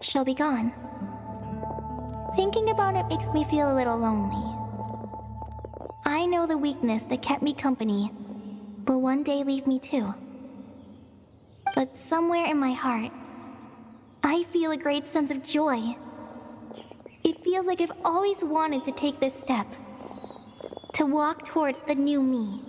she'll be gone. Thinking about it makes me feel a little lonely. I know the weakness that kept me company will one day leave me too. But somewhere in my heart, I feel a great sense of joy. It feels like I've always wanted to take this step, to walk towards the new me.